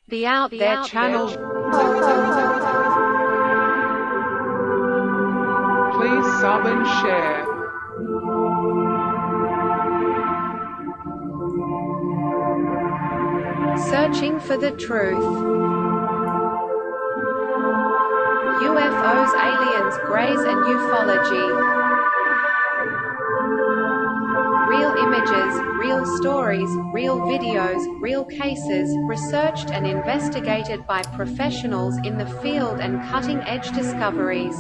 The Out There channel. Please sub and share. Searching for the truth. UFOs, aliens, greys and ufology. Real images, real stories, real videos, real cases, researched and investigated by professionals in the field and cutting-edge discoveries.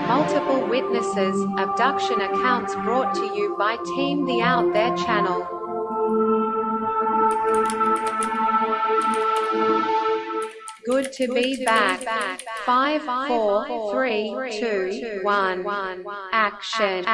Multiple witnesses, abduction accounts brought to you by Team The Out There channel. Good to be back. 5, 4, 3, 2, 1. Action.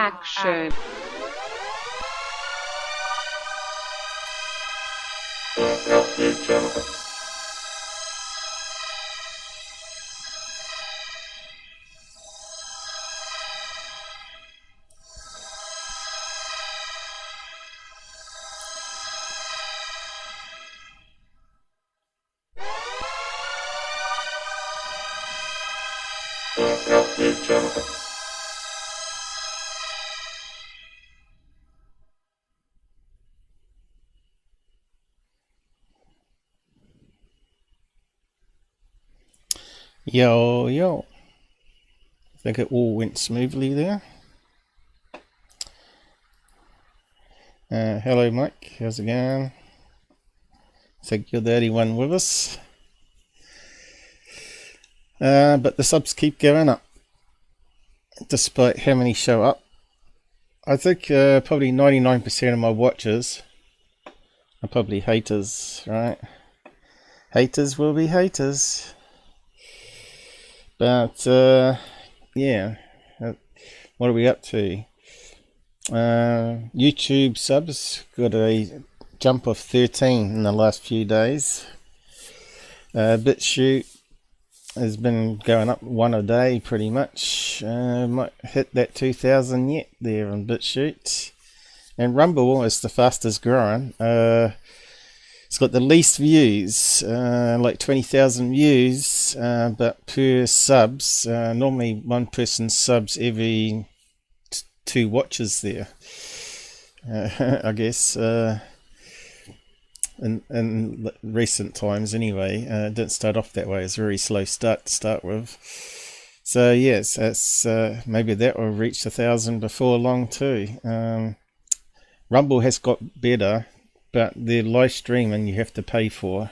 Yo. I think it all went smoothly there. Hello Mike, how's it going? I think you're the only one with us. But the subs keep going up, despite how many show up. I think probably 99% of my watchers are probably haters, right? Haters will be haters. But yeah, what are we up to? YouTube subs got a jump of 13 in the last few days. BitChute has been going up one a day pretty much. Might hit that 2,000 yet there on BitChute. And Rumble is the fastest growing. It's got the least views, like 20,000 views, but per subs, normally one person subs every 2 watches there, I guess, in recent times anyway. It didn't start off that way. It's a very slow start to start with. So yes, that's maybe that will reach 1,000 before long too. Rumble has got better, but the live streaming you have to pay for,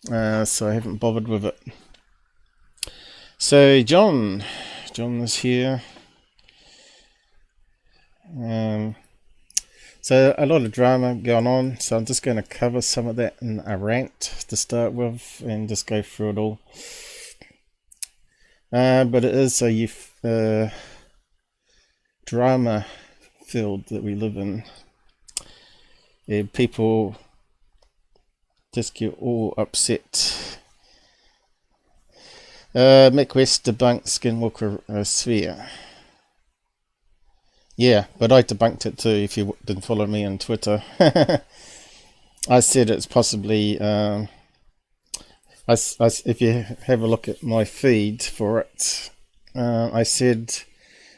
so I haven't bothered with it. So John is here. So a lot of drama going on, so I'm just going to cover some of that in a rant to start with and just go through it all. But it is a drama field that we live in. Yeah, people just get all upset. Mick West debunked Skinwalker Sphere. Yeah, but I debunked it too if you didn't follow me on Twitter. I said it's possibly, if you have a look at my feed for it, I said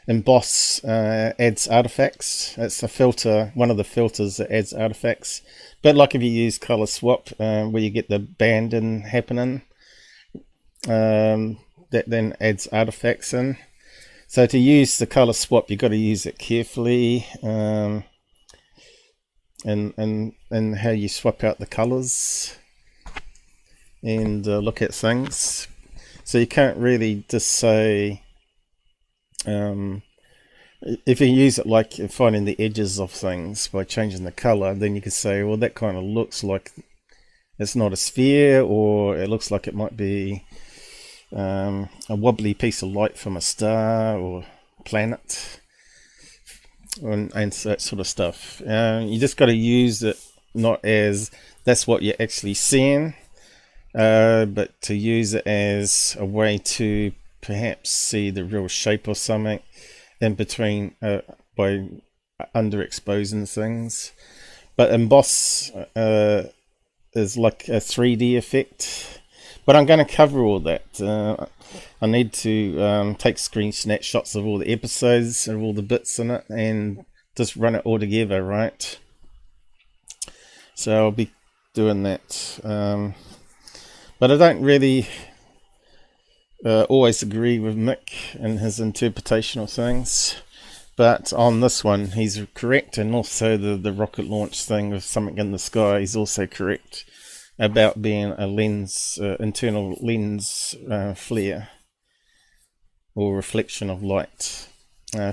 emboss adds artifacts. It's a filter, one of the filters that adds artifacts. But like if you use color swap, where you get the banding happening, that then adds artifacts in. So to use the color swap, you've got to use it carefully, and how you swap out the colors and look at things. So you can't really just say, if you use it like finding the edges of things by changing the color, then you could say, well, that kind of looks like it's not a sphere, or it looks like it might be a wobbly piece of light from a star or planet, and that sort of stuff. You just got to use it not as that's what you're actually seeing, but to use it as a way to perhaps see the real shape or something in between, by underexposing things. but emboss is like a 3D effect. But I'm going to cover all that. I need to take screen snapshots of all the episodes and all the bits in it and just run it all together, right? So I'll be doing that. But I don't really always agree with Mick and his interpretation of things. But on this one, he's correct, and also the rocket launch thing with something in the sky, he's also correct about being a lens, internal lens flare or reflection of light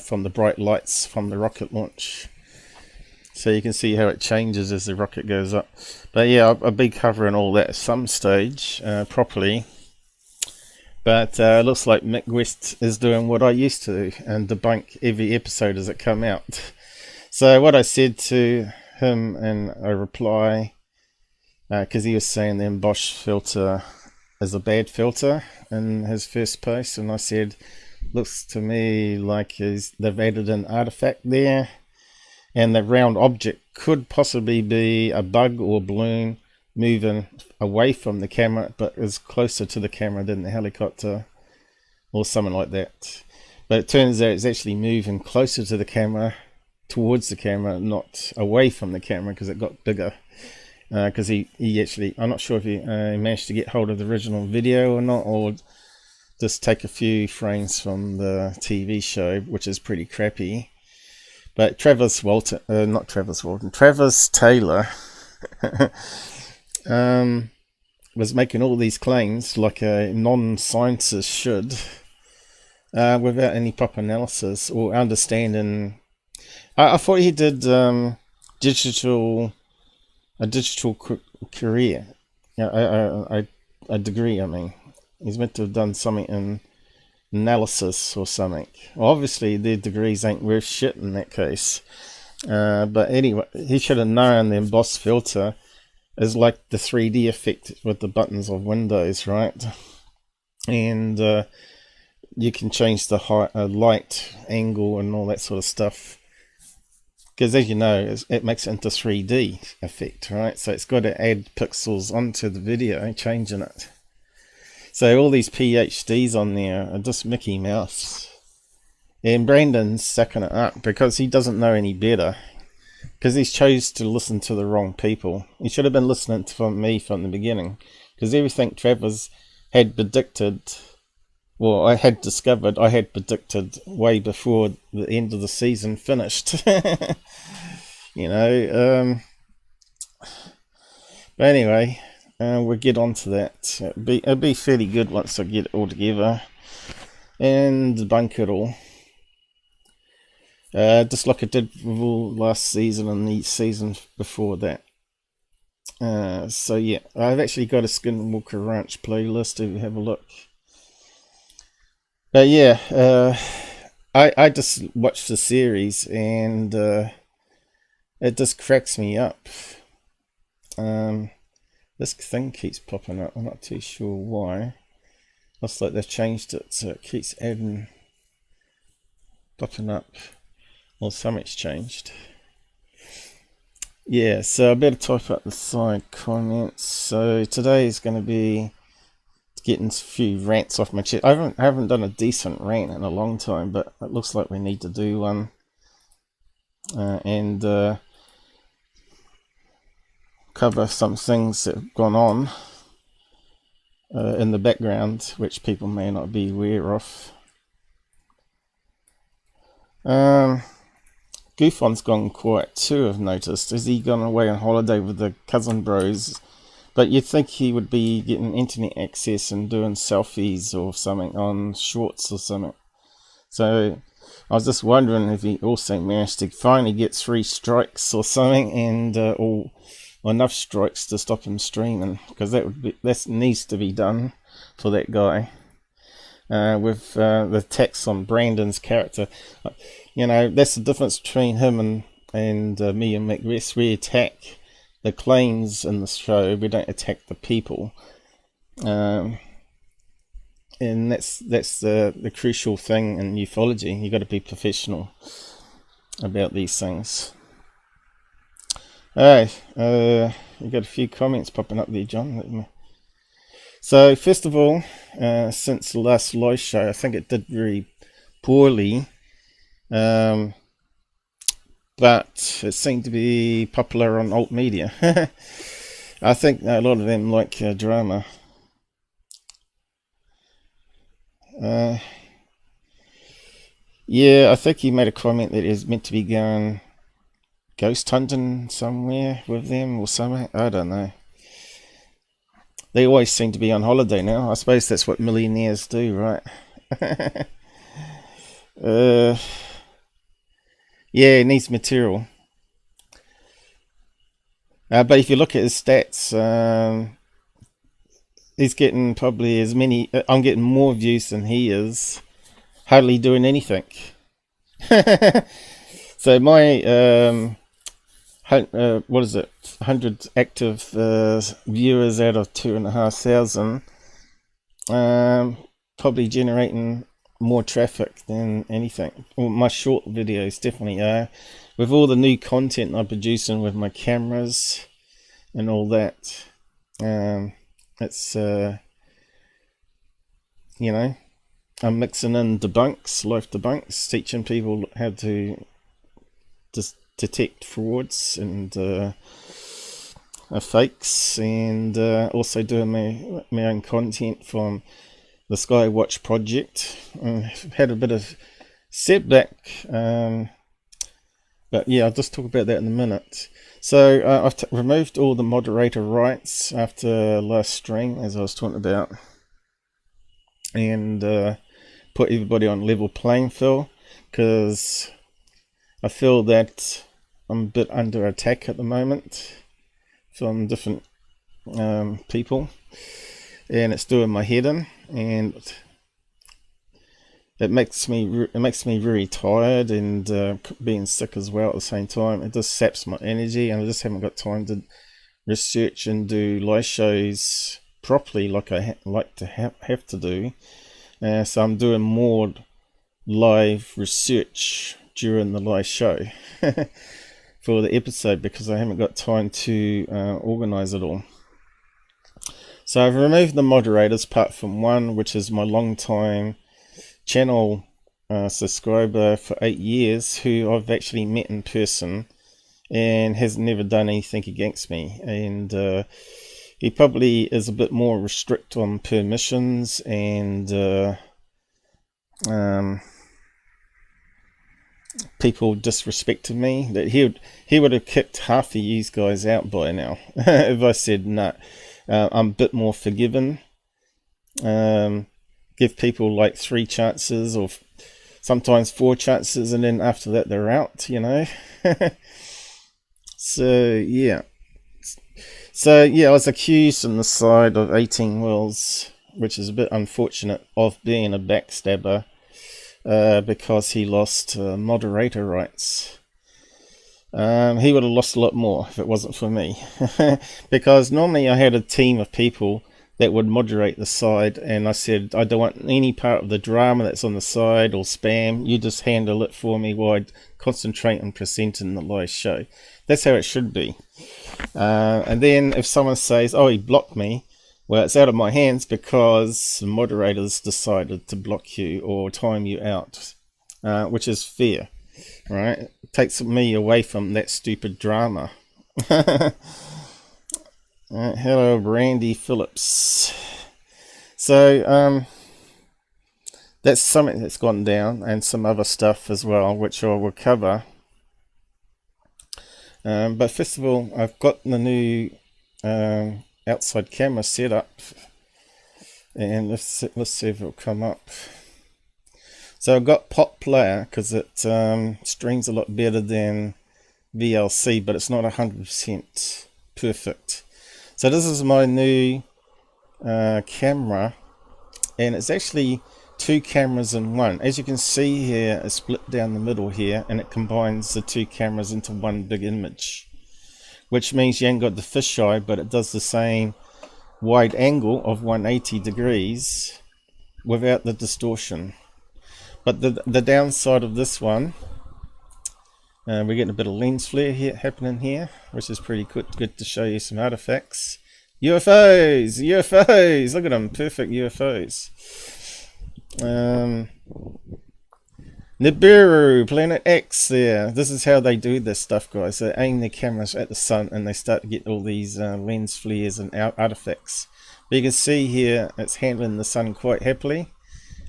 from the bright lights from the rocket launch. So you can see how it changes as the rocket goes up. But yeah, I'll be covering all that at some stage properly. But it looks like Mick West is doing what I used to do and debunk every episode as it come out. So what I said to him in a reply, because he was saying the emboss filter is a bad filter in his first post, and I said, looks to me like they've added an artifact there, and the round object could possibly be a bug or balloon moving away from the camera but is closer to the camera than the helicopter or something like that. But it turns out it's actually moving closer to the camera, towards the camera, not away from the camera, because it got bigger. Because he actually, I'm not sure if he managed to get hold of the original video or not, or just take a few frames from the TV show, which is pretty crappy. But Travis Taylor was making all these claims like a non-scientist should, without any proper analysis or understanding. I thought he did a digital career, a degree. I mean, he's meant to have done something in analysis or something. Well, obviously their degrees ain't worth shit in that case. But anyway, he should have known the emboss filter is like the 3D effect with the buttons of Windows, right? And you can change the height, light angle and all that sort of stuff. Because as you know, it makes it into 3D effect, right? So it's got to add pixels onto the video, changing it. So all these PhDs on there are just Mickey Mouse. And Brandon's sucking it up because he doesn't know any better. Because he's chose to listen to the wrong people. He should have been listening to me from the beginning. Because everything Travis had predicted, well, I had predicted way before the end of the season finished. You know. But anyway, we'll get on to that. It'll be fairly good once I get it all together and debunk it all. Just like I did with all last season and the season before that. So yeah, I've actually got a Skinwalker Ranch playlist if you have a look. But yeah, I just watched the series and it just cracks me up. This thing keeps popping up. I'm not too sure why. Looks like they've changed it, so it keeps popping up. Well, something's changed. Yeah, so I better type up the side comments. So today is going to be getting a few rants off my chest. I haven't done a decent rant in a long time, but it looks like we need to do one. And cover some things that have gone on in the background, which people may not be aware of. Goofon's gone quiet too, I've noticed. Has he gone away on holiday with the cousin bros? But you'd think he would be getting internet access and doing selfies or something on shorts or something. So I was just wondering if he also managed to finally get 3 strikes or something, and or enough strikes to stop him streaming, because that needs to be done for that guy. With the attacks on Brandon's character, you know, that's the difference between him and me and Mick West. We attack the claims in the show, we don't attack the people, and that's the crucial thing in ufology. You got to be professional about these things. Alright, you got a few comments popping up there, John. So, first of all, since the last live show, I think it did very poorly. But it seemed to be popular on alt media. I think a lot of them like drama. Yeah, I think he made a comment that he's meant to be going ghost hunting somewhere with them or something. I don't know. They always seem to be on holiday now. I suppose that's what millionaires do, right? Yeah, it needs material. But if you look at his stats, he's getting probably as many. I'm getting more views than he is, hardly doing anything. So my what is it? 100 active viewers out of 2,500, probably generating more traffic than anything. Well, my short videos definitely are, with all the new content I'm producing with my cameras and all that. It's you know, I'm mixing in debunks, life debunks, teaching people how to just detect frauds and fakes, and also doing my own content from the Skywatch project. I've had a bit of setback, but yeah, I'll just talk about that in a minute. So I've removed all the moderator rights after last stream, as I was talking about, and put everybody on level playing field, because I feel that I'm a bit under attack at the moment from different people, and it's doing my head in, and it makes me very tired, and being sick as well at the same time. It just saps my energy, and I just haven't got time to research and do live shows properly like I like to have to do. So I'm doing more live research during the live show for the episode, because I haven't got time to organize it all. So I've removed the moderators apart from one, which is my long time channel subscriber for 8 years, who I've actually met in person and has never done anything against me, and he probably is a bit more restrict on permissions, and people disrespected me, that he would have kicked half of you guys out by now if I said no. I'm a bit more forgiving. Give people like 3 chances, or sometimes 4 chances, and then after that they're out, you know. So yeah, I was accused on the side of 18 Wells, which is a bit unfortunate, of being a backstabber, because he lost moderator rights. He would have lost a lot more if it wasn't for me, because normally I had a team of people that would moderate the side, and I said, I don't want any part of the drama that's on the side or spam. You just handle it for me while I concentrate on presenting the live show. That's how it should be. And then if someone says, oh, he blocked me, well, it's out of my hands, because the moderators decided to block you or time you out, which is fair, right? It takes me away from that stupid drama. Hello, Randy Phillips. So that's something that's gone down, and some other stuff as well, which I will cover. But first of all, I've got the new outside camera set up, and let's see if it'll come up. So I've got Pop Player, because it streams a lot better than VLC, but it's not 100% perfect. So this is my new camera, and it's actually 2 cameras in one. As you can see here, it's split down the middle here, and it combines the 2 cameras into one big image, which means you ain't got the fisheye, but it does the same wide angle of 180 degrees without the distortion. But the downside of this one We're getting a bit of lens flare here happening here, which is pretty good to show you some artifacts. UFOs! UFOs! Look at them, perfect UFOs. Nibiru, Planet X there. This is how they do this stuff, guys. They aim their cameras at the sun and they start to get all these lens flares and artifacts. But you can see here it's handling the sun quite happily.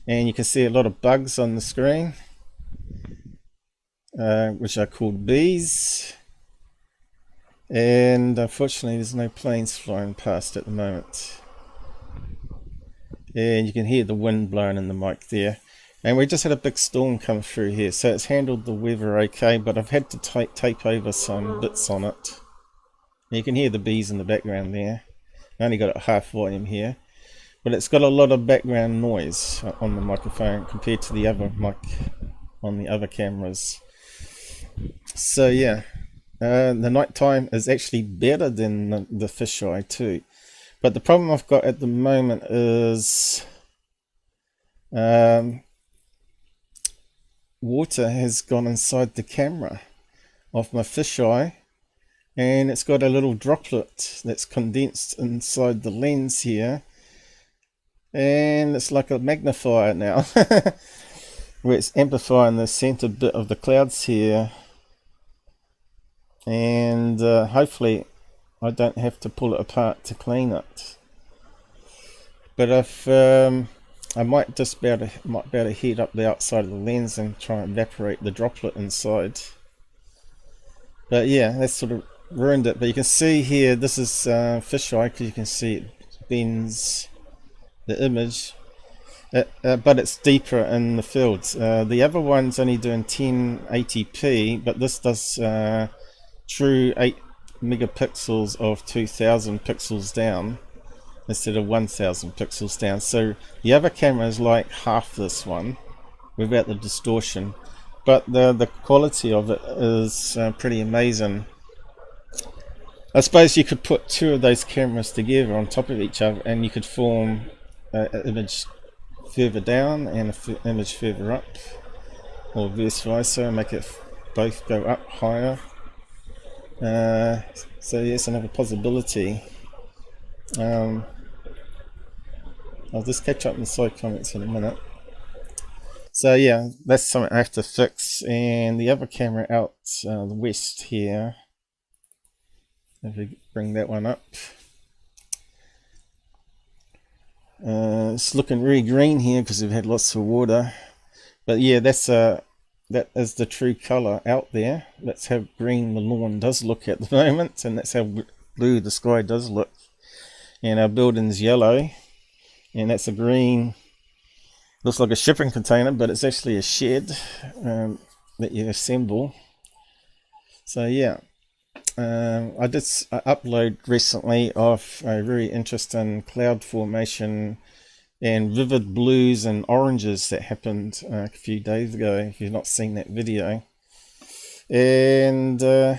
And you can see a lot of bugs on the screen, which are called bees. And unfortunately there's no planes flying past at the moment. And you can hear the wind blowing in the mic there. And we just had a big storm come through here, so it's handled the weather okay, but I've had to tape over some bits on it. You can hear the bees in the background there. I only got it half volume here, but it's got a lot of background noise on the microphone compared to the other mic on the other cameras. So yeah, the nighttime is actually better than the fisheye too. But the problem I've got at the moment is water has gone inside the camera of my fisheye, and it's got a little droplet that's condensed inside the lens here, and it's like a magnifier now where it's amplifying the center bit of the clouds here, and hopefully I don't have to pull it apart to clean it. But if I might just be able to heat up the outside of the lens and try and evaporate the droplet inside. But yeah, that sort of ruined it. But you can see here, this is fisheye, because you can see it bends the image, but it's deeper in the fields. The other one's only doing 1080p, but this does true 8 megapixels of 2000 pixels down instead of 1000 pixels down. So the other camera is like half this one without the distortion, but the quality of it is pretty amazing. I suppose you could put two of those cameras together on top of each other and you could form an image further down and an image further up, or vice versa, make it both go up higher. So yes, another possibility. I'll just catch up in the side comments in a minute. So yeah, that's something I have to fix. And the other camera out the west here, if we bring that one up, it's looking really green here because we've had lots of water. But yeah, that is the true color out there. That's how green the lawn does look at the moment, and that's how blue the sky does look. And our building's yellow, and that's a green, looks like a shipping container, but it's actually a shed that you assemble. So yeah, I did upload recently of a very interesting cloud formation and vivid blues and oranges that happened a few days ago, if you've not seen that video. And the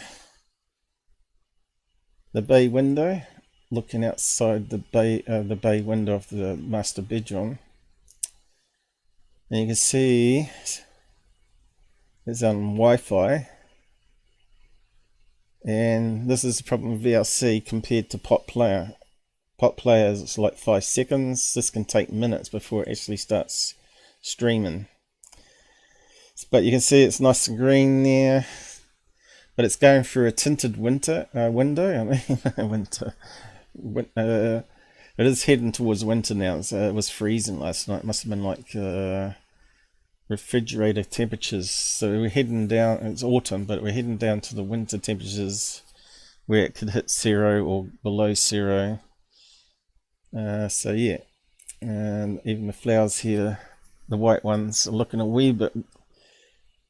bay window, looking outside the bay window of the master bedroom, and you can see it's on Wi-Fi, and this is the problem with VLC compared to Pot Player. Pot Player is like 5 seconds. This can take minutes before it actually starts streaming. But you can see it's nice and green there, but it's going through a tinted window. Winter. It is heading towards winter now. So it was freezing last night. It must have been like refrigerator temperatures. So we're heading down. It's autumn, but we're heading down to the winter temperatures where it could hit 0 or below 0. So yeah, and even the flowers here, the white ones, are looking a wee bit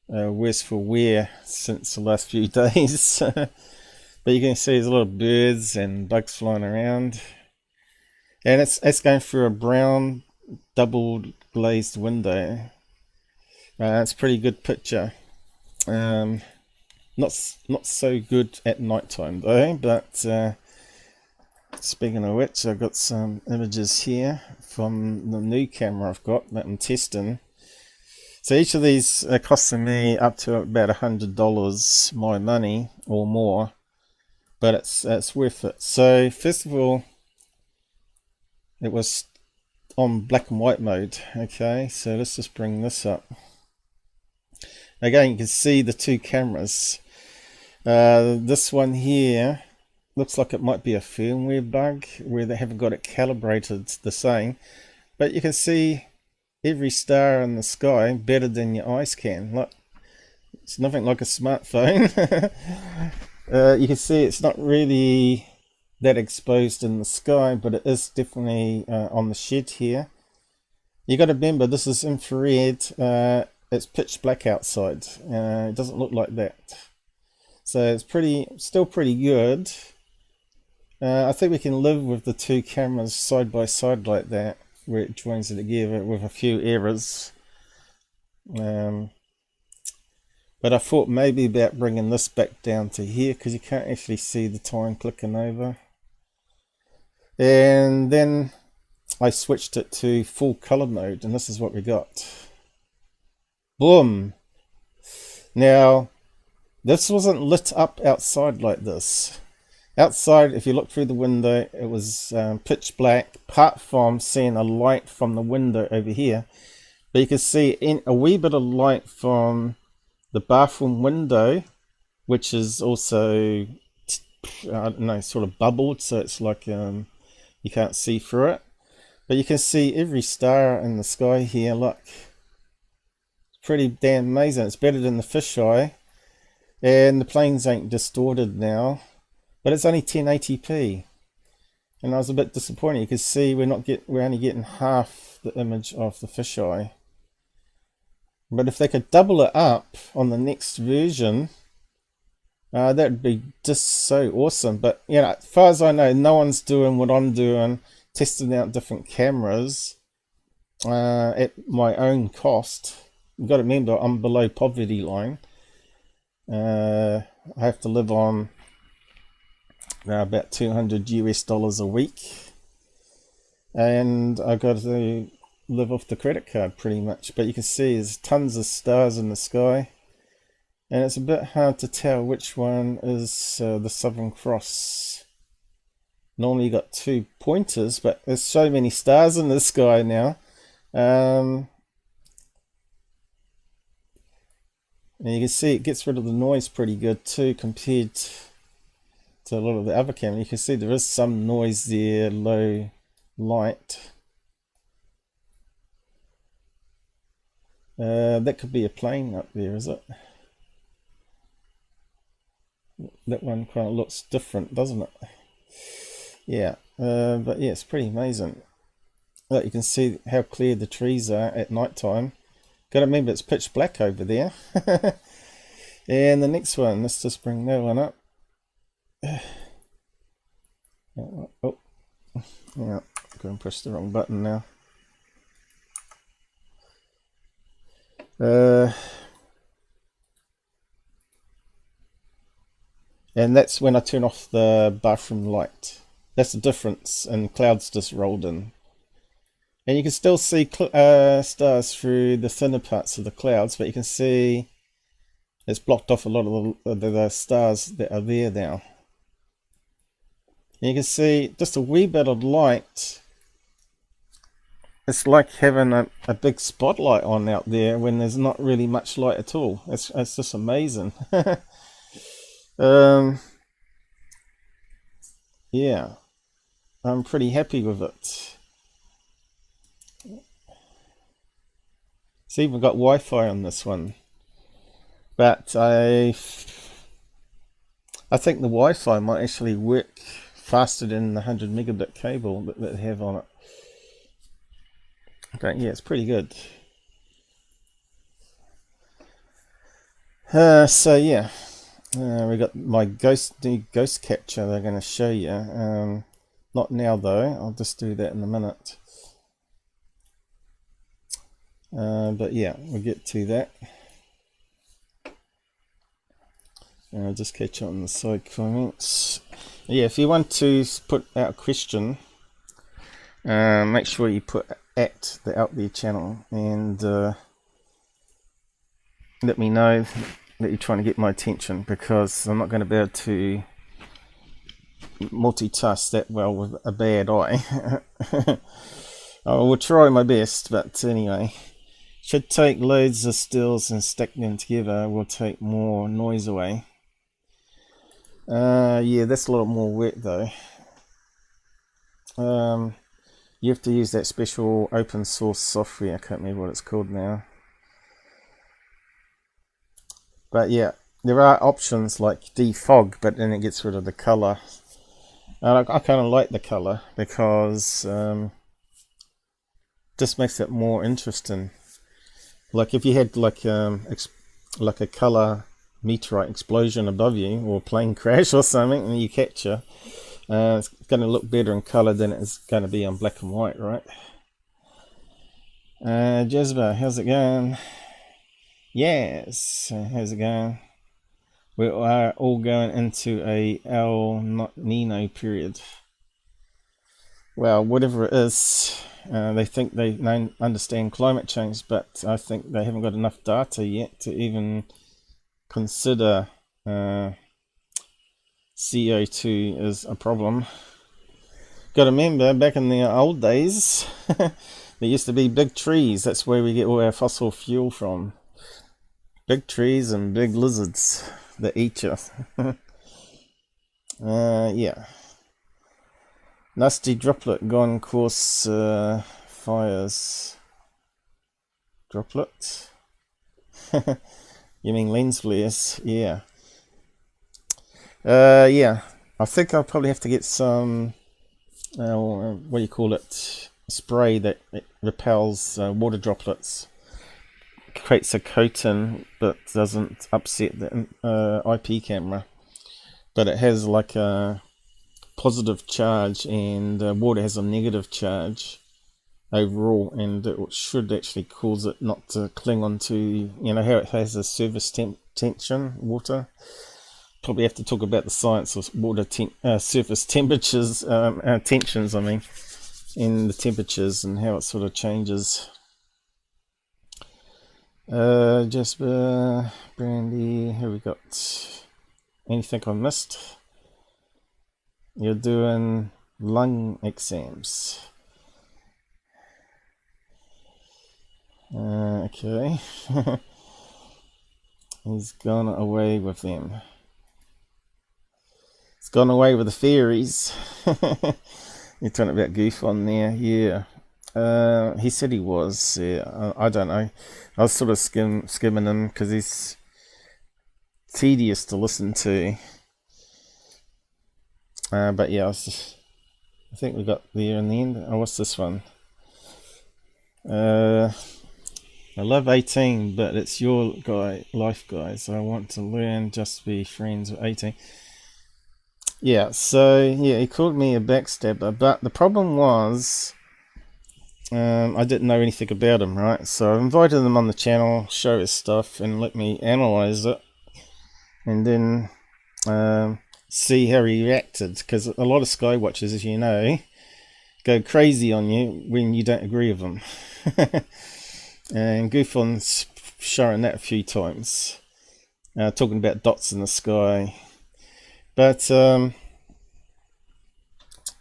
worse for wear since the last few days. But you can see there's a lot of birds and bugs flying around, and it's going through a brown double glazed window. It's a pretty good picture. Not so good at night time though. But speaking of which, I've got some images here from the new camera I've got that I'm testing. So each of these are costing me up to about $100 my money or more, but it's worth it. So first of all, it was on black and white mode. Okay, so let's just bring this up. Again, you can see the two cameras. This one here looks like it might be a firmware bug where they haven't got it calibrated the same, but you can see every star in the sky better than your eyes can. Look, it's nothing like a smartphone. You can see it's not really that exposed in the sky, but it is definitely on the shed here. You got to remember, this is infrared. It's pitch black outside. It doesn't look like that, so it's still pretty good. I think we can live with the two cameras side by side like that, where it joins it together with a few errors. But I thought maybe about bringing this back down to here, because you can't actually see the time clicking over. And then I switched it to full color mode, and this is what we got. Boom! Now, this wasn't lit up outside like this. Outside, if you look through the window, it was pitch black, apart from seeing a light from the window over here. But you can see a wee bit of light from the bathroom window, which is also, I don't know, sort of bubbled, so it's like you can't see through it. But you can see every star in the sky here. Look, it's pretty damn amazing. It's better than the fisheye, and the planes ain't distorted now. But it's only 1080p, and I was a bit disappointed. You can see we're only getting half the image of the fisheye. But if they could double it up on the next version, that would be just so awesome. But you know, as far as I know, no one's doing what I'm doing, testing out different cameras at my own cost. You've got to remember, I'm below poverty line. I have to live on about $200 a week, and I got to live off the credit card pretty much. But you can see there's tons of stars in the sky, and it's a bit hard to tell which one is the Southern Cross. Normally you got two pointers, but there's so many stars in the sky now. And you can see it gets rid of the noise pretty good too, compared to a lot of the other cameras. You can see there is some noise there, low light. That could be a plane up there, is it? That one kind of looks different, doesn't it? Yeah, but yeah, it's pretty amazing. Look, you can see how clear the trees are at night time. Got to remember, it's pitch black over there. And the next one, let's just bring that one up. Oh, yeah, go and press the wrong button now. And that's when I turn off the bathroom light. That's the difference, and clouds just rolled in. And you can still see stars through the thinner parts of the clouds, but you can see it's blocked off a lot of the stars that are there now. And you can see just a wee bit of light. It's like having a big spotlight on out there when there's not really much light at all. It's just amazing. Yeah, I'm pretty happy with it. It's even got Wi-Fi on this one, but I think the Wi-Fi might actually work faster than the 100 megabit cable that they have on it. Okay, yeah, it's pretty good. So yeah, we got my new ghost capture they're going to show you. Not now though, I'll just do that in a minute. But yeah, we'll get to that. I'll just catch up on the side comments. Yeah, if you want to put out a question, make sure you put at the Out There channel, and let me know that you're trying to get my attention, because I'm not going to be able to multitask that well with a bad eye. I will try my best, but anyway, should take loads of stills and stack them together. Will take more noise away. Yeah, that's a lot more wet though. You have to use that special open source software. I can't remember what it's called now. But yeah, there are options like defog, but then it gets rid of the color. I kind of like the color because just makes it more interesting. Like if you had like a color meteorite explosion above you, or plane crash or something, and you capture, it's going to look better in color than it's going to be on black and white, right? Jezba, how's it going? Yes, how's it going? We are all going into a El Nino period. Well, whatever it is, they think they understand climate change, but I think they haven't got enough data yet to even consider CO2 is a problem. Got to remember, back in the old days, there used to be big trees. That's where we get all our fossil fuel from. Big trees and big lizards that eat you. Yeah. Nasty droplet gone course fires. Droplet? You mean lens flares? Yeah. Yeah. I think I'll probably have to get some, what do you call it? Spray that repels water droplets. Creates a coating but doesn't upset the IP camera. But it has like a positive charge, and water has a negative charge overall, and it should actually cause it not to cling onto, you know how it has a surface tension, water. Probably have to talk about the science of water surface temperatures, tensions, I mean, and the temperatures and how it sort of changes. Jasper, Brandy, who we got? Anything I missed? You're doing lung exams. Okay. He's gone away with them. He's gone away with the fairies. You're talking about Goof on there, yeah. He said he was. Yeah, I don't know. I was sort of skimming him because he's tedious to listen to. But yeah, I think we got there in the end. Oh, what's this one? I love 18, but it's your life, guys. I want to learn, just be friends with 18. Yeah, so yeah, he called me a backstabber, but the problem was I didn't know anything about him, right? So I invited him on the channel, show his stuff, and let me analyze it, and then see how he reacted, because a lot of Skywatchers, as you know, go crazy on you when you don't agree with them. And Goofon's showing that a few times, talking about dots in the sky. But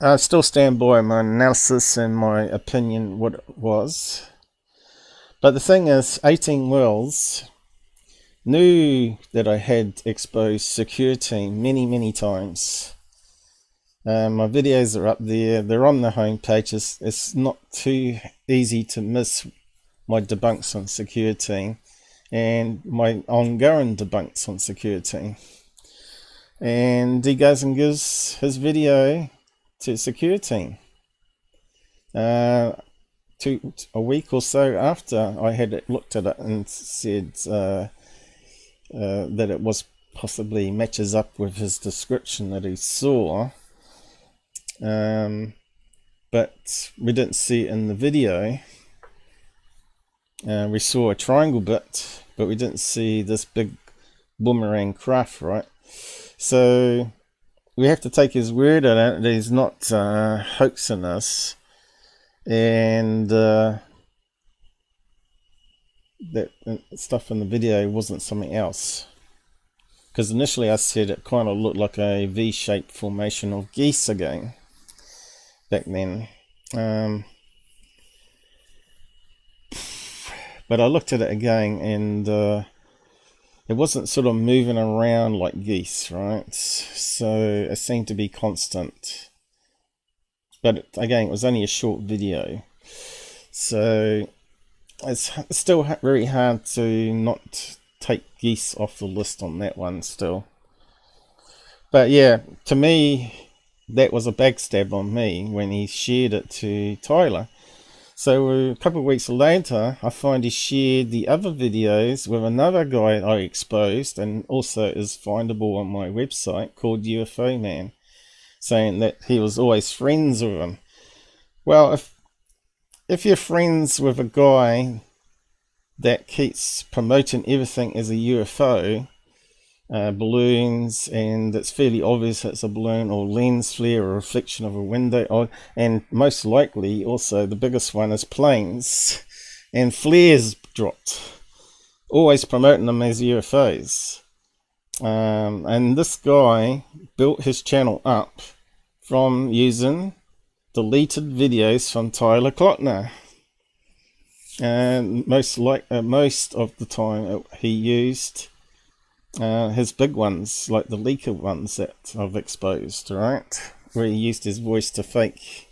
I still stand by my analysis and my opinion, what it was. But the thing is, 18 Wells knew that I had exposed Secureteam many times. My videos are up there, they're on the home page. It's not too easy to miss my debunks on Secureteam and my ongoing debunks on Secureteam. And he goes and gives his video to Secureteam a week or so after I had looked at it and said that it was possibly matches up with his description that he saw, but we didn't see it in the video. We saw a triangle bit, but we didn't see this big boomerang craft, right? So we have to take his word on it that he's not hoaxing us. And that stuff in the video wasn't something else. Because initially I said it kind of looked like a V-shaped formation of geese again back then. But I looked at it again, and it wasn't sort of moving around like geese, right? So it seemed to be constant. But again, it was only a short video. So it's still very hard to not take geese off the list on that one still. But yeah, to me, that was a backstab on me when he shared it to Tyler. So a couple of weeks later, I find he shared the other videos with another guy I exposed, and also is findable on my website, called UFO Man, saying that he was always friends with him. Well, if you're friends with a guy that keeps promoting everything as a UFO, balloons, and it's fairly obvious it's a balloon or lens flare or reflection of a window, and most likely also the biggest one is planes and flares dropped, always promoting them as UFOs. And this guy built his channel up from using deleted videos from Tyler Clottner, and most of the time he used his big ones, like the leaker ones that I've exposed, right, where he used his voice to fake.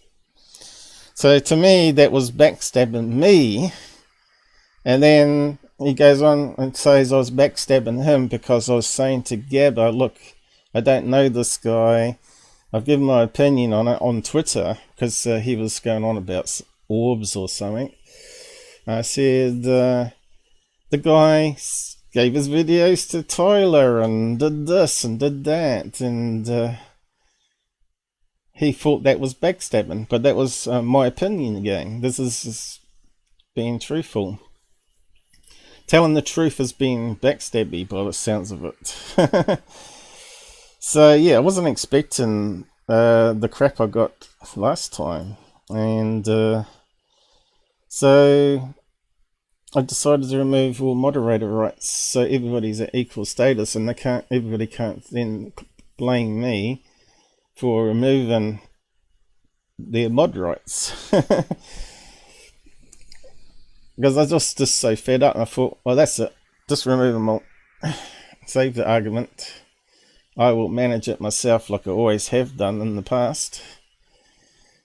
So to me, that was backstabbing me. And then he goes on and says I was backstabbing him because I was saying to Gabber, look, I don't know this guy. I've given my opinion on it on Twitter, because he was going on about orbs or something. I said the guy gave his videos to Tyler and did this and did that, and he thought that was backstabbing, but that was my opinion again. This is being truthful. Telling the truth is being backstabby by the sounds of it. So yeah, I wasn't expecting the crap I got last time, and so I decided to remove all moderator rights, so everybody's at equal status, and everybody can't then blame me for removing their mod rights. Because I was just so fed up, and I thought, well, that's it, just remove them all. Save the argument. I will manage it myself like I always have done in the past.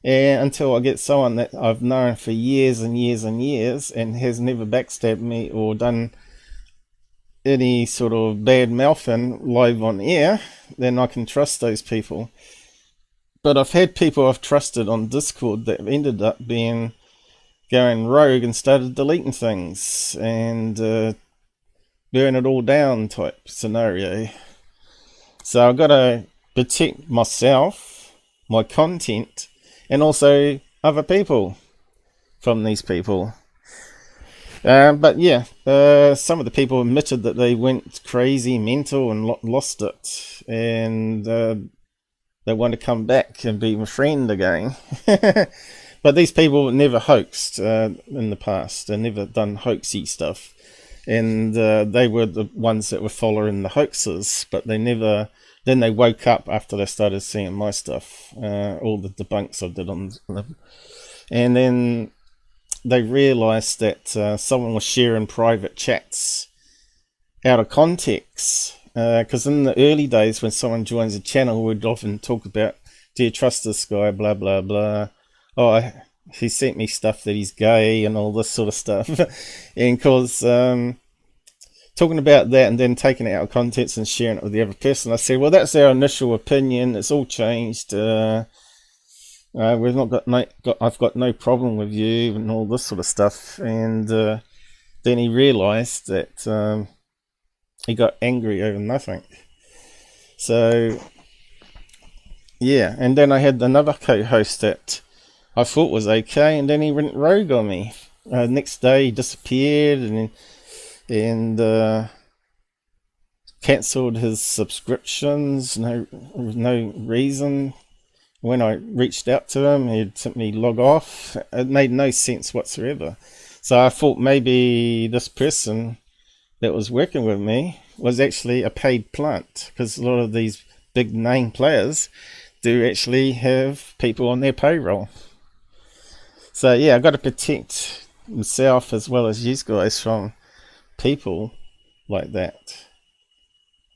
And until I get someone that I've known for years and years and years and has never backstabbed me or done any sort of bad mouthing live on air, then I can trust those people. But I've had people I've trusted on Discord that ended up going rogue and started deleting things and burn it all down type scenario. So I've got to protect myself, my content, and also other people from these people. But yeah, some of the people admitted that they went crazy, mental, and lost it, and they want to come back and be my friend again. But these people never hoaxed in the past. They never done hoaxy stuff, and they were the ones that were following the hoaxes, but they never. Then they woke up after they started seeing my stuff, all the debunks I did on them. And then they realised that someone was sharing private chats out of context. Because in the early days when someone joins a channel, we'd often talk about, do you trust this guy, blah, blah, blah. Oh, he sent me stuff that he's gay and all this sort of stuff. And because... talking about that and then taking it out of context and sharing it with the other person, I said, well, that's our initial opinion. It's all changed. We've not I've got no problem with you and all this sort of stuff. And then he realised that he got angry over nothing. So yeah, and then I had another co-host that I thought was okay, and then he went rogue on me. Next day he disappeared and cancelled his subscriptions, no reason. When I reached out to him, he'd simply log off. It made no sense whatsoever. So I thought maybe this person that was working with me was actually a paid plant, because a lot of these big name players do actually have people on their payroll. So yeah, I've got to protect myself as well as you guys from people like that,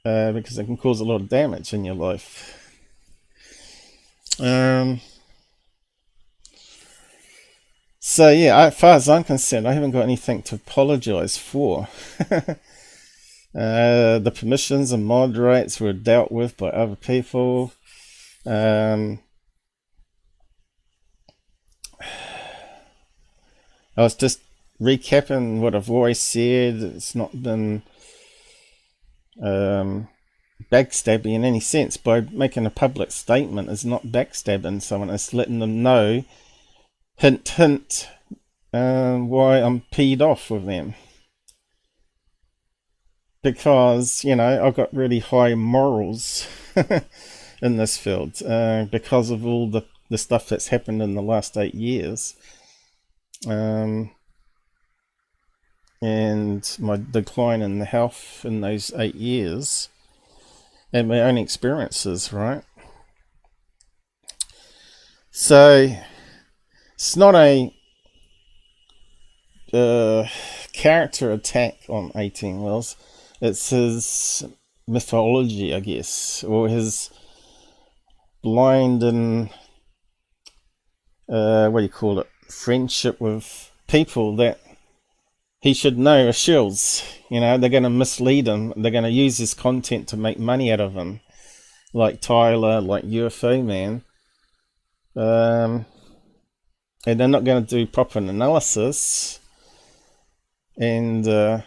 because it can cause a lot of damage in your life. So yeah, as far as I'm concerned, I haven't got anything to apologize for. The permissions and mod rates were dealt with by other people. I was just recapping what I've always said. It's not been backstabbing in any sense. By making a public statement, it's not backstabbing someone. It's letting them know, hint, hint, why I'm peed off with them. Because, you know, I've got really high morals in this field, because of all the stuff that's happened in the last 8 years. And my decline in the health in those 8 years, and my own experiences, right? So it's not a character attack on 18 Wells. It's his mythology, I guess, or his blind and what do you call it, friendship with people that he should know are shills. You know, they're going to mislead him. They're going to use his content to make money out of him, like Tyler, like UFO Man. And they're not going to do proper analysis and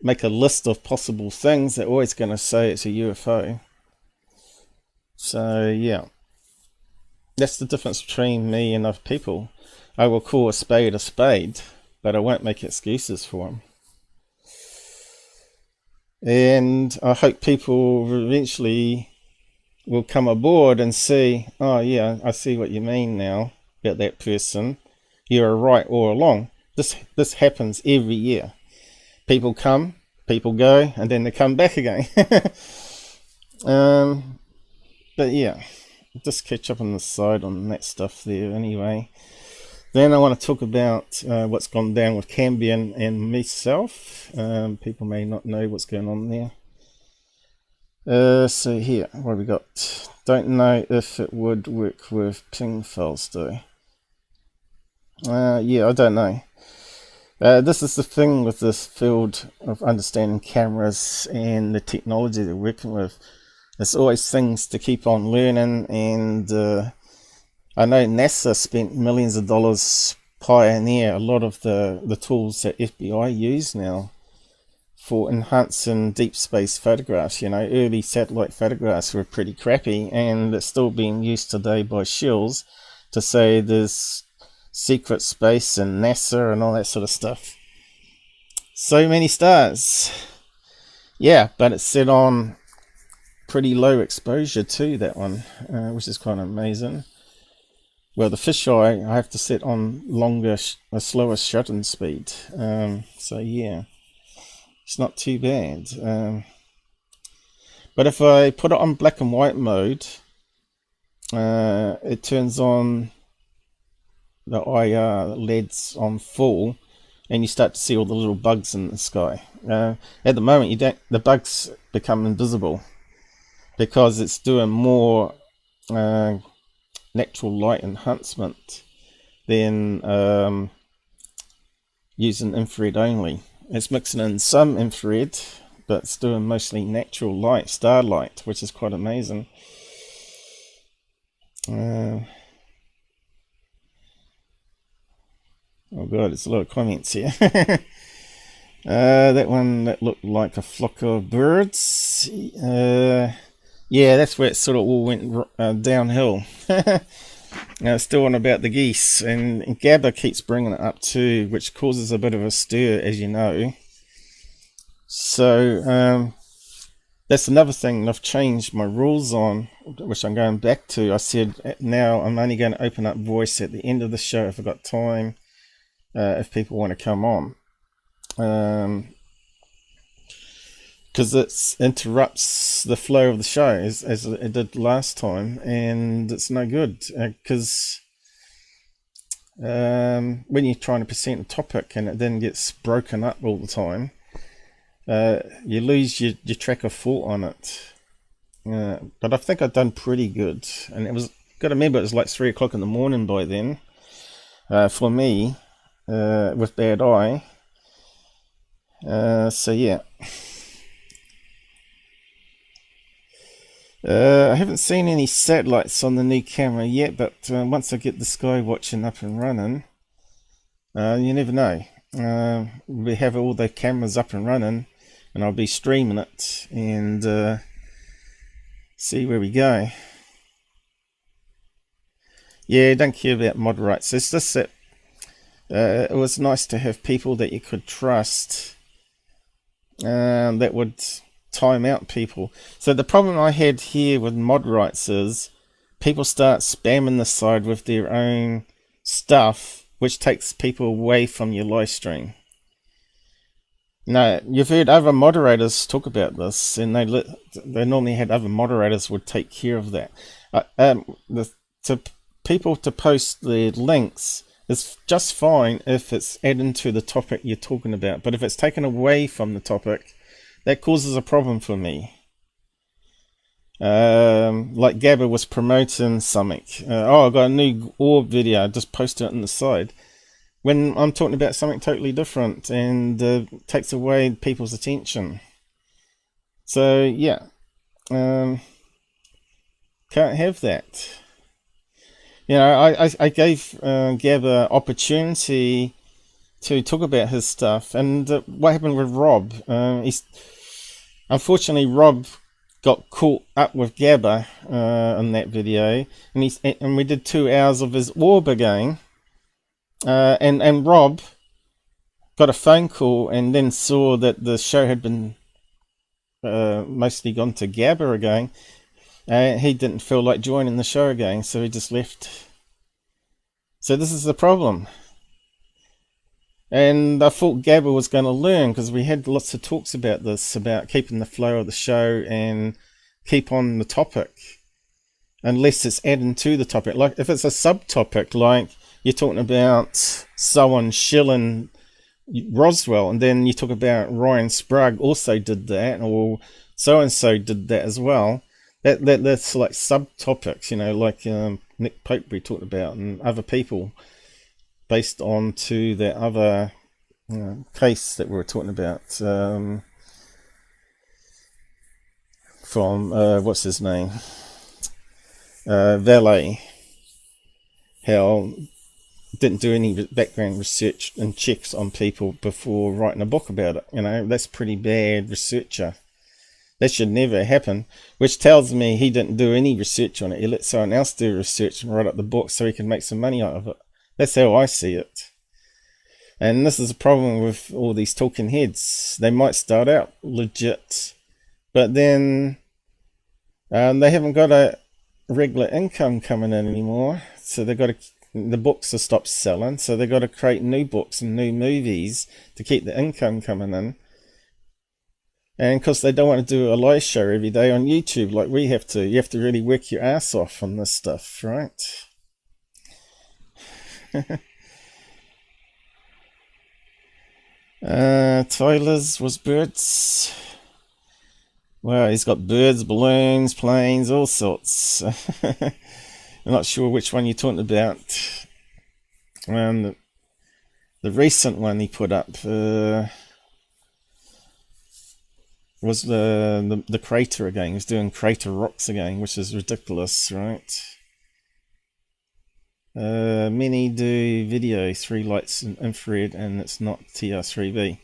make a list of possible things. They're always going to say it's a UFO. So yeah, that's the difference between me and other people. I will call a spade, but I won't make excuses for them. And I hope people eventually will come aboard and see, oh yeah, I see what you mean now about that person. You were right all along. This happens every year. People come, people go, and then they come back again. But yeah, just catch up on the side on that stuff there anyway. Then I want to talk about what's gone down with Cambian and myself. People may not know what's going on there. So here, what have we got? Don't know if it would work with ping files though. Yeah, I don't know. This is the thing with this field of understanding cameras and the technology they're working with. There's always things to keep on learning, and I know NASA spent millions of dollars pioneer a lot of the tools that FBI use now for enhancing deep space photographs. You know, early satellite photographs were pretty crappy, and it's still being used today by shills to say there's secret space and NASA and all that sort of stuff. So many stars. Yeah, but it's set on pretty low exposure too, that one, which is kind of amazing. Well, the fisheye I have to set on a slower shutter speed. So yeah, it's not too bad. But if I put it on black and white mode, it turns on the IR LEDs on full, and you start to see all the little bugs in the sky. At the moment, the bugs become invisible because it's doing more natural light enhancement than using infrared only. It's mixing in some infrared, but it's doing mostly natural light, starlight, which is quite amazing. Oh god, there's a lot of comments here. That one that looked like a flock of birds. Yeah, that's where it sort of all went downhill. Now, it's still on about the geese, and Gabber keeps bringing it up too, which causes a bit of a stir, as you know. So that's another thing I've changed my rules on, which I'm going back to. I said now I'm only going to open up voice at the end of the show if I've got time, if people want to come on. Because it interrupts the flow of the show as it did last time, and it's no good because when you're trying to present a topic and it then gets broken up all the time, you lose your track of thought on it. But I think I've done pretty good, and it was, got to remember, it was like 3 o'clock in the morning by then for me with bad eye. So yeah. I haven't seen any satellites on the new camera yet, but once I get the sky watching up and running, you never know. We have all the cameras up and running, and I'll be streaming it and see where we go. Yeah, don't care about mod rights. It's just that it was nice to have people that you could trust that would time out people. So the problem I had here with mod rights is people start spamming the side with their own stuff, which takes people away from your live stream. Now, you've heard other moderators talk about this, and they normally had other moderators would take care of that. People to post the links is just fine if it's adding to the topic you're talking about, but if it's taken away from the topic, that causes a problem for me. Like Gabber was promoting something. I got a new orb video, just posted it on the side. When I'm talking about something totally different and takes away people's attention. So yeah, can't have that. You know, I gave Gabber opportunity to talk about his stuff, and what happened with Rob? Unfortunately, Rob got caught up with Gabber in that video, and we did 2 hours of his orb again, and Rob got a phone call and then saw that the show had been mostly gone to Gabber again. He didn't feel like joining the show again, so he just left. So this is the problem. And I thought Gabber was going to learn, because we had lots of talks about this, about keeping the flow of the show and keep on the topic, unless it's adding to the topic. Like if it's a subtopic, like you're talking about someone shilling Roswell, and then you talk about Ryan Sprague also did that, or so-and-so did that as well. That's like subtopics, you know, like Nick Pope we talked about, and other people, based on to that other case that we were talking about from what's his name, Valet, how didn't do any background research and checks on people before writing a book about it. You know, that's pretty bad researcher. That should never happen, which tells me he didn't do any research on it. He let someone else do research and write up the book so he can make some money out of it. That's how I see it. And this is a problem with all these talking heads. They might start out legit, but then they haven't got a regular income coming in anymore. So they've got to, the books have stopped selling, so they've got to create new books and new movies to keep the income coming in. And because they don't want to do a live show every day on YouTube like we have to. You have to really work your ass off on this stuff, right? Tyler's was birds. Well, he's got birds, balloons, planes, all sorts. I'm not sure which one you're talking about. The recent one he put up was the crater again. He was doing crater rocks again, which is ridiculous, right? Many do video 3 lights in infrared, and it's not TR3B.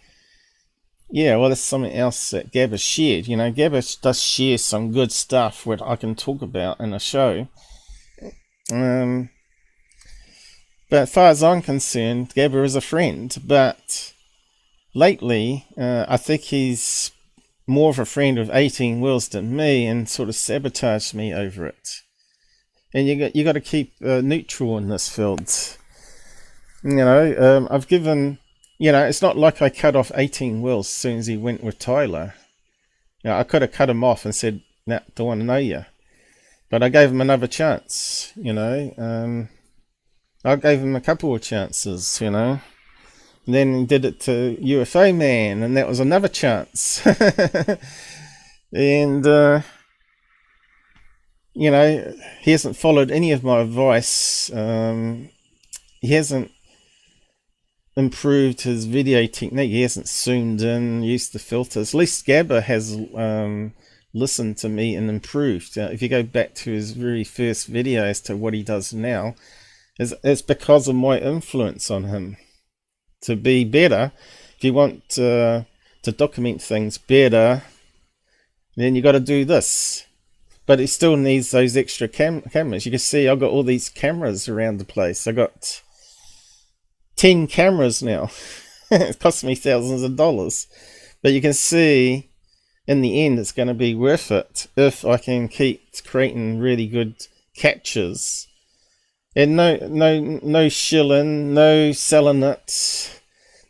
Yeah, well, that's something else that Gabber shared. You know, Gabber does share some good stuff what I can talk about in a show. But as far as I'm concerned, Gabber is a friend. But lately, I think he's more of a friend of 18 Wheels than me, and sort of sabotaged me over it. And you got to keep neutral in this field. You know, I've given, you know, it's not like I cut off 18 wills as soon as he went with Tyler. You know, I could have cut him off and said, nah, don't want to know you. But I gave him another chance, you know. I gave him a couple of chances, you know. And then he did it to UFO Man, and that was another chance. And, you know, he hasn't followed any of my advice. He hasn't improved his video technique. He hasn't zoomed in, used the filters. At least Gabber has listened to me and improved. If you go back to his very first video as to what he does now, it's because of my influence on him to be better. If you want to document things better, then you got to do this. But it still needs those extra cameras. You can see I've got all these cameras around the place. I got 10 cameras now. It cost me thousands of dollars. But you can see in the end it's going to be worth it if I can keep creating really good captures. And no shilling, no selling it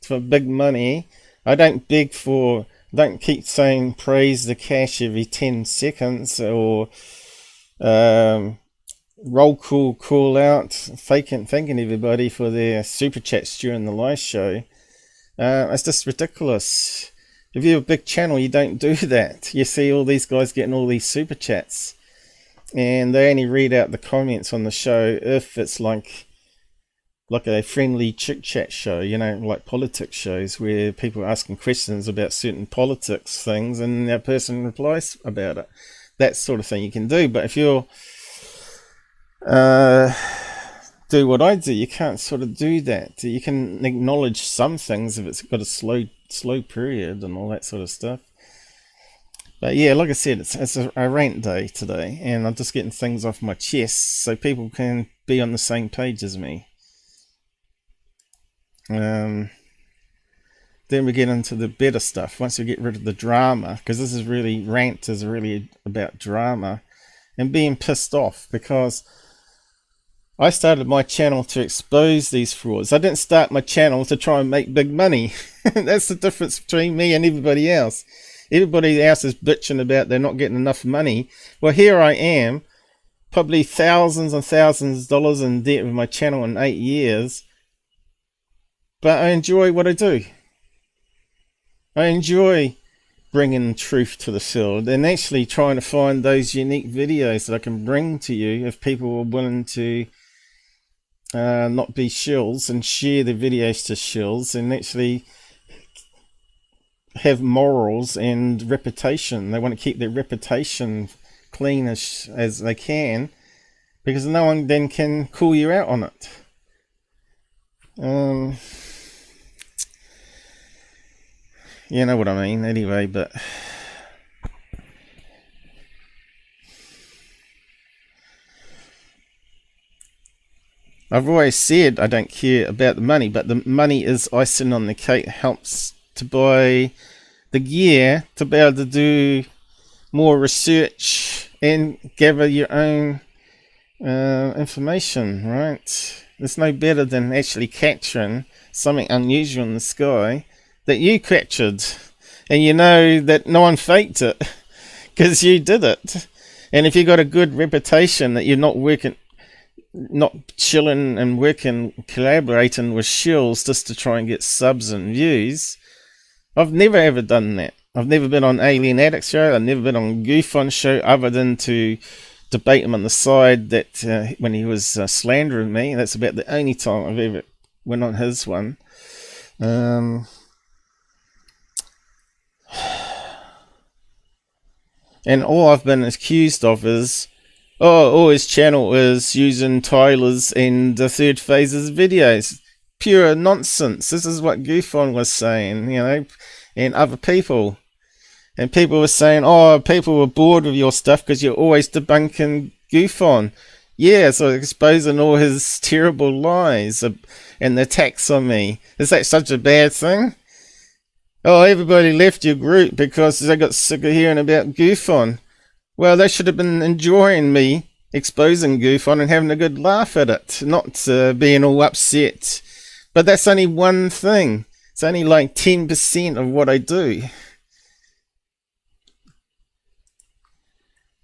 for big money. I don't beg for, don't keep saying praise the cash every 10 seconds or roll call out, thanking everybody for their super chats during the live show. It's just ridiculous. If you have a big channel, you don't do that. You see all these guys getting all these super chats, and they only read out the comments on the show if it's like a friendly chit chat show, you know, like politics shows where people are asking questions about certain politics things and that person replies about it. That sort of thing you can do. But if you're do what I do, you can't sort of do that. You can acknowledge some things if it's got a slow period and all that sort of stuff. But yeah, like I said, it's a rant day today, and I'm just getting things off my chest so people can be on the same page as me. Then we get into the better stuff once we get rid of the drama, because this is really, rant is really about drama and being pissed off, because I started my channel to expose these frauds. I didn't start my channel to try and make big money. That's the difference between me and everybody else. Everybody else is bitching about they're not getting enough money. Well, here I am, probably thousands and thousands of dollars in debt with my channel in 8 years. But I enjoy what I do. I enjoy bringing truth to the field and actually trying to find those unique videos that I can bring to you if people are willing to not be shills and share the videos to shills and actually have morals and reputation. They want to keep their reputation clean as they can, because no one then can call you out on it. You know what I mean anyway. But I've always said I don't care about the money, but the money is icing on the cake. It helps to buy the gear to be able to do more research and gather your own information, right? There's no better than actually capturing something unusual in the sky that you captured, and you know that no one faked it because you did it. And if you got a good reputation that you're not chilling and working, collaborating with shills just to try and get subs and views. I've never ever done that. I've never been on Alien Addict show. I've never been on Goofon show other than to debate him on the side that when he was slandering me. That's about the only time I've ever went on his one. And all I've been accused of is, his channel is using Tyler's and the Third Phase's videos. Pure nonsense. This is what Goofon was saying, you know, and other people. And people were saying, people were bored with your stuff because you're always debunking Goofon. Yeah, so exposing all his terrible lies and the attacks on me. Is that such a bad thing? Everybody left your group because they got sick of hearing about Goofon. Well, they should have been enjoying me exposing Goofon and having a good laugh at it, not being all upset But that's only one thing. It's only like 10% of what I do.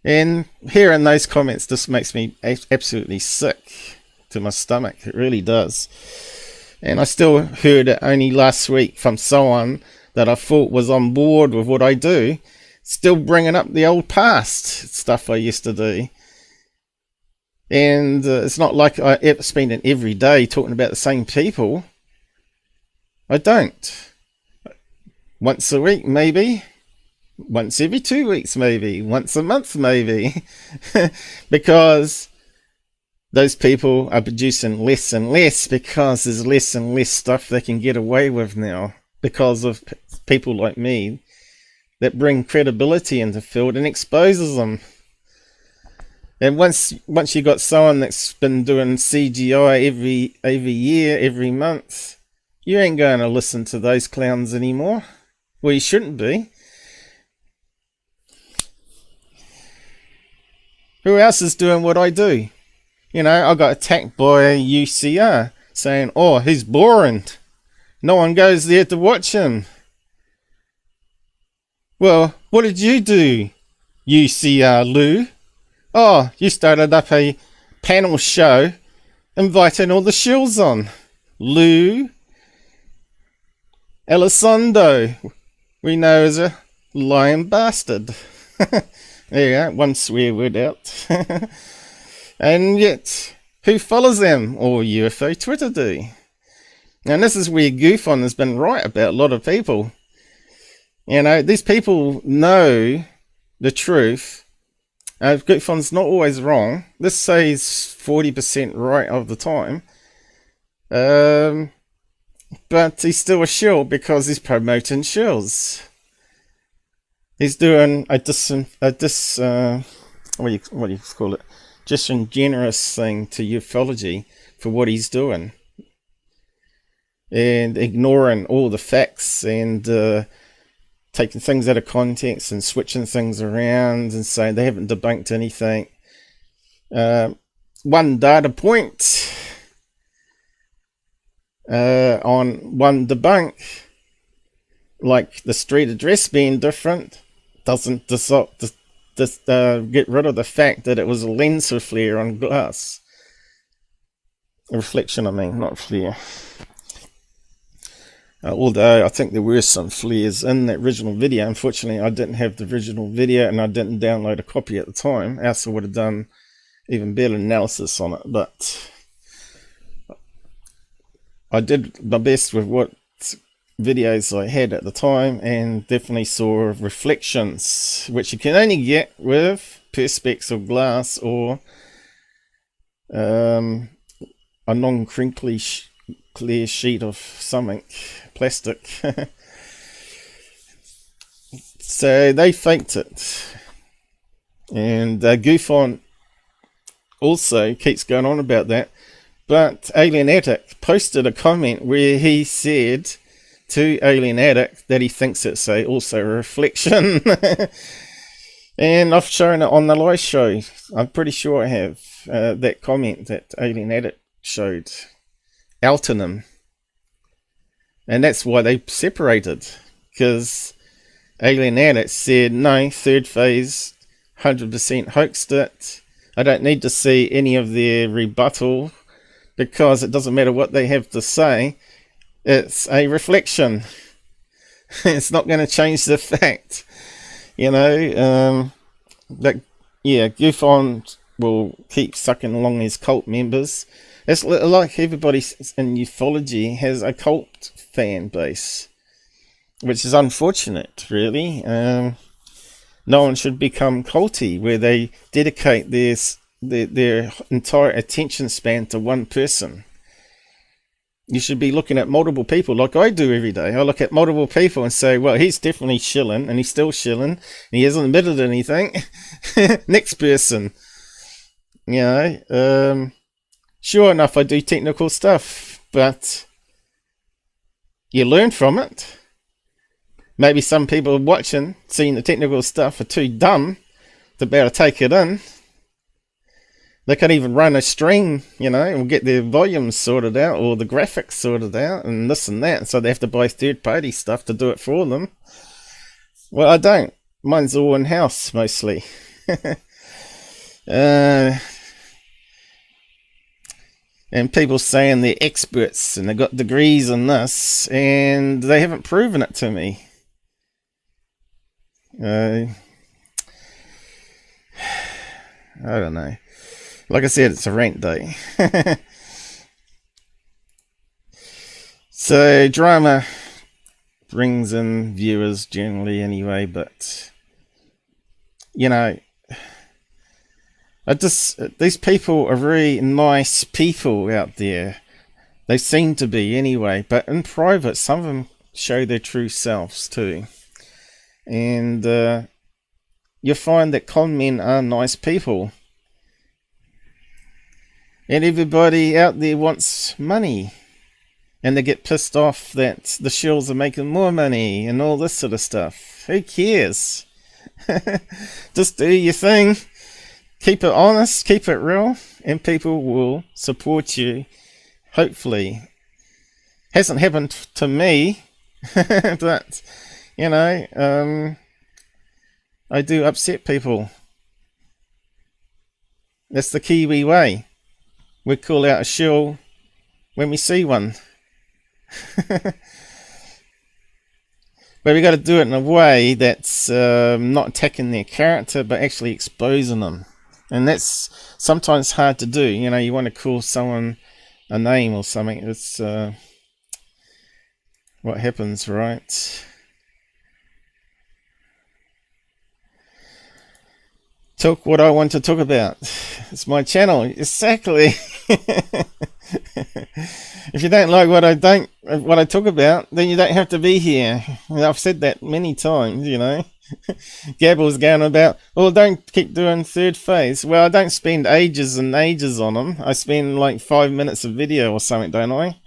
And hearing those comments just makes me absolutely sick to my stomach. It really does. And I still heard it only last week from someone that I thought was on board with what I do, still bringing up the old past stuff I used to do. And it's not like I spend an every day talking about the same people. I don't. Once a week, maybe. Once every 2 weeks, maybe. Once a month, maybe. Because those people are producing less and less because there's less and less stuff they can get away with now because of people like me that bring credibility into the field and exposes them. And once you got someone that's been doing CGI every year, every month, you ain't going to listen to those clowns anymore. Well, you shouldn't be. Who else is doing what I do? You know, I got attacked by UCR saying, oh, he's boring. No one goes there to watch him. Well, what did you do, UCR Lu? Oh, you started up a panel show inviting all the shills on. Lu Elizondo, we know as a lying bastard. There you go, one swear word out. And yet, who follows them? Or UFO Twitter do. And this is where Goofon has been right about a lot of people. You know, these people know the truth. Goofon's not always wrong. This says 40% right of the time. But he's still a shill because he's promoting shills. He's doing what do you call it? Disingenuous thing to ufology for what he's doing. And ignoring all the facts and taking things out of context and switching things around and saying they haven't debunked anything. One data point on one debunk, like the street address being different, doesn't get rid of the fact that it was a lens flare on glass. A reflection, I mean, not flare. Although I think there were some flares in that original video. Unfortunately, I didn't have the original video and I didn't download a copy at the time. Else I would have done even better analysis on it. But I did my best with what videos I had at the time and definitely saw reflections, which you can only get with perspex of glass or a non-crinkly clear sheet of something, plastic. So they faked it. And Goofon also keeps going on about that. But Alien Addict posted a comment where he said to Alien Addict that he thinks it's also a reflection. And I've shown it on the live show. I'm pretty sure I have that comment that Alien Addict showed out in him. And that's why they separated. Because Alien Addict said, no, third phase 100% hoaxed it. I don't need to see any of their rebuttal because it doesn't matter what they have to say. It's a reflection. It's not going to change the fact. You know, that, yeah, Goofon will keep sucking along his cult members. It's like everybody in ufology has a cult fan base, which is unfortunate, really. No one should become culty, where they dedicate their entire attention span to one person. You should be looking at multiple people like I do every day. I look at multiple people and say, well, he's definitely shilling, and he's still shilling, and he hasn't admitted anything. Next person. You know, sure enough, I do technical stuff, but you learn from it. Maybe some people watching, seeing the technical stuff, are too dumb to be able to take it in. They can even run a stream, you know, and get their volumes sorted out or the graphics sorted out and this and that. So they have to buy third-party stuff to do it for them. Well, I don't. Mine's all in-house, mostly. And people saying they're experts and they've got degrees in this, and they haven't proven it to me. I don't know. Like I said, it's a rant day. So, drama brings in viewers generally anyway, but, you know, these people are very nice people out there. They seem to be anyway, but in private, some of them show their true selves too. And you'll find that con men are nice people. And everybody out there wants money. And they get pissed off that the shills are making more money and all this sort of stuff. Who cares? Just do your thing. Keep it honest, keep it real, and people will support you. Hopefully. Hasn't happened to me, but, you know, I do upset people. That's the Kiwi way. We call out a shill when we see one. But we got to do it in a way that's not attacking their character, but actually exposing them. And that's sometimes hard to do. You know, you want to call someone a name or something. It's what happens, right? Talk what I want to talk about. It's my channel. Exactly. If you don't like what I talk about, then you don't have to be here. And I've said that many times, you know. Gabber's going about, well, don't keep doing third phase. Well, I don't spend ages and ages on them. I spend like 5 minutes of video or something, don't I?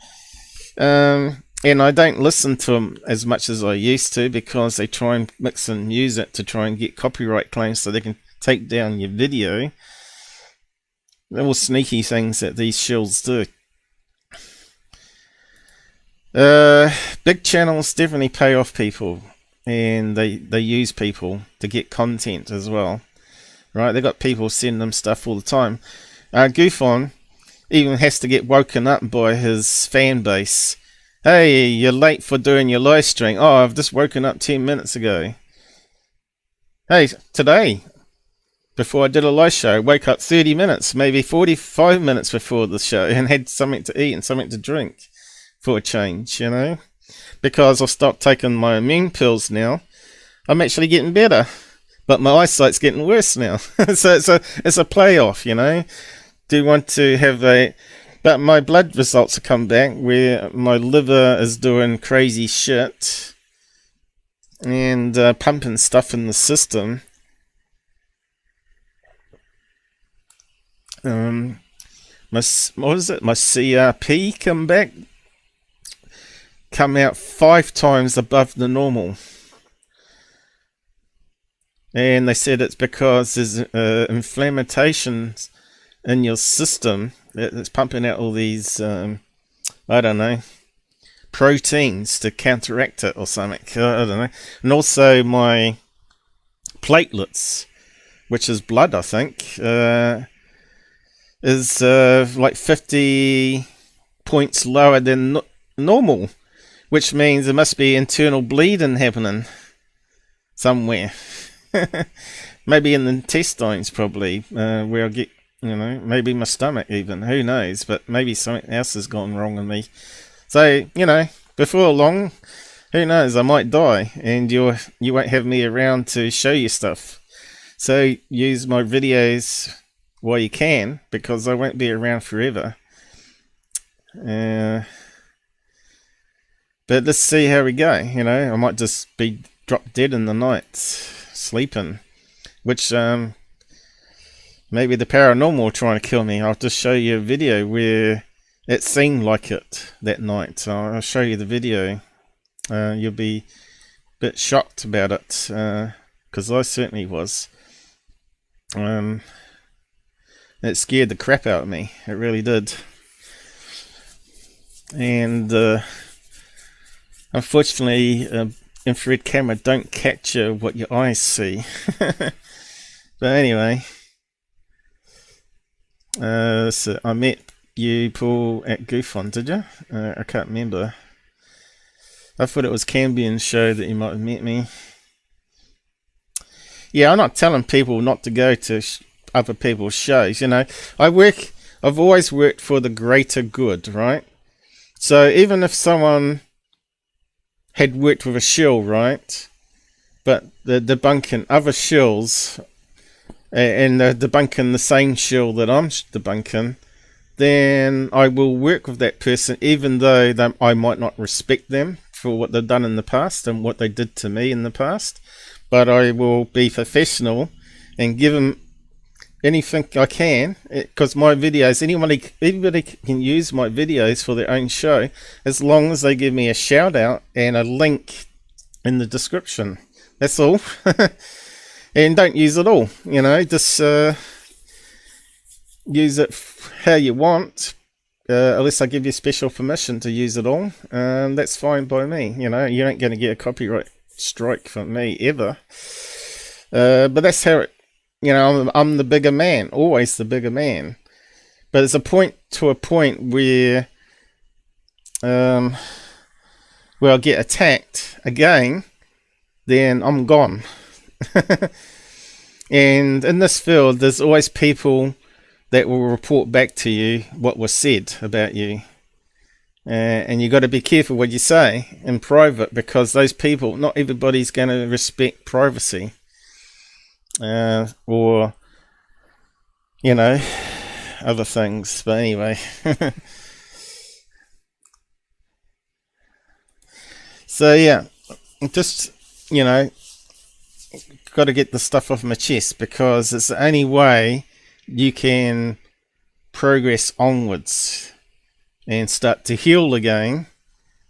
And I don't listen to them as much as I used to, because they try and mix and music to try and get copyright claims so they can take down your video. They're all sneaky things that these shills do. Big channels definitely pay off people, and they use people to get content as well, right? They got people sending them stuff all the time. Goofon even has to get woken up by his fan base. Hey, you're late for doing your live stream. Oh, I've just woken up 10 minutes ago. Hey, today, before I did a live show, woke up 30 minutes, maybe 45 minutes before the show, and had something to eat and something to drink for a change, you know? Because I've stopped taking my immune pills now, I'm actually getting better. But my eyesight's getting worse now. So it's a playoff, you know? Do want to have a... But my blood results have come back where my liver is doing crazy shit and pumping stuff in the system. What is it? My CRP come out 5 times above the normal. And they said it's because there's inflammation in your system that's pumping out all these, I don't know, proteins to counteract it or something. I don't know. And also my platelets, which is blood, I think, is like 50 points lower than normal, which means there must be internal bleeding happening somewhere. Maybe in the intestines, probably, where I get, you know, maybe my stomach even, who knows, but maybe something else has gone wrong with me. So, you know, before long, who knows, I might die, and you won't have me around to show you stuff. So use my videos while you can, because I won't be around forever. But let's see how we go, you know. I might just be dropped dead in the night, sleeping, which maybe the paranormal are trying to kill me. I'll just show you a video where it seemed like it that night. So I'll show you the video. You'll be a bit shocked about it, because I certainly was. It scared the crap out of me. It really did. And unfortunately, infrared camera don't capture what your eyes see. But anyway, so I met you, Paul, at Goofon, did you? I can't remember. I thought it was Cambian's show that you might have met me. Yeah, I'm not telling people not to go to other people's shows. You know, I've always worked for the greater good, right? So even if someone had worked with a shill, right, but they're debunking other shills, and they're debunking the same shill that I'm debunking, then I will work with that person, even though I might not respect them for what they've done in the past and what they did to me in the past. But I will be professional and give them anything I can, because my videos, anybody can use my videos for their own show, as long as they give me a shout out and a link in the description. That's all. And don't use it all, you know, just use it how you want, unless I give you special permission to use it all. That's fine by me. You know, you ain't going to get a copyright strike from me ever. But that's how it, you know, I'm the bigger man, always the bigger man. But there's a point where I'll get attacked again, then I'm gone. And in this field, there's always people that will report back to you what was said about you. And you got to be careful what you say in private, because those people, not everybody's going to respect privacy. Or, you know, other things. But anyway. So yeah, just, you know, got to get the stuff off my chest, because it's the only way you can progress onwards and start to heal again,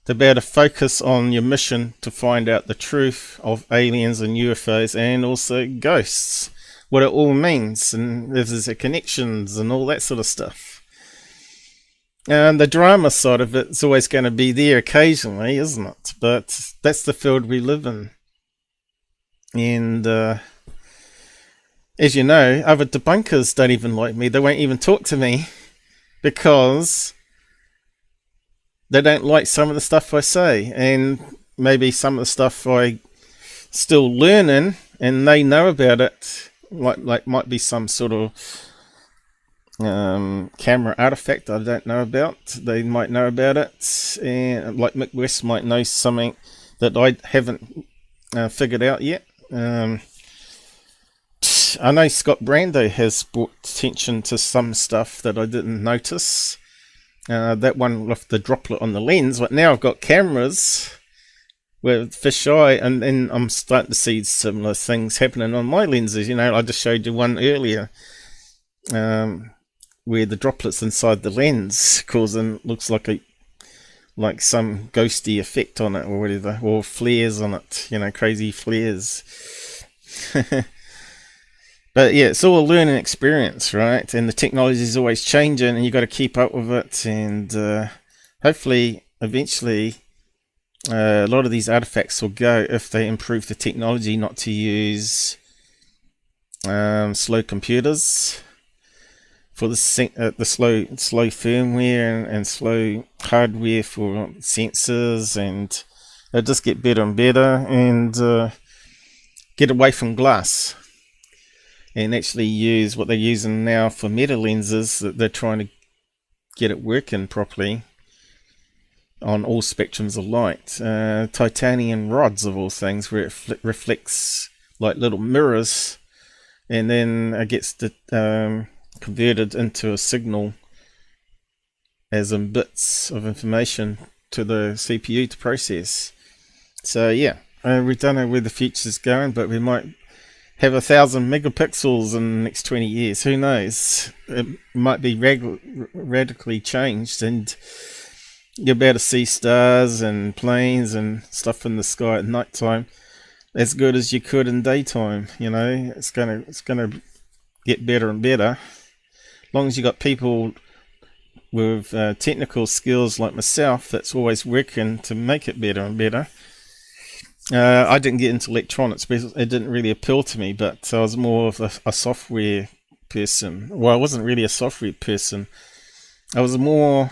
to be able to focus on your mission to find out the truth of aliens and UFOs, and also ghosts, what it all means, and if there's connections and all that sort of stuff. And the drama side of it's always going to be there occasionally, isn't it? But that's the field we live in. And as you know, other debunkers don't even like me. They won't even talk to me, because they don't like some of the stuff I say, and maybe some of the stuff I still learning, and they know about it. Like might be some sort of camera artifact I don't know about. They might know about it, and like Mick West might know something that I haven't figured out yet. I know Scott Brando has brought attention to some stuff that I didn't notice. That one with the droplet on the lens, but now I've got cameras with fisheye, and then I'm starting to see similar things happening on my lenses. You know, I just showed you one earlier, where the droplets inside the lens causing, looks like some ghosty effect on it, or whatever, or flares on it, you know, crazy flares. But yeah, it's all a learning experience, right? And the technology is always changing, and you got to keep up with it. And hopefully, eventually, a lot of these artifacts will go, if they improve the technology, not to use slow computers for the slow firmware and slow hardware for sensors, and they'll just get better and better, and get away from glass, and actually use what they're using now for meta lenses, that they're trying to get it working properly on all spectrums of light. Titanium rods, of all things, where it reflects like little mirrors, and then it gets converted into a signal as in bits of information to the CPU to process. So yeah, we don't know where the future's going, but we might have 1,000 megapixels in the next 20 years. Who knows? It might be radically changed, and you'll be able to see stars and planes and stuff in the sky at night time as good as you could in daytime. You know, it's gonna get better and better. long as you got people with technical skills like myself that's always working to make it better and better. I didn't get into electronics because it didn't really appeal to me, but I was more of a software person. Well, I wasn't really a software person. I was more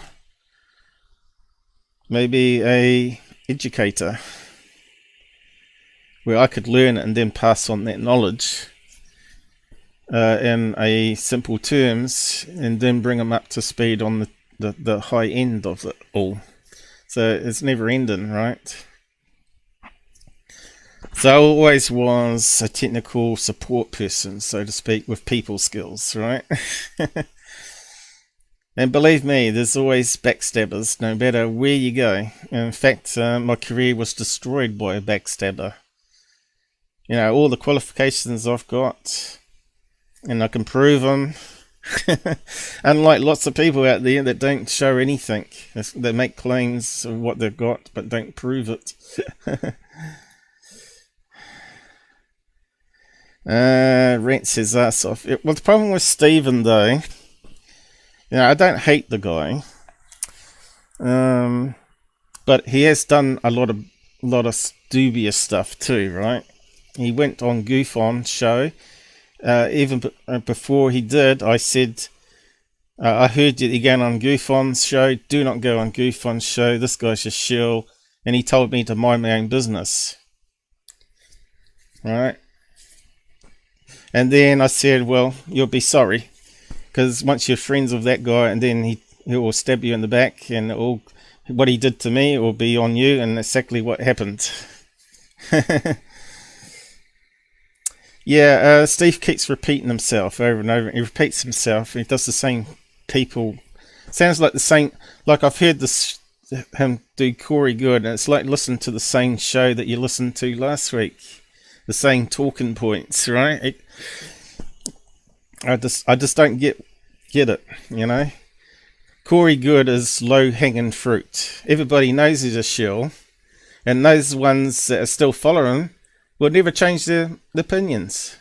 maybe a educator, where I could learn it and then pass on that knowledge in a simple terms, and then bring them up to speed on the high end of it all. So it's never ending, right? So I always was a technical support person, so to speak, with people skills, right? And believe me, there's always backstabbers, no matter where you go. In fact, my career was destroyed by a backstabber. You know, all the qualifications I've got, and I can prove them. Unlike lots of people out there that don't show anything. They make claims of what they've got, but don't prove it. Rants his ass off. Well, the problem with Stephen, though, you know, I don't hate the guy, but he has done a lot of dubious stuff too, right? He went on Goofon's show. Even before he did, I said, I heard you again on Goofon's show. Do not go on Goofon's show. This guy's a shill, and he told me to mind my own business, right? And then I said, well, you'll be sorry, because once you're friends with that guy, and then he will stab you in the back, and what he did to me will be on you, and exactly what happened. Yeah, Steve keeps repeating himself over and over. He repeats himself. He does the same people. Sounds like the same. Like I've heard him do Corey Goode, and it's like listening to the same show that you listened to last week. The same talking points, right? I just don't get it, you know. Corey Goode is low hanging fruit. Everybody knows he's a shill, and those ones that are still following will never change their opinions.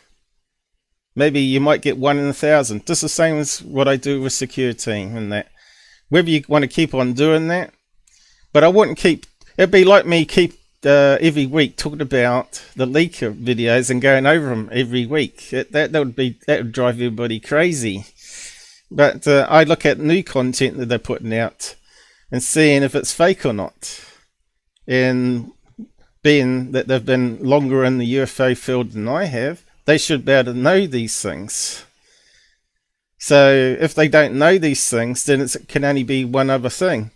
Maybe you might get 1 in 1,000. Just the same as what I do with Secureteam and that. Whether you want to keep on doing that, but I wouldn't keep. It'd be like me keep every week talking about the leaker videos and going over them every week. That would drive everybody crazy. But I look at new content that they're putting out and seeing if it's fake or not. And being that they've been longer in the UFO field than I have, they should be able to know these things. So if they don't know these things, then it can only be one other thing.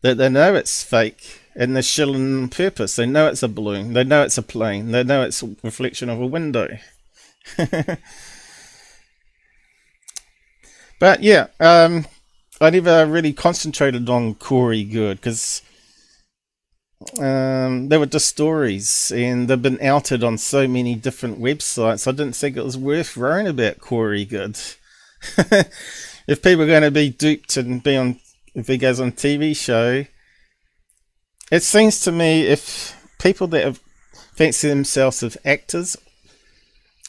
That they know it's fake, and they're shilling on purpose. They know it's a balloon. They know it's a plane. They know it's a reflection of a window. But yeah, I never really concentrated on Corey Goode, because they were just stories, and they've been outed on so many different websites. I didn't think it was worth worrying about Corey Goode. If people are going to be duped and if he goes on TV show, it seems to me if people that have fancy themselves as actors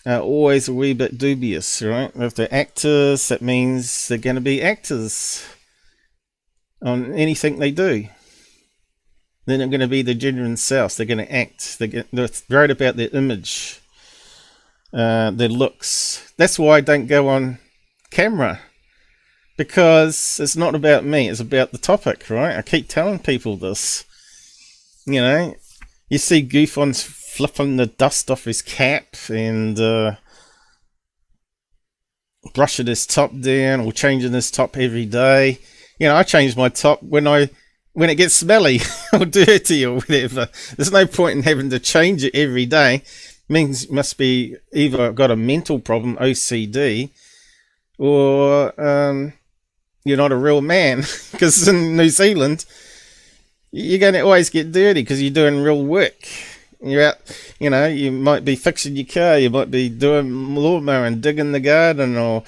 are always a wee bit dubious, right? If they're actors, that means they're going to be actors on anything they do. They're not going to be the genuine selves. They're going to act. They're worried about their image, their looks. That's why I don't go on camera, because it's not about me. It's about the topic, right? I keep telling people this. You know, you see Goofon's flipping the dust off his cap and brushing his top down, or changing his top every day. You know, I change my top when it gets smelly or dirty or whatever. There's no point in having to change it every day. Means must be either got a mental problem, OCD, or you're not a real man. Because in New Zealand, you're going to always get dirty because you're doing real work. You're out, you know, you might be fixing your car, you might be doing lawnmower and digging the garden, or,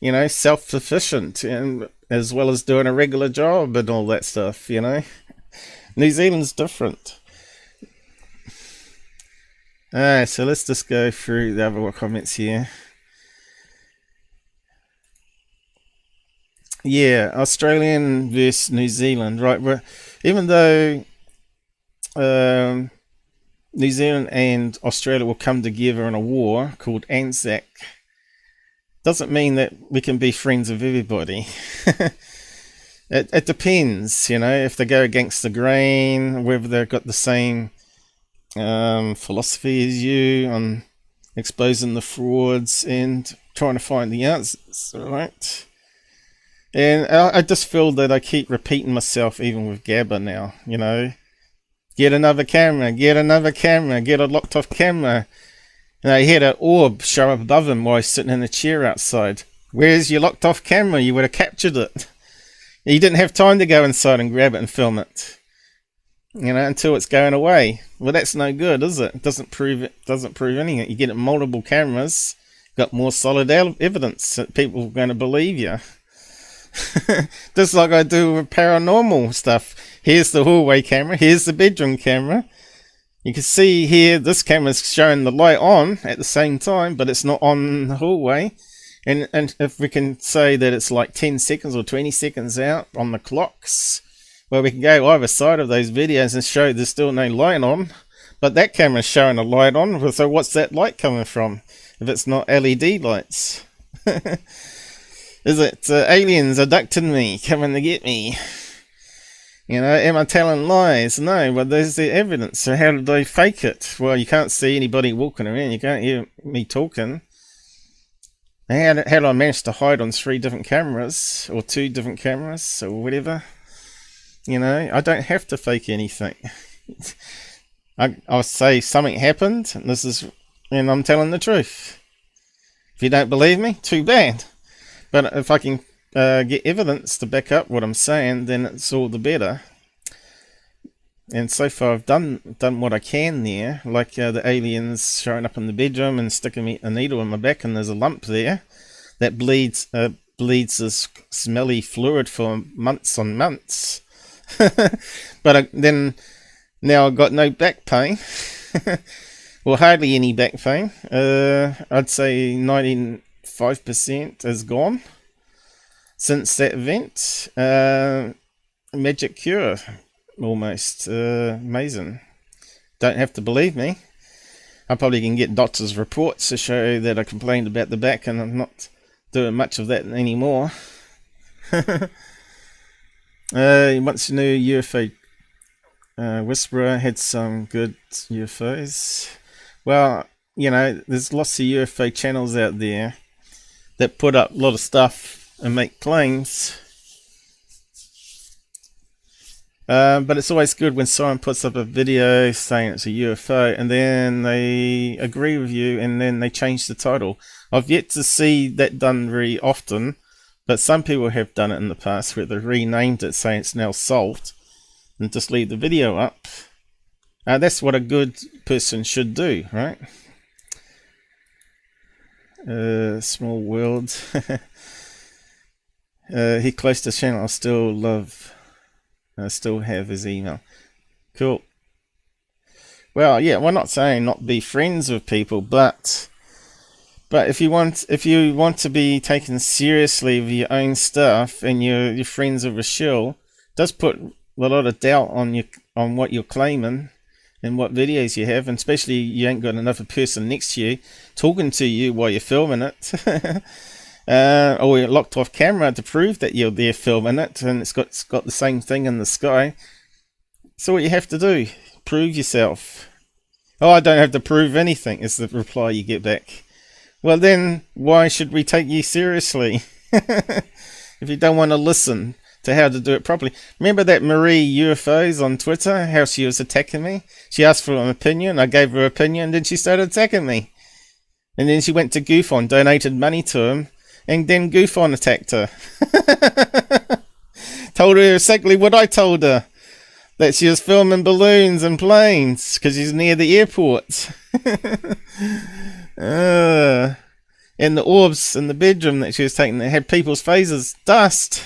you know, self-sufficient, and as well as doing a regular job and all that stuff, you know. New Zealand's different. Alright, so let's just go through the other comments here. Yeah, Australian versus New Zealand, right? Where even though New Zealand and Australia will come together in a war called Anzac, doesn't mean that we can be friends with everybody. It depends, you know, if they go against the grain, whether they've got the same philosophy as you on exposing the frauds and trying to find the answers, right? And I just feel that I keep repeating myself even with Gabber now, you know. Get another camera, get another camera, get a locked off camera. And I had an orb show up above him while he's sitting in a chair outside. Where's your locked off camera? You would have captured it. You didn't have time to go inside and grab it and film it, you know, until it's going away. Well, that's no good, is it? It doesn't prove anything. You get it multiple cameras, got more solid evidence that people are going to believe you. Just like I do with paranormal stuff. Here's the hallway camera, here's the bedroom camera. You can see here this camera's showing the light on at the same time, but it's not on the hallway. And if we can say that it's like 10 seconds or 20 seconds out on the clocks, well, we can go either side of those videos and show there's still no light on, but that camera's showing a light on. So what's that light coming from if it's not LED lights? Is it aliens abducting me, coming to get me? You know, am I telling lies? No, but there's the evidence. So how did they fake it? Well, you can't see anybody walking around. You can't hear me talking. How did I manage to hide on 3 different cameras, or 2 different cameras, or whatever? You know, I don't have to fake anything. I'll say something happened, and I'm telling the truth. If you don't believe me, too bad. But if I can get evidence to back up what I'm saying, then it's all the better. And so far I've done what I can there, like the aliens showing up in the bedroom and sticking a needle in my back, and there's a lump there that bleeds this smelly fluid for months on months. But then now I've got no back pain, well, hardly any back pain. I'd say 95% is gone since that event. Magic cure. Almost amazing. Don't have to believe me. I probably can get doctor's reports to show that I complained about the back, and I'm not doing much of that anymore. Once you knew UFO Whisperer had some good UFOs. Well, you know, there's lots of UFO channels out there that put up a lot of stuff and make claims. But it's always good when someone puts up a video saying it's a UFO and then they agree with you and then they change the title. I've yet to see that done very often, but some people have done it in the past where they've renamed it saying it's now solved and just leave the video up. That's what a good person should do, right? Small world. He closed his channel. I still have his email. Cool. Well, yeah, we're not saying not be friends with people, but if you want to be taken seriously with your own stuff and you're friends with a shill, it does put a lot of doubt on what you're claiming and what videos you have, and especially you ain't got another person next to you talking to you while you're filming it. Or you're locked off camera to prove that you're there filming it, and it's got the same thing in the sky. So what you have to do, prove yourself. Oh, I don't have to prove anything, is the reply you get back. Well then, why should we take you seriously? If you don't want to listen to how to do it properly. Remember that Marie UFOs on Twitter, how she was attacking me? She asked for an opinion, I gave her an opinion, and then she started attacking me. And then she went to Goofon, donated money to him, and then Goofon attacked her. Told her exactly what I told her. That she was filming balloons and planes because she's near the airport. And the orbs in the bedroom that she was taking that had people's faces. Dust.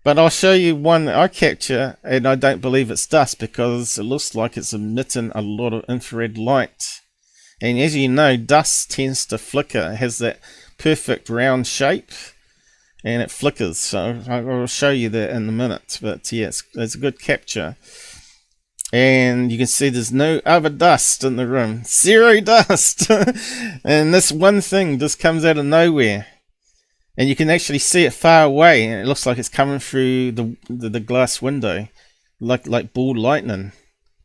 But I'll show you one that I capture, and I don't believe it's dust because it looks like it's emitting a lot of infrared light. And as you know, dust tends to flicker. It has that perfect round shape, and it flickers. So I'll show you that in a minute. But yes, it's a good capture. And you can see there's no other dust in the room. Zero dust. And this one thing just comes out of nowhere. And you can actually see it far away. And it looks like it's coming through the glass window. Like ball lightning.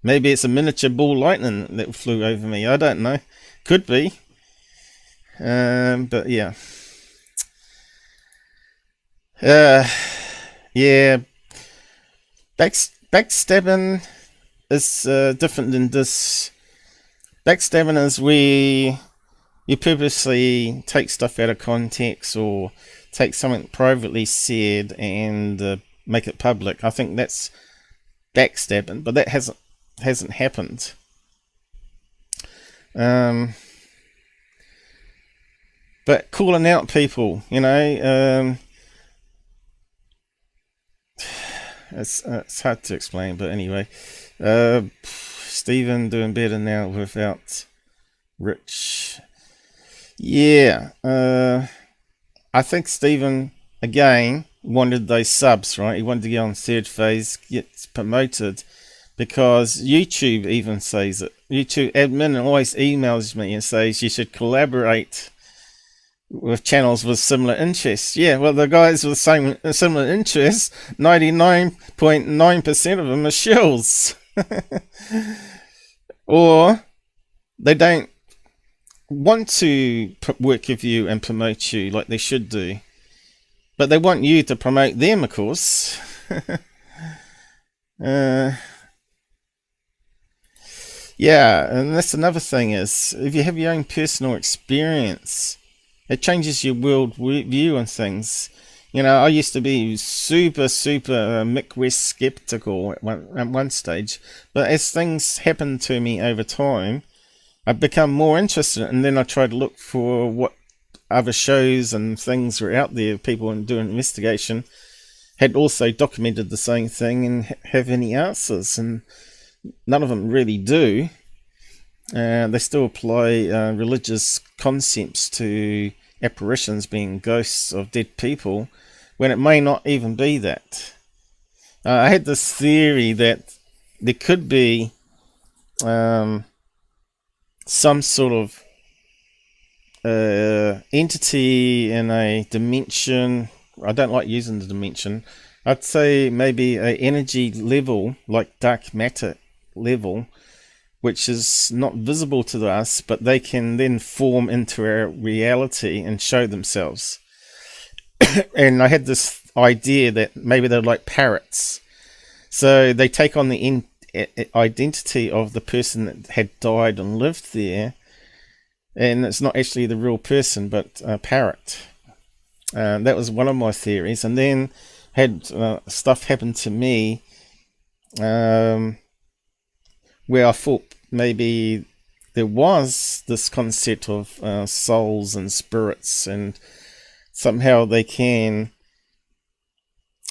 Maybe it's a miniature ball lightning that flew over me. I don't know. Could be. But yeah. Yeah. Backstabbing is different than this. Backstabbing is where you purposely take stuff out of context or take something privately said and make it public. I think that's backstabbing, but that hasn't happened. But calling out people, you know, it's hard to explain, but anyway. Stephen doing better now without Rich. Yeah, I think Stephen again wanted those subs, right? He wanted to get on third phase, get promoted, because YouTube even says it. YouTube admin always emails me and says you should collaborate with channels with similar interests. Yeah, well, the guys with similar interests, 99.9% of them are shills. Or they don't want to work with you and promote you like they should do, but they want you to promote them, of course. Yeah, and that's another thing is, if you have your own personal experience, it changes your world view on things. You know, I used to be super Mick West skeptical at one stage, but as things happen to me over time, I've become more interested, and then I try to look for what other shows and things were out there, people doing investigation, had also documented the same thing and have any answers, and none of them really do. They still apply religious concepts to apparitions being ghosts of dead people, when it may not even be that. I had this theory that there could be some sort of entity in a dimension. I don't like using the dimension. I'd say maybe an energy level, like dark matter level, which is not visible to us, but they can then form into our reality and show themselves. And I had this idea that maybe they're like parrots. So they take on the identity of the person that had died and lived there, and it's not actually the real person, but a parrot. That was one of my theories. And then had stuff happen to me where I thought maybe there was this concept of souls and spirits, and somehow they can,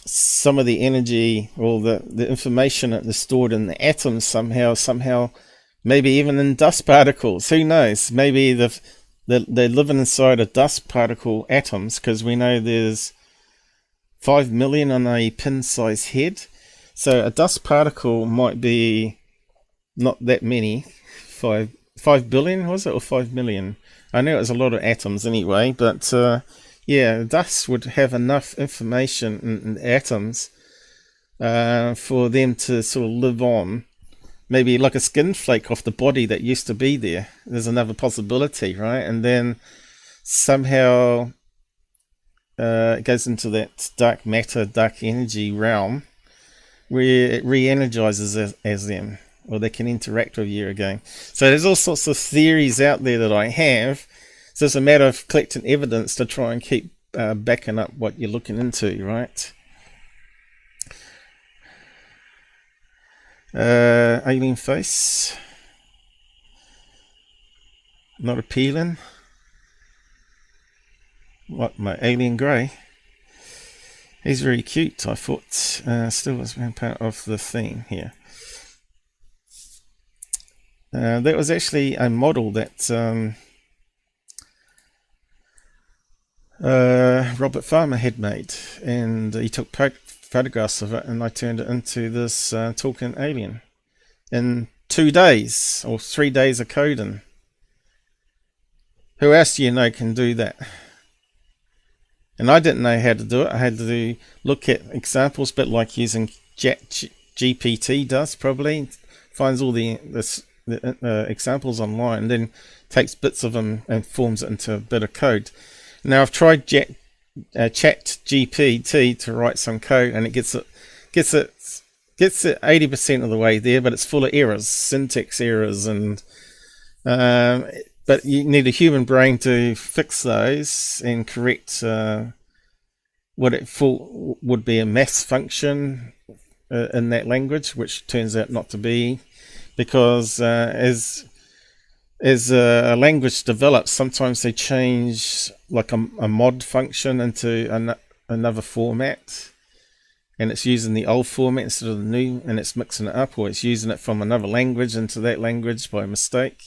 some of the energy or the information that is stored in the atoms somehow maybe even in dust particles, who knows, maybe they're living inside a dust particle atoms, because we know there's 5 million on a pin-sized head. So a dust particle might be not that many. 5 billion was it, or 5 million? I know it was a lot of atoms anyway, but yeah, dust would have enough information in atoms for them to sort of live on. Maybe like a skin flake off the body that used to be there. There's another possibility, right? And then somehow it goes into that dark matter, dark energy realm, where it re-energizes as them, or they can interact with you again. So there's all sorts of theories out there that I have. So it's a matter of collecting evidence to try and keep backing up what you're looking into, right? Alien face. Not appealing. What, my alien grey? He's very cute, I thought. Still was part of the theme here. That was actually a model that Robert Farmer had made, and he took photographs of it, and I turned it into this talking alien in 2 days or 3 days of coding. Who else do you know can do that? And I didn't know how to do it. I had to look at examples, a bit like using GPT does, probably finds all the examples online, and then takes bits of them and forms it into a bit of code. Now I've tried Chat GPT to write some code, and it gets it 80% of the way there, but it's full of errors, syntax errors, and but you need a human brain to fix those and correct what it would be a maths function in that language, which turns out not to be, because as a language develops, sometimes they change like a mod function into another format, and it's using the old format instead of the new, and it's mixing it up, or it's using it from another language into that language by mistake.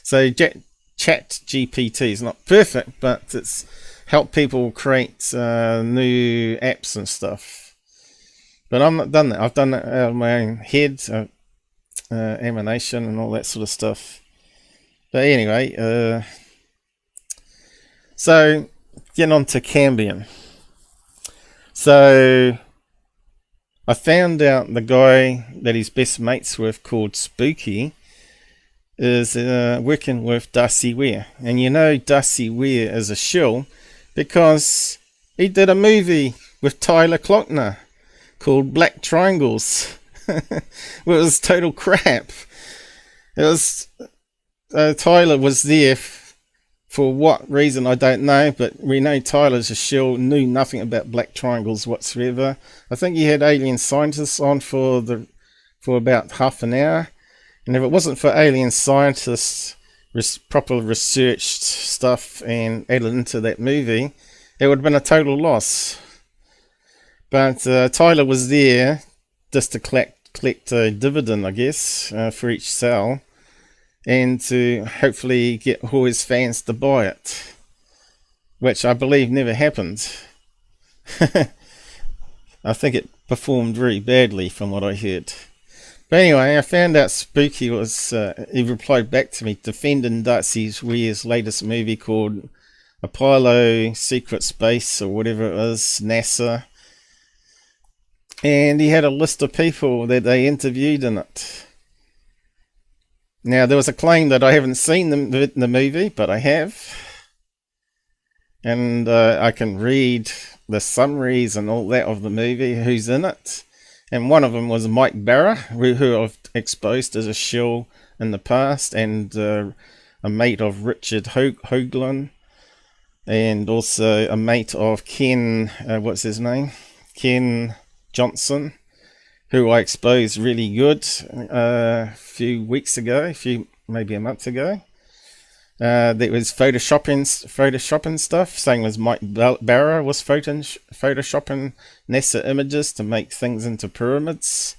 So Chat GPT is not perfect, but it's helped people create new apps and stuff. But I'm not done that. I've done it out of my own head, animation and all that sort of stuff. But anyway, so getting on to Cambian. So I found out the guy that he's best mates with, called Spooky, is working with Darcy Ware. And you know Darcy Ware is a shill because he did a movie with Tyler Clockner called Black Triangles. It was total crap. It was Tyler was there for what reason I don't know, but we know Tyler's a shill, knew nothing about black triangles whatsoever. I think he had alien scientists on for about half an hour. And if it wasn't for alien scientists, proper researched stuff and added into that movie, it would have been a total loss. But Tyler was there just to collect a dividend, I guess, for each sale, and to hopefully get all his fans to buy it, which I believe never happened. I think it performed very badly from what I heard. But anyway, I found out Spooky was, he replied back to me defending Darcy Ware's latest movie called Apollo Secret Space, or whatever it is, NASA. And he had a list of people that they interviewed in it. Now, there was a claim that I haven't seen the movie, but I have. And I can read the summaries and all that of the movie, who's in it. And one of them was Mike Barra, who I've exposed as a shill in the past, and a mate of Richard Hoagland, and also a mate of Ken, what's his name? Ken Johnson, who I exposed really good a few weeks ago, maybe a month ago. That was photoshopping stuff. Same as Mike Barra was photoshopping NASA images to make things into pyramids.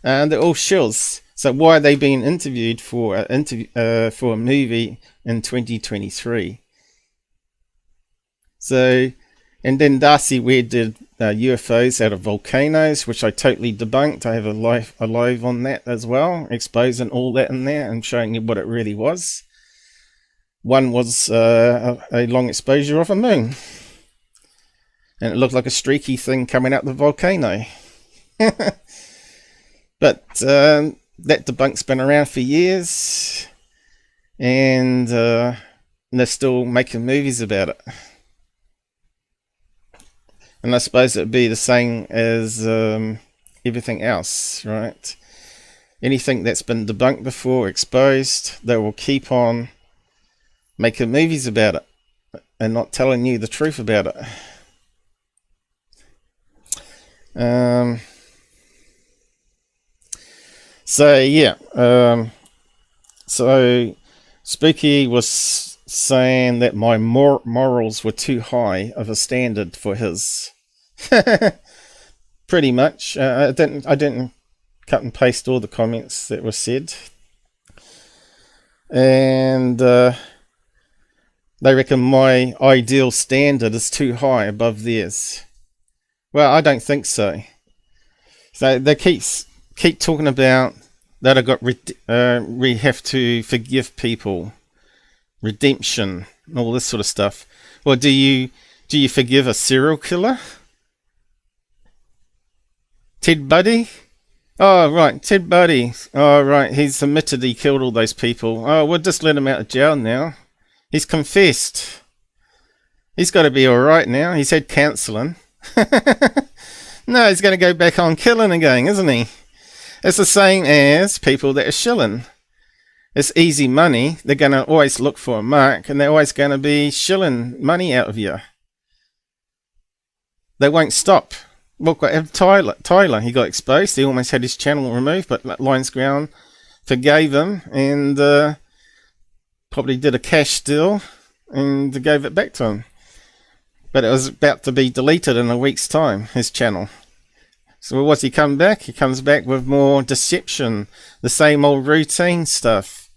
And they're all shills. So why are they being interviewed for a movie in 2023? So, and then Darcy Ware did UFOs out of volcanoes, which I totally debunked. I have a live on that as well, exposing all that in there and showing you what it really was. One was a long exposure of a moon, and it looked like a streaky thing coming out the volcano. But that debunk's been around for years, and they're still making movies about it. And I suppose it'd be the same as everything else, right? Anything that's been debunked before, exposed, they will keep on making movies about it and not telling you the truth about it. So yeah, so Spooky was saying that my morals were too high of a standard for his. Pretty much. I didn't cut and paste all the comments that were said. And They reckon my ideal standard is too high above theirs. Well, I don't think so. So they keep talking about that we have to forgive people, redemption, and all this sort of stuff. Well, do you forgive a serial killer? Ted Bundy? Oh, right, Ted Bundy. Oh, right, he's admitted he killed all those people. Oh, we'll just let him out of jail now. He's confessed. He's got to be alright now. He's had counselling. No, he's going to go back on killing again, isn't he? It's the same as people that are shilling. It's easy money. They're going to always look for a mark, and they're always going to be shilling money out of you. They won't stop. Look at Tyler. He got exposed. He almost had his channel removed, but Lions Ground forgave him and probably did a cash deal and gave it back to him. But it was about to be deleted in a week's time, his channel. So what's he come back? He comes back with more deception, the same old routine stuff.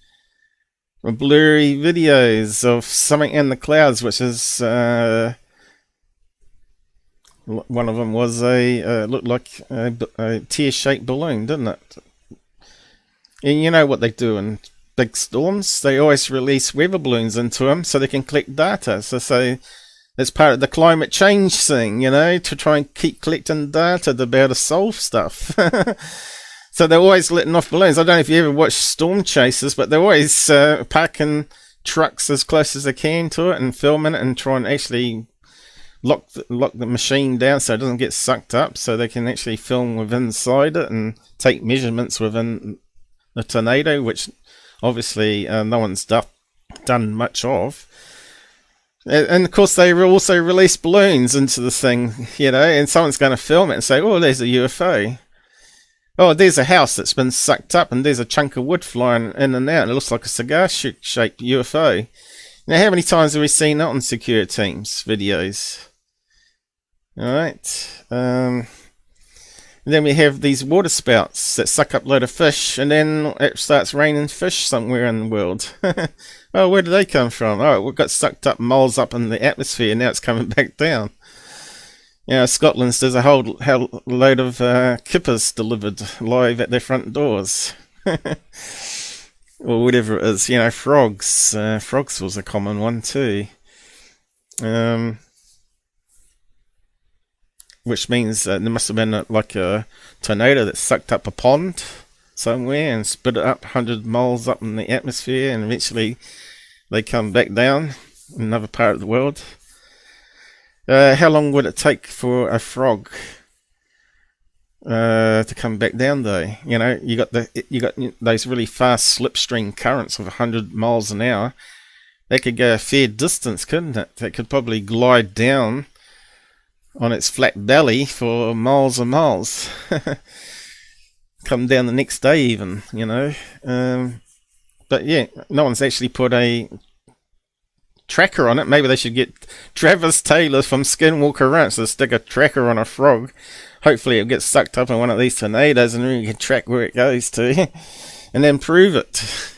Blurry videos of something in the clouds, which is one of them was looked like a tear-shaped balloon, didn't it? And you know what they do in big storms? They always release weather balloons into them so they can collect data. So it's part of the climate change thing, you know, to try and keep collecting data to be able to solve stuff. So they're always letting off balloons. I don't know if you ever watched Storm Chasers, but they're always parking trucks as close as they can to it and filming it and trying to actually lock the machine down so it doesn't get sucked up, so they can actually film within inside it and take measurements within the tornado, which obviously no one's done much of. And of course they also release balloons into the thing, you know, and someone's going to film it and say, oh, there's a UFO. Oh, there's a house that's been sucked up and there's a chunk of wood flying in and out. It looks like a cigar-shaped UFO. Now, how many times have we seen that on Secureteam's videos? Alright. And then we have these water spouts that suck up a load of fish, and then it starts raining fish somewhere in the world. Oh, where did they come from? Oh, it got sucked up, moles up in the atmosphere, and now it's coming back down. You know, Scotland's there's a whole load of kippers delivered live at their front doors. Or whatever it is, you know, frogs. Frogs was a common one too. Which means there must have been like a tornado that sucked up a pond somewhere and spit it up 100 miles up in the atmosphere, and eventually they come back down in another part of the world. How long would it take for a frog to come back down though? You know, you got those really fast slipstream currents of 100 miles an hour. That could go a fair distance, couldn't it? That could probably glide down on its flat belly for miles and miles. Come down the next day even, you know. But yeah, no one's actually put a tracker on it. Maybe they should get Travis Taylor from Skinwalker Ranch to stick a tracker on a frog. Hopefully it gets sucked up in one of these tornadoes and then you can track where it goes to and then prove it.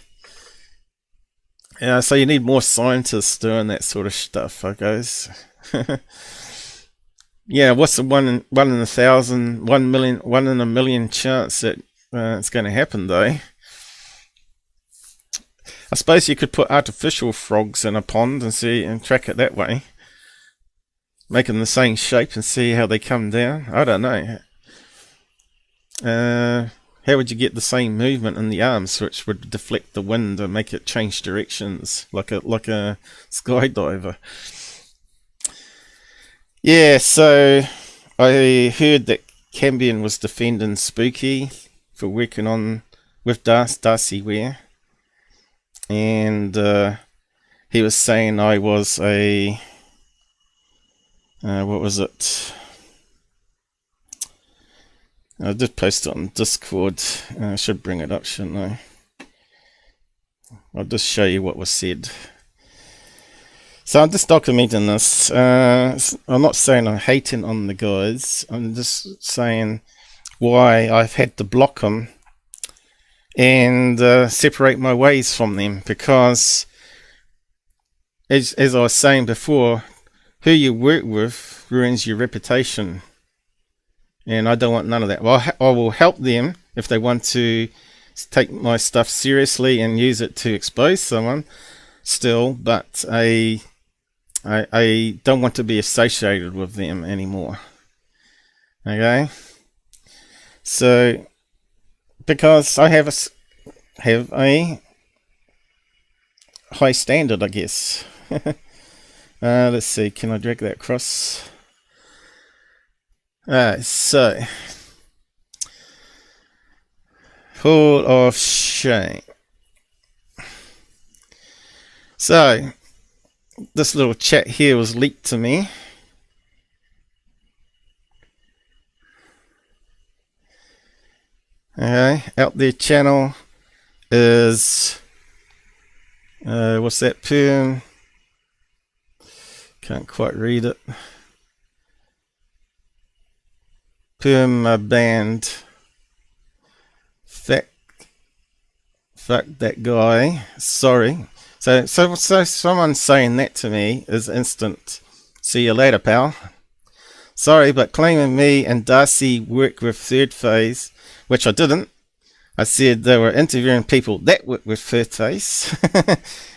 Yeah, so you need more scientists doing that sort of stuff, I guess. Yeah, what's the one in 1,000, 1 million, 1 in a million chance that it's going to happen though? I suppose you could put artificial frogs in a pond and track it that way. Make them the same shape and see how they come down. I don't know. How would you get the same movement in the arms, which would deflect the wind and make it change directions like a skydiver? Yeah, so I heard that Cambian was defending Spooky for working on with Darcy Ware, and he was saying I was a what was it? I did post it on Discord. I should bring it up, shouldn't I? I'll just show you what was said. So I'm just documenting this. I'm not saying I'm hating on the guys. I'm just saying why I've had to block them and separate my ways from them, because as I was saying before, who you work with ruins your reputation. And I don't want none of that. Well, I will help them if they want to take my stuff seriously and use it to expose someone still, but I don't want to be associated with them anymore. Okay? So, because I have a high standard, I guess. Let's see, can I drag that across? So, Hall of Shame. So, this little chat here was leaked to me. Okay, out there channel is what's that poem? Can't quite read it. Poem band. Fuck that guy. Sorry. So someone saying that to me is instant. See you later, pal. Sorry, but claiming me and Darcy work with Third Phase, which I didn't. I said they were interviewing people that work with Third Phase.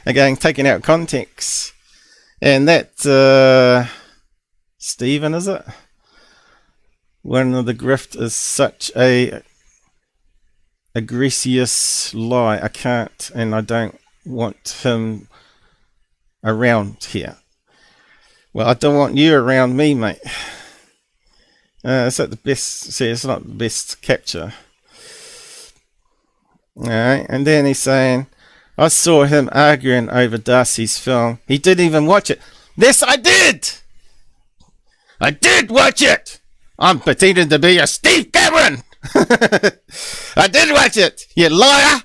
Again, taken out context. And that, Stephen, is it? One of the grift is such a egregious lie. I can't, and I don't want him around here. Well, I don't want you around me, mate. Is that the best? See, it's not the best capture. Alright, and then he's saying, I saw him arguing over Darcy's film. He didn't even watch it. Yes, I did! I did watch it! I'm pretending to be a Steve Cameron! I did watch it, you liar!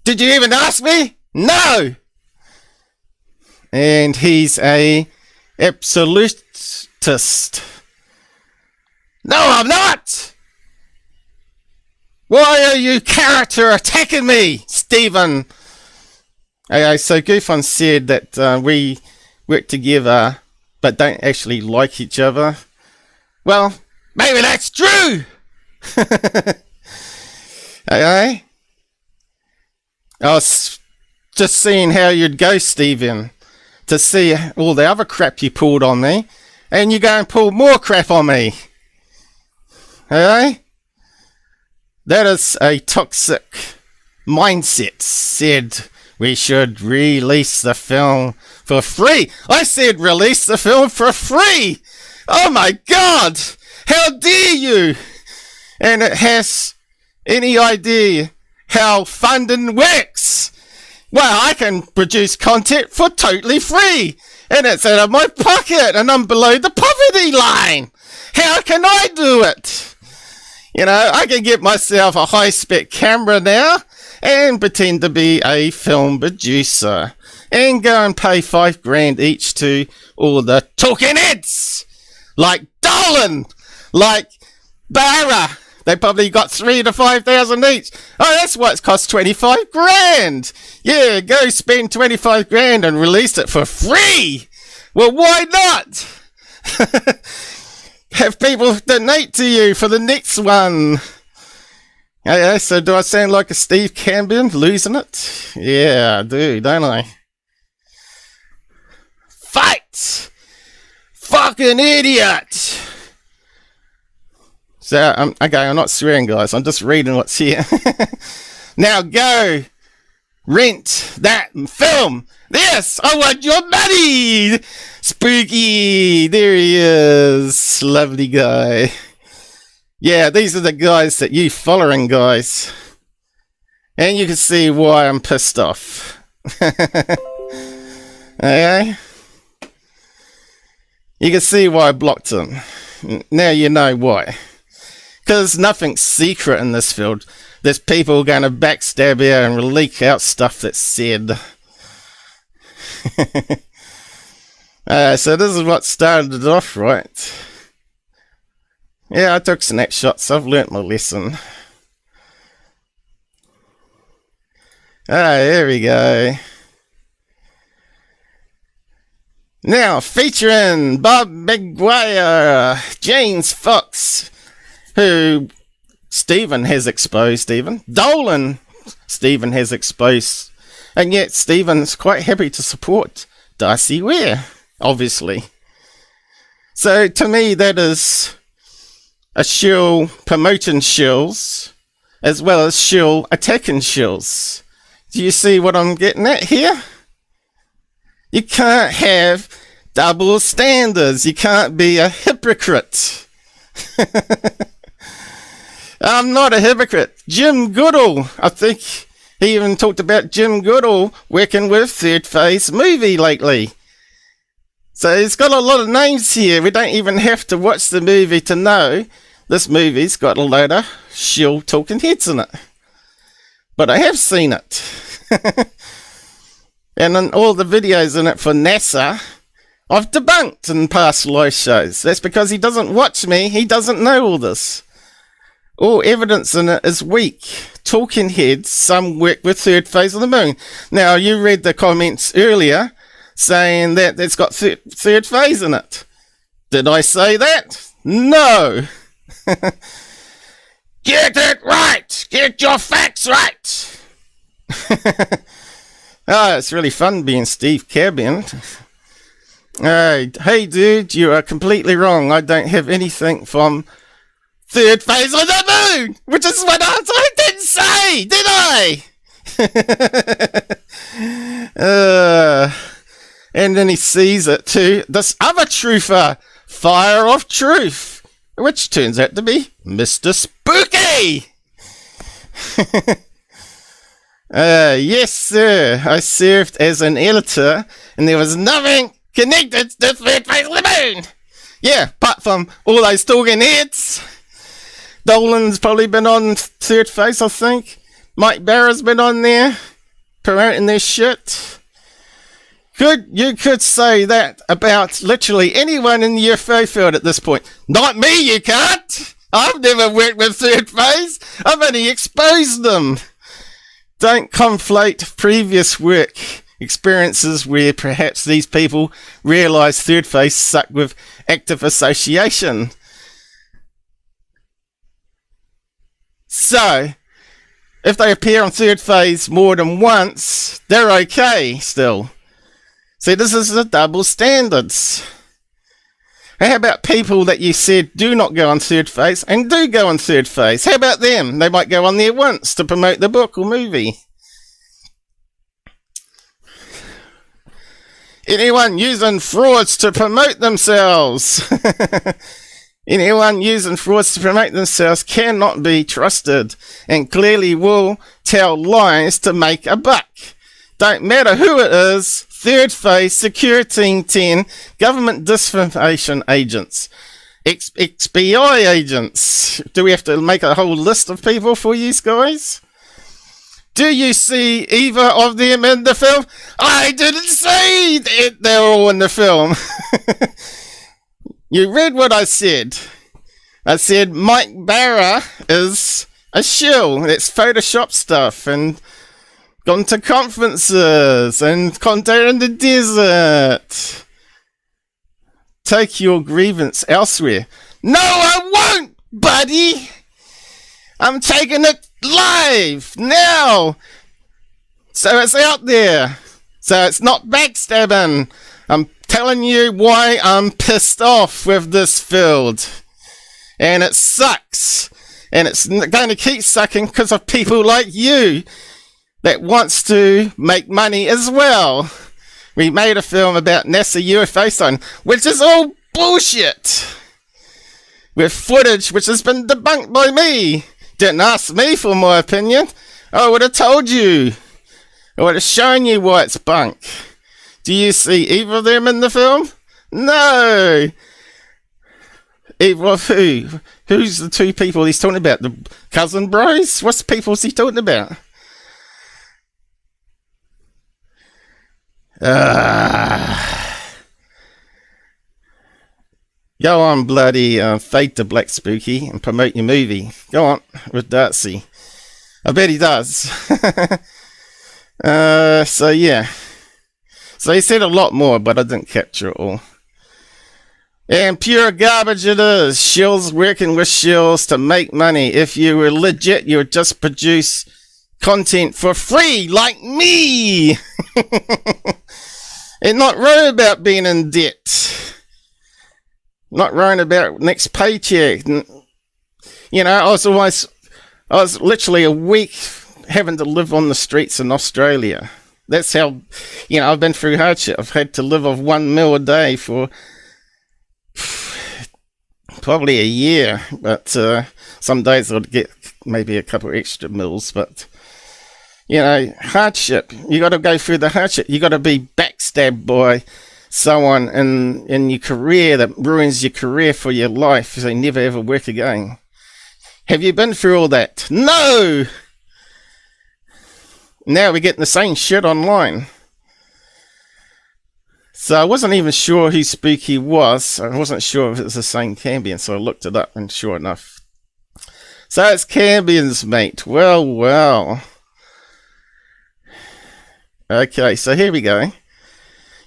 Did you even ask me? No! And he's a absolutist. No, I'm not! Why are you character attacking me, Stephen? Okay, so Goofon said that we work together but don't actually like each other. Well, maybe that's true! Okay? I was just seeing how you'd go, Stephen, to see all the other crap you pulled on me, and you go and pull more crap on me. Okay? That is a toxic mindset. Said we should release the film for free. I said release the film for free. Oh my God! How dare you! And it has any idea how funding works. Well, I can produce content for totally free, and it's out of my pocket, and I'm below the poverty line. How can I do it? You know, I can get myself a high-spec camera now and pretend to be a film producer and go and pay $5,000 each to all the talking heads like Dolan, like Barra. They probably got 3,000 to 5,000 each. Oh, that's what it costs, $25,000. Yeah, go spend $25,000 and release it for free. Well, why not? Have people donate to you for the next one. Okay, so do I sound like a Steve Cambian losing it? Yeah, I do, don't I? Fight! Fucking idiot! So, okay, I'm not swearing, guys. I'm just reading what's here. Now go rent that film. Yes, I want your money. Spooky. There he is. Lovely guy. Yeah, these are the guys that you following, guys. And you can see why I'm pissed off. Okay? You can see why I blocked him. Now you know why. Because nothing's secret in this field. There's people going to backstab you and leak out stuff that's said. So this is what started it off, right? Yeah, I took snapshots. I've learnt my lesson. There we go. Now, featuring Bob McGuire, James Fox, who Stephen has exposed even. Dolan, Stephen has exposed. And yet Stephen's quite happy to support Darcy Ware, obviously. So to me that is a shill promoting shills, as well as shill attacking shills. Do you see what I'm getting at here? You can't have double standards. You can't be a hypocrite. I'm not a hypocrite. Jim Goodall, I think he even talked about Jim Goodall working with Third Phase Movie lately. So he's got a lot of names here. We don't even have to watch the movie to know this movie's got a load of shill talking heads in it. But I have seen it. And in all the videos in it for NASA, I've debunked in past live shows. That's because he doesn't watch me. He doesn't know all this. All evidence in it is weak. Talking heads, some work with Third Phase of the Moon. Now, you read the comments earlier saying that it's got third phase in it. Did I say that? No. Get it right. Get your facts right. It's really fun being Steve Cambian. Hey, dude, you are completely wrong. I don't have anything from Third Phase of the Moon, which is what I didn't say, did I? And then he sees it too. This other truther, Fire of Truth, which turns out to be Mr. Spooky. Yes, sir. I served as an editor, and there was nothing connected to Third Phase of the Moon. Yeah, apart from all those talking heads. Dolan's probably been on Third Phase, I think. Mike Barra's been on there, promoting their shit. You could say that about literally anyone in the UFO field at this point. Not me, you can't! I've never worked with Third Phase. I've only exposed them. Don't conflate previous work experiences where perhaps these people realise Third Phase suck with active association. So, if they appear on Third Phase more than once, they're okay still. See, this is the double standards. How about people that you said do not go on Third Phase and do go on Third Phase? How about them? They might go on there once to promote the book or movie. Anyone using frauds to promote themselves? Anyone using frauds to promote themselves cannot be trusted and clearly will tell lies to make a buck. Don't matter who it is, Third Phase, Secureteam 10, government disinformation agents, XBI agents. Do we have to make a whole list of people for you guys? Do you see either of them in the film? I didn't say that they're all in the film. You read what I said. I said Mike Barra is a shill. It's Photoshop stuff and gone to conferences and gone down in the desert. Take your grievance elsewhere. No, I won't, buddy. I'm taking it live now. So it's out there. So it's not backstabbing. I'm telling you why I'm pissed off with this field. And it sucks. And it's going to keep sucking because of people like you that wants to make money as well. We made a film about NASA UFO sign, which is all bullshit. With footage which has been debunked by me. Didn't ask me for my opinion. I would have told you. I would have shown you why it's bunk. Do you see either of them in the film? No. Either of who? Who's the two people he's talking about? The cousin bros? What's the people he talking about? Go on, bloody fade to Black Spooky and promote your movie. Go on with Darcy. I bet he does. So yeah. So he said a lot more, but I didn't capture it all. And pure garbage it is. Shills working with shills to make money. If you were legit, you would just produce content for free, like me. And not worry about being in debt. Not worrying about next paycheck. You know, I was literally a week having to live on the streets in Australia. That's how, you know, I've been through hardship. I've had to live off 1 meal a day for probably a year, but some days I'd get maybe a couple extra meals. But you know, hardship. You got to go through the hardship. You got to be backstabbed by someone in your career that ruins your career for your life, so you never ever work again. Have you been through all that? No. Now we're getting the same shit online. So I wasn't even sure who Spooky was. I wasn't sure if it was the same Cambian, so I looked it up, and sure enough. So it's Cambian's mate. Well. Okay, so here we go.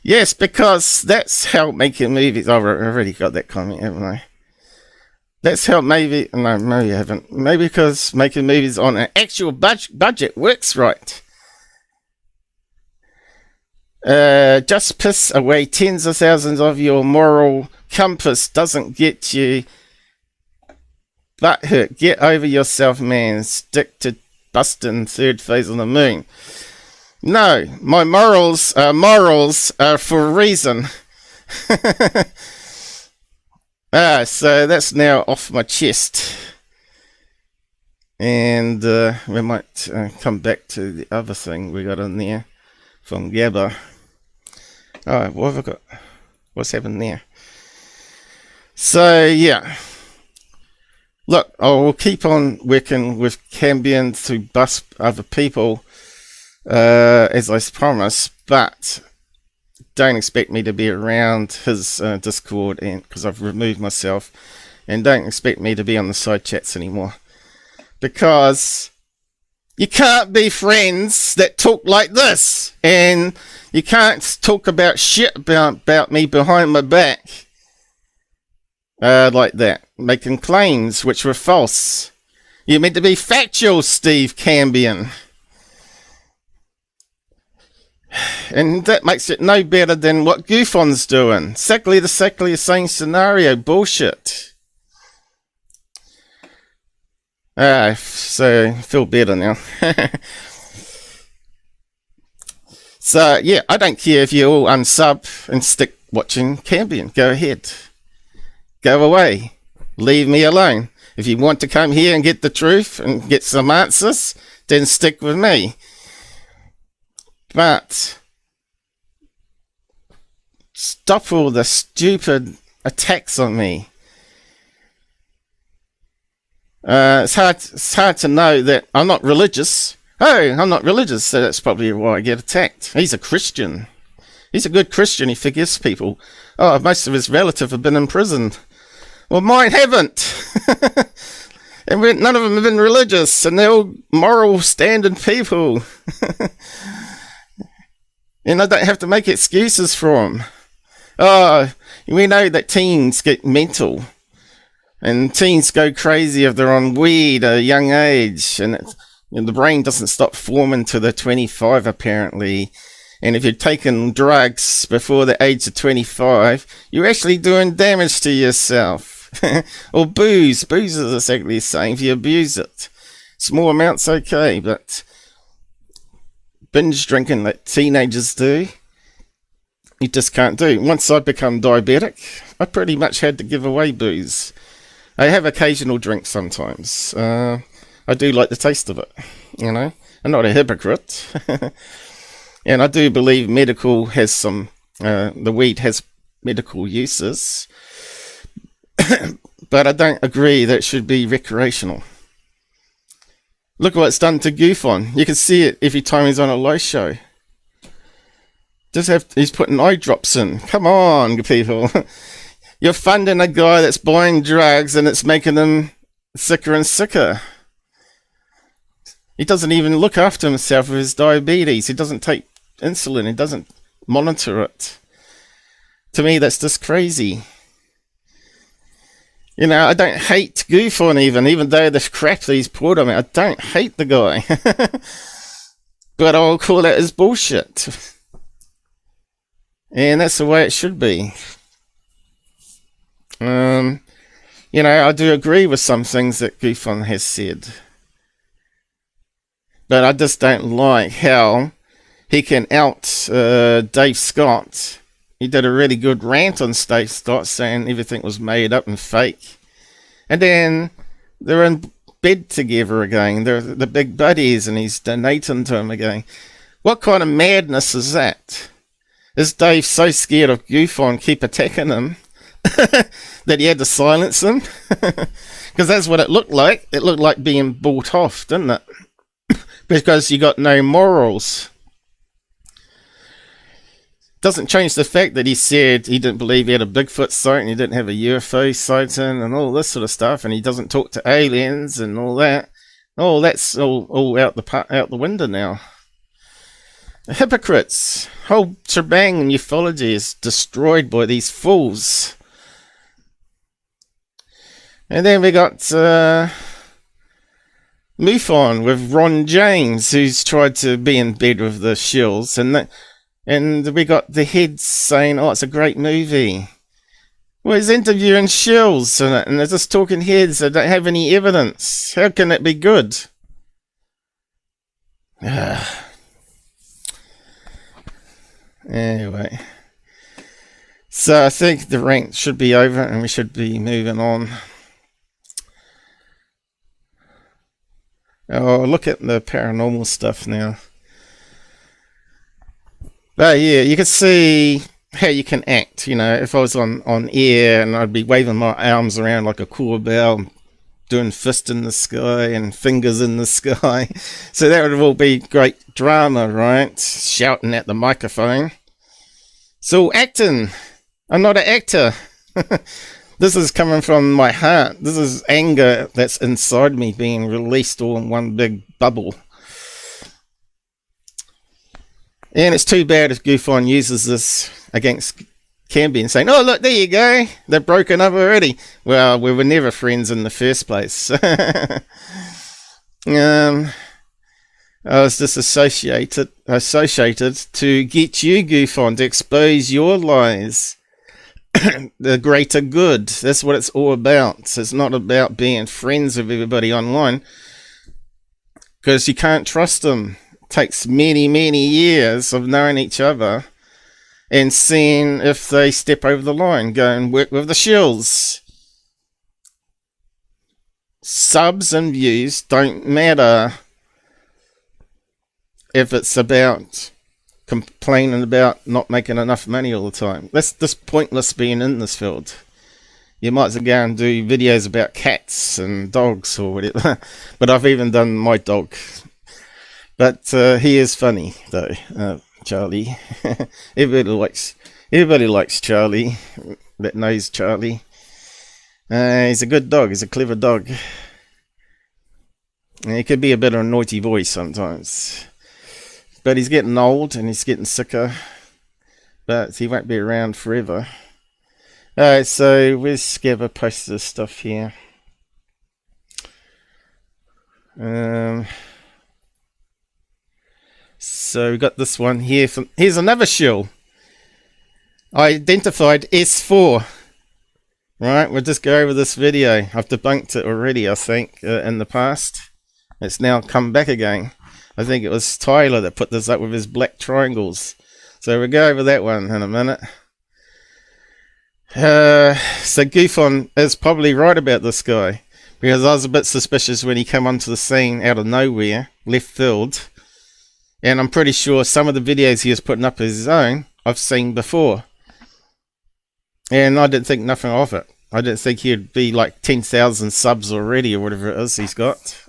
Yes, because that's how making movies... I've already got that comment, haven't I? That's how maybe... No, maybe I haven't. Maybe because making movies on an actual budget works right. Just piss away tens of thousands of your moral compass doesn't get you butt hurt. Get over yourself, man. Stick to busting third phase of the moon. No, my morals are for a reason. So that's now off my chest. And we might come back to the other thing we got in there from Gabber. Oh, what have I got? What's happened there? So, yeah. Look, I will keep on working with Cambian to bust other people, as I promised, but don't expect me to be around his Discord, and because I've removed myself, and don't expect me to be on the side chats anymore, because you can't be friends that talk like this, and you can't talk about shit about me behind my back like that, making claims which were false. You're meant to be factual, Steve Cambian. And that makes it no better than what Goofon's doing. Exactly the same scenario. Bullshit. So I feel better now. So, yeah, I don't care if you all unsub and stick watching Cambian. Go ahead. Go away. Leave me alone. If you want to come here and get the truth and get some answers, then stick with me. But stop all the stupid attacks on me. It's hard to know that I'm not religious. Oh, I'm not religious, so that's probably why I get attacked. He's a Christian. He's a good Christian. He forgives people. Oh, most of his relatives have been in prison. Well, mine haven't. And none of them have been religious, and they're all moral, standard people. And I don't have to make excuses for them. Oh, we know that teens get mental. And teens go crazy if they're on weed at a young age. And the brain doesn't stop forming till they're 25, apparently. And if you're taking drugs before the age of 25, you're actually doing damage to yourself. Or booze. Booze is exactly the same if you abuse it. Small amounts, okay, but binge drinking like teenagers do, you just can't do. Once I become diabetic, I pretty much had to give away booze. I have occasional drinks sometimes. I do like the taste of it, you know. I'm not a hypocrite. And I do believe medical has some, the weed has medical uses. But I don't agree that it should be recreational. Look what it's done to Goofon. You can see it every time he's on a live show. He's putting eye drops in. Come on, people. You're funding a guy that's buying drugs and it's making him sicker and sicker. He doesn't even look after himself with his diabetes. He doesn't take insulin. He doesn't monitor it. To me, that's just crazy. You know, I don't hate Goode even though the crap that he's poured on me. I don't hate the guy. But I'll call that as bullshit. And that's the way it should be. You know, I do agree with some things that Goode has said. But I just don't like how he can out Dave Scott. He did a really good rant on Dave Scott saying everything was made up and fake. And then they're in bed together again. They're the big buddies and he's donating to him again. What kind of madness is that? Is Dave so scared of Goode keep attacking him that he had to silence him? Because that's what it looked like. It looked like being bought off, didn't it? Because you got no morals. Doesn't change the fact that he said he didn't believe he had a Bigfoot sighting, he didn't have a UFO sighting and all this sort of stuff, and he doesn't talk to aliens and all that. Oh, that's all out the window now. Hypocrites. Whole shebang in ufology is destroyed by these fools. And then we got MUFON with Ron James, who's tried to be in bed with the shills, and we got the heads saying, oh, it's a great movie. Well, he's interviewing shills in it, and they're just talking heads. They don't have any evidence. How can it be good? Anyway. So I think the rant should be over, and we should be moving on. Oh, look at the paranormal stuff now. But yeah, you can see how you can act. You know, if I was on air and I'd be waving my arms around like a koala, doing fist in the sky and fingers in the sky. So that would all be great drama, right? Shouting at the microphone. So acting. I'm not an actor. This is coming from my heart. This is anger that's inside me being released all in one big bubble. And it's too bad if Goode uses this against Cambian, saying, oh, look, there you go. They're broken up already. Well, we were never friends in the first place. I was just associated to get you, Goode, to expose your lies. The greater good. That's what it's all about. It's not about being friends with everybody online, because you can't trust them. It takes many, many years of knowing each other and seeing if they step over the line. Go and work with the shills. Subs and views don't matter if it's about complaining about not making enough money all the time. That's just pointless being in this field. You might as well go and do videos about cats and dogs or whatever. But I've even done my dog. But he is funny though, Charlie. Everybody likes Charlie that knows Charlie. He's a good dog. He's a clever dog. And he could be a bit of a naughty boy sometimes. But he's getting old and he's getting sicker. But he won't be around forever. Alright, so where's Gabber posted this stuff here? So we got this one here. Here's another shill. I identified S4. Right, we'll just go over this video. I've debunked it already, I think, in the past. It's now come back again. I think it was Tyler that put this up with his black triangles. So we'll go over that one in a minute. So Goode is probably right about this guy, because I was a bit suspicious when he came onto the scene out of nowhere, left field. And I'm pretty sure some of the videos he was putting up as his own, I've seen before. And I didn't think nothing of it. I didn't think he'd be like 10,000 subs already or whatever it is he's got.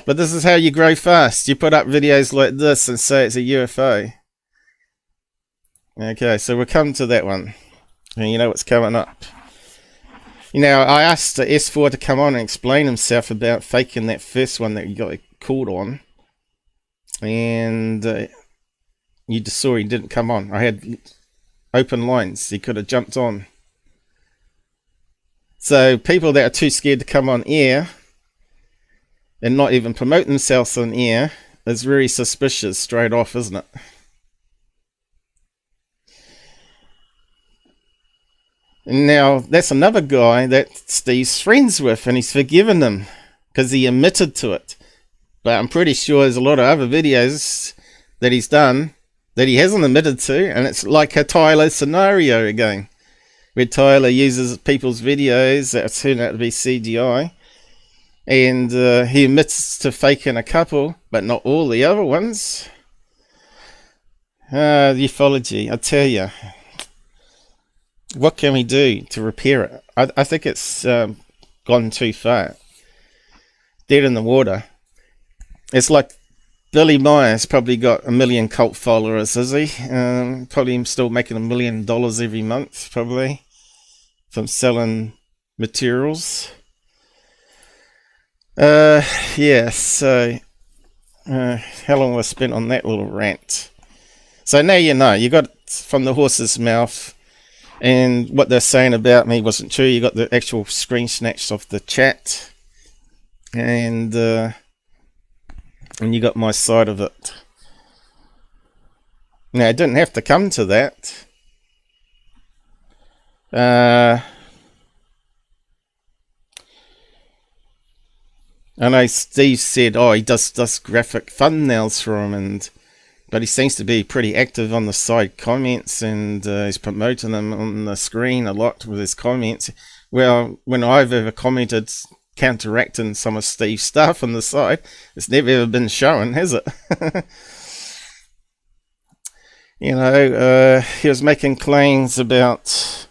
But this is how you grow fast. You put up videos like this and say it's a UFO. Okay, so we'll come to that one. And you know what's coming up. You know, I asked the S4 to come on and explain himself about faking that first one that you got called on. And you just saw he didn't come on. I had open lines. He could have jumped on. So people that are too scared to come on air and not even promote themselves on air is very suspicious straight off, isn't it? Now, that's another guy that Steve's friends with, and he's forgiven him because he admitted to it. But I'm pretty sure there's a lot of other videos that he's done that he hasn't admitted to, and it's like a Tyler scenario again, where Tyler uses people's videos that turn out to be CGI, and he admits to faking a couple, but not all the other ones. Ufology, I tell you. What can we do to repair it? I think it's gone too far. Dead in the water. It's like Billy Myers probably got 1 million cult followers, is he? Probably still making $1 million every month, probably, from selling materials. Yeah, so how long was I spent on that little rant? So now you know, you got from the horse's mouth. And what they're saying about me wasn't true. You got the actual screen snatched off the chat. And you got my side of it. Now, it didn't have to come to that. I know Steve said, oh, he does graphic thumbnails for him, but he seems to be pretty active on the side comments, and he's promoting them on the screen a lot with his comments. Well, when I've ever commented counteracting some of Steve's stuff on the side, it's never ever been shown, has it? You know, he was making claims about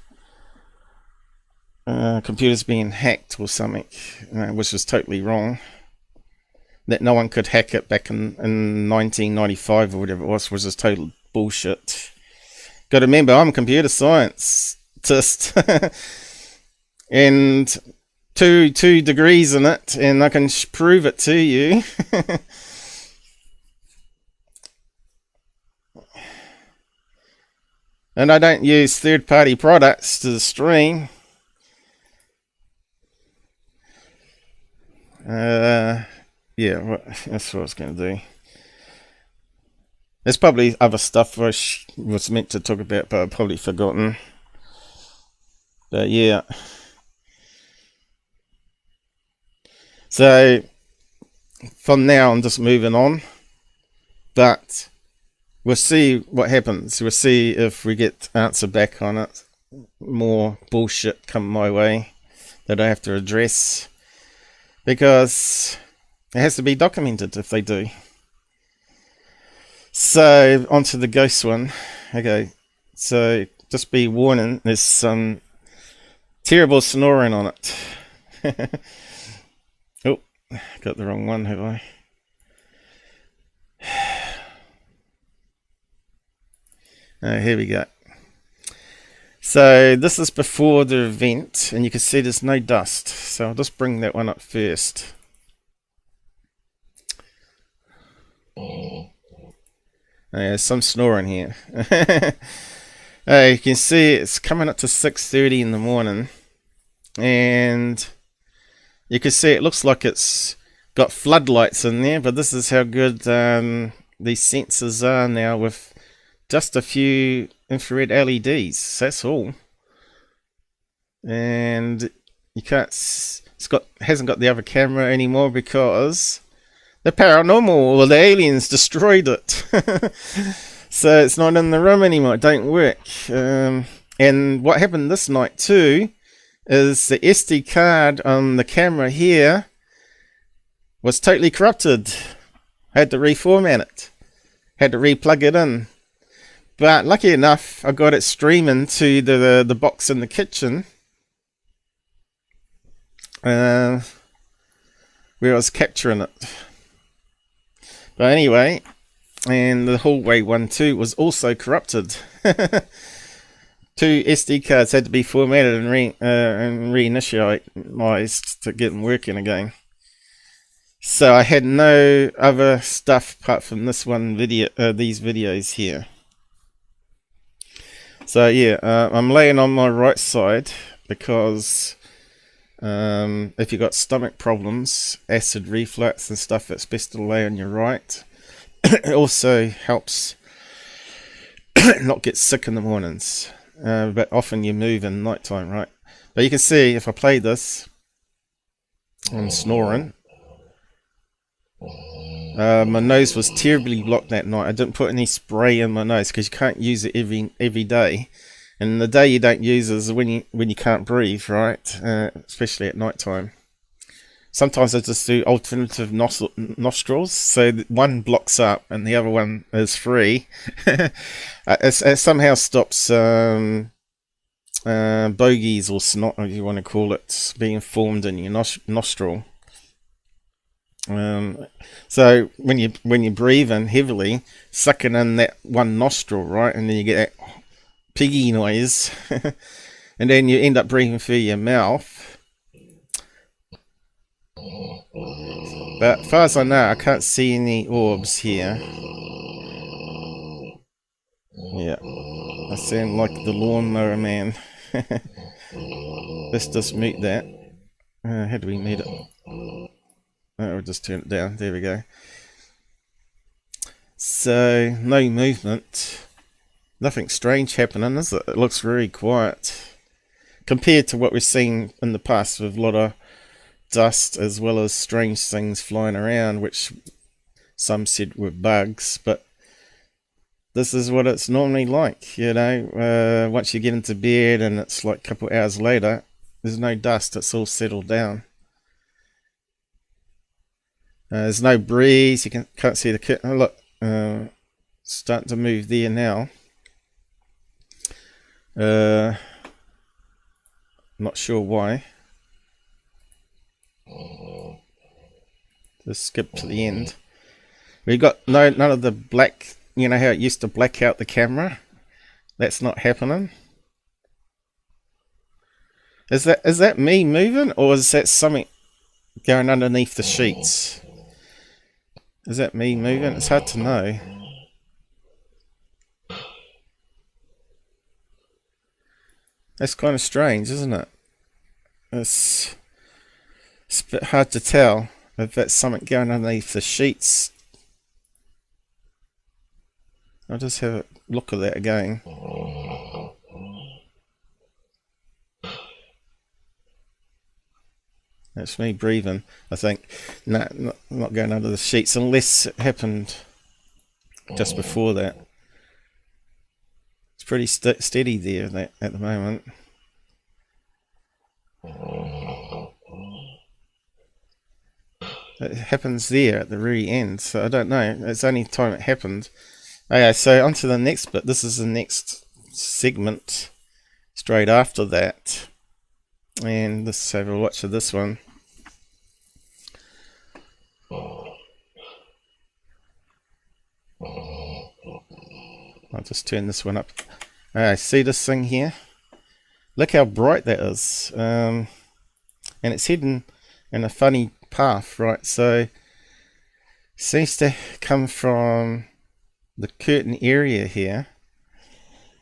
computers being hacked or something, which was totally wrong. That no one could hack it back in 1995 or whatever it was just total bullshit. Got to remember, I'm a computer scientist and two degrees in it, and I can prove it to you. And I don't use third-party products to stream. Yeah, that's what I was going to do. There's probably other stuff I was meant to talk about, but I've probably forgotten. But yeah. So, from now I'm just moving on. But we'll see what happens. We'll see if we get answer back on it. More bullshit come my way that I have to address. Because it has to be documented if they do. So, onto the ghost one. Okay, so just be warning, there's some terrible snoring on it. Oh, got the wrong one, have I? Here we go. So, this is before the event, and you can see there's no dust. So, I'll just bring that one up first. There's some snoring here. You can see it's coming up to 6:30 in the morning, and you can see it looks like it's got floodlights in there, but this is how good these sensors are now with just a few infrared LEDs. That's all. And you can't. Hasn't got the other camera anymore because the paranormal or the aliens destroyed it. So it's not in the room anymore. It don't work. And what happened this night too is the SD card on the camera here was totally corrupted. Had to reformat it. Had to replug it in. But lucky enough, I got it streaming to the box in the kitchen. Where I was capturing it. But anyway, and the hallway one too was also corrupted. 2 SD cards had to be formatted and reinitialized to get them working again. So I had no other stuff apart from this one video, these videos here. So yeah, I'm laying on my right side because if you've got stomach problems, acid reflux and stuff, it's best to lay on your right. It also helps not get sick in the mornings, but often you move in night time, right? But you can see if I play this, I'm snoring. My nose was terribly blocked that night. I didn't put any spray in my nose because you can't use it every day. And the day you don't use it is when you can't breathe, right? Especially at night time. Sometimes I just do alternative nostrils, so one blocks up and the other one is free. It somehow stops bogies or snot, if you want to call it, being formed in your nostril. So when you breathe in heavily, sucking in that one nostril, right, and then you get that piggy noise, and then you end up breathing through your mouth. But as far as I know, I can't see any orbs here. Yeah, I sound like the lawnmower man. Let's just mute that. How do we mute it? We'll just turn it down. There we go. So, no movement. Nothing strange happening, is it? It looks very quiet. Compared to what we've seen in the past with a lot of dust as well as strange things flying around, which some said were bugs. But this is what it's normally like, you know. Once you get into bed and it's like a couple hours later, there's no dust. It's all settled down. There's no breeze. You can't see the curtain. Oh, look, starting to move there now. Not sure why. Just skip to the end. We got none of the black. You know how it used to black out the camera? That's not happening. Is that me moving, or is that something going underneath the sheets? Is that me moving? It's hard to know. That's kind of strange, isn't it? It's a bit hard to tell if that's something going underneath the sheets. I'll just have a look at that again. That's me breathing, I think. No, not going under the sheets, unless it happened just before that. It's pretty steady there at the moment. It happens there at the very end, so I don't know. It's the only time it happened. Okay, so on to the next bit. This is the next segment straight after that. And let's have a watch of this one. I'll just turn this one up. Okay, see this thing here? Look how bright that is. And it's heading in a funny path, right? So it seems to come from the curtain area here.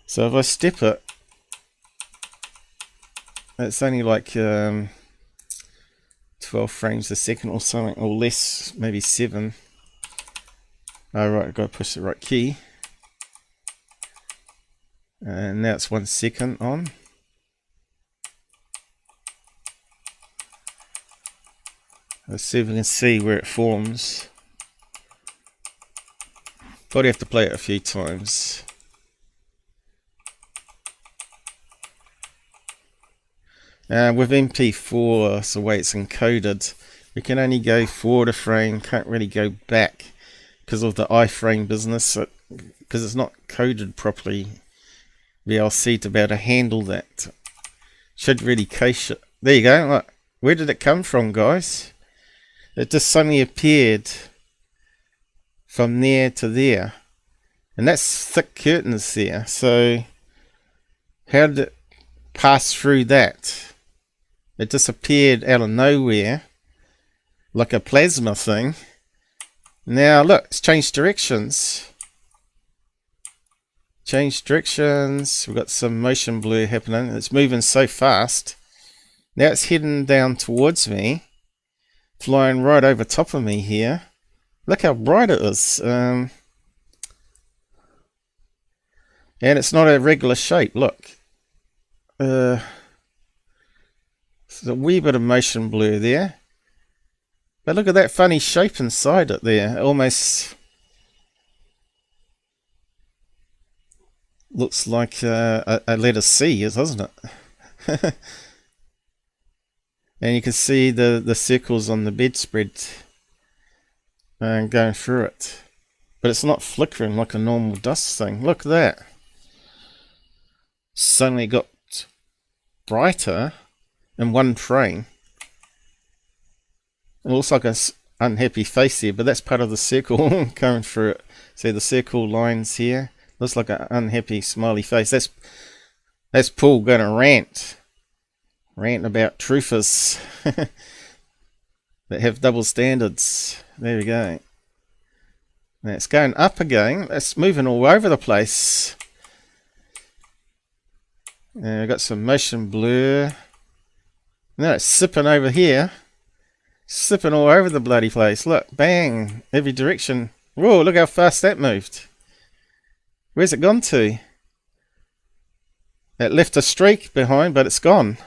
So if I step it, it's only like 12 frames a second or something, or less, maybe 7. Oh right, I've got to push the right key. And now it's 1 second on. Let's see if we can see where it forms. Probably have to play it a few times. With MP4, it's the way it's encoded, we can only go forward a frame, can't really go back because of the iframe business, because it's not coded properly. VLC to be able to handle that. Should really cache it. There you go. Look, where did it come from, guys? It just suddenly appeared from there to there, and that's thick curtains there. So how did it pass through that? It disappeared out of nowhere like a plasma thing. Now look, it's changed directions. Change directions. We've got some motion blur happening. It's moving so fast. Now it's heading down towards me, flying right over top of me here. Look how bright it is. And it's not a regular shape. Look. There's a wee bit of motion blur there. But look at that funny shape inside it there. It almost looks like a letter C, doesn't it? And you can see the circles on the bedspread going through it. But it's not flickering like a normal dust thing. Look at that. Suddenly got brighter in one frame. It looks like an unhappy face here, but that's part of the circle going through it. See the circle lines here? Looks like an unhappy smiley face. That's Paul going to rant about truthers that have double standards. There we go. Now it's going up again. It's moving all over the place. We've got some motion blur. Now it's sipping over here. Sipping all over the bloody place. Look, bang, every direction. Whoa, look how fast that moved. Where's it gone to? It left a streak behind, but it's gone.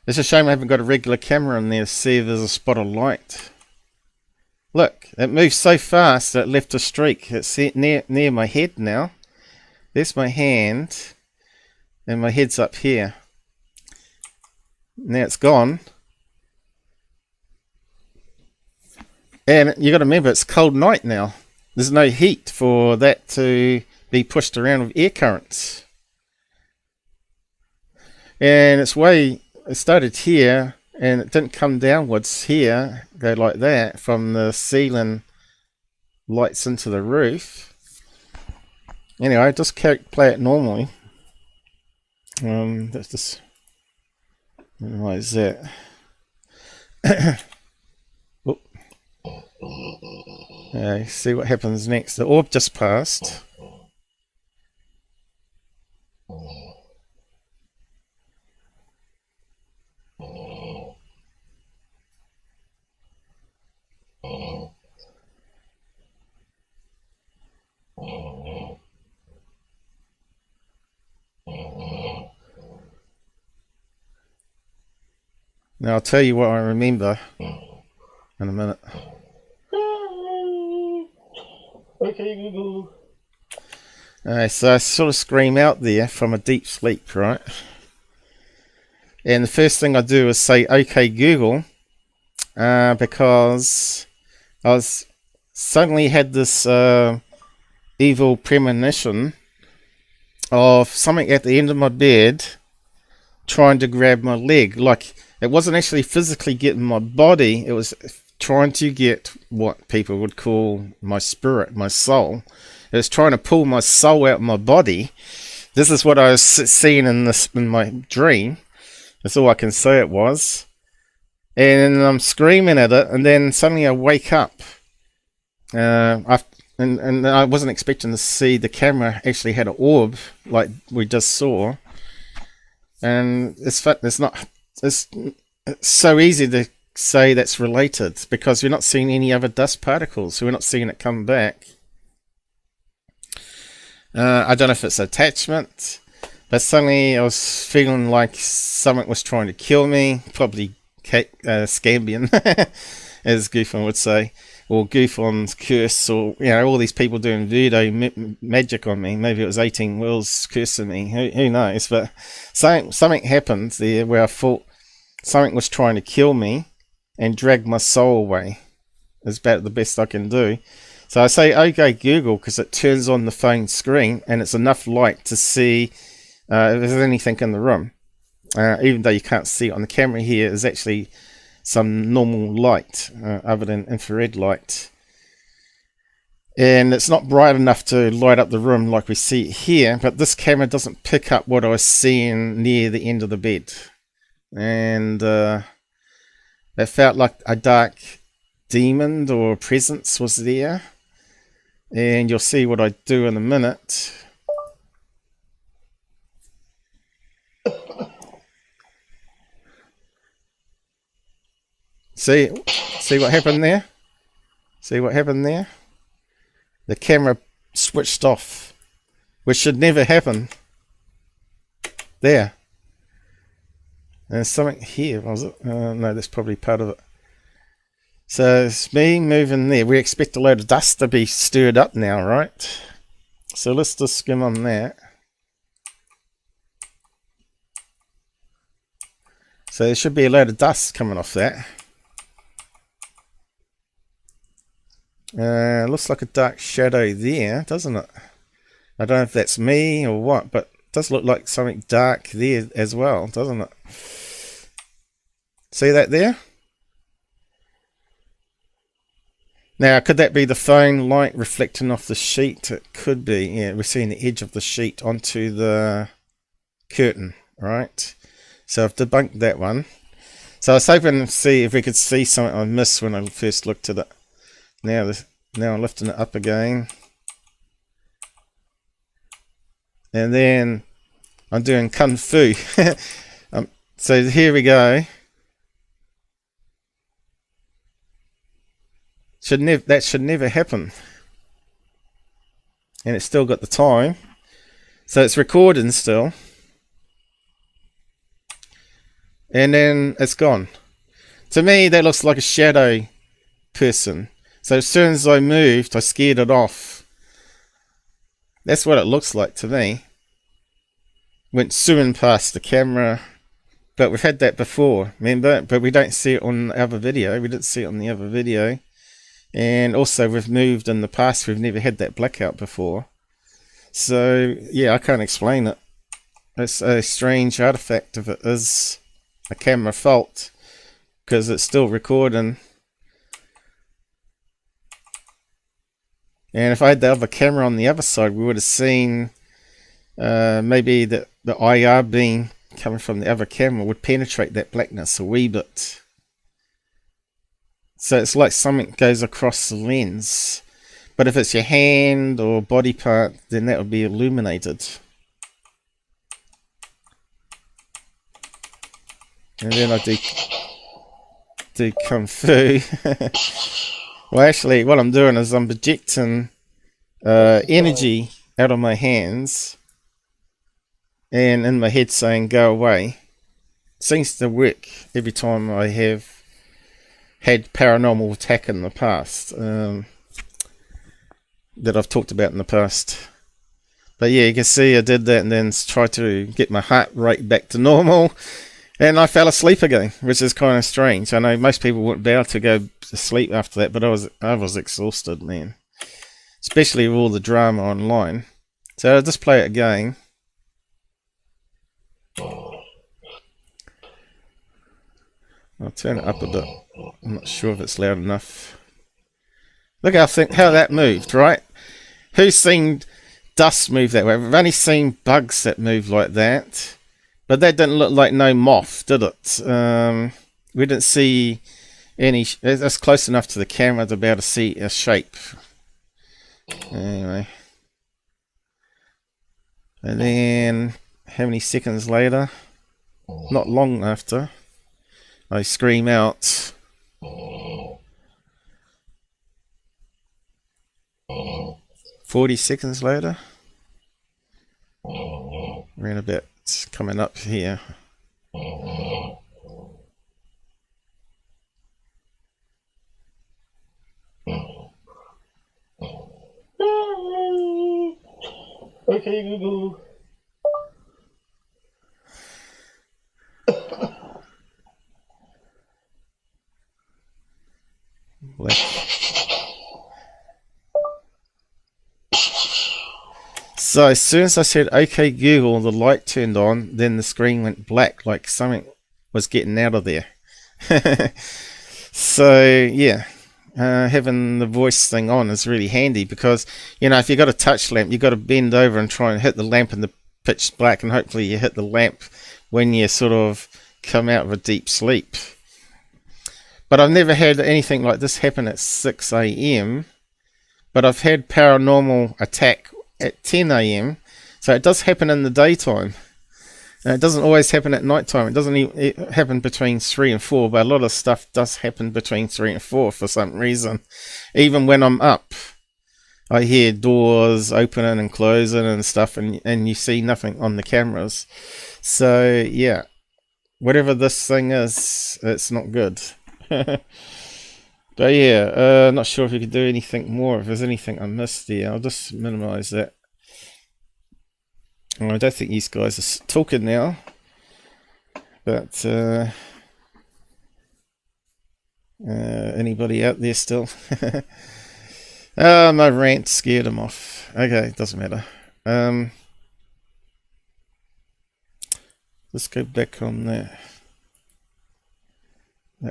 It's a shame I haven't got a regular camera in there to see if there's a spot of light. Look, it moved so fast that it left a streak. It's near my head now. There's my hand, and my head's up here. Now it's gone. And you got to remember, it's cold night now. There's no heat for that to be pushed around with air currents. And it started here, and it didn't come downwards here, go like that, from the ceiling lights into the roof. Anyway, just play it normally. That's just... Why is that? See what happens next. The orb just passed. Now I'll tell you what I remember in a minute. Okay, Google. So I sort of scream out there from a deep sleep, right? And the first thing I do is say, "Okay, Google," because I suddenly had this evil premonition of something at the end of my bed trying to grab my leg. Like, it wasn't actually physically getting my body, it was trying to get what people would call my spirit, my soul. It was trying to pull my soul out of my body. This is what I was seeing in my dream. That's all I can say it was. And I'm screaming at it, and then suddenly I wake up. And I wasn't expecting to see the camera actually had an orb like we just saw. And it's so easy to say that's related because we're not seeing any other dust particles, so we're not seeing it come back. I don't know if it's attachment, but suddenly I was feeling like something was trying to kill me, probably S.Cambian, as Goofon would say, or Goofon's curse, or all these people doing voodoo magic on me. Maybe it was 18 Worlds cursing me. Who knows? But something happened there where I thought something was trying to kill me and drag my soul away. Is about the best I can do. So I say, "Okay, Google," because it turns on the phone screen and it's enough light to see if there's anything in the room. Even though you can't see it on the camera here, there's actually some normal light other than infrared light. And it's not bright enough to light up the room like we see it here, but this camera doesn't pick up what I was seeing near the end of the bed. and it felt like a dark demon or presence was there, and you'll see what I do in a minute. See what happened there? See what happened there? The camera switched off, which should never happen. There. And there's something here, was it? No, that's probably part of it. So it's me moving there. We expect a load of dust to be stirred up now, right? So let's just skim on that. So there should be a load of dust coming off that. Looks like a dark shadow there, doesn't it? I don't know if that's me or what, but it does look like something dark there as well, doesn't it? See that there? Now, could that be the phone light reflecting off the sheet? It could be. Yeah, we're seeing the edge of the sheet onto the curtain, right? So I've debunked that one. So I was hoping to see if we could see something I missed when I first looked at it. Now I'm lifting it up again. And then I'm doing Kung Fu. So here we go. That should never happen. And it's still got the time. So it's recording still. And then it's gone. To me, that looks like a shadow person. So as soon as I moved, I scared it off. That's what it looks like to me. Went zooming past the camera. But we've had that before, remember? But we don't see it on the other video. We didn't see it on the other video. And also we've moved in the past. We've never had that blackout before. So, yeah, I can't explain it. It's a strange artifact if it is a camera fault. Because it's still recording. And if I had the other camera on the other side, we would have seen maybe the IR beam coming from the other camera would penetrate that blackness a wee bit. So it's like something goes across the lens. But if it's your hand or body part, then that would be illuminated. And then I do Kung Fu. Well, actually, what I'm doing is I'm projecting energy out of my hands and in my head saying, go away. It seems to work every time I have had paranormal attack in the past that I've talked about in the past. But yeah, you can see I did that and then tried to get my heart rate back to normal. And I fell asleep again, which is kind of strange. I know most people wouldn't be able to go to sleep after that, but I was exhausted, man. Especially with all the drama online. So I'll just play it again. I'll turn it up a bit. I'm not sure if it's loud enough. Look how that moved, right? Who's seen dust move that way? We've only seen bugs that move like that. But that didn't look like no moth, did it? We didn't see any... That's close enough to the camera to be able to see a shape. Anyway. And then, how many seconds later? Not long after, I scream out. 40 seconds later. Around about coming up here. Okay, Google. So as soon as I said okay Google, the light turned on, then the screen went black, like something was getting out of there. So yeah, having the voice thing on is really handy because, you know, if you've got a touch lamp, you've got to bend over and try and hit the lamp in the pitch black, and hopefully you hit the lamp when you're sort of come out of a deep sleep. But I've never had anything like this happen at 6 a.m. But I've had paranormal attack at 10 a.m. So it does happen in the daytime. And it doesn't always happen at night time. It doesn't even happen between 3 and 4. But a lot of stuff does happen between 3 and 4 for some reason. Even when I'm up, I hear doors opening and closing and stuff. And you see nothing on the cameras. So, yeah. Whatever this thing is, it's not good. But yeah, not sure if you could do anything more. If there's anything I missed there, I'll just minimize that. I don't think these guys are talking now, but anybody out there still? My rant scared them off. Okay, doesn't matter. Let's go back on that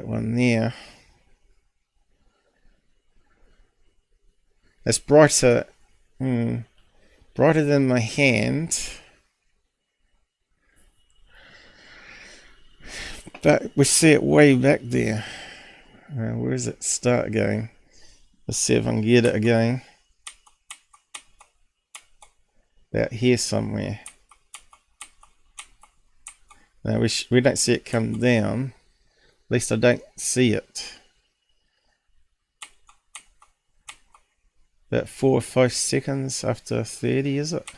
one there. It's brighter, brighter than my hand, but we see it way back there. Where does it start going? Let's see if I can get it again. About here somewhere. Now we don't see it come down. At least I don't see it. About 4 or 5 seconds after 30, is it?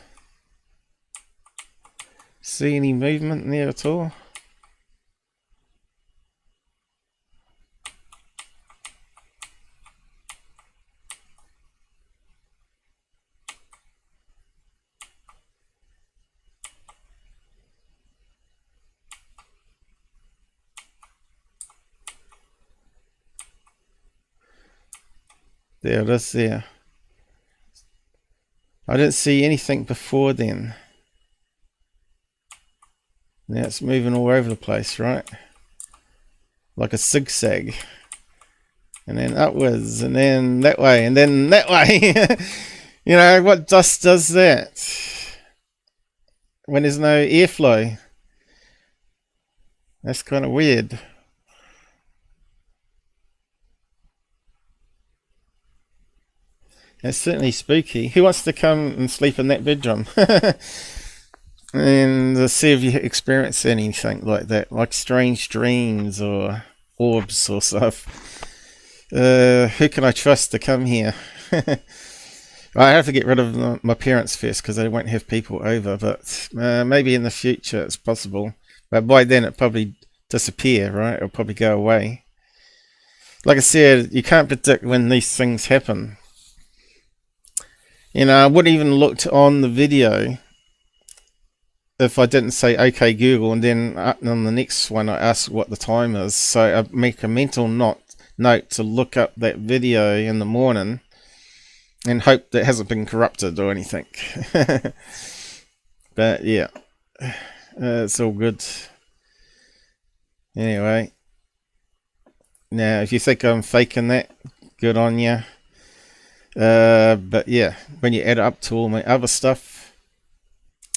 See any movement in there at all? There it is there. I didn't see anything before then. Now it's moving all over the place, right? Like a zigzag. And then upwards, and then that way, and then that way. You know, what dust does that? When there's no airflow. That's kind of weird. It's certainly spooky. Who wants to come and sleep in that bedroom? And see if you experience anything like that, like strange dreams or orbs or stuff. Who can I trust to come here? I have to get rid of my parents first because they won't have people over, but maybe in the future it's possible. But by then it'll probably disappear, right? It'll probably go away. Like I said, you can't predict when these things happen. You know, I wouldn't even looked on the video if I didn't say okay Google, and then on the next one I ask what the time is. So I make a mental note to look up that video in the morning and hope that it hasn't been corrupted or anything. But yeah, it's all good. Anyway, now if you think I'm faking that, good on you. But yeah, when you add it up to all my other stuff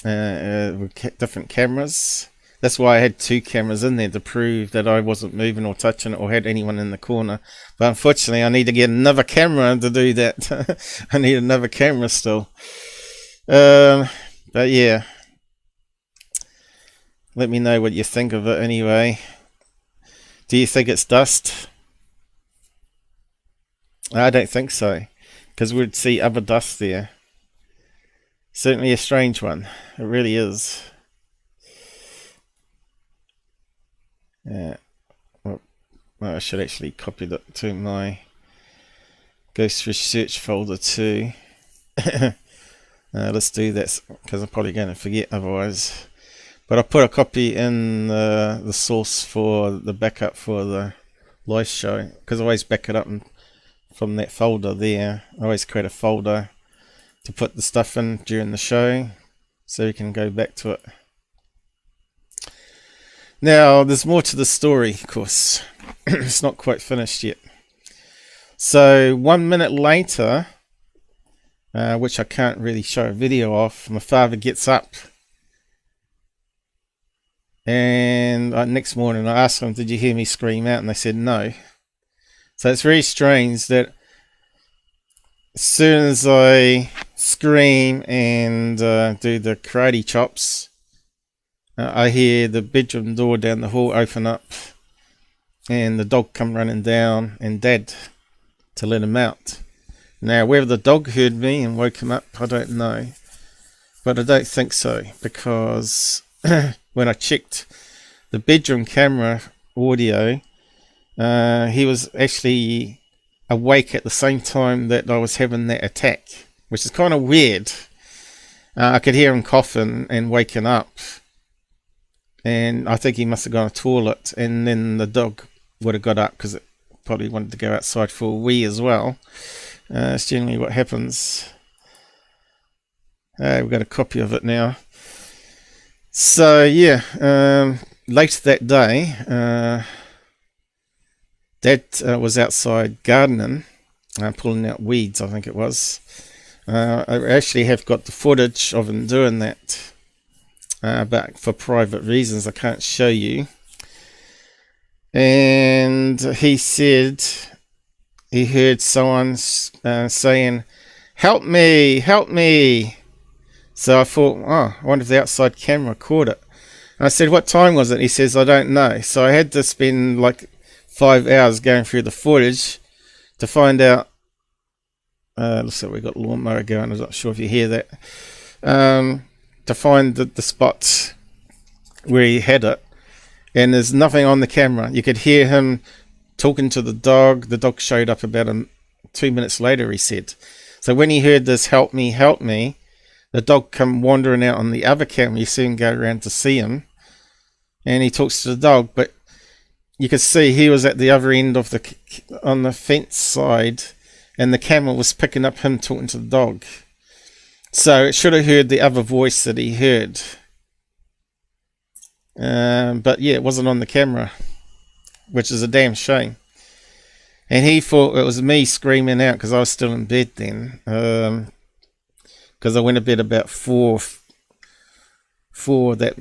with different cameras, that's why I had 2 cameras in there to prove that I wasn't moving or touching it or had anyone in the corner. But unfortunately I need to get another camera to do that. I need another camera still. But yeah, let me know what you think of it anyway. Do you think it's dust? I don't think so, because we'd see other dust there. Certainly a strange one. It really is. Yeah. Well, I should actually copy that to my Ghost Research folder too. Let's do that, because I'm probably going to forget otherwise. But I'll put a copy in the source for the backup for the live show, because I always back it up from that folder there. I always create a folder to put the stuff in during the show, so you can go back to it. Now, there's more to the story, of course. It's not quite finished yet. So 1 minute later, which I can't really show a video of, my father gets up And next morning I asked them, did you hear me scream out? And they said no. So it's very strange that as soon as I scream and do the karate chops, I hear the bedroom door down the hall open up and the dog come running down and Dad to let him out. Now whether the dog heard me and woke him up, I don't know, but I don't think so, because when I checked the bedroom camera audio, he was actually awake at the same time that I was having that attack, which is kind of weird. I could hear him coughing and waking up, and I think he must have gone to the toilet, and then the dog would have got up because it probably wanted to go outside for a wee as well. It's generally what happens. We've got a copy of it now. So yeah, later that day, Dad was outside gardening, pulling out weeds, I think it was. I actually have got the footage of him doing that, but for private reasons I can't show you. And he said he heard someone saying, help me, help me. So I thought, oh, I wonder if the outside camera caught it. And I said, what time was it? He says, I don't know. So I had to spend like 5 hours going through the footage to find out. Looks like we've got lawnmower going. I'm not sure if you hear that. To find the spot where he had it. And there's nothing on the camera. You could hear him talking to the dog. The dog showed up about 2 minutes later, he said. So when he heard this, help me, the dog come wandering out on the other camera. You see him go around to see him. And he talks to the dog, but you could see he was at the other end of on the fence side, and the camera was picking up him talking to the dog. So it should have heard the other voice that he heard. But yeah, it wasn't on the camera, which is a damn shame. And he thought it was me screaming out because I was still in bed then. Because I went to bed about 4 that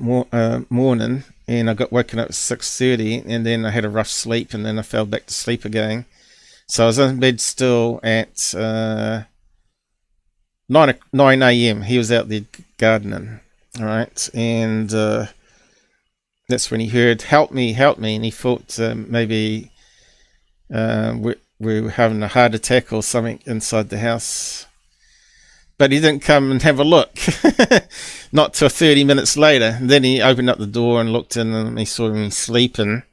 morning, and I got woken up at 6:30, and then I had a rough sleep, and then I fell back to sleep again. So I was in bed still at 9 a.m. He was out there gardening, all right, and that's when he heard help me, and he thought maybe we were having a heart attack or something inside the house. But he didn't come and have a look. Not till 30 minutes later. Then he opened up the door and looked in, and he saw me sleeping.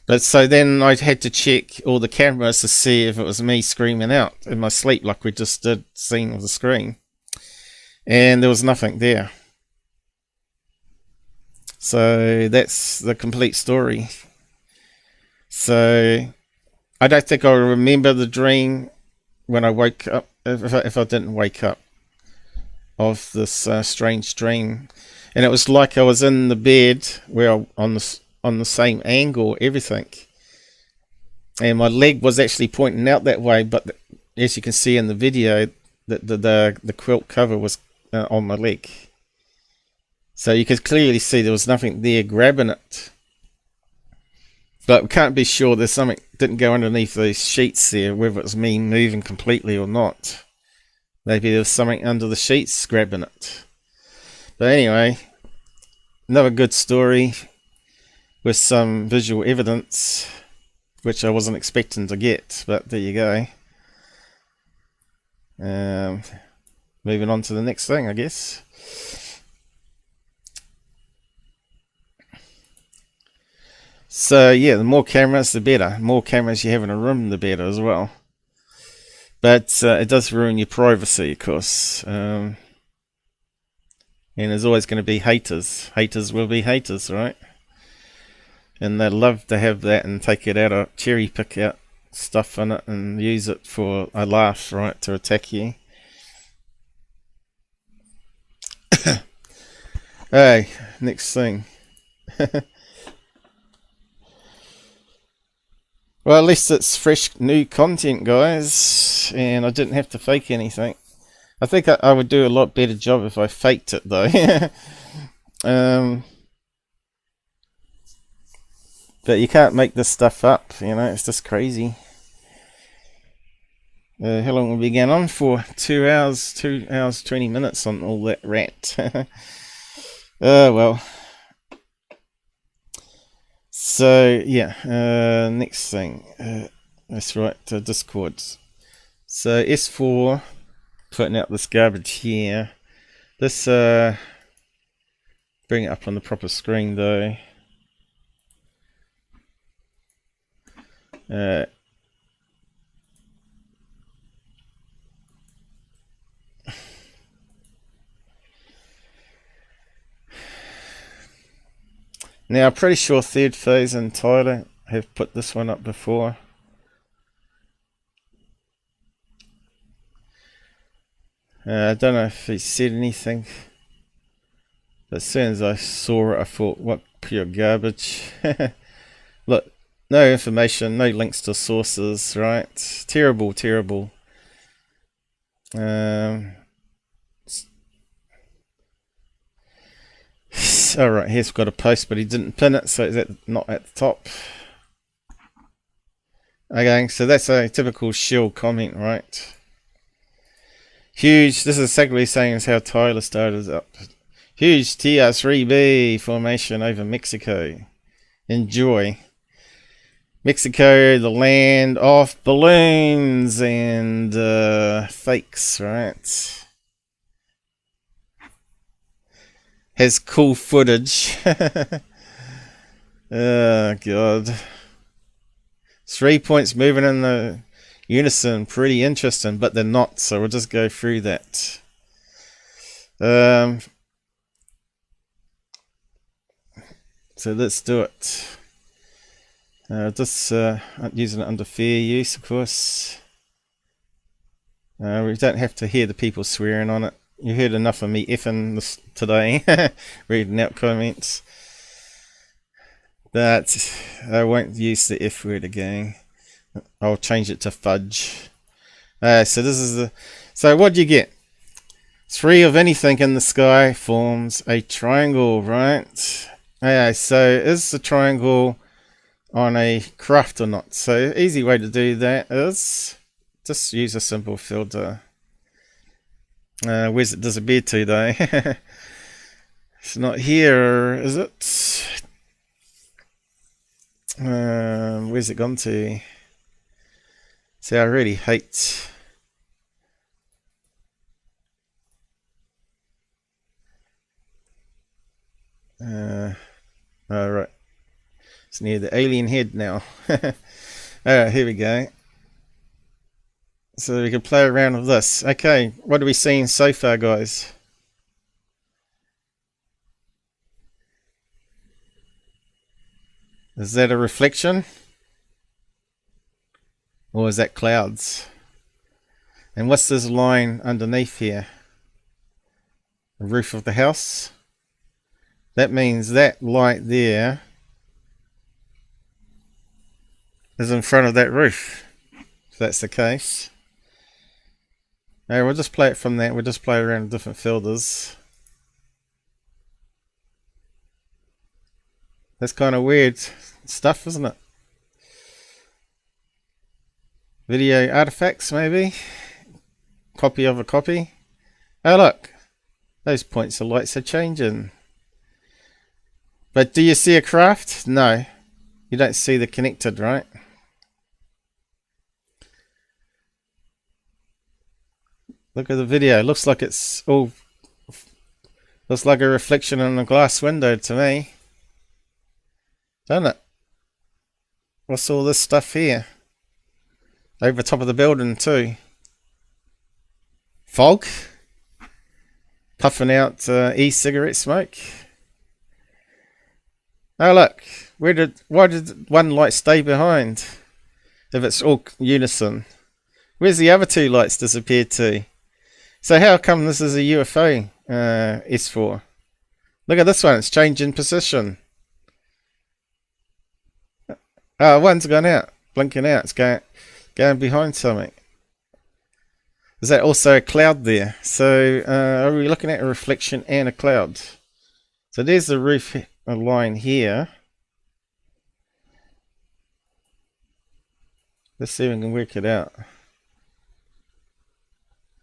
But so then I had to check all the cameras to see if it was me screaming out in my sleep, like we just did seeing on the screen. And there was nothing there. So that's the complete story. So I don't think I'll remember the dream when I woke up, if I didn't wake up, of this strange dream. And it was like I was in the bed where on the same angle, everything, and my leg was actually pointing out that way, but as you can see in the video, the quilt cover was on my leg, so you could clearly see there was nothing there grabbing it. But we can't be sure. There's something didn't go underneath those sheets there, whether it was me moving completely or not. Maybe there was something under the sheets grabbing it. But anyway, another good story with some visual evidence, which I wasn't expecting to get, but there you go. Moving on to the next thing, I guess. So yeah, the more cameras, the better. The more cameras you have in a room, the better as well. But it does ruin your privacy, of course. And there's always going to be haters. Haters will be haters, right? And they love to have that and take it out, or cherry pick out stuff in it and use it for a laugh, right, to attack you. Hey, next thing. Well, at least it's fresh, new content, guys, and I didn't have to fake anything. I think I would do a lot better job if I faked it, though. But you can't make this stuff up, you know, it's just crazy. How long have we been on for? 2 hours, 2 hours, 20 minutes on all that rant. Well. So, yeah, next thing. That's right, Discord. So, S4, putting out this garbage here. Let's bring it up on the proper screen, though. Now, I'm pretty sure Third Phase and Tyler have put this one up before. I don't know if he said anything. But as soon as I saw it, I thought, what pure garbage. Look, no information, no links to sources, right? Terrible, terrible. Alright, here's got a post, but he didn't pin it, so it's not at the top. Okay, so that's a typical shill comment, right? Huge, this is exactly saying as how Tyler started up. Huge TR3B formation over Mexico. Enjoy. Mexico, the land of balloons and fakes, right? Has cool footage. Oh god. 3 points moving in the unison, pretty interesting, but they're not, so we'll just go through that. So let's do it. Just using it under fair use, of course. We don't have to hear the people swearing on it. You heard enough of me effing this today, reading out comments. But I won't use the F word again. I'll change it to fudge. So this is the. So what do you get? 3 of anything in the sky forms a triangle, right? So is the triangle on a craft or not? So easy way to do that is just use a simple filter. Where's it disappeared to though? It's not here, is it? Where's it gone to? See, I really hate. Alright. It's near the alien head now. Alright, here we go. So we can play around with this. Okay, what are we seeing so far, guys? Is that a reflection? Or is that clouds? And what's this line underneath here? The roof of the house? That means that light there is in front of that roof. If that's the case. Alright, we'll just play it from that. We'll just play around with different filters. That's kind of weird stuff, isn't it? Video artifacts, maybe? Copy of a copy. Oh, look. Those points of lights are changing. But do you see a craft? No. You don't see the connected, right? Look at the video. It looks like it's all... Looks like a reflection on a glass window to me. Doesn't it? What's all this stuff here? Over top of the building too. Fog. Puffing out e-cigarette smoke. Oh look. Why did one light stay behind? If it's all unison. Where's the other 2 lights disappeared to? So how come this is a UFO S4? Look at this one, it's changing position. Oh, one's gone out, blinking out, it's going behind something. Is that also a cloud there? So are we looking at a reflection and a cloud? So there's the roof line here. Let's see if we can work it out.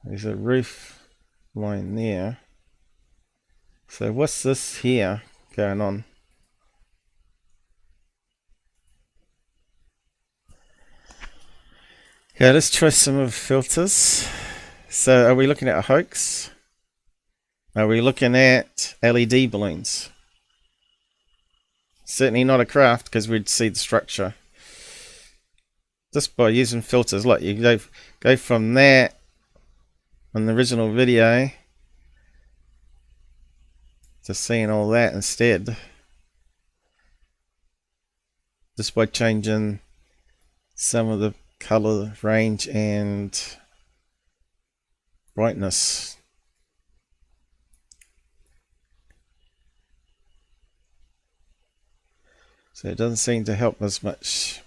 There's a roof line there. So what's this here going on? Okay, let's try some of the filters. So are we looking at a hoax? Are we looking at LED balloons? Certainly not a craft, because we'd see the structure. Just by using filters, look, you go from that on the original video to seeing all that instead. Just by changing some of the color range and brightness. So it doesn't seem to help as much.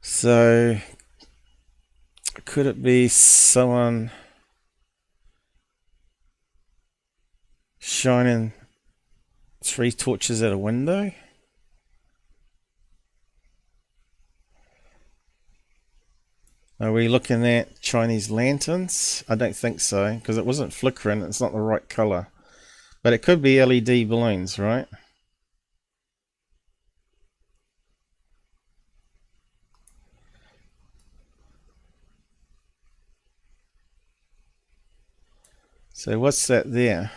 So could it be someone shining 3 torches at a window? Are we looking at Chinese lanterns? I don't think so, because it wasn't flickering. It's not the right color. But it could be LED balloons, right? So what's that there?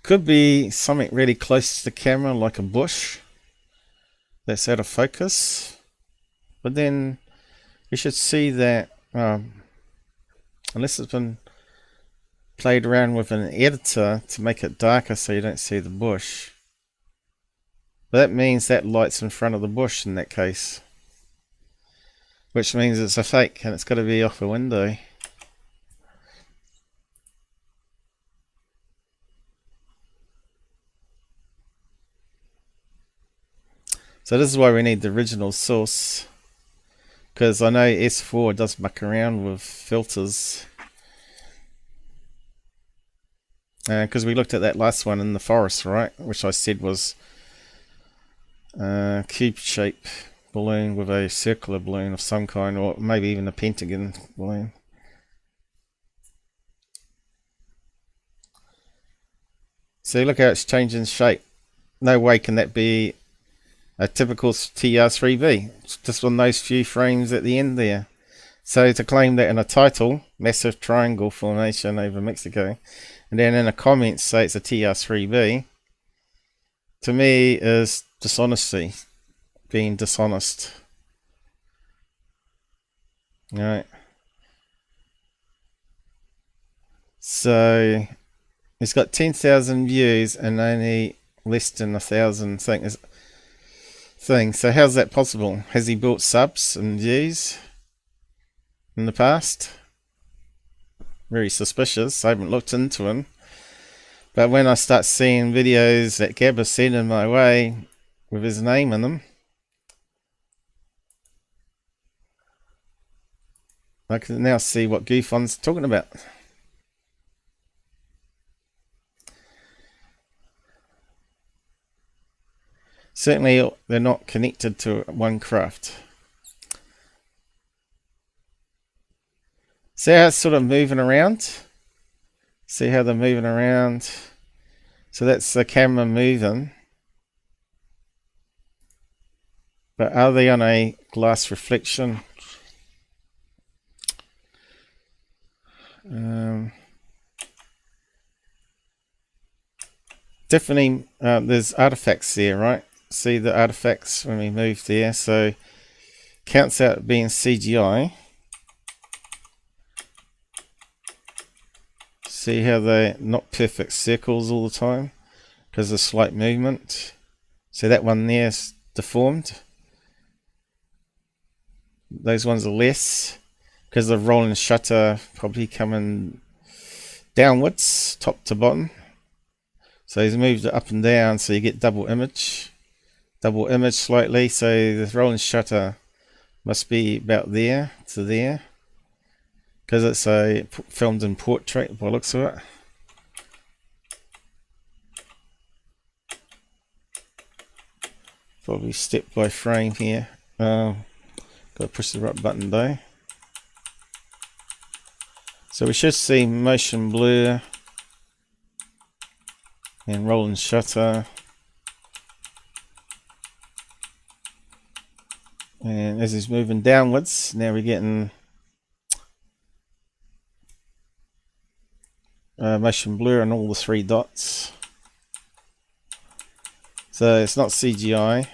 Could be something really close to the camera, like a bush that's out of focus. But then you should see that, unless it's been played around with an editor to make it darker so you don't see the bush. But that means that light's in front of the bush in that case. Which means it's a fake and it's got to be off a window. So this is why we need the original source. Because I know S4 does muck around with filters. Because we looked at that last one in the forest, right? Which I said was cube shape balloon with a circular balloon of some kind, or maybe even a pentagon balloon. So look how it's changing shape. No way can that be a typical TR3B, just on those few frames at the end there. So to claim that in a title, massive triangle formation over Mexico, and then in the comments say it's a TR3B, to me is dishonesty. Being dishonest. Alright. So it's got 10,000 views and only less than 1,000 things. So how's that possible? Has he built subs and views in the past? Very suspicious. I haven't looked into him. But when I start seeing videos that Gabber sent in my way with his name in them, I can now see what Goofon's talking about. Certainly they're not connected to one craft. See how it's sort of moving around? See how they're moving around? So that's the camera moving. But are they on a glass reflection? Definitely there's artifacts there, right? See the artifacts when we move there, so counts out being CGI. See how they're not perfect circles all the time because of slight movement. See that one there is deformed. Those ones are less because the rolling shutter probably coming downwards, top to bottom. So he's moved it up and down, so you get double image slightly. So the rolling shutter must be about there to there. because it's a filmed in portrait by the looks of it. Probably step by frame here. Got to push the right button though. So we should see motion blur and rolling shutter. And as he's moving downwards, now we're getting motion blur on all the 3 dots. So it's not CGI,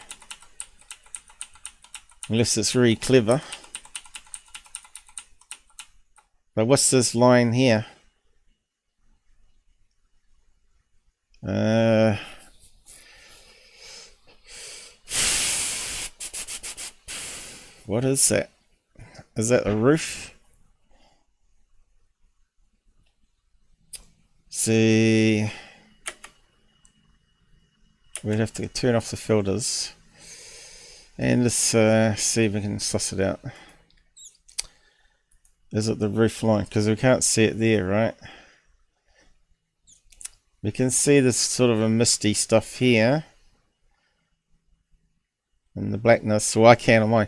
unless it's really clever. But what's this line here? What is that? Is that a roof? See, we'd have to turn off the filters and just see if we can suss it out. Is it the roof line? Because we can't see it there, right? We can see this sort of a misty stuff here. And the blackness, so I can on mine.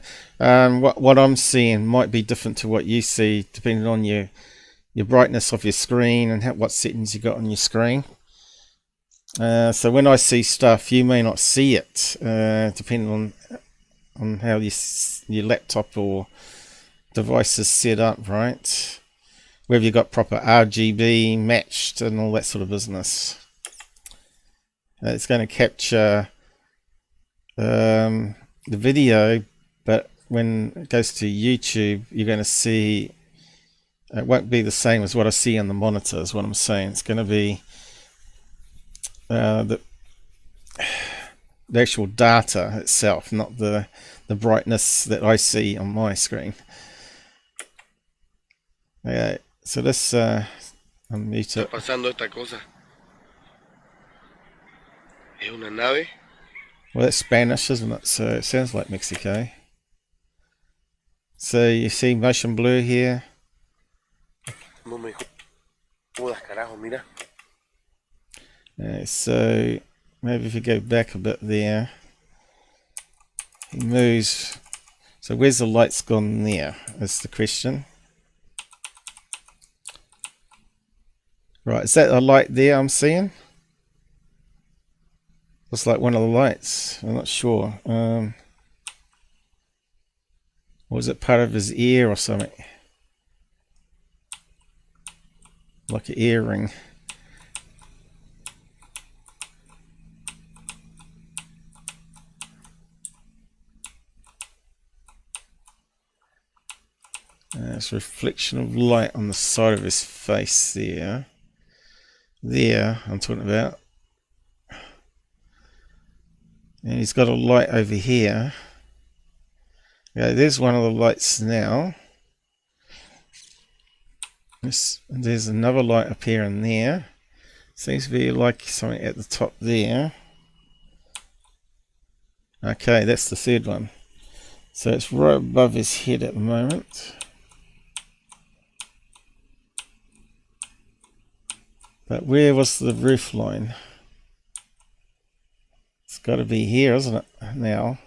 What I'm seeing might be different to what you see, depending on your brightness of your screen and what settings you got on your screen. So when I see stuff, you may not see it, depending on how your laptop or device is set up, right? Whether you got proper RGB matched and all that sort of business. It's going to capture the video, but when it goes to YouTube, you're going to see it won't be the same as what I see on the monitor, is what I'm saying. It's going to be the actual data itself, not the brightness that I see on my screen. Okay, so let's unmute it. Pasando esta cosa. Es una nave. Well, it's Spanish, isn't it? So it sounds like Mexico. So you see motion blur here. No me jodas, carajo, mira. So maybe if you go back a bit there, he moves. So where's the lights gone there? Is the question. Right, is that a light there I'm seeing? Looks like one of the lights. I'm not sure. Or is it part of his ear or something? Like an earring. It's a reflection of light on the side of his face there. There, I'm talking about. And he's got a light over here. Okay, there's one of the lights now. There's another light up here and there. Seems to be like something at the top there. Okay, that's the third one. So it's right above his head at the moment. But where was the roof line? It's got to be here, isn't it, now?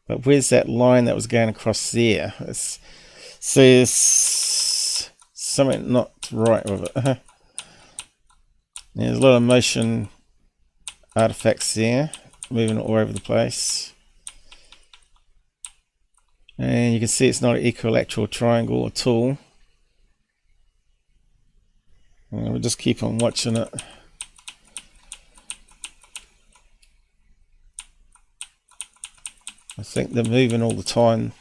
But where's that line that was going across there? So there's something not right with it. There's a lot of motion artifacts there, moving all over the place. And you can see it's not an equilateral triangle at all. And we'll just keep on watching it. I think they're moving all the time.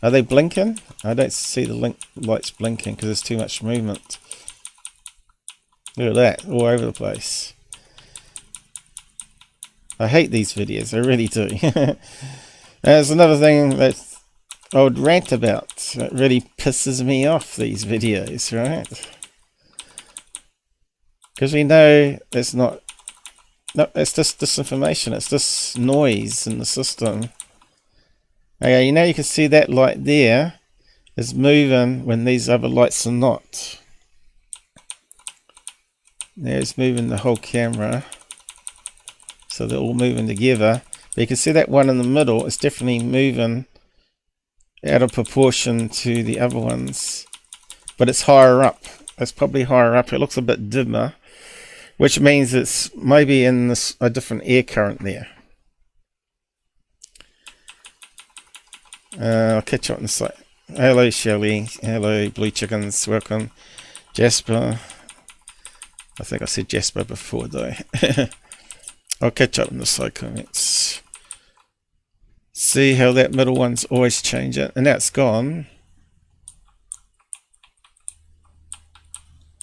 Are they blinking? I don't see the lights blinking because there's too much movement. Look at that, all over the place. I hate these videos, I really do. There's another thing that I would rant about. It really pisses me off, these videos, right? Because we know it's not... No, it's just disinformation. It's just noise in the system. Okay, you can see that light there is moving when these other lights are not. Now it's moving the whole camera, so they're all moving together. But you can see that one in the middle is definitely moving out of proportion to the other ones, but it's higher up. It's probably higher up. It looks a bit dimmer, which means it's maybe in a different air current there. I'll catch up on the site. Hello Shelly, hello Blue Chickens, welcome. Jasper, I think I said Jasper before though. I'll catch up on the side comments. See how that middle one's always changing, and now it's gone.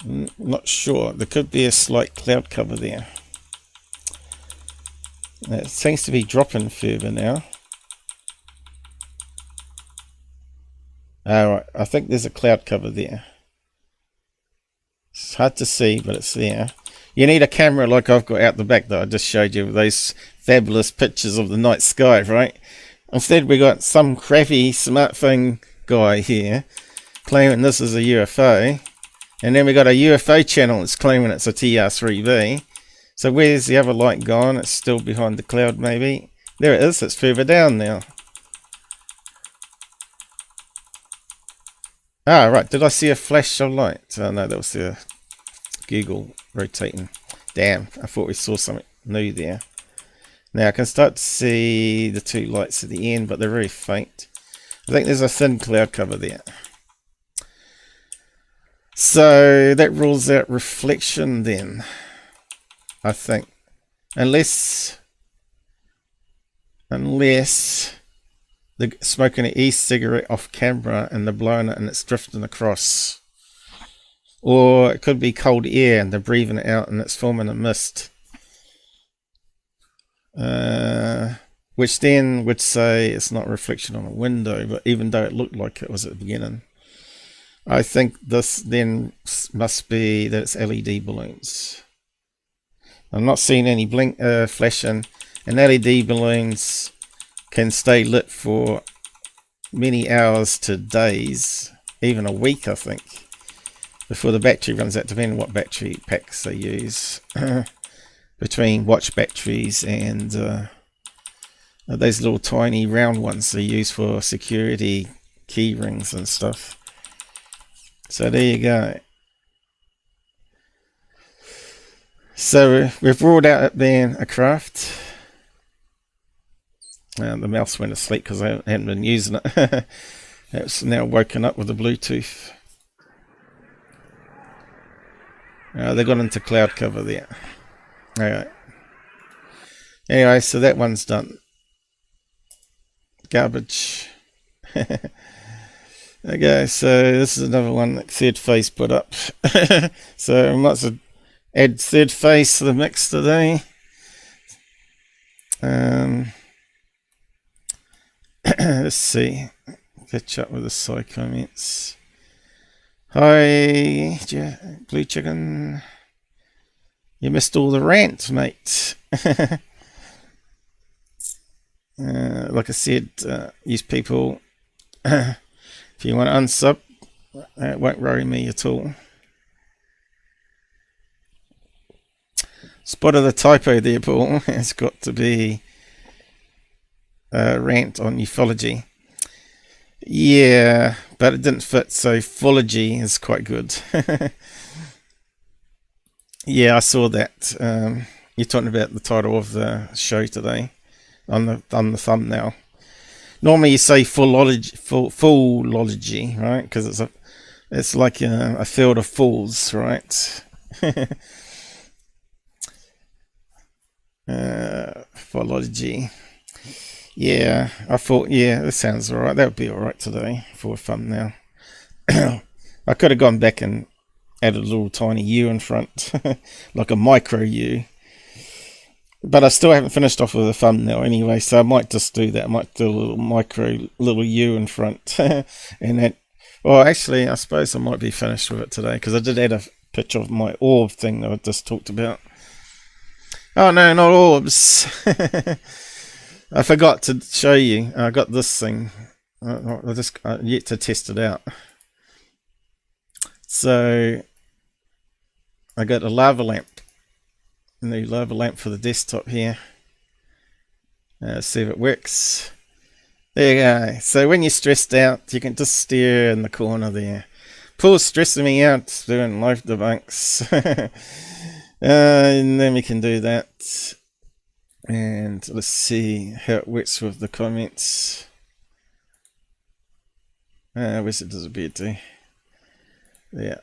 Not sure, there could be a slight cloud cover there. It seems to be dropping further now. Alright, I think there's a cloud cover there. It's hard to see, but it's there. You need a camera like I've got out the back that I just showed you with those fabulous pictures of the night sky, right? Instead we got some crappy smartphone guy here claiming this is a UFO. And then we got a UFO channel that's claiming it's a TR3B. So where's the other light gone? It's still behind the cloud maybe. There it is, it's further down now. Ah, right. Did I see a flash of light? Oh, no, that was the Google rotating. Damn, I thought we saw something new there. Now I can start to see the two lights at the end, but they're very faint. I think there's a thin cloud cover there. So that rules out reflection then, I think. Unless they're smoking an e-cigarette off camera and they're blowing it and it's drifting across. Or it could be cold air and they're breathing it out and it's forming a mist. Which then would say it's not a reflection on a window, but even though it looked like it was at the beginning. I think this then must be that it's LED balloons. I'm not seeing any blink flashing, and LED balloons can stay lit for many hours to days, even a week I think, before the battery runs out, depending on what battery packs they use. Between watch batteries and those little tiny round ones they use for security key rings and stuff. So there you go. So we've ruled out it being a craft. The mouse went to sleep because I hadn't been using it. It's now woken up with the Bluetooth. They got into cloud cover there. Alright. Anyway, so that one's done. Garbage. Okay, so this is another one that Third Face put up. So I might as well add Third Face to the mix today. Let's see. Catch up with the side comments. Hi, Blue Chicken. You missed all the rants, mate. Like I said, use people. If you want to unsub, it won't worry me at all. Spotted the typo there, Paul. It's got to be rant on ufology. Yeah, but it didn't fit, so ufology is quite good. Yeah, I saw that. You're talking about the title of the show today on the thumbnail. Normally you say foolology, right? Because it's like a field of fools, right? Ufology. Yeah, I thought, yeah, that sounds alright. That would be alright today for a thumbnail. I could have gone back and added a little tiny U in front, like a micro U. But I still haven't finished off with a thumbnail anyway, so I might just do that. I might do a little little U in front. And that, well, actually, I suppose I might be finished with it today, because I did add a picture of my orb thing that I just talked about. Oh no, not orbs. I forgot to show you. I got this thing. I just yet to test it out. So I got a lava lamp. A new lava lamp for the desktop here. See if it works. There you go. So when you're stressed out, you can just stare in the corner there. Paul's stressing me out doing live debunks. And then we can do that. And let's see how it works with the comments. Where's it disappear to? Yeah.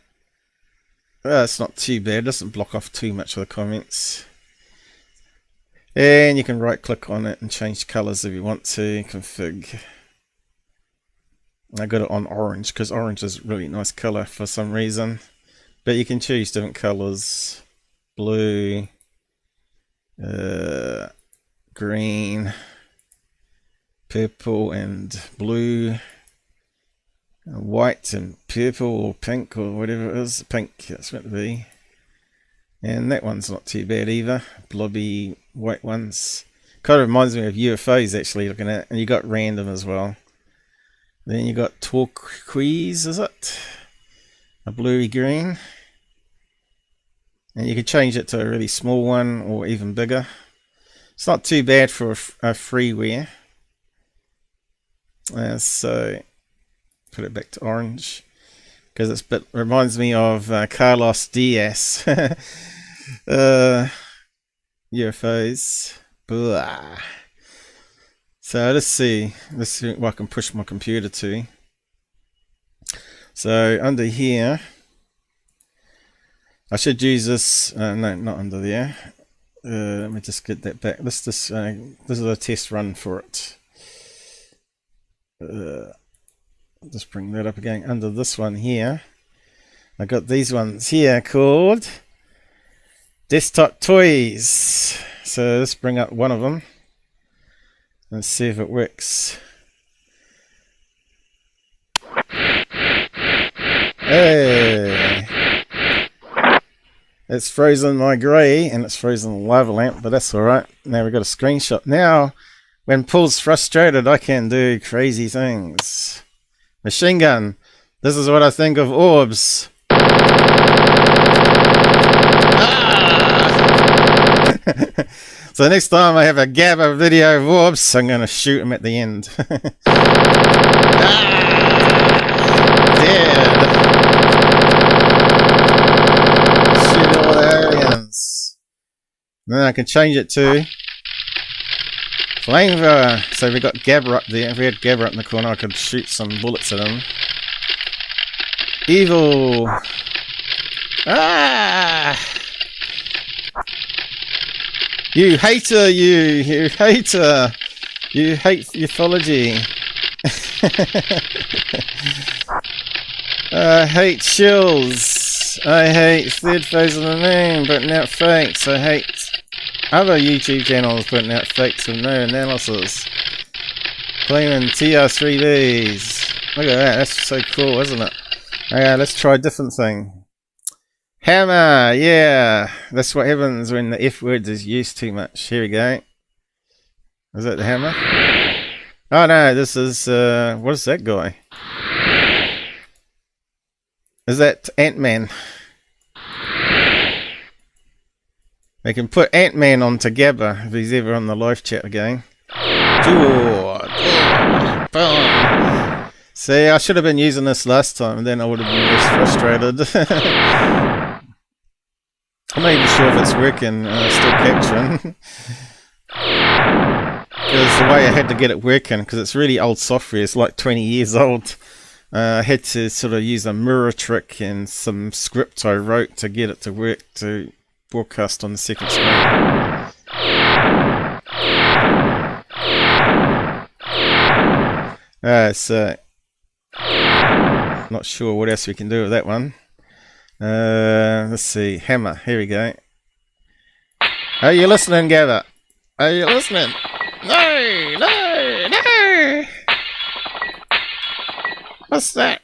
It's not too bad. It doesn't block off too much of the comments. And you can right click on it and change colours if you want to. Config. I got it on orange because orange is a really nice colour for some reason. But you can choose different colours. Blue. Green. Purple and blue. White and purple or pink or whatever it is. Pink, that's meant to be. And that one's not too bad either. Blobby white ones. Kind of reminds me of UFOs actually looking at. And you got random as well. Then you got turquoise, is it? A bluey green. And you can change it to a really small one or even bigger. It's not too bad for a freeware. So put it back to orange because it's reminds me of Carlos Diaz. UFOs. Blah. So let's see what I can push my computer to. So under here, I should use this. No, not under there. Let me just get that back. This is a test run for it. Just bring that up again. Under this one here, I got these ones here called desktop toys. So let's bring up one of them. Let's see if it works. Hey! It's frozen my grey and it's frozen the lava lamp, but that's alright. Now we've got a screenshot. Now, when Paul's frustrated, I can do crazy things. Machine gun. This is what I think of orbs. Ah! So next time I have a Gabber video of orbs, I'm going to shoot him at the end. Ah! Dead. Shoot all the aliens. Then I can change it to flamethrower. So we got Gabber up there. If we had Gabber up in the corner, I could shoot some bullets at him. Evil. Ah! You hater, you hater. You hate ufology. I hate shills. I hate third phase of the moon, putting out fakes. I hate other YouTube channels putting out fakes with no analysis. Claiming TR3Ds. Look at that, that's so cool, isn't it? Okay, let's try a different thing. Hammer, yeah. That's what happens when the F word is used too much. Here we go. Is that the hammer? Oh no, this is, what is that guy? Is that Ant-Man? They can put Ant-Man onto Gabber if he's ever on the live chat again. Boom. See, I should have been using this last time and then I would have been less frustrated. I'm not even sure if it's working, still capturing. Because the way I had to get it working, because it's really old software, it's like 20 years old. I had to sort of use a mirror trick and some script I wrote to get it to work to broadcast on the second screen. So not sure what else we can do with that one. Let's see, hammer, here we go. Are you listening, Gabber? Are you listening? No, no, no! What's that?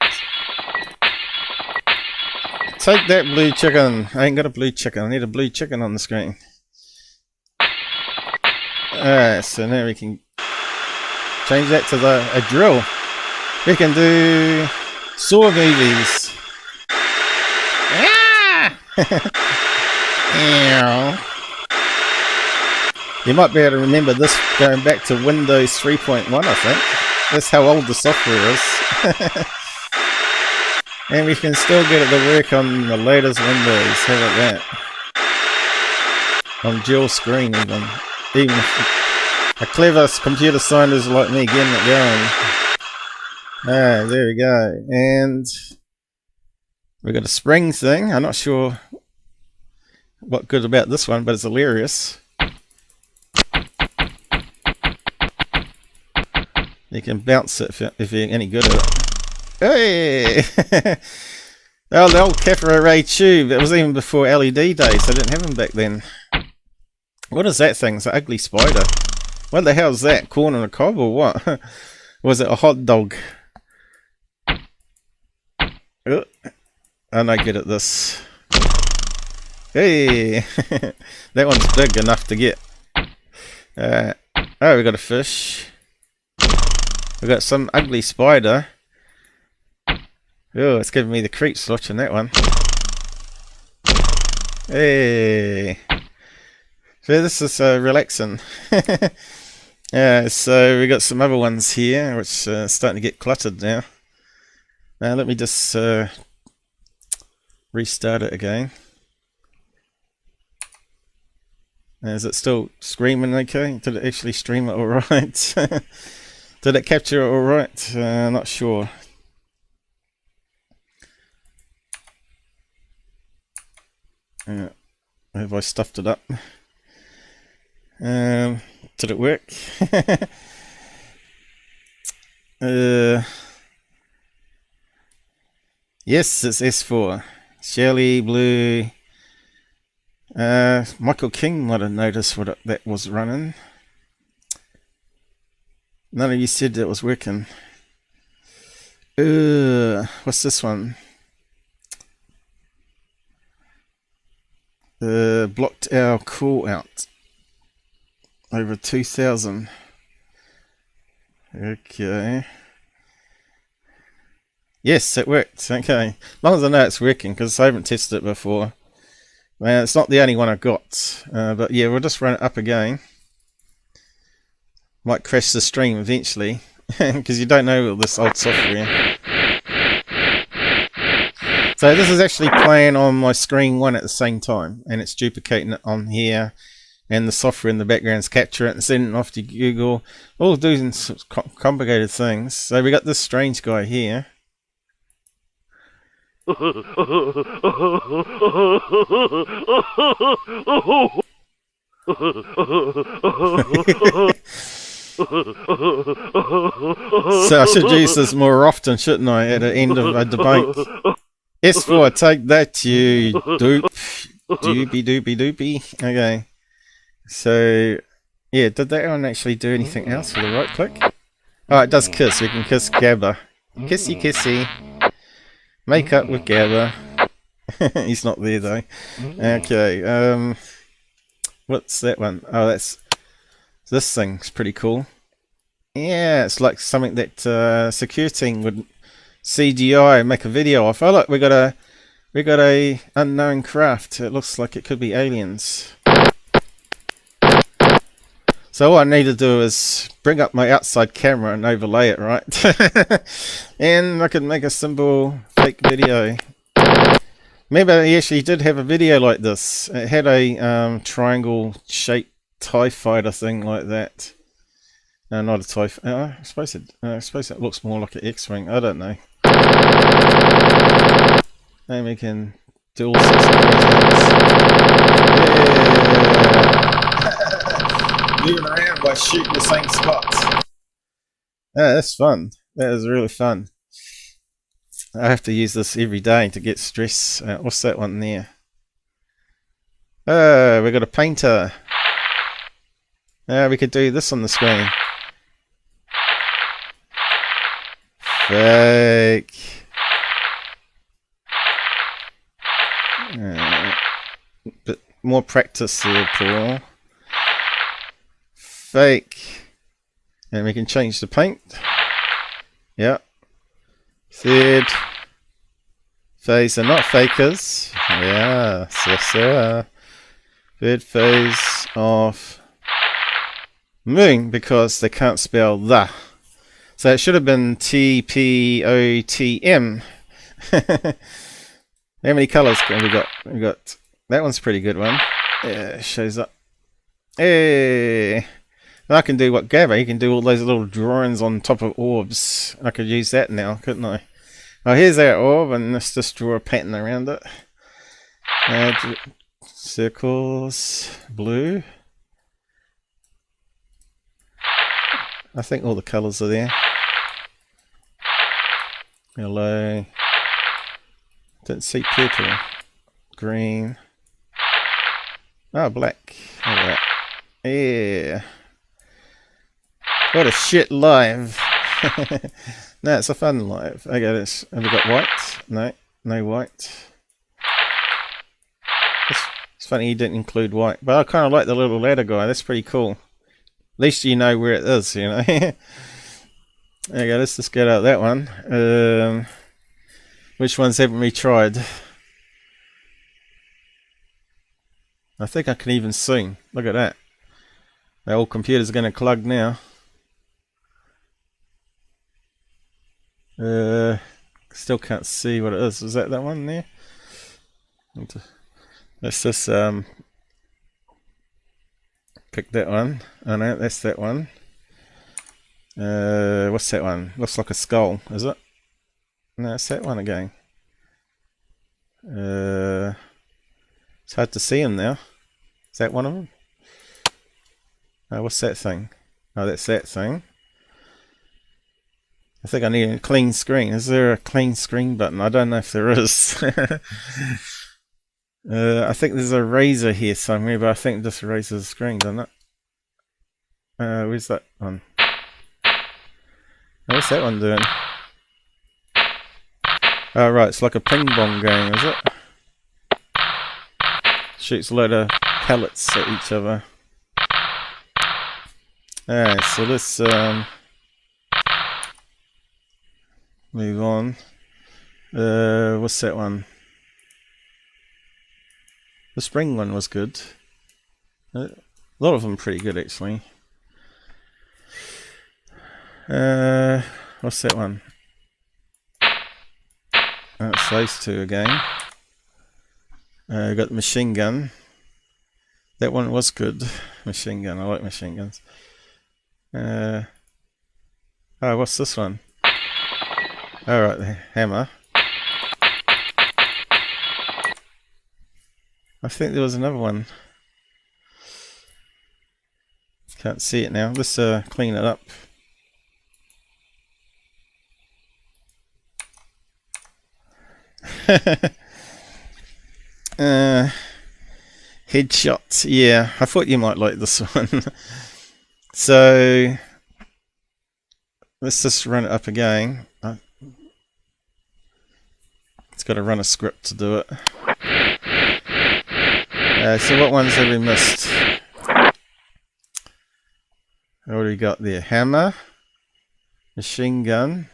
Take that, blue chicken. I ain't got a blue chicken. I need a blue chicken on the screen. Alright, so now we can change that to a drill. We can do saw movies. You might be able to remember this going back to Windows 3.1, I think. That's how old the software is. And we can still get it to work on the latest Windows. How about that? On dual screen even. Even a clever computer scientist like me getting it going. Ah, there we go. And we got a spring thing. I'm not sure what good about this one, but it's hilarious. You can bounce it if you're any good at it. Hey! Oh, the old cathode ray tube. It was even before LED days. I didn't have them back then. What is that thing? It's an ugly spider. What the hell is that? Corn on a cob or what? Was it a hot dog? Oh, I'm not good at this. Hey! That one's big enough to get. Oh, we got a fish. We got some ugly spider. Oh, it's giving me the creeps watching that one. Hey! So this is relaxing. So we got some other ones here, which are starting to get cluttered now. Now let me just restart it again. Is it still screaming okay? Did it actually stream it alright? Did it capture it alright? Not sure. Have I stuffed it up? Did it work? Yes, it's S4. Shelly, blue. Michael King might have noticed what that was running. None of you said it was working. What's this one? Blocked our call out. Over 2,000. Okay. Yes, it worked. Okay. As long as I know it's working, because I haven't tested it before. Well, it's not the only one I got. But yeah, we'll just run it up again. Might crash the stream eventually, because you don't know this old software. So this is actually playing on my screen one at the same time, and it's duplicating it on here, and the software in the background's capture it and sending it off to Google, all doing complicated things. So we got this strange guy here. So I should use this more often, shouldn't I, at the end of a debate? S4, take that, you doop. Doopy doopy doopy. Okay. So, yeah, did that one actually do anything else for the right click? Oh, it does kiss. We can kiss Gabber. Kissy kissy. Make up with Gabber. He's not there though. Okay, what's that one? Oh, that's this thing's pretty cool. Yeah, it's like something that Secureteam would CGI and make a video of. Oh look, we got a unknown craft. It looks like it could be aliens. So all I need to do is bring up my outside camera and overlay it, right? And I can make a simple fake video. Remember, he actually did have a video like this. It had a triangle-shaped TIE fighter thing like that. No, not a TIE. I suppose it looks more like an X-wing. I don't know. And we can do all sorts of crazy things. Moving around by shooting the same spots. Yeah, that's fun. That is really fun. I have to use this every day to get stress. What's that one there? Oh, we got a painter. We could do this on the screen. Fake. Bit more practice here, Paul. Fake. And we can change the paint. Yeah. Third phase are not fakers. Yeah, so third phase of moon, because they can't spell the. So it should have been TPOTM. How many colours have we got? We got that one's a pretty good one. Yeah, shows up. Hey, I can do what Gabber. You can do all those little drawings on top of orbs. I could use that now, couldn't I? Oh, here's our orb, and let's just draw a pattern around it. Add circles, blue. I think all the colours are there. Yellow. Didn't see purple. Green. Oh, black. Look at that. Yeah. What a shit live. No, it's a fun live. Okay, have we got white? No, no white. It's funny you didn't include white, but I kind of like the little ladder guy. That's pretty cool. At least you know where it is, you know. Okay, let's just get out that one. Which ones haven't we tried? I think I can even sing. Look at that. The old computer's going to clog now. Still can't see what it is. Is that one there? Let's just pick that one. Oh no, that's that one. What's that one? Looks like a skull, is it? No, it's that one again. It's hard to see him now. Is that one of them? What's that thing? Oh, that's that thing. I think I need a clean screen. Is there a clean screen button? I don't know if there is. I think there's a razor here somewhere, but I think this raises the screen, doesn't it? Where's that one? What's that one doing? Oh, right, it's like a ping pong game, is it? Shoots a load of pellets at each other. Alright, so let's move on. What's that one? The spring one was good. A lot of them pretty good, actually. What's that one? That's those two again. Got the machine gun. That one was good. Machine gun. I like machine guns. Oh, what's this one? Alright, the hammer. I think there was another one. Can't see it now. Let's clean it up. Headshots. Yeah, I thought you might like this one. So let's just run it up again. It's got to run a script to do it. So what ones have we missed? What do we got there? Hammer, machine gun,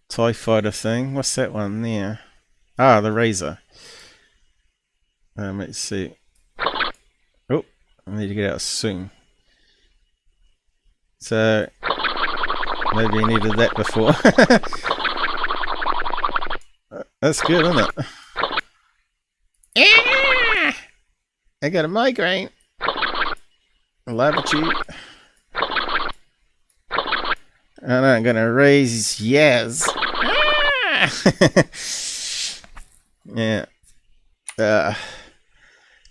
TIE fighter thing. What's that one there? Ah, the razor. Let's see. Oh, I need to get out soon. So maybe you needed that before. That's good, isn't it? I got a migraine. Lava tube. And I'm gonna raise yes. Yeah.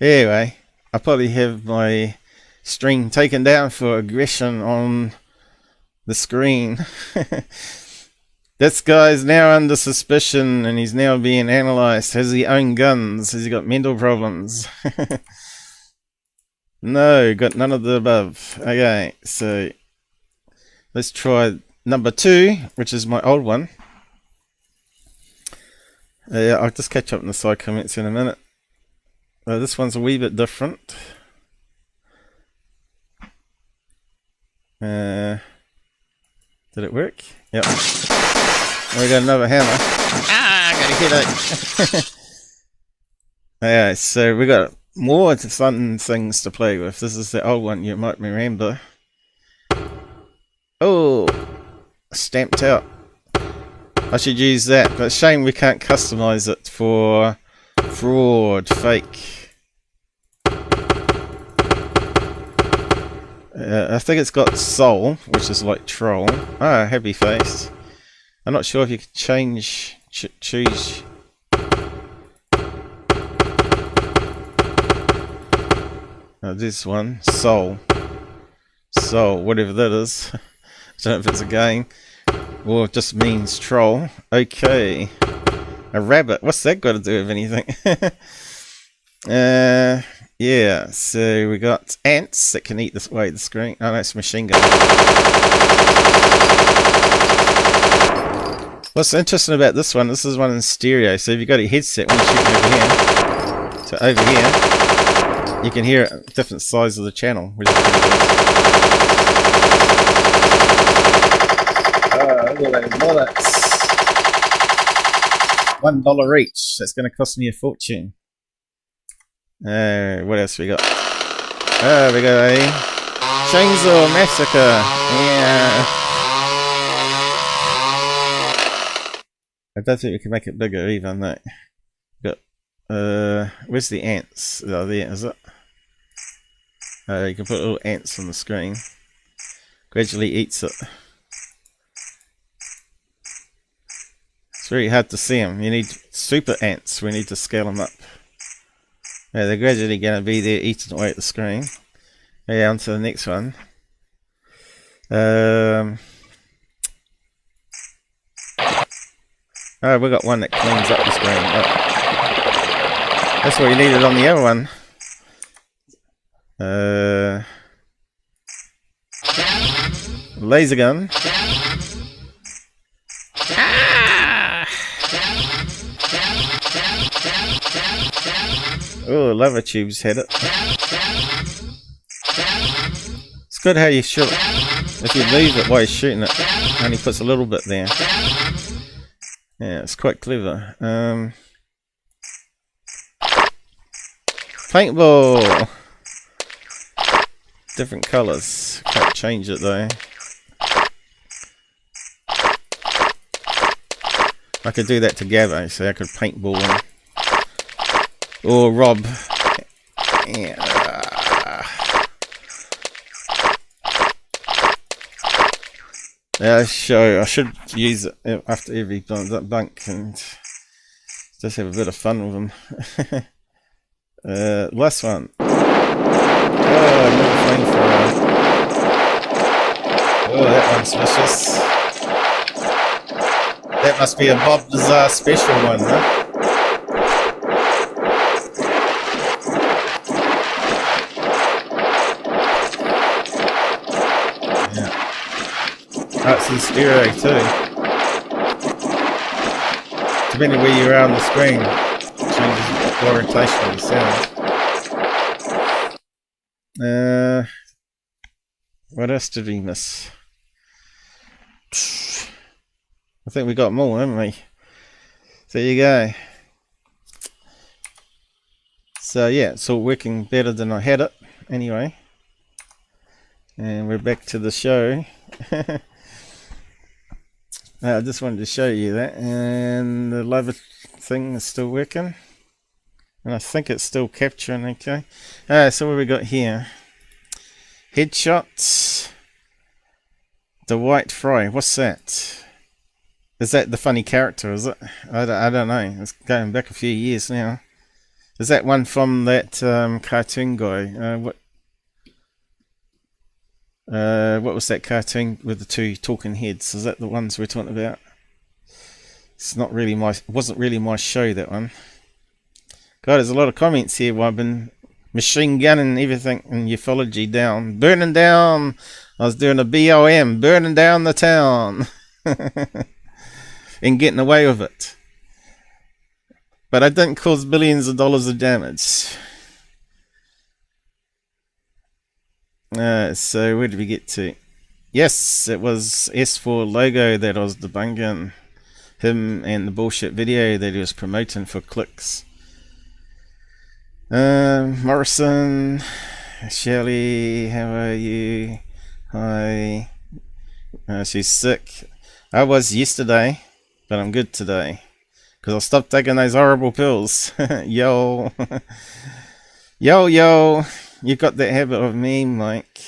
Anyway, I'll probably have my stream taken down for aggression on the screen. This guy's now under suspicion and he's now being analysed. Has he owned guns? Has he got mental problems? No, got none of the above. Okay, so let's try number 2, which is my old one. I'll just catch up in the side comments in a minute. This one's a wee bit different. Did it work? Yep. We got another hammer. Ah, I got a headache. Yeah, so we got more fun things to play with. This is the old one you might remember. Oh, stamped out. I should use that, but shame we can't customize it for fraud, fake. I think it's got soul, which is like troll. Ah, happy face. I'm not sure if you can change, choose. This one, soul. Soul, whatever that is. I don't know if it's a game or it just means troll. Okay. A rabbit. What's that got to do with anything? Yeah, so we got ants that can eat this way the screen. Oh, that's machine gun. What's interesting about this one, this is one in stereo, so if you've got a headset when you're shooting over here to over here, you can hear it at different sides of the channel, which is pretty good. Look at those bullets. $1 each. That's going to cost me a fortune. What else we got? We got a Chainsaw Massacre. Yeah. I don't think we can make it bigger even though. Got where's the ants? Oh, there is it. You can put little ants on the screen. Gradually eats it. It's very hard to see them. You need super ants. We need to scale them up. Yeah, they're gradually going to be there eating away at the screen. Yeah, on to the next one. Oh, we got one that cleans up the screen. Oh. That's what you needed on the other one. Laser gun. Ah! Oh, lava tubes had it. It's good how you shoot. If you leave it while you're shooting it, only puts a little bit there. Yeah, it's quite clever. Paintball! Different colours. Can't change it though. I could do that to Gabber, so I could paintball him. Or Rob. Yeah. I should use it after every bunk and just have a bit of fun with them. Last one. Oh, another flamethrower. Oh, that one's vicious. That must be a Bob Lazar special one, huh? Yeah. Oh, it's in stereo too. Depending where you are on the screen, changes the orientation of the sound. What else did we miss? I think we got more, haven't we? There you go. So yeah, it's all working better than I had it anyway. And we're back to the show. I just wanted to show you that, and the lava thing is still working, and I think it's still capturing. Okay. So what we got here? Headshots. The White Fry. What's that? Is that the funny character? Is it? I don't know. It's going back a few years now. Is that one from that cartoon guy? What was that cartoon with the two talking heads? Is that the ones we're talking about? It's not really my, wasn't really my show, that one. God, there's a lot of comments here while I've been machine gunning everything in ufology down. Burning down. I was doing a BOM, burning down the town. And getting away with it. But I didn't cause billions of dollars of damage. So where did we get to? Yes, it was S4 Logo that I was debunking. Him and the bullshit video that he was promoting for clicks. Morrison, Shelly, how are you? Hi. She's sick. I was yesterday, but I'm good today. Because I stopped taking those horrible pills. Yo. Yo. You got that habit of me, Mike.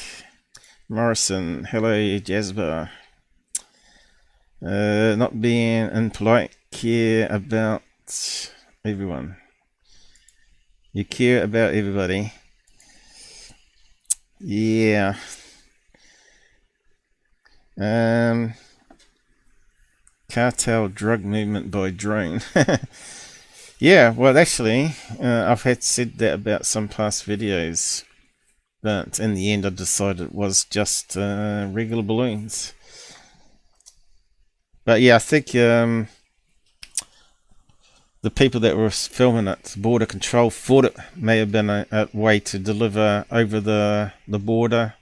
Morrison, hello, Jasper. Not being impolite, care about everyone. You care about everybody. Yeah. Cartel drug movement by drone. Yeah, well actually, I've had said that about some past videos. But in the end I decided it was just regular balloons. But yeah, I think the people that were filming it, border control, thought it may have been a way to deliver over the border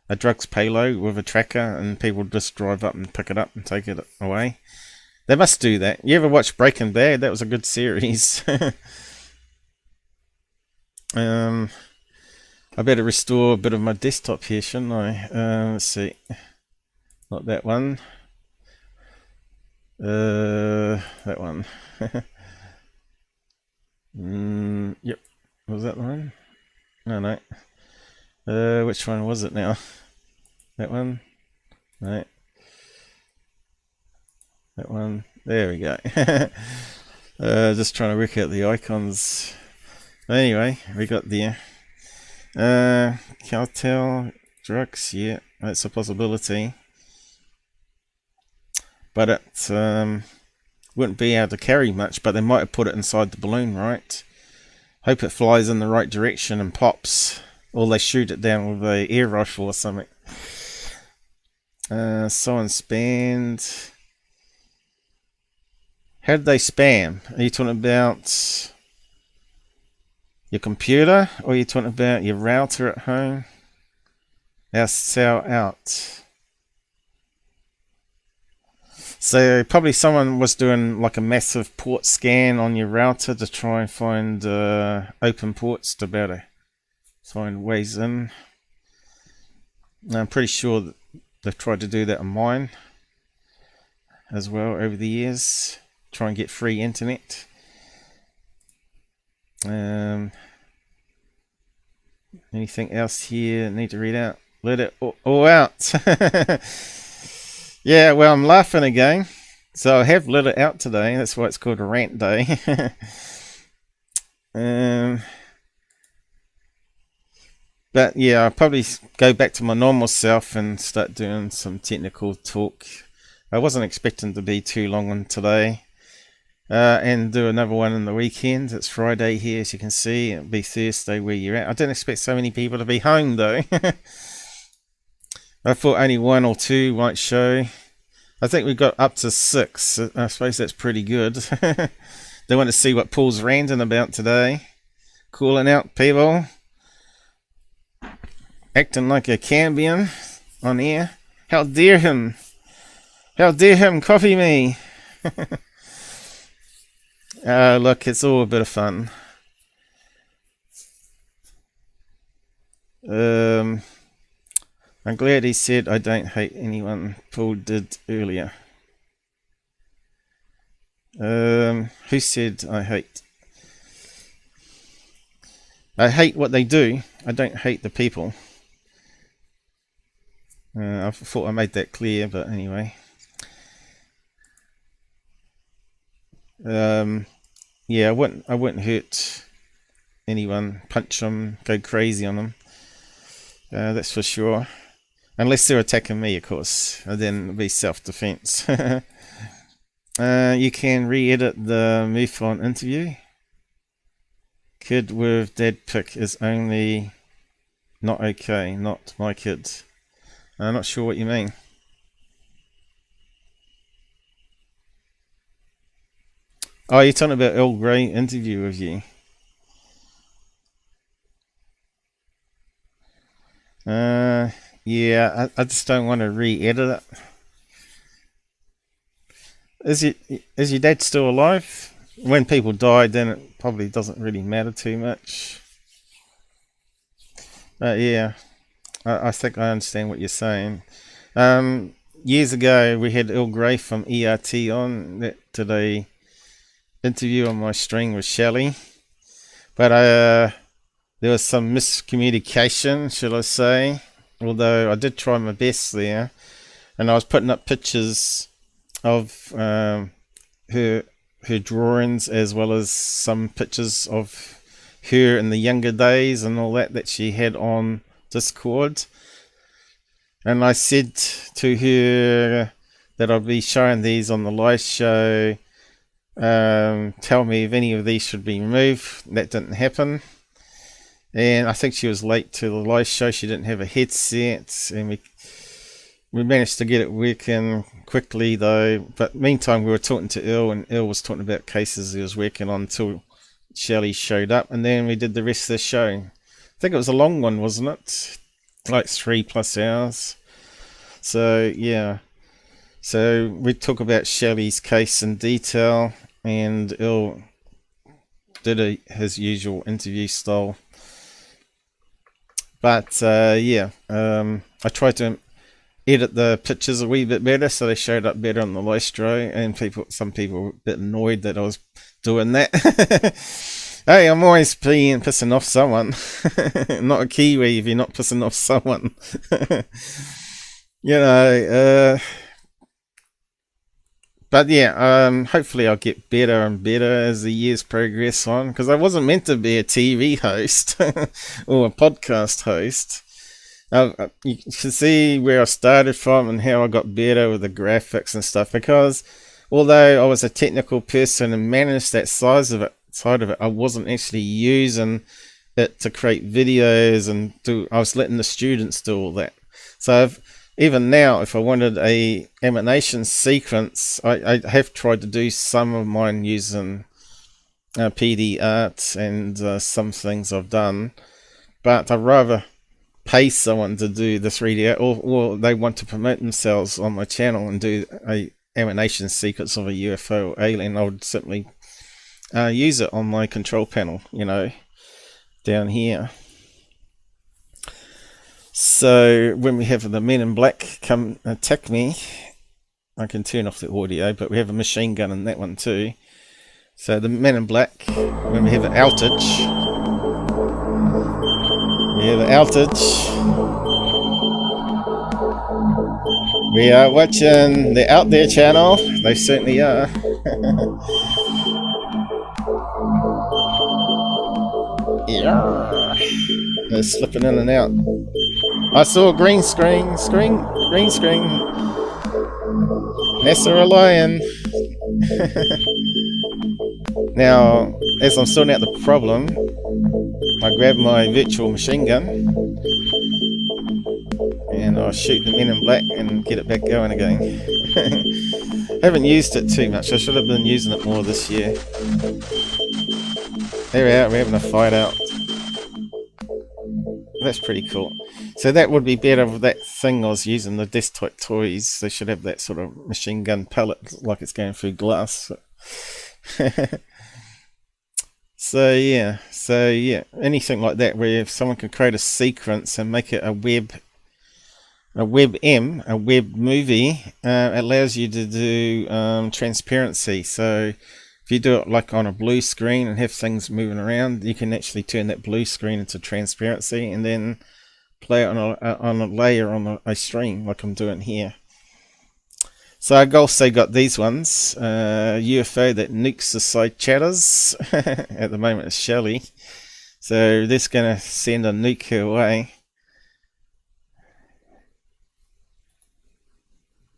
a drugs payload with a tracker, and people just drive up and pick it up and take it away. They must do that. You ever watch Breaking Bad? That was a good series. I better restore a bit of my desktop here, shouldn't I? Let's see. Not that one. That one. Yep. Was that the one? No. Which one was it now? That one? No. That one. There we go. Just trying to work out the icons. Anyway, we got there. Cartel drugs, yeah, that's a possibility. But it wouldn't be able to carry much, but they might have put it inside the balloon, right? Hope it flies in the right direction and pops. Or they shoot it down with an air rifle or something. Someone spammed. How did they spam? Are you talking about your computer, or are you talking about your router at home? Sell out. So probably someone was doing like a massive port scan on your router to try and find open ports to better find ways in. I'm pretty sure that they've tried to do that on mine as well over the years. Try and get free internet. Anything else here need to read out? Let it all out. Yeah, well, I'm laughing again. So I have let it out today. That's why it's called a rant day. But yeah, I'll probably go back to my normal self and start doing some technical talk. I wasn't expecting to be too long on today. And do another one in the weekend. It's Friday here, as you can see. It'll be Thursday where you're at. I didn't expect so many people to be home, though. I thought only one or two might show. I think we got up to 6. I suppose that's pretty good. They want to see what Paul's ranting about today. Calling out people. Acting like a cambian on air. How dare him? How dare him copy me? Look, it's all a bit of fun. I'm glad he said I don't hate anyone. Paul did earlier. Who said I hate? I hate what they do. I don't hate the people. I thought I made that clear, but anyway. Yeah, I wouldn't hurt anyone, punch them, go crazy on them. That's for sure. Unless they're attacking me, of course. And then it'll be self-defense. You can re-edit the MUFON interview. Kid with dad pic is only not okay, not my kids. I'm not sure what you mean. Oh, you're talking about Earl Grey interview with you. Yeah, I just don't want to re-edit it. Is your dad still alive? When people die, then it probably doesn't really matter too much. But yeah, I think I understand what you're saying. Years ago, we had Earl from ERT on that did a interview on my stream with Shelly, but there was some miscommunication, shall I say, although I did try my best there, and I was putting up pictures of her drawings, as well as some pictures of her in the younger days and all that she had on Discord. And I said to her that I'd be showing these on the live show. Tell me if any of these should be removed. That didn't happen. And I think she was late to the live show. She didn't have a headset. And we managed to get it working quickly, though. But meantime, we were talking to Earl, and Earl was talking about cases he was working on until Shelly showed up. And then we did the rest of the show. I think it was a long one, wasn't it? Like 3+ hours. So yeah, so we talk about Shelly's case in detail, and Earl did his usual interview style. But yeah, I tried to edit the pictures a wee bit better so they showed up better on the live stream, and some people were a bit annoyed that I was doing that. Hey, I'm always pissing off someone. Not a Kiwi if you're not pissing off someone. You know, but yeah, hopefully I'll get better and better as the years progress on, because I wasn't meant to be a TV host or a podcast host. You can see where I started from and how I got better with the graphics and stuff, because although I was a technical person and managed that side of it, I wasn't actually using it to create videos and I was letting the students do all that. So even now, if I wanted a animation sequence, I have tried to do some of mine using PD art and some things I've done, but I'd rather pay someone to do the 3D art, or they want to promote themselves on my channel and do a animation sequence of a UFO or alien. I would simply use it on my control panel, you know, down here. So when we have the men in black come attack me, I can turn off the audio, but we have a machine gun in that one too. So the men in black, when we have an outage, we are watching the Out There channel. They certainly are. Yeah, they're slipping in and out. I saw a green screen. NASA are lying. Now, as I'm sorting out the problem, I grab my virtual machine gun and I'll shoot the men in black and get it back going again. Haven't used it too much. I should have been using it more this year. There we are, we're having a fight out. That's pretty cool. So that would be better with that thing I was using, the desktop toys. They should have that sort of machine gun pellet like it's going through glass. So yeah, anything like that where if someone can create a sequence and make it a web movie, allows you to do transparency. So if you do it like on a blue screen and have things moving around, you can actually turn that blue screen into transparency and then play it on a layer on a stream like I'm doing here. So I've also got these ones, UFO that nukes the side chatters. At the moment it's Shelly. So this is going to send a nuke her way.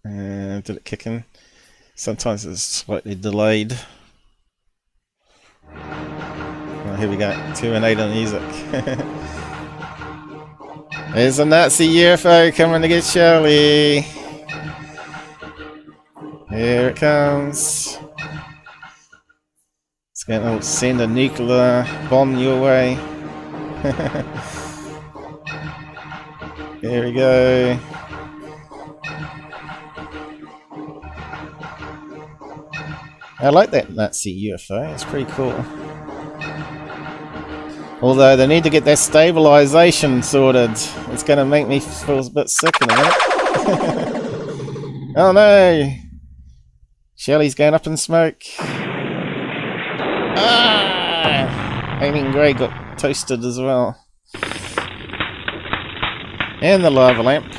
Did it kick in? Sometimes it's slightly delayed. Oh, here we go, Terminator music. There's a Nazi UFO coming to get Shelly. Here it comes. It's going to send a nuclear bomb your way. There we go. I like that Nazi UFO. It's pretty cool. Although they need to get their stabilization sorted. It's going to make me feel a bit sick in a minute. Oh no! Shelly's going up in smoke. Ah! Alien Grey got toasted as well. And the lava lamp.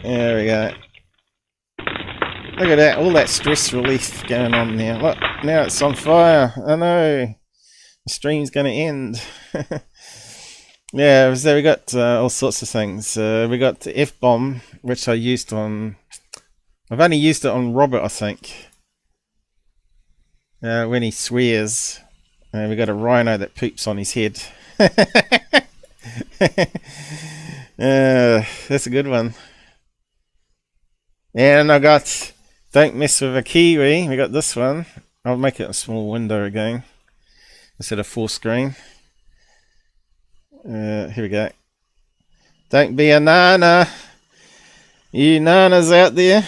There we go. Look at that, all that stress relief going on there. Look, now it's on fire. Oh no! The stream's going to end. Yeah, so we got all sorts of things. We got the F-bomb, which I used on... I've only used it on Robert, I think. When he swears. We got a rhino that poops on his head. That's a good one. And I got Don't Mess With a Kiwi. We got this one. I'll make it a small window again instead of full screen. Here we go. Don't be a nana. You nanas out there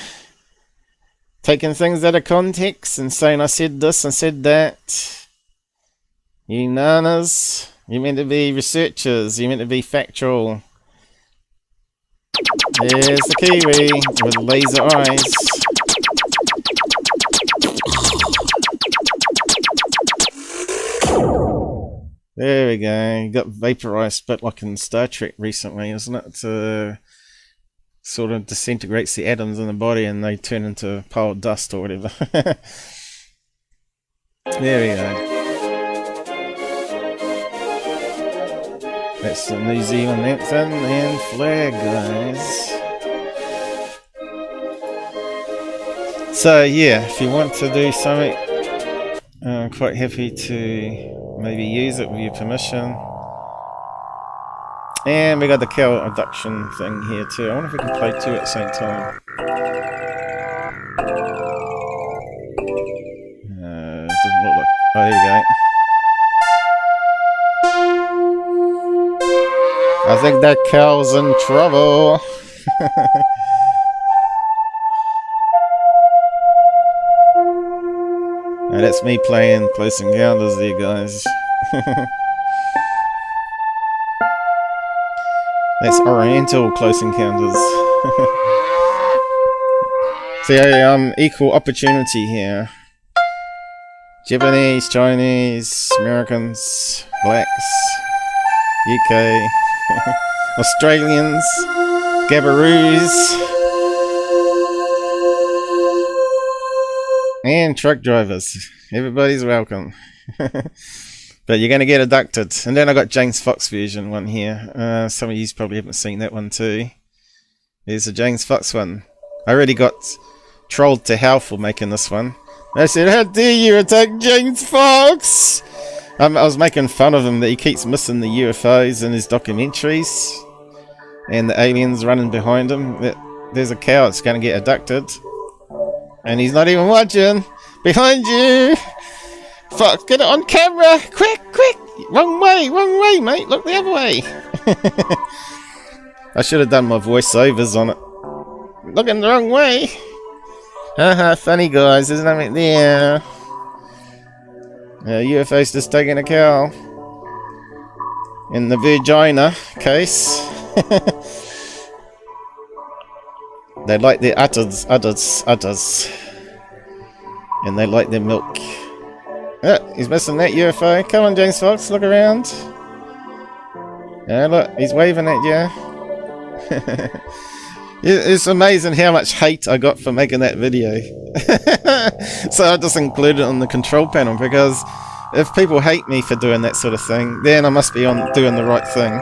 taking things out of context and saying I said this and said that. You nanas. You're meant to be researchers. You're meant to be factual. There's the Kiwi with laser eyes. There we go. You got vaporized, but like in Star Trek recently, isn't it? Sort of disintegrates the atoms in the body and they turn into a pile of dust or whatever. There we go. That's the New Zealand anthem and flag, guys. So yeah, if you want to do something, I'm quite happy to maybe use it with your permission. And we got the cow abduction thing here too. I wonder if we can play two at the same time. It doesn't look like... Oh, here we go. I think that cow's in trouble. And that's me playing Close Encounters there, guys. That's Oriental Close Encounters. See, equal opportunity here. Japanese, Chinese, Americans, blacks, UK, Australians, Gabberoos, and truck drivers. Everybody's welcome. But you're going to get abducted. And then I got James Fox version one here. Some of you probably haven't seen that one too. There's a James Fox one. I already got trolled to hell for making this one. I said, how dare you attack James Fox? I was making fun of him that he keeps missing the UFOs in his documentaries. And the aliens running behind him. There's a cow that's going to get abducted. And he's not even watching. Behind you! Fuck, get it on camera! Quick, quick! Wrong way, mate. Look the other way. I should have done my voiceovers on it. Looking the wrong way. Haha, funny guys, there's nothing there. UFO's just taking a cow. In the Virginia case. They like their udders. And they like their milk. He's missing that UFO. Come on, James Fox, look around. Look, he's waving at you. It's amazing how much hate I got for making that video. So I just included it on the control panel, because if people hate me for doing that sort of thing, then I must be doing the right thing.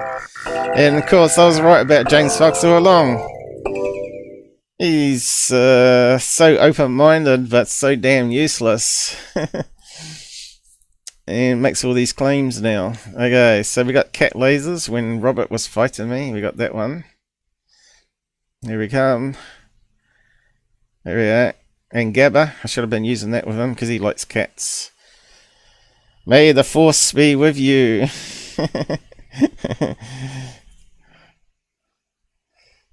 And of course, I was right about James Fox all along. He's so open-minded, but so damn useless. And makes all these claims now. Okay, so we got cat lasers when Robert was fighting me. We got that one. Here we come. There we are. And Gabber. I should have been using that with him because he likes cats. May the force be with you.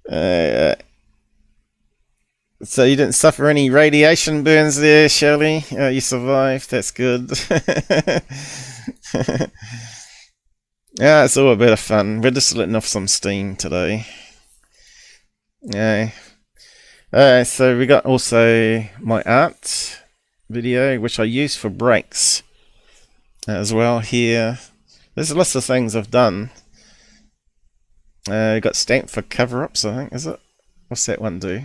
So you didn't suffer any radiation burns there, Shelly? You survived. That's good. Yeah, it's all a bit of fun. We're just letting off some steam today. Yeah. So we got also my art video, which I use for breaks as well here. There's lots of things I've done. Got stamped for cover-ups, I think, is it? What's that one do?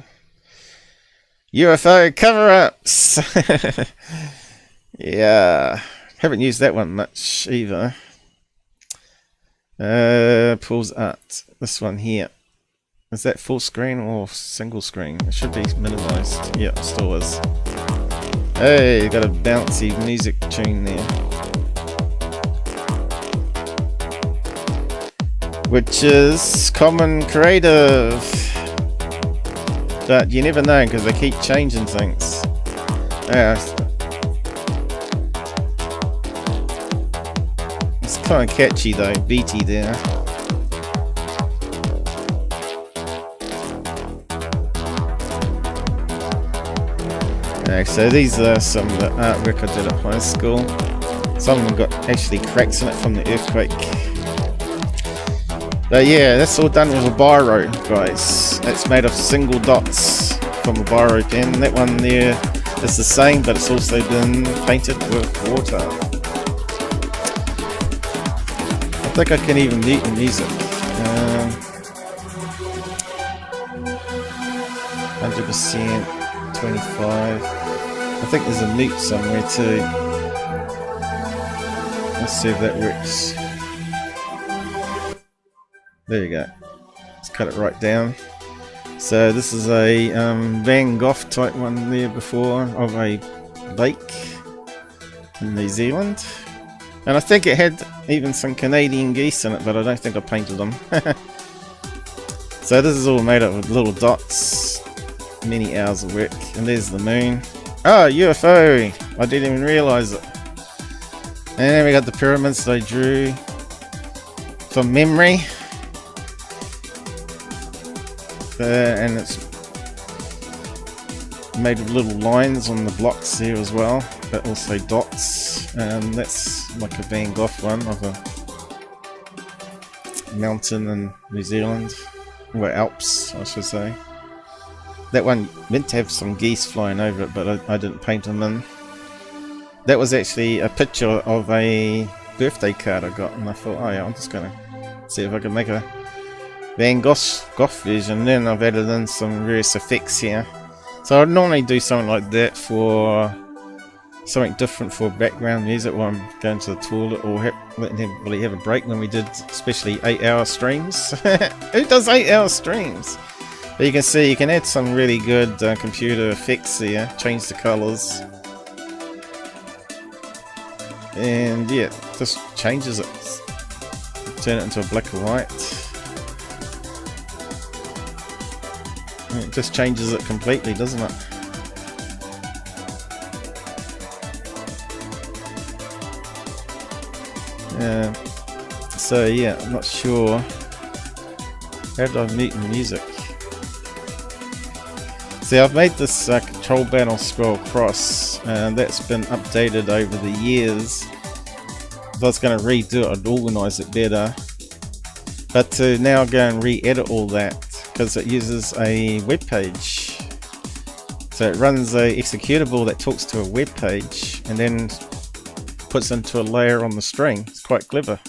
UFO cover-ups! Yeah. Haven't used that one much either. Pauls art. This one here. Is that full screen or single screen? It should be minimized. Yeah, it still is. Hey, got a bouncy music tune there. Which is common creative. But you never know because they keep changing things. Yeah. It's kind of catchy though, beaty there. So these are some of the artwork I did at high school. Some of them got actually cracks in it from the earthquake. But yeah, that's all done with a biro, guys. It's made of single dots from a biro pen. That one there is the same, but it's also been painted with water. I think I can even mute the music. 100%, 25. I think there's a mute somewhere too. Let's see if that works. There you go. Let's cut it right down. So this is a Van Gogh type one there before of a lake in New Zealand. And I think it had even some Canadian geese in it, but I don't think I painted them. So this is all made up of little dots. Many hours of work. And there's the moon. Oh, UFO! I didn't even realise it. And then we got the pyramids that I drew from memory. And it's made of little lines on the blocks here as well, but also dots. That's like a Van Gogh one of a mountain in New Zealand, or Alps, I should say. That one meant to have some geese flying over it, but I didn't paint them in. That was actually a picture of a birthday card I got, and I thought, oh yeah, I'm just going to see if I can make a Van Gogh version. Then I've added in some various effects here. So I'd normally do something like that for something different for background music while I'm going to the toilet or letting everybody have a break when we did especially 8-hour streams. Who does 8-hour streams? But you can see you can add some really good computer effects here, change the colours, and yeah, just changes it, turn it into a black and white, and it just changes it completely, doesn't it? So yeah, I'm not sure, how did I mute the music? See, I've made this control panel scroll across, and that's been updated over the years. If I was going to redo it, I'd organise it better. But to now go and re-edit all that, because it uses a web page. So it runs a executable that talks to a web page, and then puts into a layer on the string. It's quite clever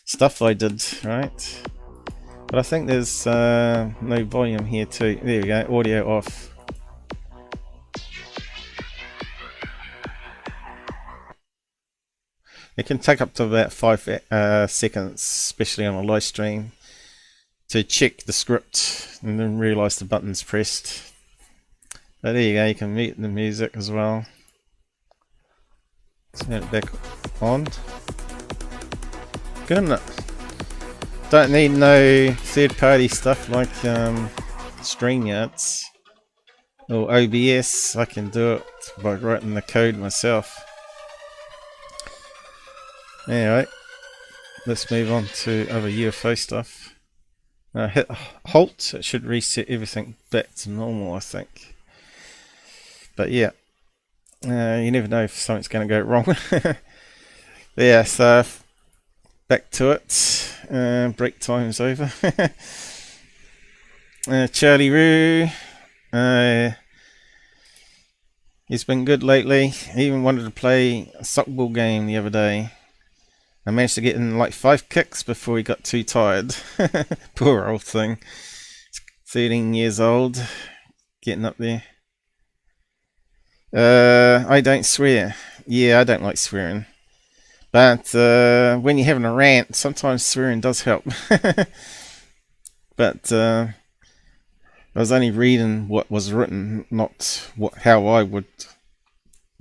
stuff I did, right? But I think there's no volume here too. There we go, audio off. It can take up to about 5 seconds, especially on a live stream, to check the script and then realise the button's pressed. But there you go, you can mute the music as well. Turn it back on. Good, isn't it? Don't need no third-party stuff like StreamYards or OBS. I can do it by writing the code myself. Anyway, let's move on to other UFO stuff. hit halt, it should reset everything back to normal, I think. But yeah, you never know if something's going to go wrong. But yeah, so back to it. Break time's over. Charlie Roo, he's been good lately. He even wanted to play a softball game the other day. I managed to get in like 5 kicks before he got too tired. Poor old thing. 13 years old, getting up there. I don't swear. Yeah, I don't like swearing. But when you're having a rant, sometimes swearing does help. But I was only reading what was written, not how I would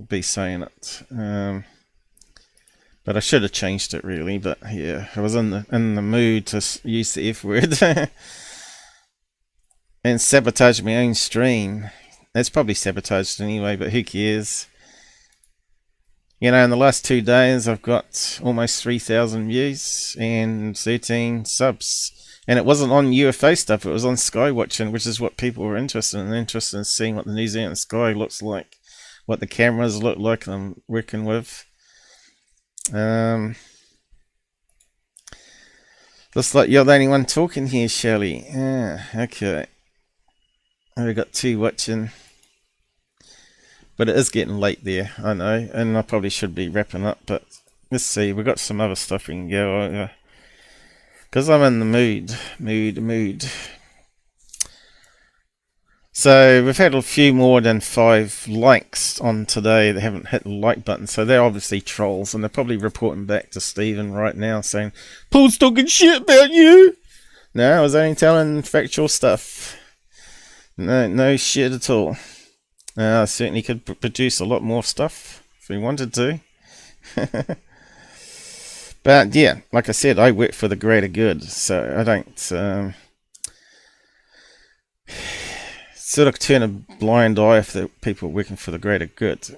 be saying it. But I should have changed it really. But yeah, I was in the mood to use the F word and sabotage my own stream. It's probably sabotaged anyway, but who cares? You know, in the last 2 days, I've got almost 3,000 views and 13 subs. And it wasn't on UFO stuff, it was on sky watching, which is what people were interested in seeing what the New Zealand sky looks like, what the cameras look like I'm working with. Looks like you're the only one talking here, Shelly. Yeah, okay. I've got 2 watching. But it is getting late there, I know, and I probably should be wrapping up, but let's see, we've got some other stuff we can go over. Because I'm in the mood. So we've had a few more than 5 likes on today that haven't hit the like button, so they're obviously trolls, and they're probably reporting back to Stephen right now saying, Paul's talking shit about you! No, I was only telling factual stuff. No shit at all. I certainly could produce a lot more stuff if we wanted to. But yeah, like I said, I work for the greater good, so I don't sort of turn a blind eye if the people are working for the greater good.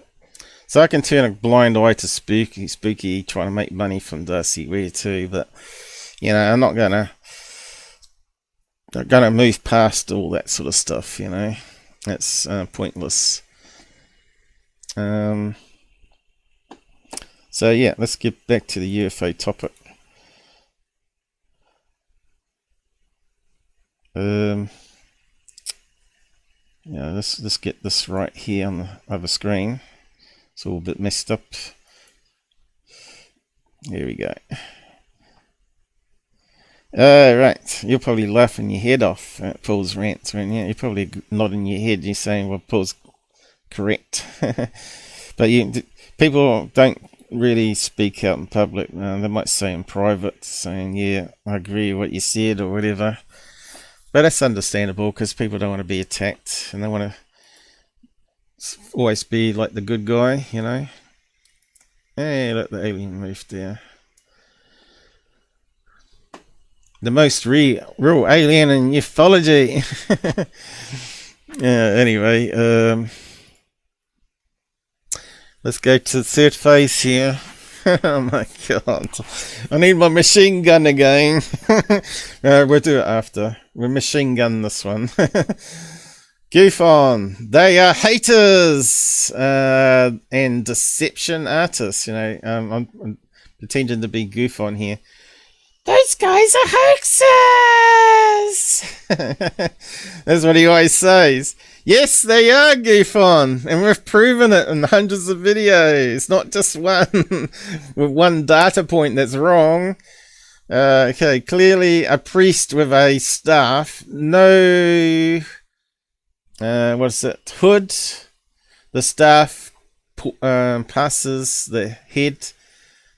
So I can turn a blind eye to spooky trying to make money from Darcy too, but you know, I'm not gonna move past all that sort of stuff, you know. It's pointless. So yeah, let's get back to the UFO topic. Yeah, let's get this right here on the other screen. It's all a bit messed up. Here we go. Right, you're probably laughing your head off at Paul's rants, aren't you? You're probably nodding your head. You're saying, "Well, Paul's correct," but people don't really speak out in public. They might say in private, saying, "Yeah, I agree with what you said" or whatever. But that's understandable because people don't want to be attacked and they want to always be like the good guy, you know. Hey, let the alien move there. The most real alien in ufology. Anyway, let's go to the third phase here. Oh my god. I need my machine gun again. We'll do it after. We'll machine gun this one. Goof on. They are haters and deception artists. You know, I'm pretending to be Goof on here. Those guys are hoaxers! That's what he always says. Yes, they are, Goof on, and we've proven it in hundreds of videos, not just one, with one data point that's wrong. Okay, clearly a priest with a staff, no, what is it, hood, the staff passes the head,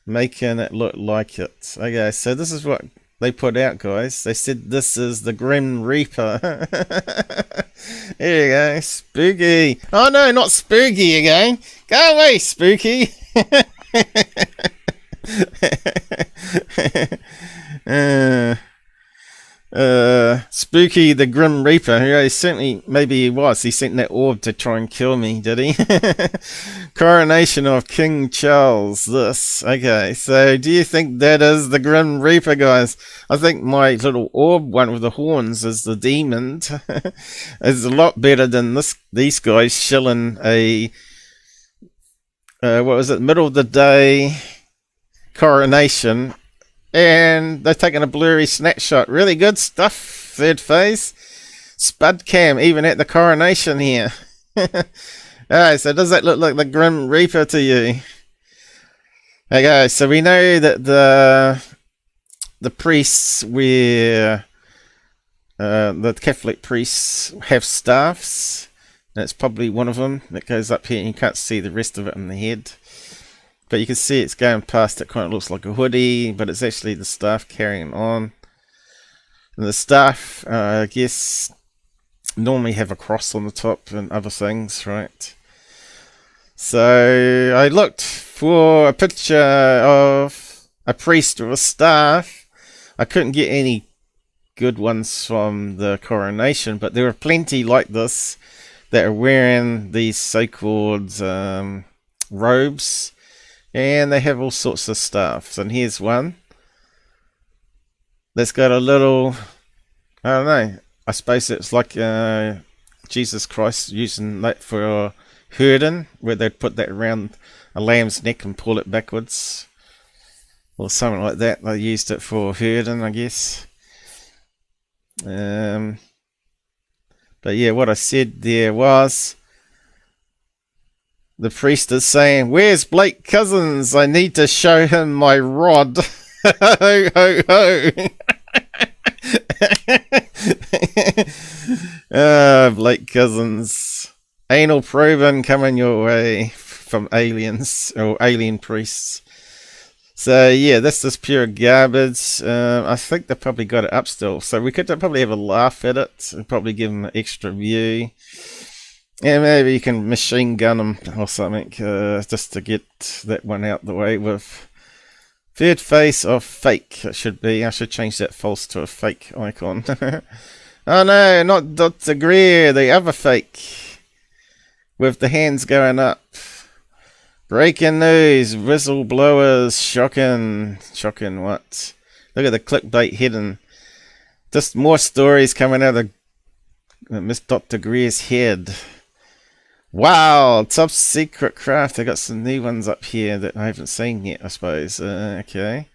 making it look like it. Okay, so this is what they put out, guys. They said this is the Grim Reaper. Here you go, spooky. Oh no, not spooky again. Go away, spooky. Spooky the Grim Reaper. Yeah, he certainly, maybe he was. He sent that orb to try and kill me, did he? Coronation of King Charles. This. Okay, so do you think that is the Grim Reaper, guys? I think my little orb one with the horns is the demon. It's a lot better than these guys shilling a what was it, middle of the day coronation, and they're taking a blurry snapshot. Really good stuff, third phase. Spud cam even at the coronation here. Alright, so does that look like the Grim Reaper to you? Okay, so we know that the priests wear the Catholic priests have staffs. That's probably one of them that goes up here, and you can't see the rest of it in the head. But you can see it's going past. It kind of looks like a hoodie, but it's actually the staff carrying on. And the staff, I guess, normally have a cross on the top and other things, right? So I looked for a picture of a priest with a staff. I couldn't get any good ones from the coronation, but there are plenty like this that are wearing these so-called robes, and they have all sorts of stuff. And here's one that's got a little, I don't know, I suppose it's like Jesus Christ using that for herding, where they'd put that around a lamb's neck and pull it backwards, or something like that. They used it for herding, I guess. But yeah, what I said there was, the priest is saying, "Where's Blake Cousins? I need to show him my rod." Ho, ho, ho. Blake Cousins. Anal probing coming your way from aliens, or alien priests. So yeah, that's just pure garbage. I think they probably got it up still, so we could probably have a laugh at it and probably give them an extra view. Yeah, maybe you can machine gun them or something, just to get that one out the way with third face of fake. It should be. I should change that false to a fake icon. Oh no, not Dr. Greer, the other fake with the hands going up. Breaking news, whistleblowers, shocking what? Look at the clickbait hidden. Just more stories coming out of Miss Dr. Greer's head. Wow, top secret craft. I got some new ones up here that I haven't seen yet, I suppose. Okay.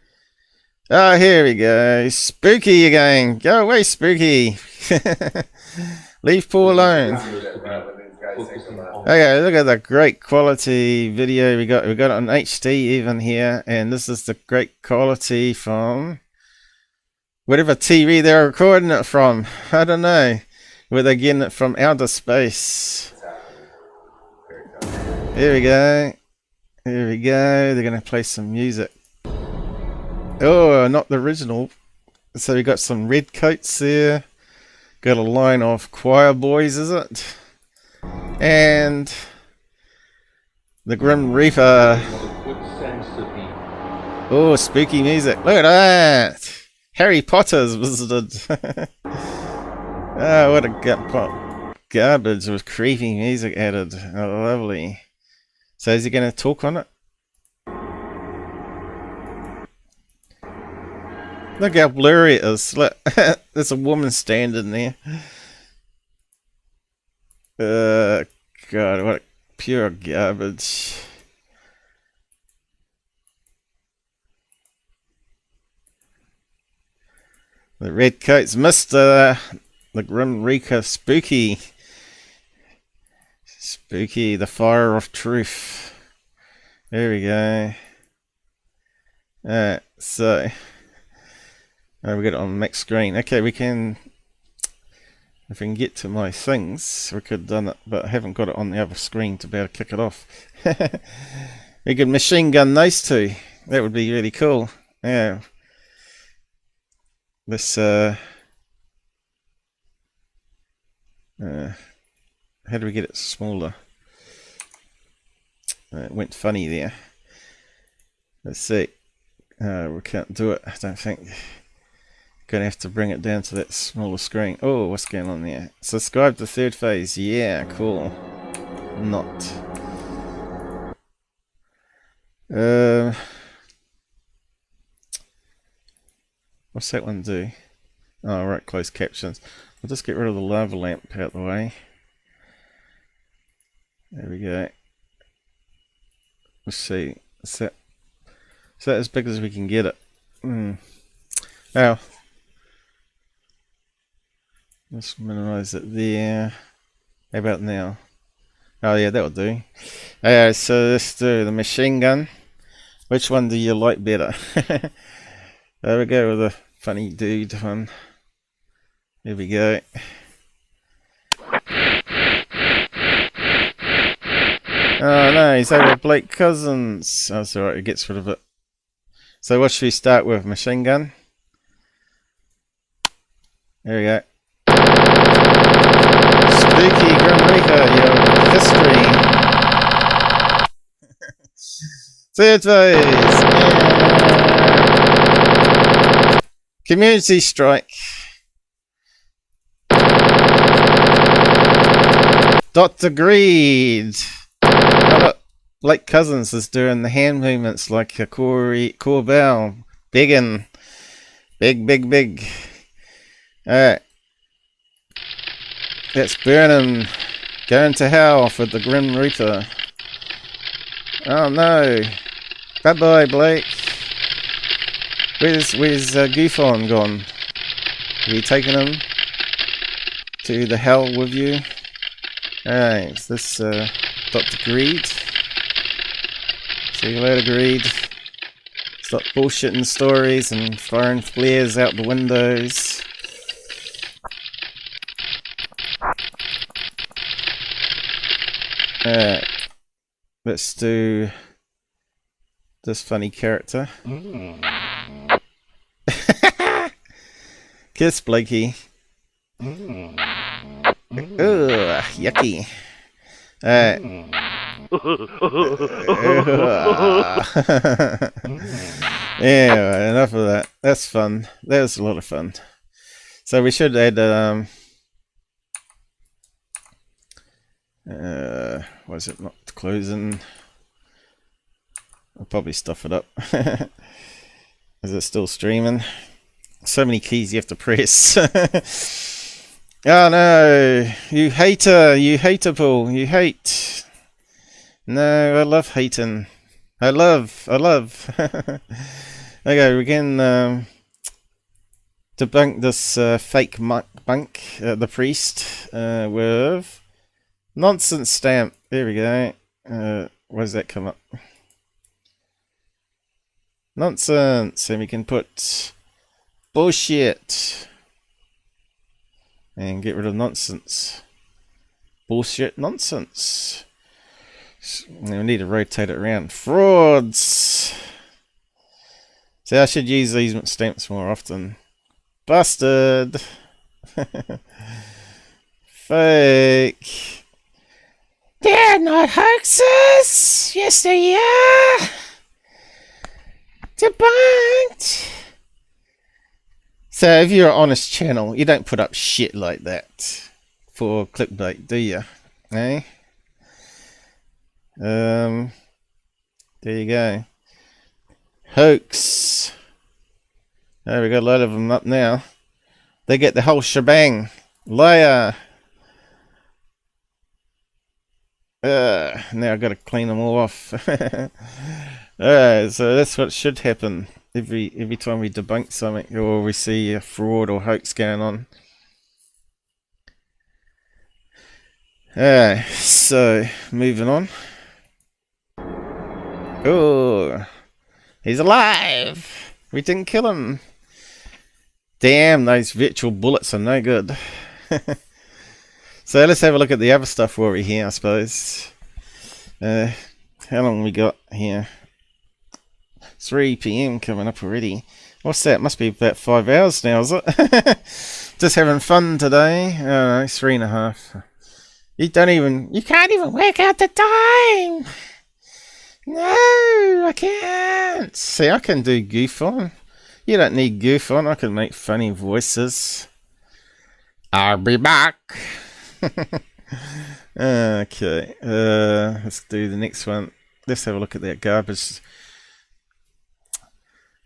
Oh, here we go. Spooky again. Go away, Spooky. Leave Paul alone. Okay, look at the great quality video we got. We got it on HD even here, and this is the great quality from whatever TV they're recording it from. I don't know where they're getting it from, outer space. Here we go. Here we go. They're gonna play some music. Oh, not the original. So we got some red coats there. Got a line of choir boys, is it? And the Grim Reaper. Oh, spooky music. Look at that. Harry Potter's visited. Oh, what a garbage with creepy music added. Oh, lovely. So is he going to talk on it? Look how blurry it is. Look, there's a woman standing there. God, what pure garbage. The red coats, Mr. The Grim Reaper, Spooky. Spooky, the fire of truth. There we go. Alright, so we got it on max screen. Okay, we can, if we can get to my things, we could have done it, but I haven't got it on the other screen to be able to kick it off. We could machine gun those two. That would be really cool. Yeah. This how do we get it smaller? It went funny there. Let's see. We can't do it, I don't think. Gonna have to bring it down to that smaller screen. Oh, what's going on there? Subscribe to Third Phase. Yeah, cool. Not. What's that one do? Oh, right, closed captions. I'll just get rid of the lava lamp out the way. There we go. Let's see. Is that as big as we can get it? Now, let's minimize it there. How about now? Oh yeah, that'll do. Alright, so let's do the machine gun. Which one do you like better? There we go with the funny dude one. There we go. Oh no, he's over Blake Cousins. Oh, that's alright, he gets rid of it. So what should we start with? Machine gun? There we go. Spooky Grim Reaper, your history. Third phase. Community strike. Dr. Greed. Oh, look, Blake Cousins is doing the hand movements like a Corbell. Biggin. Big. Alright. That's burning. Going to hell for the Grim Reaper. Oh no. Bye bye, Blake. Where's Goofon gone? Are you taking him to the hell with you? Alright, is this Dr. Greed? See you later, Greed. Stop bullshitting stories and firing flares out the windows. Alright, let's do this funny character. Kiss Blakey. Ugh, yucky. Alright. Yeah, enough of that. That's fun. That was a lot of fun. So we should add was it not closing? I'll probably stuff it up. Is it still streaming? So many keys you have to press. Oh no, you hater, Paul, you hate. No, I love hating. I love. Okay, we can debunk this fake bunk, the priest, with nonsense stamp. There we go. Where does that come up? Nonsense, and we can put bullshit and get rid of nonsense. Bullshit, nonsense. We need to rotate it around. Frauds. See, I should use these stamps more often. Busted. Fake. They're not hoaxes. Yes, they are. Debunked. So if you're an honest channel, you don't put up shit like that for clickbait, do you? Eh? There you go. Hoax. There we got a lot of them up now. They get the whole shebang. Liar. Now I've got to clean them all off. Alright, so that's what should happen every time we debunk something or we see a fraud or hoax going on. Alright, so moving on. Oh, he's alive! We didn't kill him. Damn, those virtual bullets are no good. So let's have a look at the other stuff while we're here, I suppose. How long we got here? 3 PM coming up already. What's that? Must be about 5 hours now, is it? Just having fun today. Oh no, 3.5. You can't even work out the time. No, I can't. See, I can do goof on. You don't need goof on. I can make funny voices. I'll be back. Okay. Let's do the next one. Let's have a look at that garbage.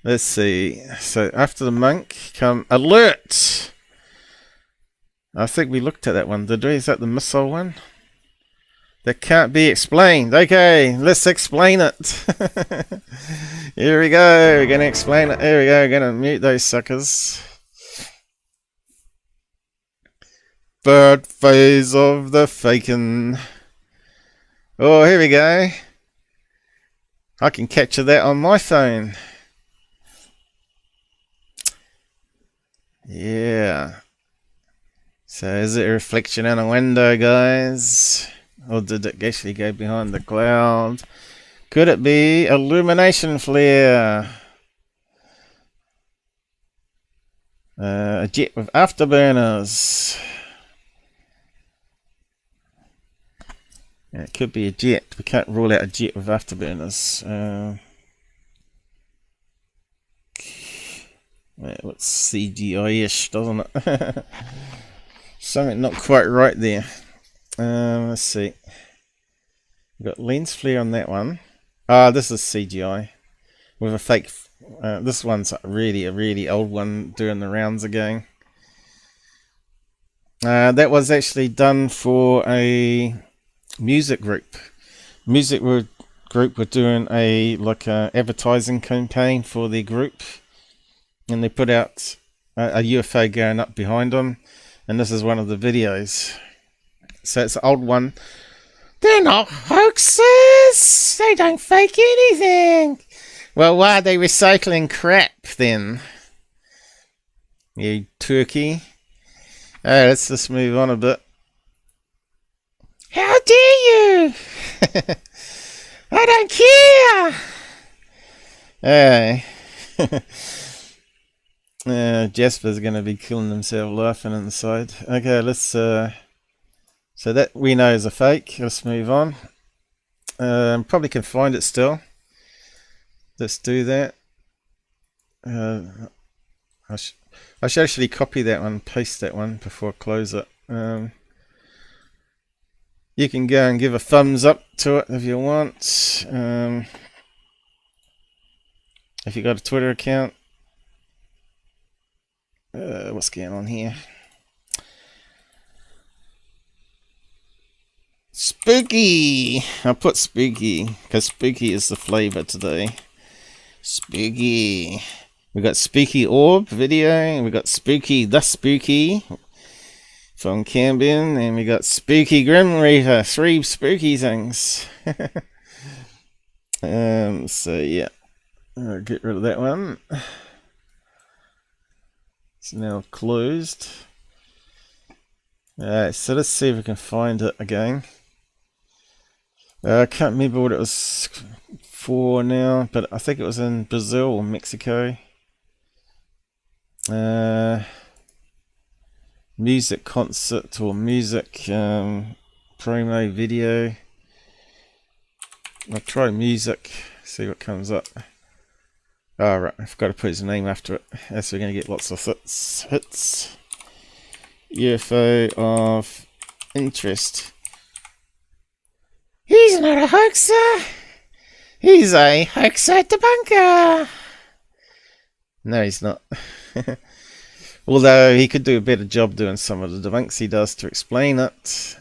Let's see. So after the monk come alert. I think we looked at that one, did we? Is that the missile one? That can't be explained. Okay, let's explain it. Here we go. We're going to explain it. Here we go. We're going to mute those suckers. Third phase of the faking. Oh, here we go. I can capture that on my phone. Yeah. So is it a reflection in a window, guys? Or did it actually go behind the cloud? Could it be illumination flare? A jet with afterburners. Yeah, it could be a jet. We can't rule out a jet with afterburners. It looks CGI-ish, doesn't it? Something not quite right there. Let's see. We've got lens flare on that one. This is CGI with a fake. This one's a really old one doing the rounds again. That was actually done for a music group. Group were doing a advertising campaign for their group, and they put out a UFO going up behind them, and this is one of the videos. So it's an old one. They're not hoaxes! They don't fake anything! Well, why are they recycling crap then? You turkey. Alright, let's just move on a bit. How dare you! I don't care! Hey. Jasper's going to be killing himself laughing inside. Okay, let's... So that we know is a fake. Let's move on. Probably can find it still. Let's do that. I should actually copy that one, paste that one before I close it. You can go and give a thumbs up to it if you want. If you got a Twitter account. What's going on here? Spooky! I put spooky because spooky is the flavor today. Spooky. We got spooky orb video, and we got spooky the spooky from Cambian, and we got spooky Grim Reaper. 3 spooky things. So yeah, I'll get rid of that one. It's now closed. Alright, so let's see if we can find it again. I can't remember what it was for now, but I think it was in Brazil or Mexico. Music concert or music promo video. I'll try music, see what comes up. Alright, I forgot to put his name after it. That's we're going to get lots of hits. UFO of interest. He's not a hoaxer. He's a hoaxer debunker. No, he's not. Although he could do a better job doing some of the debunks he does to explain it.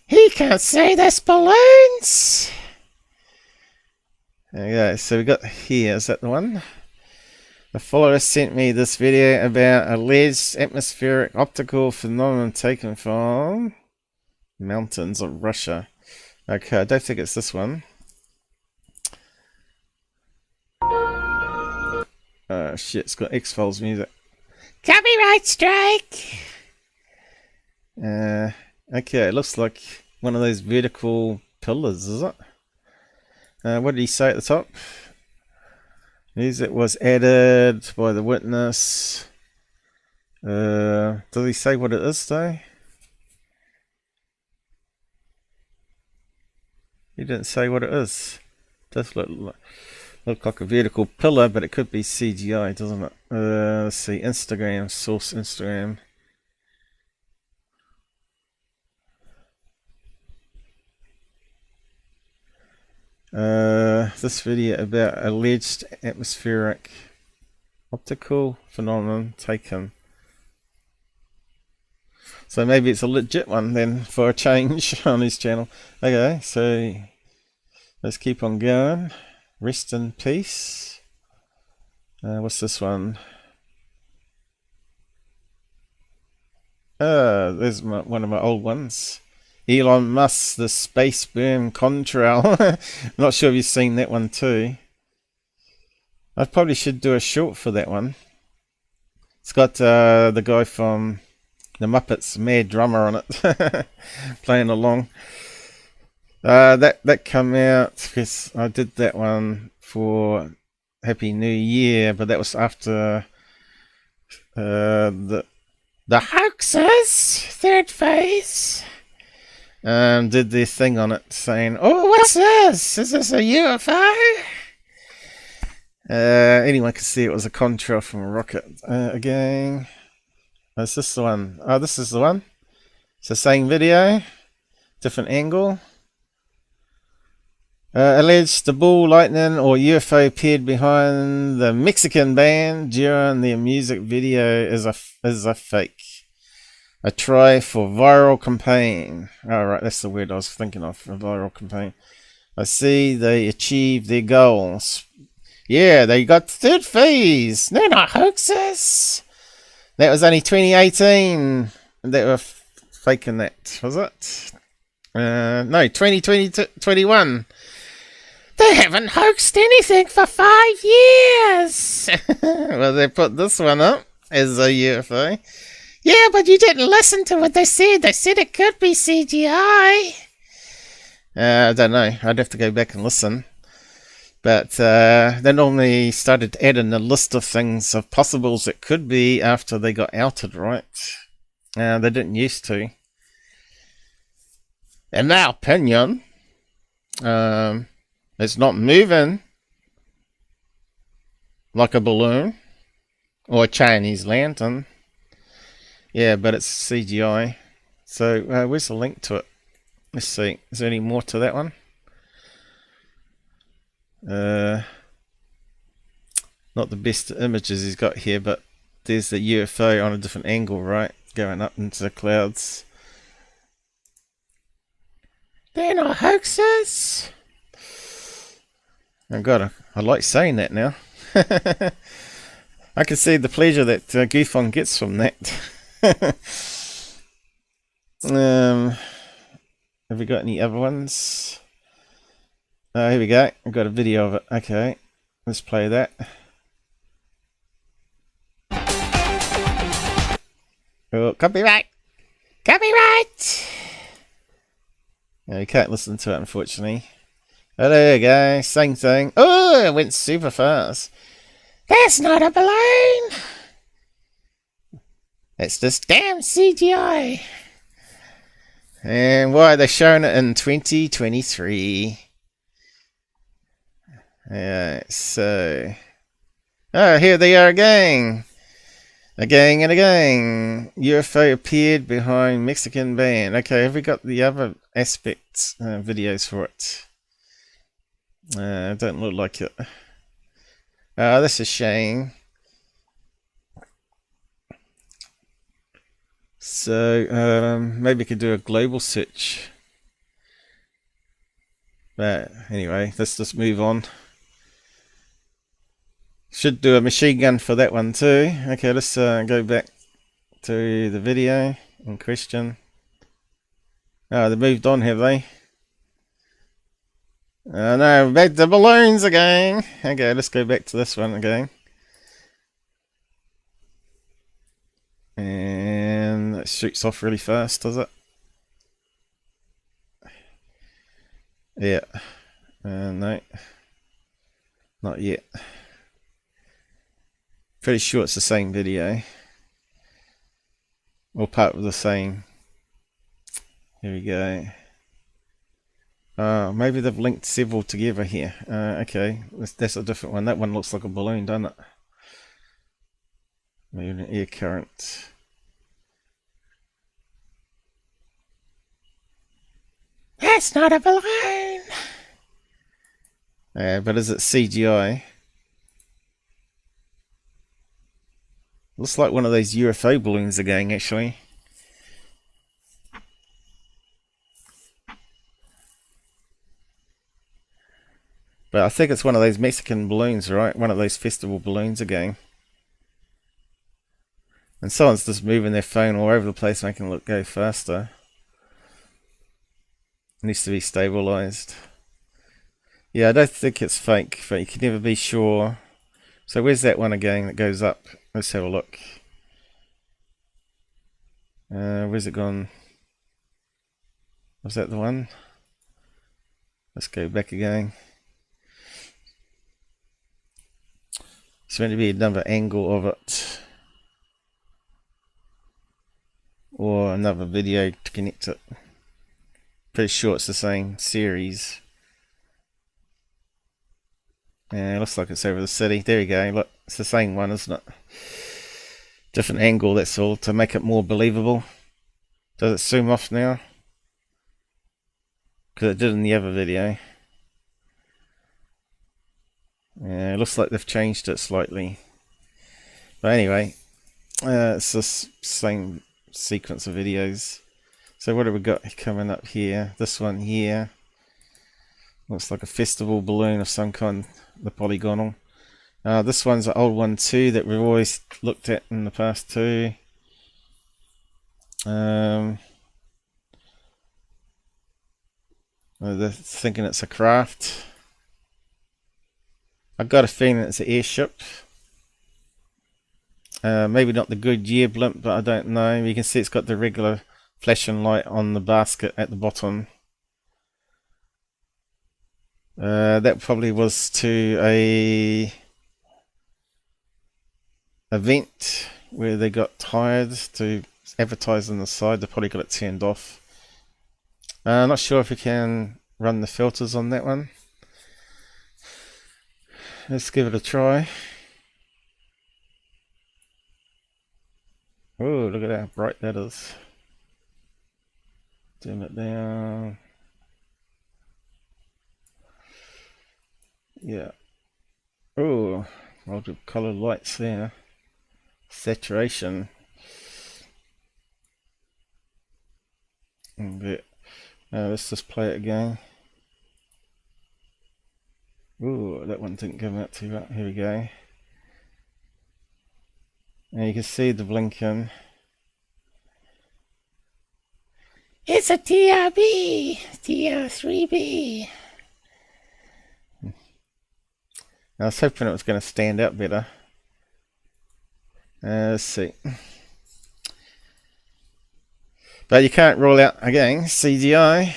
He can't say there's balloons. Okay, so we got here, is that the one? The follower sent me this video about alleged atmospheric optical phenomenon taken from mountains of Russia. Okay, I don't think it's this one. Oh shit, it's got X-Files music. Copyright strike! Okay, it looks like one of those vertical pillars, is it? What did he say at the top? Music was added by the witness. Does he say what it is though? He didn't say what it is. Does look like. Look like a vertical pillar, but it could be CGI, doesn't it? Let's see, Instagram, source Instagram. This video about alleged atmospheric optical phenomenon taken. So maybe it's a legit one then for a change on his channel. Okay, so let's keep on going. Rest in peace. What's this one? There's one of my old ones. Elon Musk, the space boom contrail. Not sure if you've seen that one too. I probably should do a short for that one. It's got the guy from the Muppets, Mad Drummer, on it, playing along. That come out because I did that one for Happy New Year, but that was after the hoaxers, third phase, did their thing on it, saying, "Oh, what's this? Is this a UFO?" Anyone could see it was a contrail from a rocket. Again, is this the one? Oh, this is the one. It's the same video, different angle. Alleged the ball lightning or UFO appeared behind the Mexican band during their music video is a fake. A try for viral campaign. Oh, right, that's the word I was thinking of, a viral campaign. I see they achieved their goals. Yeah, they got third phase. They're not hoaxes. That was only 2018. They were faking that, was it? No, 2021. They haven't hoaxed anything for 5 years. Well, they put this one up as a UFO. Yeah, but you didn't listen to what they said. They said it could be CGI. I don't know. I'd have to go back and listen. But they normally started adding a list of things, of possibles it could be after they got outed, right? They didn't used to. In our opinion, it's not moving like a balloon or a Chinese lantern. Yeah, but it's CGI. So where's the link to it? Let's see. Is there any more to that one? Not the best images he's got here, but there's the UFO on a different angle, right? Going up into the clouds. They're not hoaxes. Oh God, I like saying that now. I can see the pleasure that Goofon gets from that. Have we got any other ones? Here we go. I've got a video of it. Okay, let's play that. Oh, copyright! Copyright! No, you can't listen to it, unfortunately. Oh, there you go. Same thing. Oh, it went super fast. That's not a balloon! It's just damn CGI. And why are they showing it in 2023? Yeah, so... Oh, here they are again. Again and again. UFO appeared behind Mexican band. Okay, have we got the other aspects, videos for it? Don't look like it. That's a shame. So maybe we could do a global search. But anyway, let's just move on. Should do a machine gun for that one too. Okay, let's go back to the video in question. Oh, they moved on, have they? No, back to balloons again. Okay, let's go back to this one again. And it shoots off really fast, does it? Yeah. No. Not yet. Pretty sure it's the same video. Or part of the same. Here we go. Maybe they've linked several together here. Okay, that's a different one. That one looks like a balloon, doesn't it? Maybe an air current. That's not a balloon! But is it CGI? Looks like one of those UFO balloons again, actually. But I think it's one of those Mexican balloons, right? One of those festival balloons again. And someone's just moving their phone all over the place, making it look go faster. It needs to be stabilized. Yeah, I don't think it's fake, but you can never be sure. So where's that one again that goes up? Let's have a look. Where's it gone? Was that the one? Let's go back again. It's meant to be another angle of it. Or another video to connect it. Pretty sure it's the same series. Yeah, it looks like it's over the city. There you go. Look, it's the same one, isn't it? Different angle, that's all, to make it more believable. Does it zoom off now? Because it did in the other video. Yeah, it looks like they've changed it slightly. But anyway, it's the same sequence of videos. So what have we got coming up here? This one here. Looks like a festival balloon of some kind, the polygonal. This one's an old one too that we've always looked at in the past too. They're thinking it's a craft. I've got a feeling it's an airship. Maybe not the Goodyear blimp, but I don't know. You can see it's got the regular flashing light on the basket at the bottom. That probably was to a event where they got hired to advertise on the side. They probably got it turned off. Not sure if you can run the filters on that one. Let's give it a try. Oh, look at how bright that is. Dim it down. Yeah. Oh, multiple colored lights there. Saturation. Let's just play it again. Ooh, that one didn't come out too much. Here we go. And you can see the blinking. It's a TRB! TR3B! I was hoping it was going to stand out better. Let's see. But you can't rule out, again, CGI.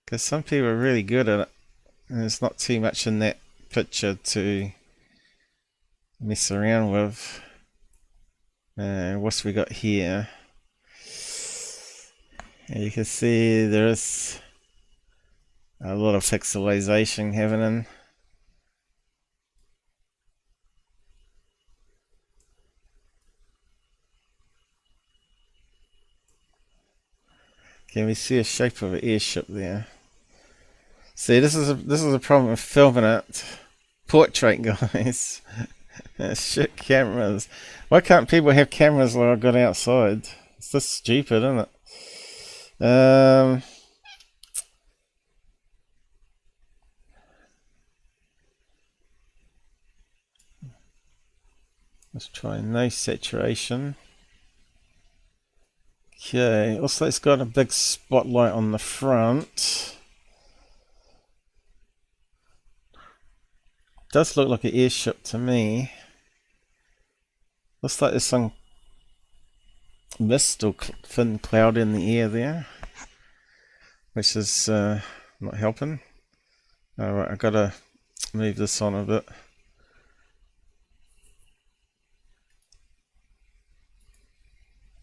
Because some people are really good at it. And there's not too much in that picture to mess around with. What's we got here? And you can see there is a lot of pixelization happening. Can we see a shape of an airship there? See, this is a problem with filming it. Portrait, guys. Shit cameras. Why can't people have cameras like I've got outside? It's just stupid, isn't it? Let's try no saturation. Okay, also it's got a big spotlight on the front. Does look like an airship to me. Looks like there's some mist or thin cloud in the air there, which is not helping. Alright, I've got to move this on a bit.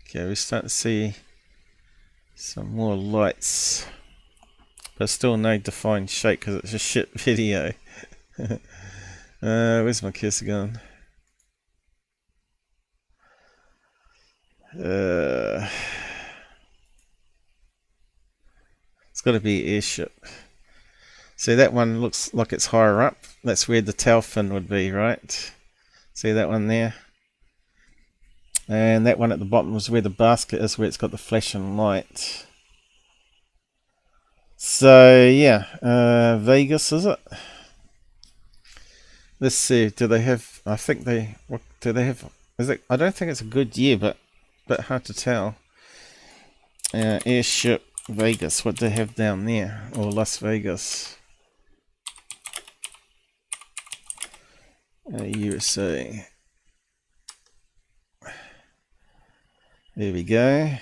Okay, we're starting to see some more lights. but still no defined shape because it's a shit video. Where's my cursor going? It's got to be airship. See, that one looks like it's higher up. That's where the tail fin would be, right? See that one there? And that one at the bottom was where the basket is, where it's got the flashing light. So yeah, Vegas, is it? Let's see. Do they have? I think they. What do they have? Is it? I don't think it's a good year, but hard to tell. Airship Vegas. What do they have down there? Or Las Vegas? USA. There we go.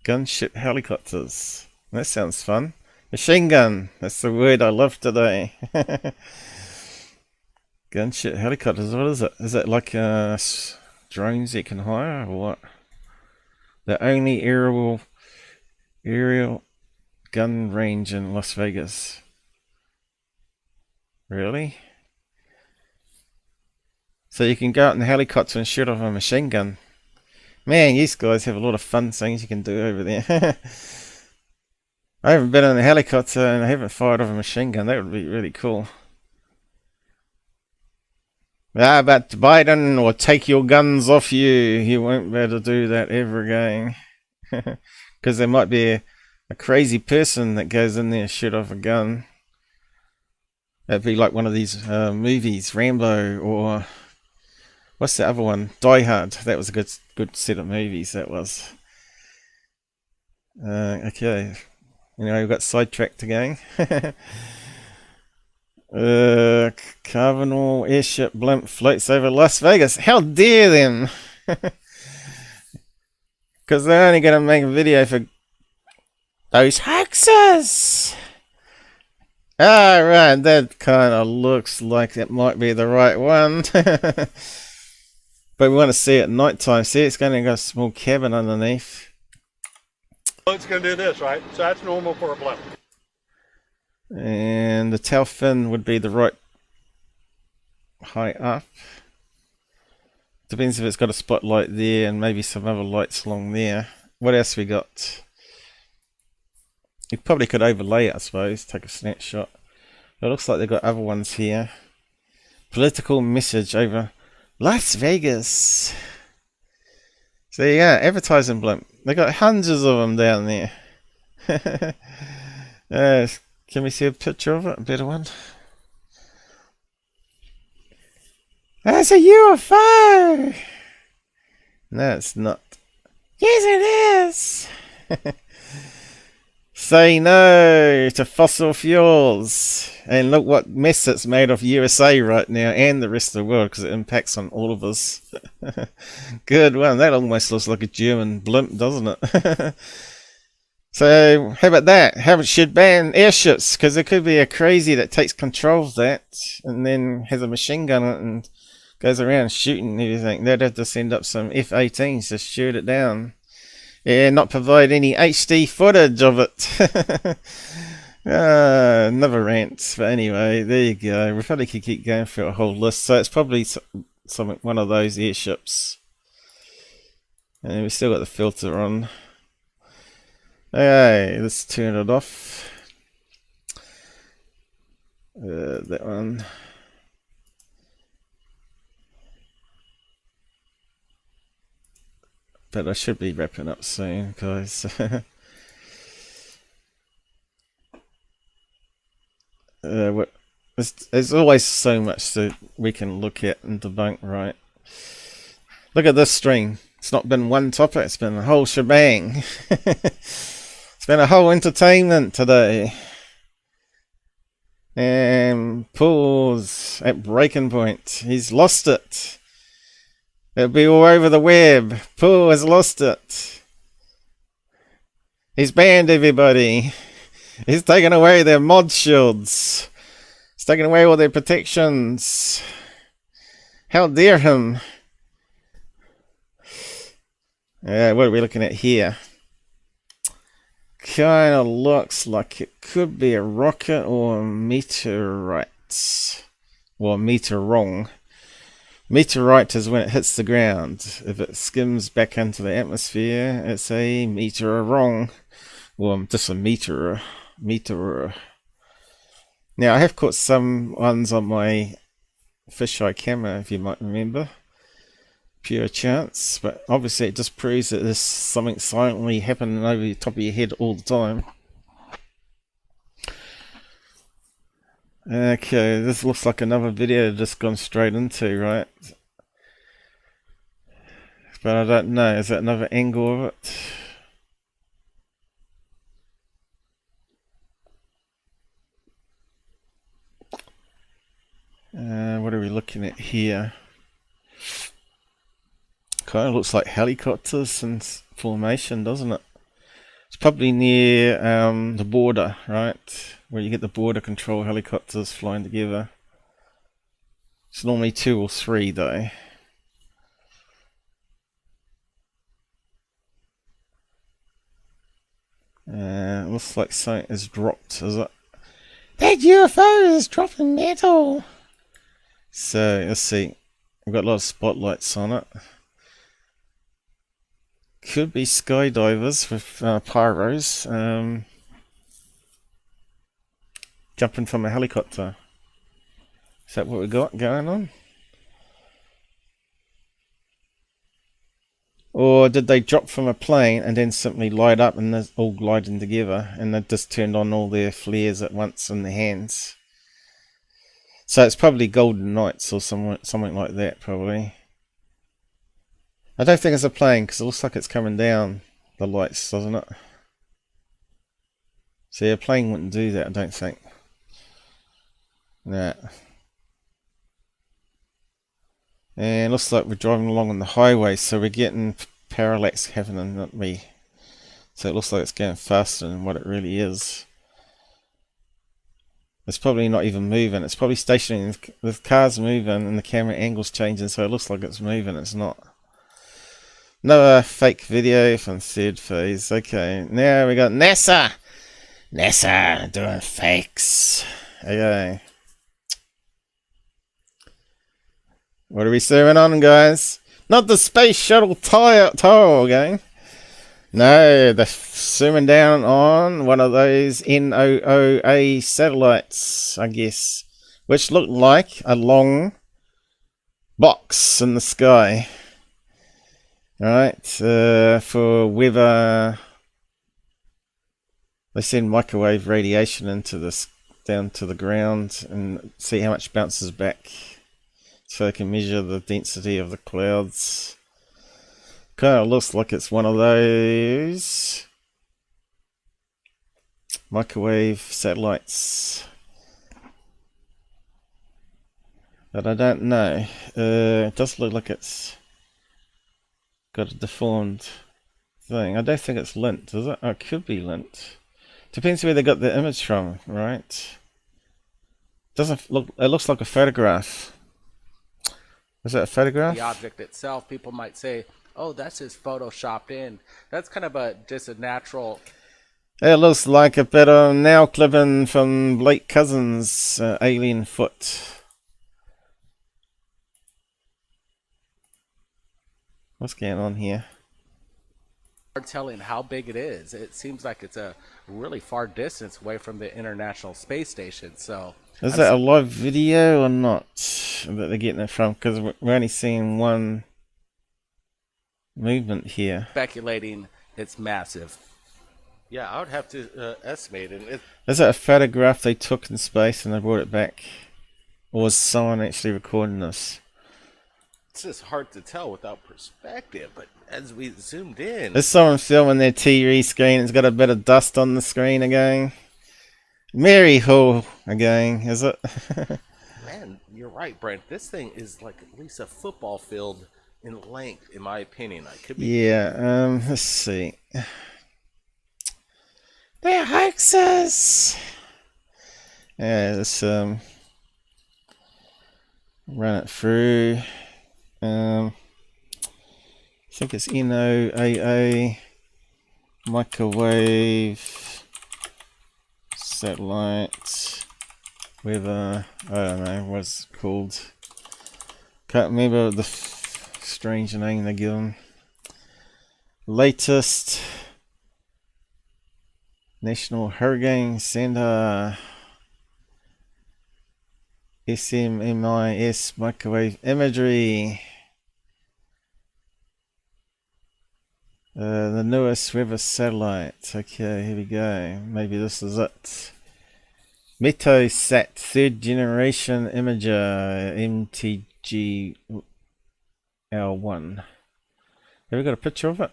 Gunship helicopters. That sounds fun. Machine gun. That's the word I love today. Gunship helicopters. What is it? Is it like drones you can hire or what? The only aerial gun range in Las Vegas. Really? So you can go out in a helicopter and shoot off a machine gun. Man, these guys have a lot of fun things you can do over there. I haven't been in a helicopter and I haven't fired off a machine gun. That would be really cool. Ah, but Biden will take your guns off you. You won't be able to do that ever again. Because there might be a crazy person that goes in there and shoot off a gun. That'd be like one of these movies, Rambo, or what's the other one? Die Hard. That was a good set of movies, that was. Okay. Anyway, we got sidetracked again. Carnival airship blimp floats over Las Vegas. How dare them! Because they're only going to make a video for those hoaxers! Alright, that kind of looks like it might be the right one. But we want to see it at night time. See, it's going to go a small cabin underneath. Well, it's going to do this, right? So that's normal for a blimp. And the tail fin would be the right height up. Depends if it's got a spotlight there and maybe some other lights along there. What else we got? You probably could overlay it, I suppose. Take a snapshot. It looks like they've got other ones here. Political message over Las Vegas. So there you go, advertising blimp. They've got hundreds of them down there. Can we see a picture of it? A better one. That's a UFO! No, it's not. Yes, it is! Say no to fossil fuels. And look what mess it's made of USA right now and the rest of the world, because it impacts on all of us. Good one. That almost looks like a German blimp, doesn't it? So, how about that? How it should ban airships, because there could be a crazy that takes control of that and then has a machine gun on it and goes around shooting everything. They'd have to send up some F-18s to shoot it down. Yeah, not provide any HD footage of it. Another rant. But anyway, there you go. We probably could keep going through a whole list. So it's probably one of those airships. And we still got the filter on. Okay, let's turn it off. That one. But I should be wrapping up soon, guys. There's always so much that we can look at and debunk, right? Look at this string. It's not been one topic, it's been a whole shebang. It's been a whole entertainment today. And Pauls at breaking point. He's lost it. It'll be all over the web. Paul has lost it. He's banned everybody. He's taken away their mod shields. He's taken away all their protections. How dare him? What are we looking at here? kind of looks like it could be a rocket or a meteorite. Well, meteorong. Meteorite is when it hits the ground. If it skims back into the atmosphere, it's a meteorong. Well, just a meteor. Now, I have caught some ones on my fisheye camera, if you might remember. Pure chance, but obviously it just proves that there's something silently happening over the top of your head all the time. Okay, this looks like another video just gone straight into, right? But I don't know, is that another angle of it? What are we looking at here? Kind of looks like helicopters in formation, doesn't it? It's probably near the border, right? Where you get the border control helicopters flying together. It's normally 2 or 3 though. Looks like something is dropped, is it? That UFO is dropping metal! So, let's see. We've got a lot of spotlights on it. Could be skydivers with pyros jumping from a helicopter. Is that what we got going on? Or did they drop from a plane and then simply light up and they're all gliding together and they just turned on all their flares at once in their hands? So it's probably golden nights or something like that, probably. I don't think it's a plane because it looks like it's coming down the lights, doesn't it? See, a plane wouldn't do that, I don't think. Nah. And it looks like we're driving along on the highway, so we're getting parallax happening, not me. So it looks like it's going faster than what it really is. It's probably not even moving, it's probably stationary. The car's moving and the camera angle's changing, so it looks like it's moving, it's not. Another fake video from Third Phase. Okay, now we got NASA! NASA doing fakes. Okay. What are we zooming on, guys? Not the space shuttle tile gang. No, they're zooming down on one of those NOOA satellites, I guess. Which look like a long box in the sky. Alright, for weather, they send microwave radiation into this, down to the ground and see how much bounces back. So they can measure the density of the clouds. Kind of looks like it's one of those microwave satellites. But I don't know. It does look like it's got a deformed thing. I don't think it's lint, is it? Oh, it could be lint. Depends where they got the image from, right? Doesn't look. It looks like a photograph. Is that a photograph? The object itself, people might say, "Oh, that's just photoshopped in." That's kind of just a natural. It looks like a bit of nail clipping from Blake Cousins' alien foot. What's going on here? Hard telling how big it is. It seems like it's a really far distance away from the International Space Station. So is that a live video or not that they're getting it from? Because we're only seeing one movement here. Speculating it's massive. Yeah, I would have to estimate it. Is that a photograph they took in space and they brought it back? Or was someone actually recording this? It's just hard to tell without perspective, but as we zoomed in... Is someone filming their TV screen? It's got a bit of dust on the screen again. Mary Ho again, is it? Man, you're right, Brent. This thing is like at least a football field in length, in my opinion. I could be... Yeah, let's see. They're hoaxers! Yeah, let's run it through. I think it's NOAA microwave satellite weather. I don't know what's it called. Can't remember the strange name they give them. Latest National Hurricane Center SMMIS microwave imagery. The newest weather satellite. Okay, here we go. Maybe this is it. Meteosat 3rd generation imager MTG-L1. Have we got a picture of it?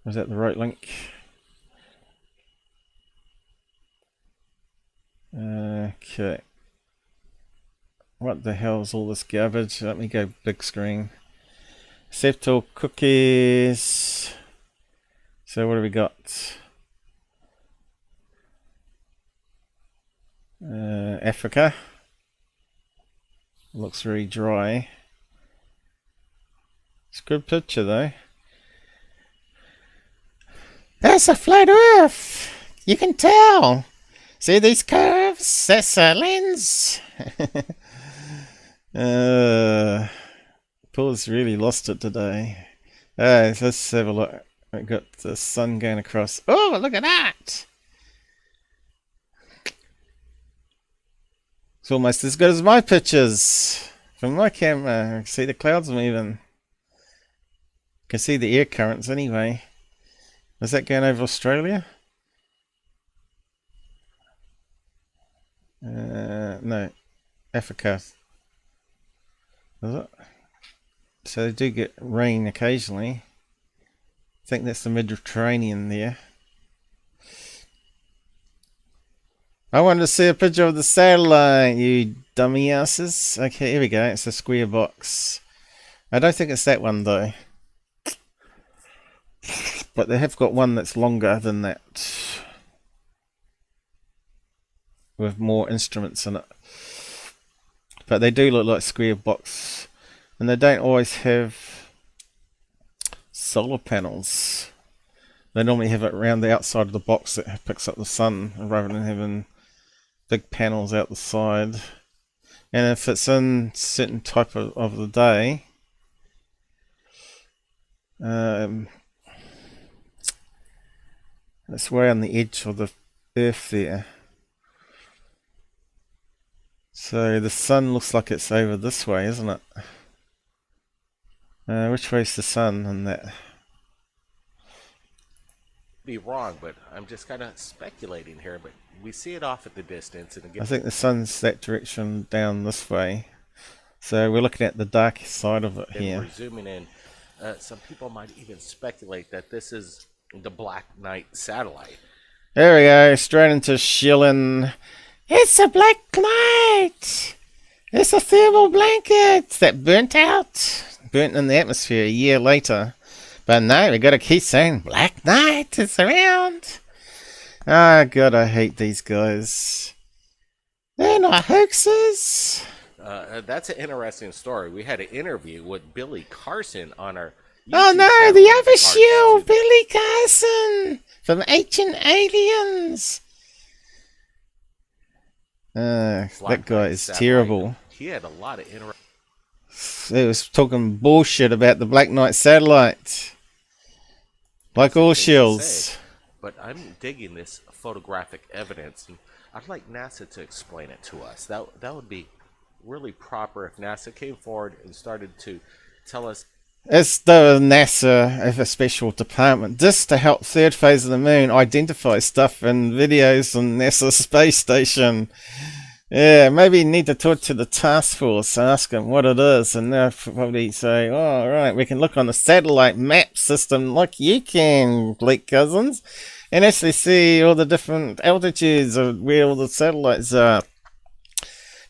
Is that the right link? Okay. What the hell is all this garbage? Let me go big screen. Septal cookies. So what have we got? Africa. Looks very dry. It's a good picture though. That's a flat Earth. You can tell. See these curves? That's a lens. Paul's really lost it today. Let's have a look. I got the sun going across. Oh, look at that! It's almost as good as my pictures from my camera. I can see the clouds moving. Can see the air currents anyway. Is that going over Australia? No, Africa. Is it? So they do get rain occasionally. I think that's the Mediterranean there. I wanted to see a picture of the satellite, you dummy asses. Okay, here we go. It's a square box. I don't think it's that one though. But they have got one that's longer than that, with more instruments in it. But they do look like square box, and they don't always have solar panels. They normally have it around the outside of the box that picks up the sun, rather than having big panels out the side. And if it's in certain type of the day, it's way on the edge of the earth there. So the sun looks like it's over this way, isn't it? Which way's the sun on that? Be wrong, but I'm just kind of speculating here. But we see it off at the distance, and again, I think the sun's that direction down this way. So we're looking at the dark side of it here. we're zooming in. Some people might even speculate that this is the Black Knight satellite. There we go, straight into shilling. It's a Black Knight! It's a thermal blanket that burnt in the atmosphere a year later. But no, we gotta keep saying Black Knight is around. Oh god, I hate these guys. They're not hoaxes. That's an interesting story. We had an interview with Billy Carson on our Oh YouTube no, channel the in other regards shill, to- Billy Carson from Ancient Aliens. Black That guy Knight is satellite. terrible. He had a lot of He was talking bullshit about the Black Knight satellite. Like all things to shills. say, but I'm digging this photographic evidence, and I'd like NASA to explain it to us. That would be really proper if NASA came forward and started to tell us. It's the NASA have a special department just to help third phase of the moon identify stuff in videos on NASA space station. Yeah, maybe you need to talk to the task force and ask them what it is, and they'll probably say, oh, right, we can look on the satellite map system like you can, Blake Cousins, and actually see all the different altitudes of where all the satellites are.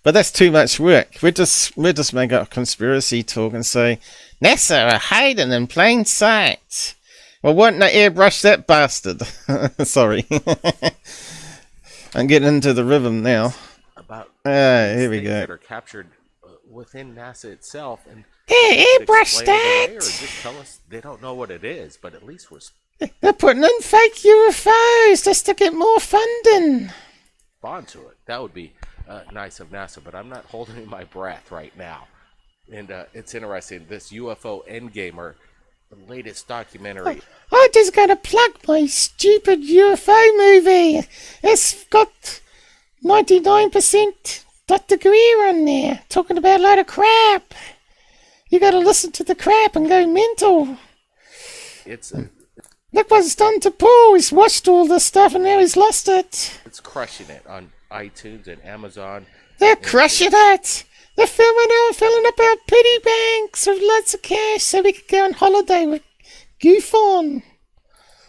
But that's too much work. We just make up conspiracy talk and say, NASA are hiding in plain sight. Well, why don't they airbrush that bastard? Sorry. I'm getting into the rhythm now. About Here we things go. that are captured within NASA itself, and Hey, airbrush explain it away, or that! just tell us they don't know what it is, but at least we're They're putting in fake UFOs just to get more funding. Respond to it. That would be nice of NASA, but I'm not holding my breath right now. And it's interesting. This UFO Endgamer, the latest documentary. I just gotta plug my stupid UFO movie. It's got 99% Dr. Greer on there, talking about a lot of crap. You gotta listen to the crap and go mental. It's Look what's done to Paul. He's watched all this stuff and now he's lost it. it's crushing it on iTunes and Amazon. They're crushing it. They're filling up our piggy banks with lots of cash so we can go on holiday with Goof on.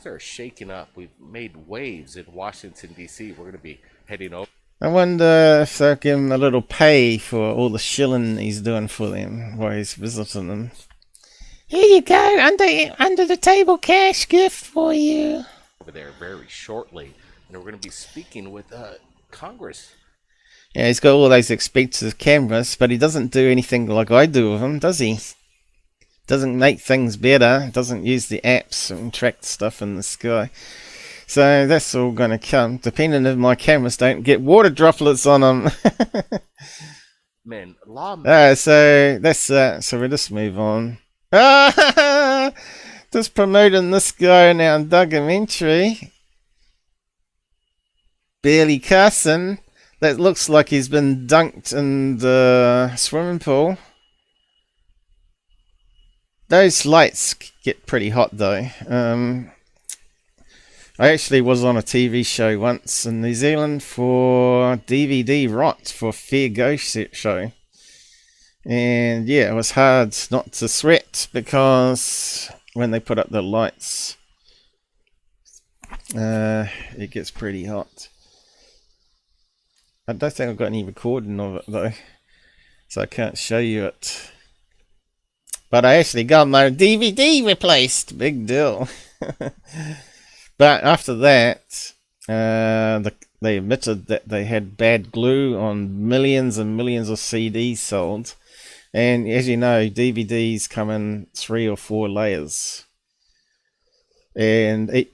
They're shaking up. We've made waves in Washington, D.C. We're going to be heading over. I wonder if they'll give him a little pay for all the shilling he's doing for them while he's visiting them. Here you go, under the table cash gift for you. Over there very shortly. And we're going to be speaking with Congress. Yeah, he's got all those expensive cameras, but he doesn't do anything like I do with them, does he? Doesn't make things better, doesn't use the apps and track stuff in the sky. So that's all going to come, depending if my cameras don't get water droplets on them. Man, law. So that's that. So we'll just move on. Just promoting this guy in our documentary. Barely Carson. That looks like he's been dunked in the swimming pool. Those lights get pretty hot though. I actually was on a TV show once in New Zealand for DVD Rot for Fair Ghost show. And yeah, it was hard not to sweat because when they put up the lights, it gets pretty hot. I don't think I've got any recording of it though, so I can't show you it. But I actually got my DVD replaced. Big deal. But after that, they admitted that they had bad glue on millions and millions of CDs sold. And as you know, DVDs come in 3 or 4 layers. And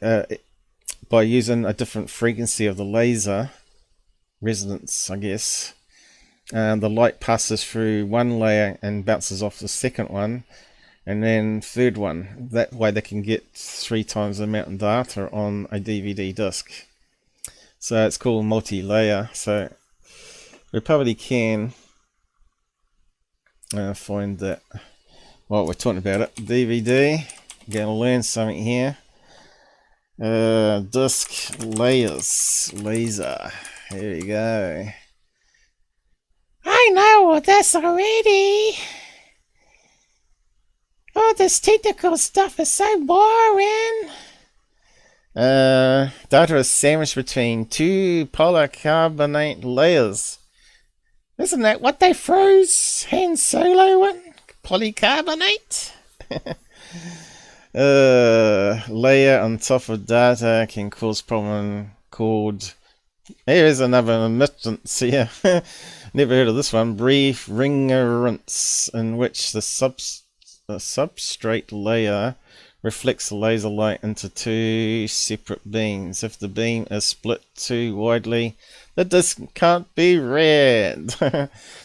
by using a different frequency of the laser, resonance, I guess, the light passes through one layer and bounces off the second one, and then third one. That way they can get 3 times the amount of data on a DVD disc. So it's called multi-layer. So we probably can find that while we're talking about it. DVD, going to learn something here. Disc layers, laser. Here you go. I know all this already. All this technical stuff is so boring. Data is sandwiched between 2 polycarbonate layers. Isn't that what they froze Han Solo in? Polycarbonate? Layer on top of data can cause problem called... Here is another emittance here. Never heard of this one. Brief ringerance, in which the substrate layer reflects the laser light into 2 separate beams. If the beam is split too widely, the disc can't be read.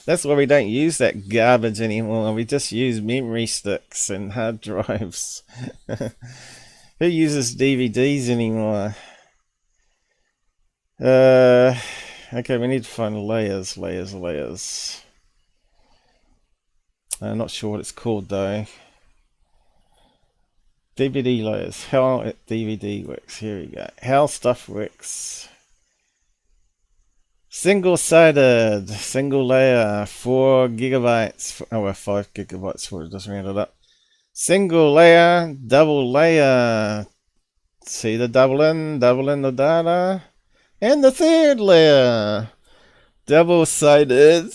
That's why we don't use that garbage anymore. We just use memory sticks and hard drives. Who uses DVDs anymore? Okay, we need to find layers. I'm not sure what it's called though. DVD layers. How DVD works. Here we go. How stuff works. Single-sided, single layer, 4 gigabytes. Oh, well, 5 gigabytes for it. Just rounded up. Single layer, double layer. See the double in the data. And the third layer, double-sided,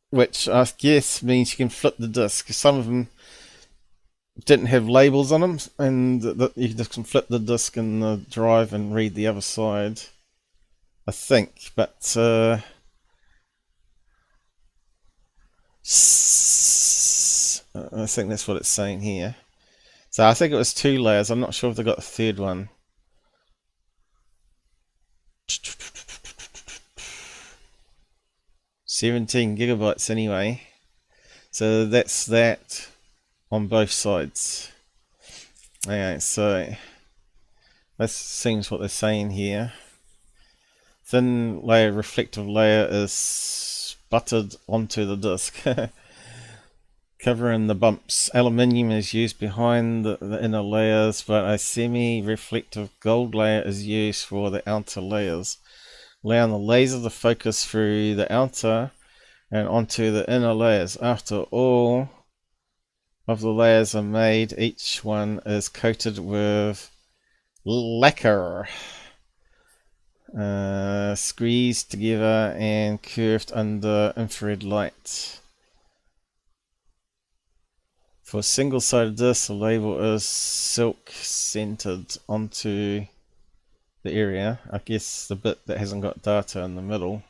which I guess means you can flip the disc. Some of them didn't have labels on them, and you just can flip the disc in the drive and read the other side, I think. But I think that's what it's saying here. So I think it was 2 layers. I'm not sure if they got a third one. $17 GB anyway. So that's that on both sides. Okay, so that seems what they're saying here. Thin layer, reflective layer is buttered onto the disc, covering the bumps. Aluminium is used behind the inner layers, but a semi-reflective gold layer is used for the outer layers, allowing the laser to focus through the outer and onto the inner layers. After all of the layers are made, each one is coated with lacquer, squeezed together and curved under infrared light. For a single-sided disc, the label is silk centered onto the area. I guess the bit that hasn't got data in the middle.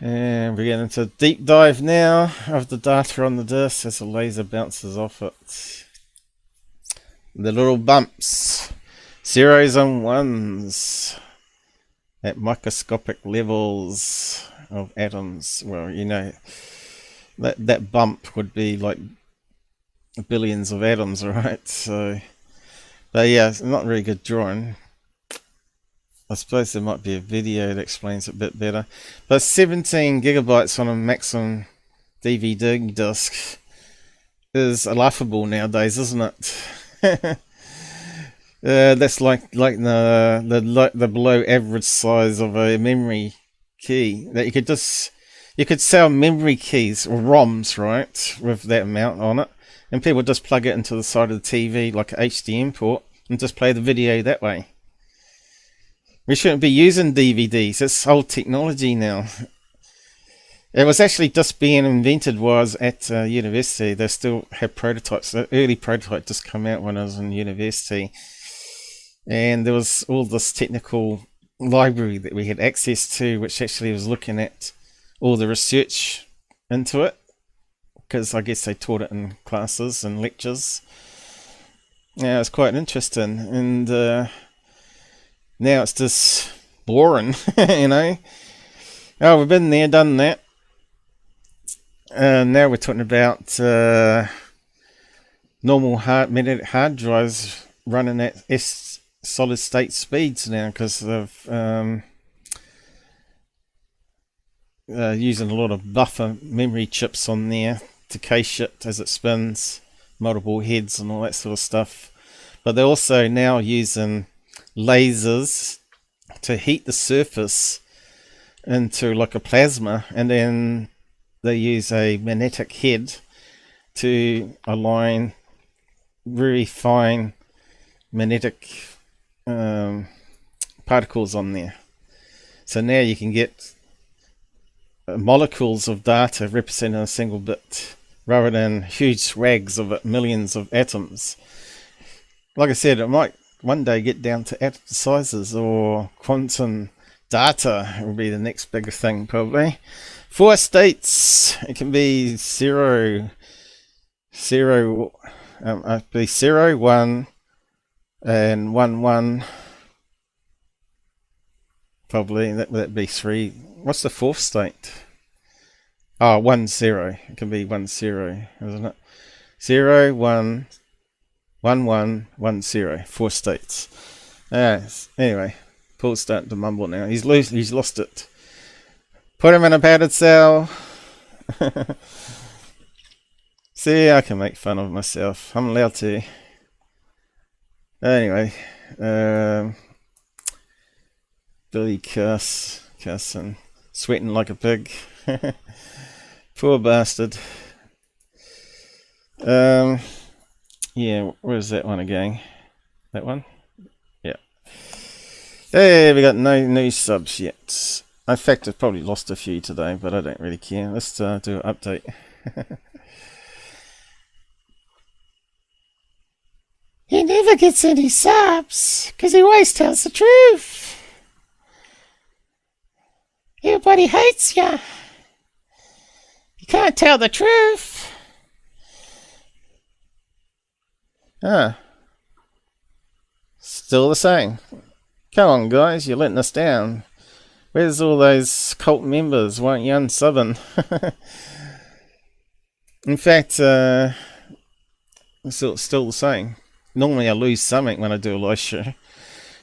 And we're getting into a deep dive now of the data on the disc as the laser bounces off it. The little bumps, zeros and ones at microscopic levels of atoms. Well, you know, that bump would be like billions of atoms, right? So, but yeah, it's not really good drawing. I suppose there might be a video that explains it a bit better. But 17 GB on a maximum DVD disc is laughable nowadays, isn't it? That's like the below average size of a memory key. That you could sell memory keys or ROMs, right, with that amount on it, and people just plug it into the side of the TV like an HDMI port and just play the video that way. We shouldn't be using DVDs. It's old technology now. It was actually just being invented was at university. They still had prototypes. The early prototype just came out when I was in university. And there was all this technical library that we had access to, which actually was looking at all the research into it. Because I guess they taught it in classes and lectures. Yeah, it's quite interesting. And now it's just boring, you know. Oh, we've been there, done that. Now we're talking about normal magnetic hard drives running at solid state speeds now because of using a lot of buffer memory chips on there to cache it as it spins, multiple heads and all that sort of stuff. But they're also now using lasers to heat the surface into like a plasma, and then they use a magnetic head to align very fine magnetic particles on there. So now you can get molecules of data representing a single bit rather than huge swags of it, millions of atoms. Like I said, it might one day get down to atom sizes, or quantum data will be the next bigger thing probably. 4 states. It can be 0, 0, 1 and 1 1. Probably that'd be 3. What's the 4th state? Oh, 1 0. It can be 1 0, isn't it? 0 1 1 1 1 0. 4 states. Anyway, Paul's starting to mumble now. He's lost it. Put him in a padded cell. See, I can make fun of myself. I'm allowed to. Anyway, Billy cussing, sweating like a pig. Poor bastard. Yeah, where's that one again? That one? Yeah. Hey, we got no new subs yet. In fact, I've probably lost a few today, but I don't really care. Let's do an update. He never gets any subs, because he always tells the truth. Everybody hates you. You can't tell the truth. Ah, still the same. Come on, guys, you're letting us down. Where's all those cult members? Why aren't you unsubbing? In fact, it's still the same. Normally I lose something when I do a live show.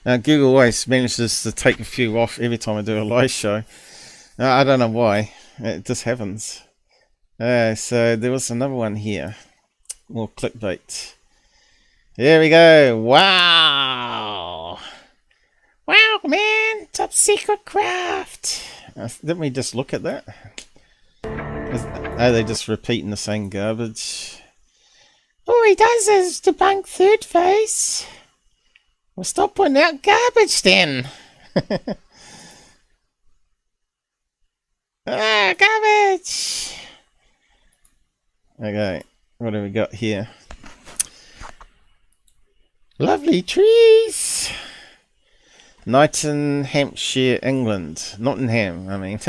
Google always manages to take a few off every time I do a live show. I don't know why. It just happens. So there was another one here. More clickbait. Here we go. Wow! Wow, man! Top secret craft! Didn't we just look at that? Are they just repeating the same garbage? All he does is debunk third face. Well, stop putting out garbage then. Garbage! Okay, what have we got here? Lovely trees! Nottinghamshire, England. Nottingham, I mean.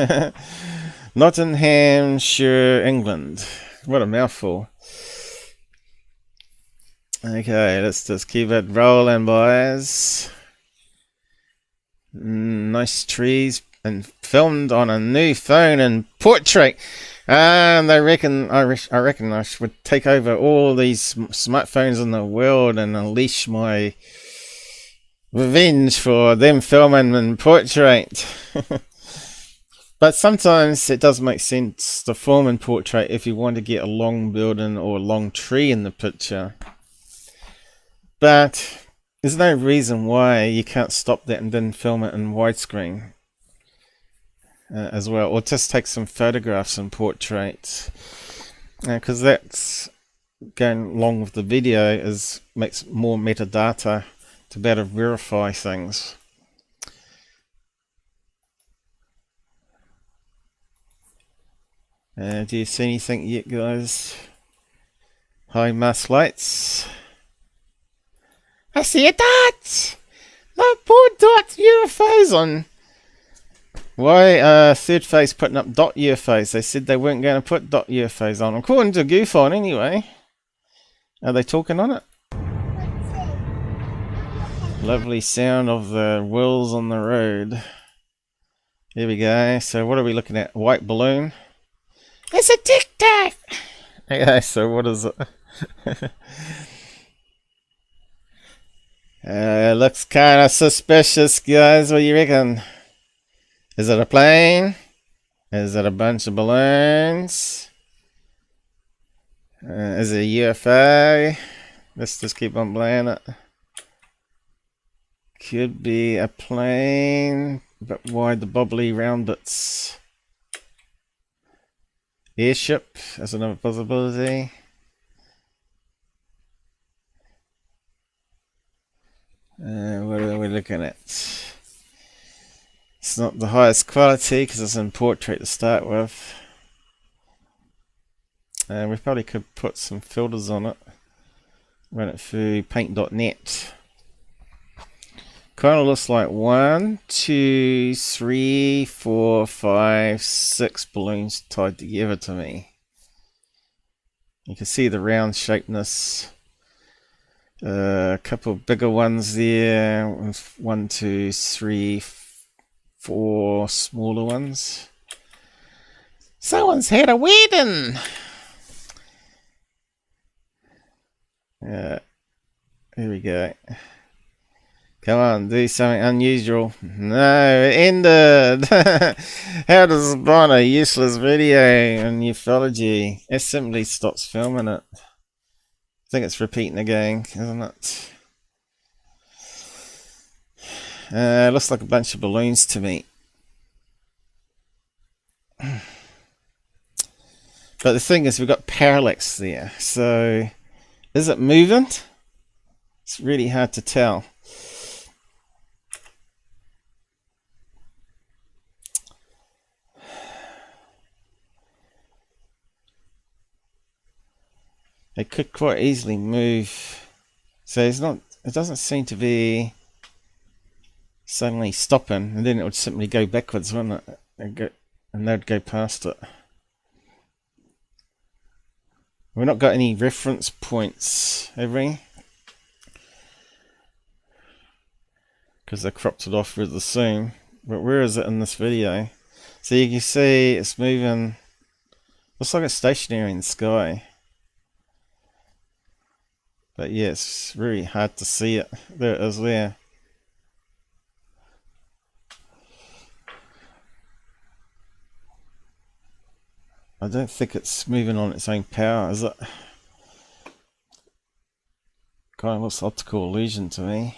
Nottinghamshire, England. What a mouthful. Okay, let's just keep it rolling, boys. Nice trees and filmed on a new phone and portrait. And I reckon I should take over all these smartphones in the world and unleash my revenge for them filming in portrait. But sometimes it does make sense to film in portrait if you want to get a long building or a long tree in the picture. But there's no reason why you can't stop that and then film it in widescreen as well, or just take some photographs in portrait, because that's going along with the video makes more metadata to better verify things. Do you see anything yet, guys? High mask lights. I see a dot! No, poor dot UFOs on. Why third phase putting up dot UFOs? They said they weren't going to put dot UFOs on. According to Goode anyway. Are they talking on it? Lovely sound of the wheels on the road. Here we go. So what are we looking at? White balloon. It's a tic tac! Okay, so what is it? Looks kind of suspicious, guys. What do you reckon? Is it a plane? Is it a bunch of balloons? Is it a UFO? Let's just keep on playing it. Could be a plane, but why the bobbly round bits? Airship is another possibility. What are we looking at? It's not the highest quality because it's in portrait to start with. We probably could put some filters on it. Run it through paint.net. Kind of looks like 1, 2, 3, 4, 5, 6 balloons tied together to me. You can see the round shapeness. A couple of bigger ones there. 1, 2, 3, 4 smaller ones. Someone's had a wedding. Yeah, here we go. Come on, do something unusual. No, it ended. How does spawn a useless video in ufology? It simply stops filming it. I think it's repeating again, isn't it? Looks like a bunch of balloons to me. But the thing is, we've got parallax there. So, is it moving? It's really hard to tell. It could quite easily move. So it's not. It doesn't seem to be suddenly stopping, and then it would simply go backwards, wouldn't it? And they'd go past it. We've not got any reference points, have we? because I cropped it off with the zoom. But where is it in this video? So you can see it's moving. Looks like it's stationary in the sky. But yeah, it's really hard to see it. There it is there. I don't think it's moving on its own power, is it? Kind of looks optical illusion to me.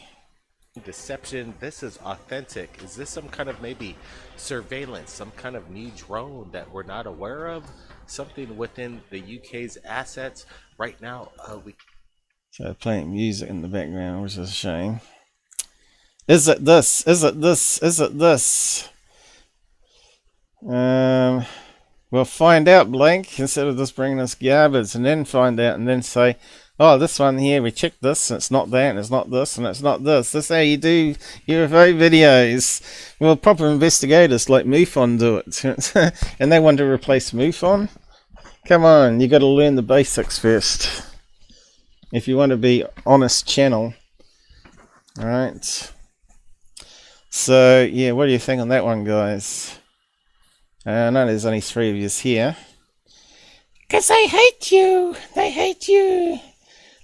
Deception. This is authentic. Is this some kind of maybe surveillance, some kind of new drone that we're not aware of? Something within the UK's assets right now? We So playing music in the background, which is a shame. Is it this? Is it this? Is it this? We'll find out, Blake, instead of just bringing us gabbers, and then find out, and then say, oh, this one here, we checked this, and it's not that, and it's not this, and it's not this. That's how you do UFO videos. Well, proper investigators like MUFON do it. And they want to replace MUFON? Come on, you got to learn the basics first. If you want to be honest channel. Alright. So, yeah, what do you think on that one, guys? I know there's only 3 of you here. Because they hate you. They hate you.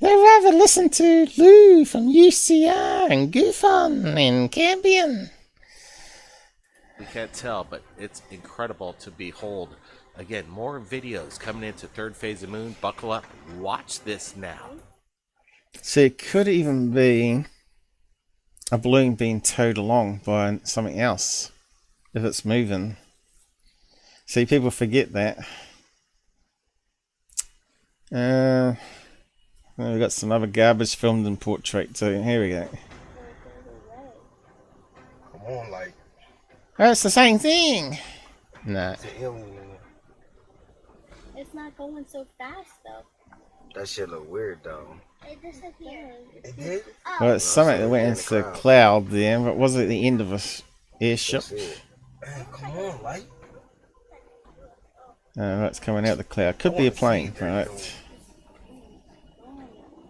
They rather listen to Lu from UCR and Goode and Cambian. We can't tell, but it's incredible to behold. Again, more videos coming into Third Phase of Moon. Buckle up. Watch this now. So it could even be a balloon being towed along by something else if it's moving. See, people forget that. We've got some other garbage filmed in portrait too. Here we go. Come on, like. Oh, it's the same thing. Nah. It's not going so fast though. That shit look weird though. It disappeared. It did? Well, it's something that went into the cloud there, but was it the end of a airship? Man, come on, like. It's coming out the cloud. Could be a plane, right?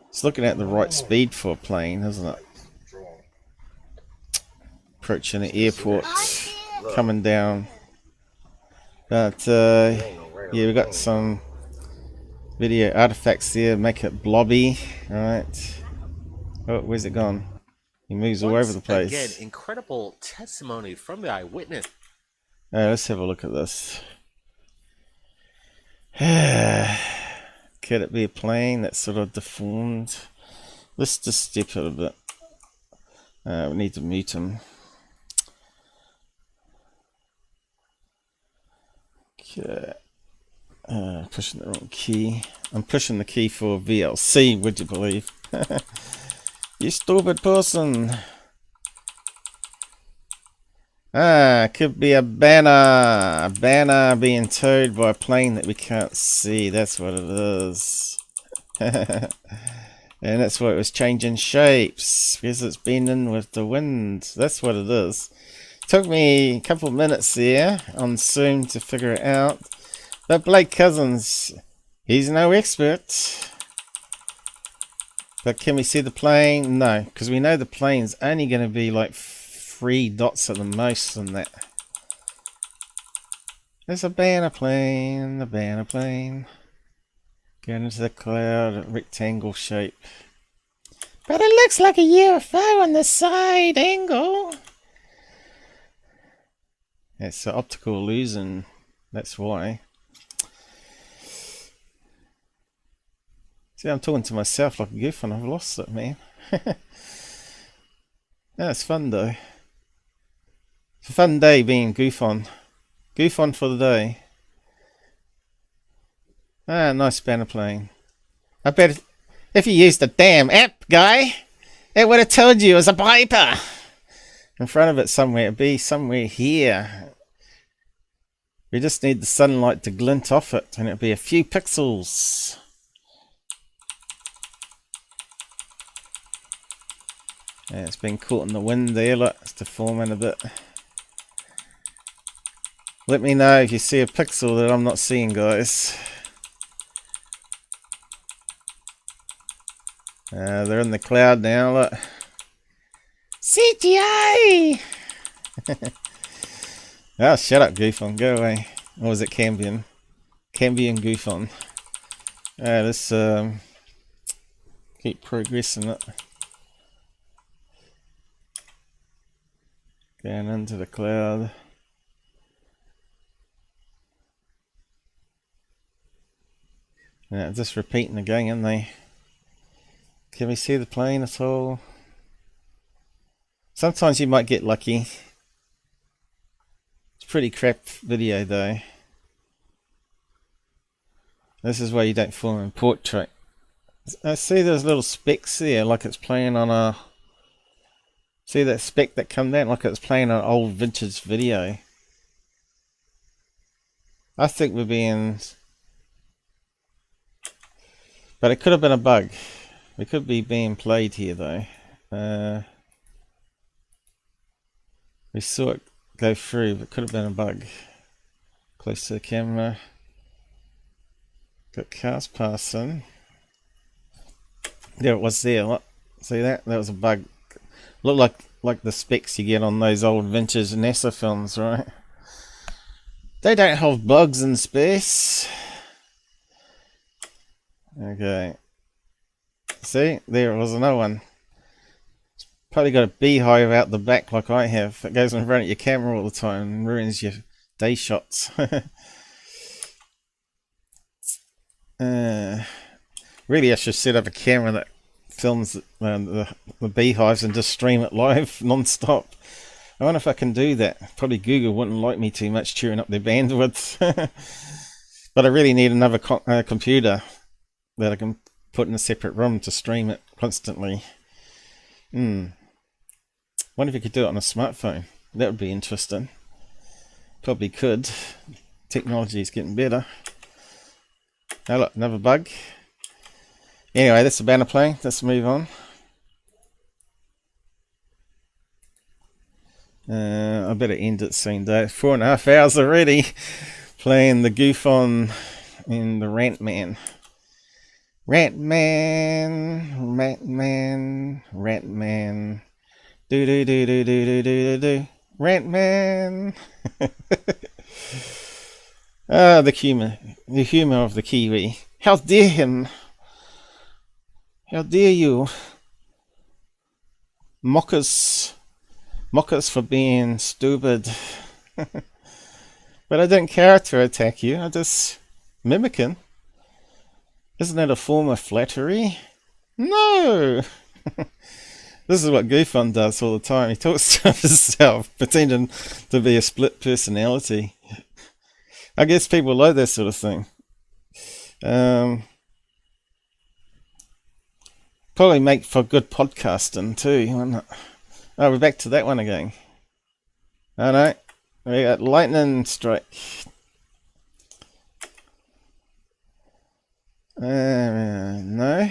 It's looking at the right speed for a plane, isn't it? Approaching the airport, coming down. But yeah, we got some video artifacts there, make it blobby, right? Oh, where's it gone? He moves all over the place. Again, incredible testimony from the eyewitness. Let's have a look at this. Could it be a plane that's sort of deformed? Let's just step it a bit. We need to mute him. Okay. Pushing the wrong key. I'm pushing the key for VLC, would you believe? You stupid person. Could be a banner. A banner being towed by a plane that we can't see. That's what it is. And that's why it was changing shapes. Because it's bending with the wind. That's what it is. Took me a couple of minutes there on Zoom to figure it out. But Blake Cousins, he's no expert. But can we see the plane? No, because we know the plane's only going to be like 3 dots at the most than that. There's a banner plane, going into the cloud, rectangle shape. But it looks like a UFO on the side angle. It's an optical illusion, that's why. See, I'm talking to myself like a goof and I've lost it, man. That's fun though. It's a fun day being goof on. Goof on for the day. Nice banner plane. I bet if you used the damn app, guy, it would have told you it was a Piper. In front of it somewhere, it'd be somewhere here. We just need the sunlight to glint off it and it'd be a few pixels. Yeah, it's been caught in the wind there, look, it's deforming a bit. Let me know if you see a pixel that I'm not seeing, guys. They're in the cloud now, look. CTA! Oh, shut up, Goofon. Go away. Or was it Cambian? Cambian Goofon. Let's keep progressing it. Going into the cloud. Yeah, just repeating again, aren't they? Can we see the plane at all? Sometimes you might get lucky. It's a pretty crap video though. This is why you don't film in portrait. I see those little specks there, like it's playing on a... See that speck that come down, like it's playing on an old vintage video. I think we're being... But it could have been a bug. We could be being played here though. We saw it go through, but it could have been a bug. Close to the camera. Got cars passing. There it was there. Look. See that? That was a bug. Looked like the specs you get on those old vintage NASA films, right? They don't have bugs in space. Okay. See? There was another one. It's probably got a beehive out the back like I have. It goes in front of your camera all the time and ruins your day shots. Really, I should set up a camera that films the beehives and just stream it live non-stop. I wonder if I can do that. Probably Google wouldn't like me too much, chewing up their bandwidth. But I really need another computer that I can put in a separate room to stream it constantly. Wonder if you could do it on a smartphone. That would be interesting. Probably could. Technology is getting better. Oh look, another bug. Anyway, that's the banner plane. Let's move on. I better end it soon though. 4.5 hours already playing the goof on in the Rant Man. Rant Man, Rant Man, Rant Man. Do do do do do do do do. Rant Man. Ah, the humour of the Kiwi. How dare him! How dare you mock us for being stupid. But I didn't character attack you, I just mimicking. Isn't that a form of flattery? No! This is what Goofon does all the time. He talks to himself, pretending to be a split personality. I guess people like that sort of thing. Probably make for good podcasting too, wouldn't it? Oh, we're back to that one again. Oh no, we got lightning strike. No.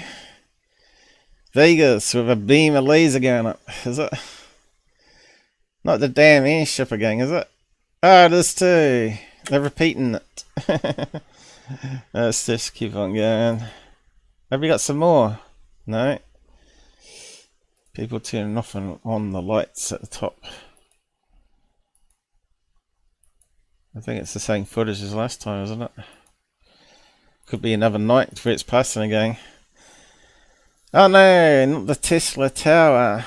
Vegas with a beam of laser going up, is it? Not the damn airship again, is it? Oh, it is too. They're repeating it. Let's just keep on going. Have we got some more? No. People turning off and on the lights at the top. I think it's the same footage as last time, isn't it? Could be another night where it's passing again. Oh no, not the Tesla Tower.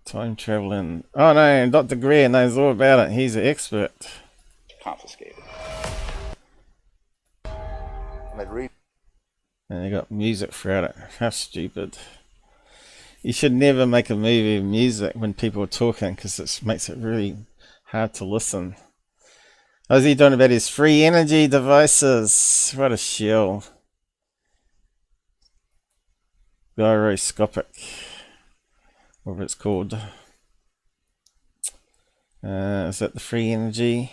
Time traveling. Oh no, Dr. Greer knows all about it. He's an expert. Confiscated. And they got music throughout it. How stupid. You should never make a movie with music when people are talking, because it makes it really hard to listen. How's he doing about his free energy devices? What a shill. Gyroscopic. Whatever it's called. Is that the free energy?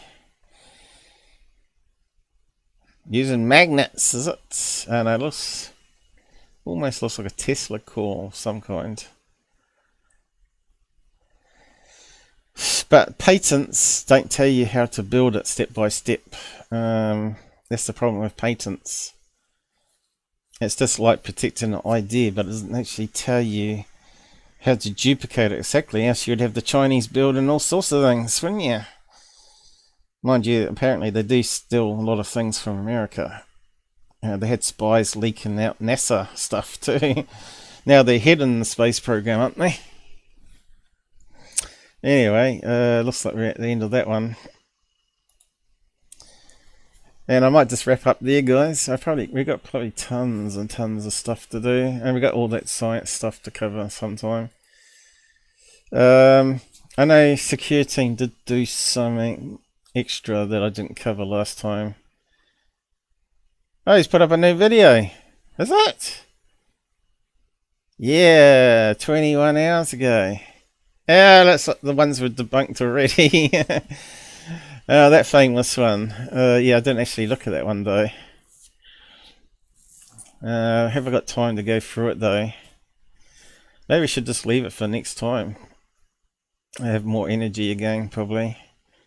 Using magnets, is it? And it looks almost looks like a Tesla coil of some kind. But patents don't tell you how to build it step by step. That's the problem with patents. It's just like protecting an idea, but it doesn't actually tell you how to duplicate it exactly, else you'd have the Chinese building all sorts of things, wouldn't you? Mind you, apparently they do steal a lot of things from America. They had spies leaking out NASA stuff too. Now they're heading the space program, aren't they? Anyway, looks like we're at the end of that one. And I might just wrap up there, guys. We've got probably tons and tons of stuff to do, and we've got all that science stuff to cover sometime. I know Secureteam did do something extra that I didn't cover last time. Oh, he's put up a new video. Is it? Yeah, 21 hours ago. Yeah, that's the ones were debunked already. That famous one. Yeah, I didn't actually look at that one though. Have I got time to go through it though? Maybe we should just leave it for next time. I have more energy again, probably.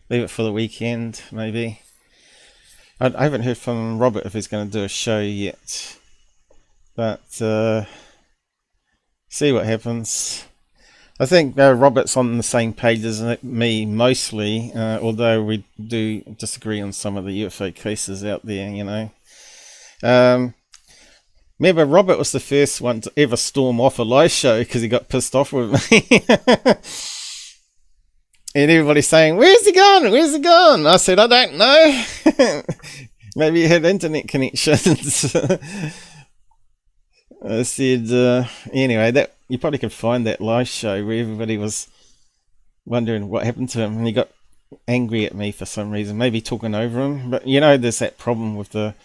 Leave it for the weekend, maybe. I haven't heard from Robert if he's going to do a show yet. But, see what happens. I think Robert's on the same page as me, mostly, although we do disagree on some of the UFO cases out there, you know. Remember, Robert was the first one to ever storm off a live show because he got pissed off with me. And everybody's saying, where's he gone? Where's he gone? I said, I don't know. Maybe he had internet connections. I said, anyway, that you probably could find that live show where everybody was wondering what happened to him. And he got angry at me for some reason, maybe talking over him. But, you know, there's that problem with the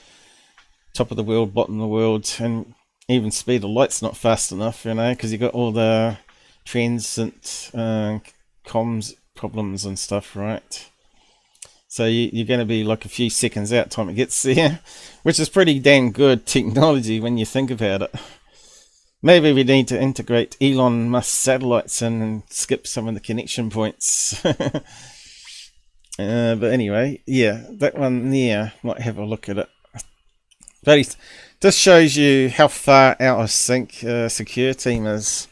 top of the world, bottom of the world, and even speed of light's not fast enough, you know, because you got all the transient comms problems and stuff, right? So you're going to be like a few seconds out time it gets there, which is pretty damn good technology when you think about it. Maybe we need to integrate Elon Musk satellites in and skip some of the connection points. But anyway, yeah, that one there, might have a look at it. But this shows you how far out of sync Secureteam is.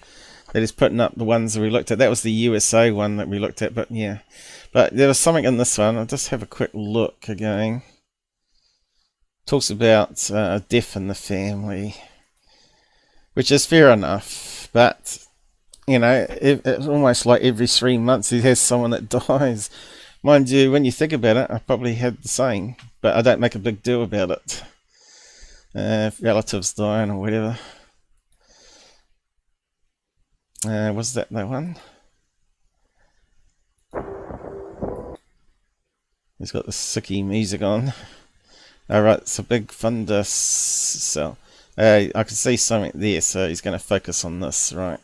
That is putting up the ones that we looked at. That was the USA one that we looked at, but yeah. But there was something in this one. I'll just have a quick look again. Talks about a death in the family, which is fair enough. But, you know, it's almost like every 3 months he has someone that dies. Mind you, when you think about it, I probably had the same, but I don't make a big deal about it. Relatives dying or whatever. Was that one? He's got the sicky music on. Alright, it's a big thunder cell. I can see something there, so he's going to focus on this, right?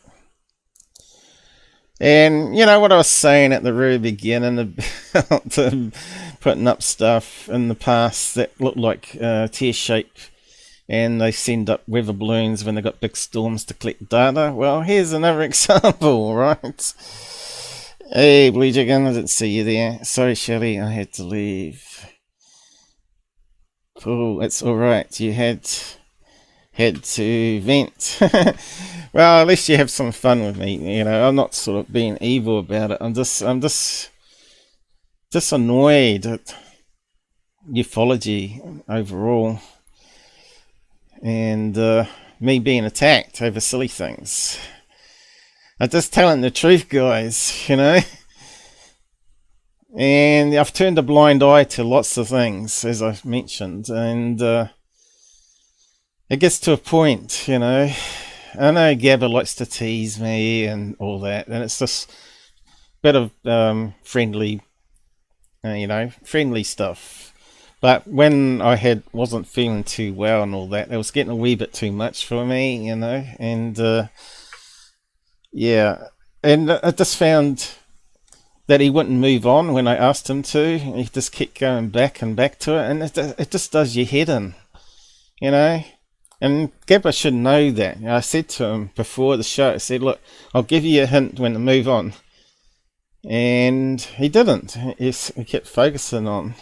And, you know, what I was saying at the very beginning about putting up stuff in the past that looked like tear shape, and they send up weather balloons when they got big storms to collect data. Well, here's another example, right? Hey, Blue Chicken, I didn't see you there. Sorry, Shelly, I had to leave. Oh, it's alright. You had to vent. Well, at least you have some fun with me. You know, I'm not sort of being evil about it. I'm just annoyed at ufology overall. And me being attacked over silly things. I'm just telling the truth, guys, you know. And I've turned a blind eye to lots of things, as I've mentioned. And it gets to a point, you know. I know Gabber likes to tease me and all that. And it's just a bit of friendly, you know, friendly stuff. But when I wasn't feeling too well and all that, it was getting a wee bit too much for me, you know. And yeah, and I just found that he wouldn't move on when I asked him to. He just kept going back and back to it, and it just does your head in, you know. And Gabber should know that. I said to him before the show, I said, look, I'll give you a hint when to move on. And he didn't. He kept focusing on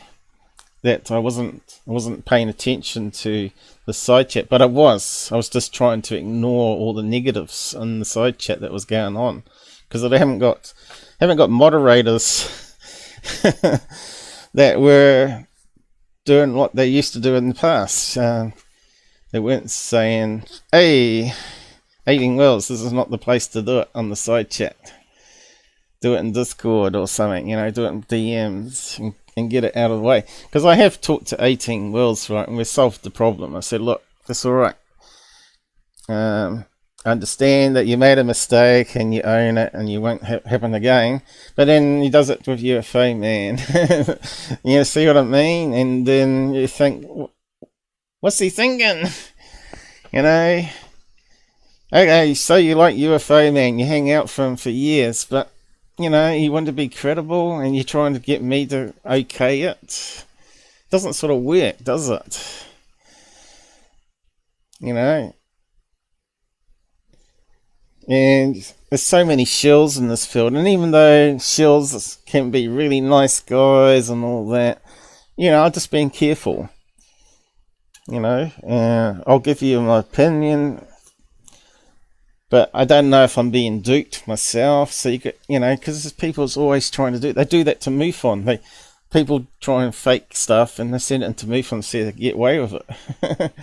that I wasn't paying attention to the side chat, but I was just trying to ignore all the negatives in the side chat that was going on, because I haven't got moderators that were doing what they used to do in the past. They weren't saying, "Hey, 18 Wells, this is not the place to do it on the side chat. Do it in Discord or something, you know, do it in DMs and get it out of the way." Because I have talked to 18 Wells, right, and we solved the problem. I said, "Look, that's all right. I understand that you made a mistake and you own it and you won't happen again." But then he does it with UFO, man. You see what I mean? And then you think, what's he thinking? You know? Okay, so you like UFO, man. You hang out for him for years, but, you know, you want to be credible and you're trying to get me to okay it. Doesn't sort of work, does it? You know? And there's so many shills in this field, and even though shills can be really nice guys and all that, you know, I'm just being careful. You know, I'll give you my opinion, but I don't know if I'm being duped myself. So you could, you know, because people's always trying to do, they do that to MUFON. People try and fake stuff and they send it into MUFON so they get away with it.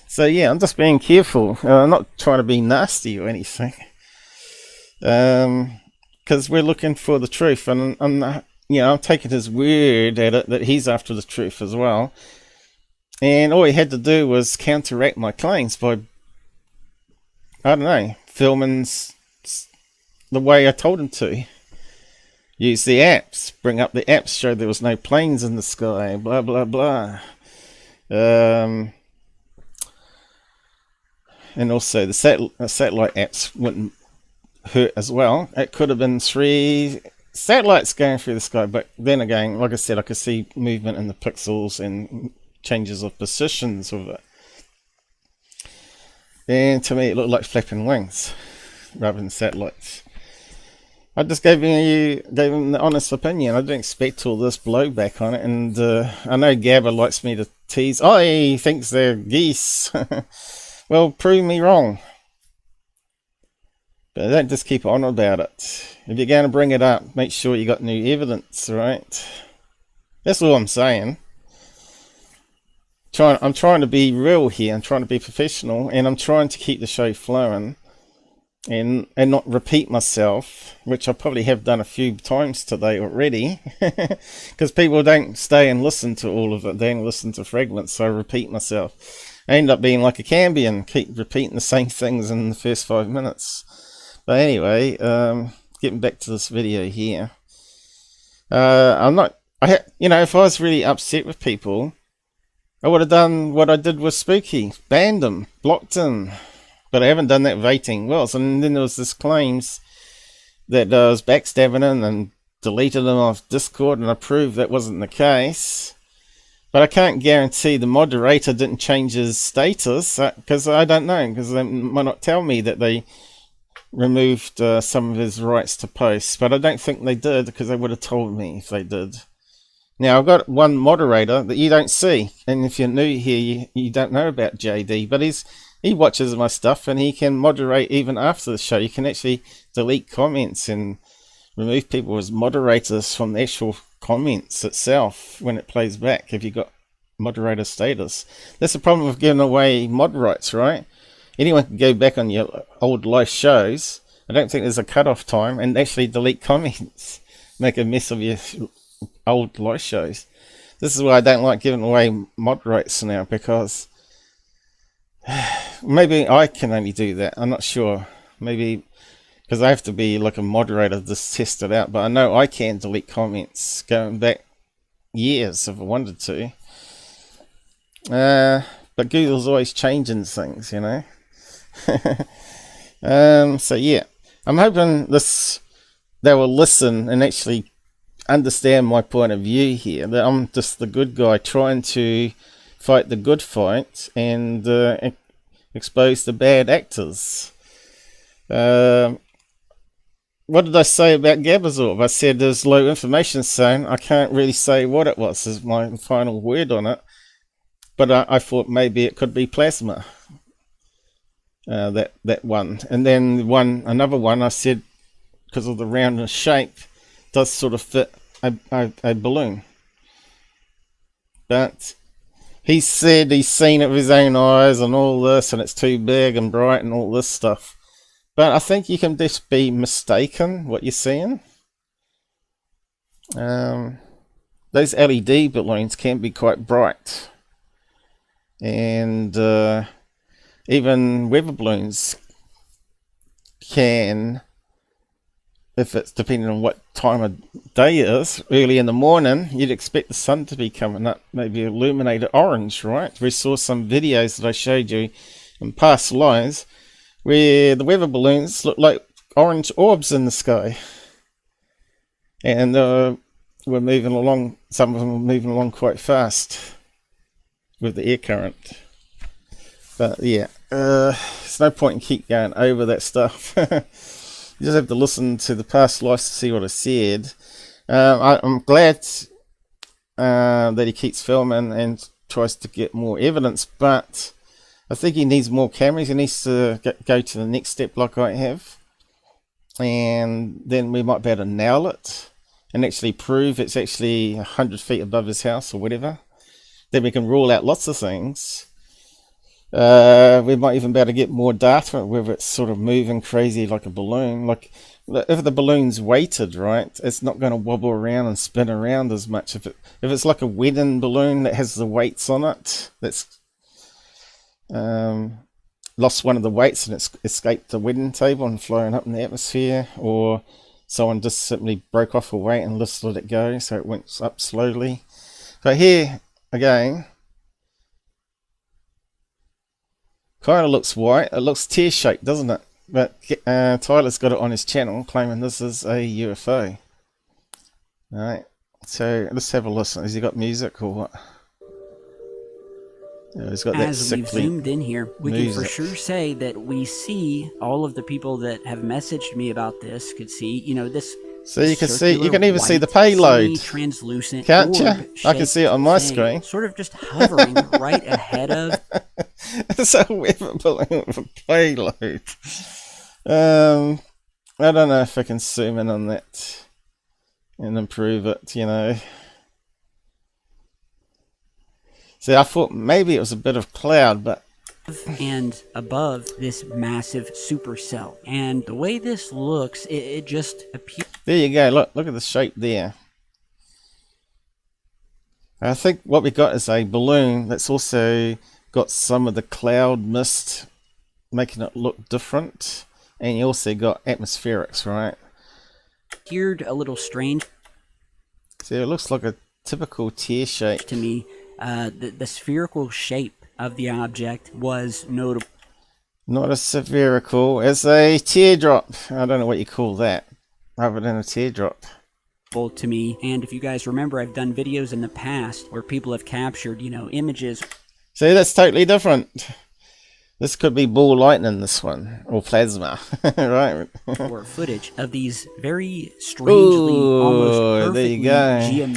So yeah, I'm just being careful. I'm not trying to be nasty or anything, because we're looking for the truth, and I'm taking his word at it that he's after the truth as well. And all he had to do was counteract my claims by, I don't know, filming the way I told him to. Use the apps, bring up the apps, show there was no planes in the sky, blah blah blah. And also the satellite apps wouldn't hurt as well. It could have been 3 satellites going through the sky, but then again, like I said, I could see movement in the pixels and changes of positions of it. And to me, it looked like flapping wings rather than satellites. I just gave him the honest opinion. I didn't expect all this blowback on it, and I know Gabber likes me to tease. Oh, he thinks they're geese. Well, prove me wrong. But don't just keep on about it. If you're going to bring it up, make sure you got new evidence, right? That's all I'm saying. I'm trying to be real here. I'm trying to be professional, and I'm trying to keep the show flowing and not repeat myself, which I probably have done a few times today already, because people don't stay and listen to all of it. They don't listen to fragments, so I repeat myself. I end up being like a Cambian, keep repeating the same things in the first 5 minutes. But anyway, getting back to this video here. If I was really upset with people, I would have done what I did with Spooky. Banned them, blocked them. But I haven't done that with 18 Wells. And then there was this claims that I was backstabbing them and deleted them off Discord, and I proved that wasn't the case. But I can't guarantee the moderator didn't change his status, because I don't know, because they might not tell me that they removed some of his rights to post. But I don't think they did, because they would have told me if they did. Now, I've got one moderator that you don't see, and if you're new here, you don't know about JD, but he watches my stuff, and he can moderate even after the show. You can actually delete comments and remove people as moderators from the actual comments itself when it plays back, if you got moderator status. That's the problem with giving away mod rights, right? Anyone can go back on your old live shows. I don't think there's a cutoff time, and actually delete comments, make a mess of your old live shows. This is why I don't like giving away mod rights now, because maybe I can only do that. I'm not sure. Maybe because I have to be like a moderator to test it out. But I know I can delete comments going back years if I wanted to. But Google's always changing things, you know. So yeah, I'm hoping they will listen and actually understand my point of view here. That I'm just the good guy trying to fight the good fight and expose the bad actors. What did I say about Gabber's orb? I said there's low information zone. I can't really say what it was. Is my final word on it. but I thought maybe it could be plasma. That one, and then another one I said, because of the roundness shape, does sort of fit a balloon. But he said he's seen it with his own eyes and all this, and it's too big and bright and all this stuff. But I think you can just be mistaken what you're seeing. Those LED balloons can be quite bright, and even weather balloons can, if it's depending on what time of day it is, early in the morning, you'd expect the sun to be coming up, maybe illuminated orange, right? We saw some videos that I showed you in past lives where the weather balloons look like orange orbs in the sky. And we're moving along, some of them were moving along quite fast with the air current. But yeah, there's no point in keep going over that stuff. You just have to listen to the past lives to see what I said. I'm glad that he keeps filming and tries to get more evidence, but I think he needs more cameras. He needs to go to the next step like I have, and then we might be able to nail it and actually prove it's actually 100 feet above his house or whatever. Then we can rule out lots of things. We might even be able to get more data, whether it's sort of moving crazy like a balloon. Like if the balloon's weighted, right, it's not going to wobble around and spin around as much. If it's like a wedding balloon that has the weights on it, that's lost one of the weights and it's escaped the wedding table and flown up in the atmosphere, or someone just simply broke off a weight and just let it go, so it went up slowly. So here again, kind of looks white. It looks tear-shaped, doesn't it? But Tyler's got it on his channel, claiming this is a UFO. Alright, so let's have a listen. Has he got music or what? Yeah, he's got that As we've zoomed in here, we music. can for sure say that we see all of the people that have messaged me about this could see, you know, this. So you can see, you can even see the payload, translucent, can't you? I can see it on my screen. Sort of just hovering right ahead of. It's a weather balloon with a payload. I don't know if I can zoom in on that and improve it, you know. See, I thought maybe it was a bit of cloud, but and above this massive supercell, and the way this looks, it just appears. There you go. Look at the shape there. I think what we got is a balloon that's also got some of the cloud mist making it look different, and you also got atmospherics, right? Appeared a little strange. See, it looks like a typical tear shape to me. The spherical shape of the object was notable. Not a spherical, it's a teardrop. I don't know what you call that, other than a teardrop. To me, and if you guys remember, I've done videos in the past where people have captured, you know, images. See, that's totally different. This could be ball lightning, this one, or plasma, right? Or footage of these very strangely, almost perfectly there you go.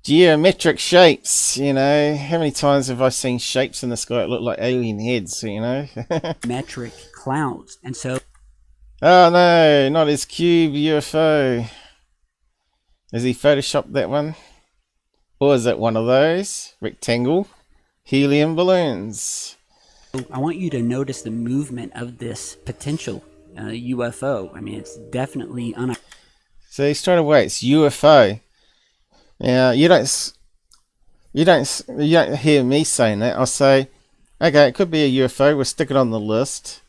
Geometric shapes, you know. How many times have I seen shapes in the sky that look like alien heads, you know? Metric clouds, and so. Oh no, not his cube UFO. Has he photoshopped that one? Or is it one of those rectangle helium balloons? I want you to notice the movement of this potential UFO. I mean, it's definitely So straight away, it's UFO. Now you don't hear me saying that. I'll say, okay, it could be a UFO. We'll stick it on the list,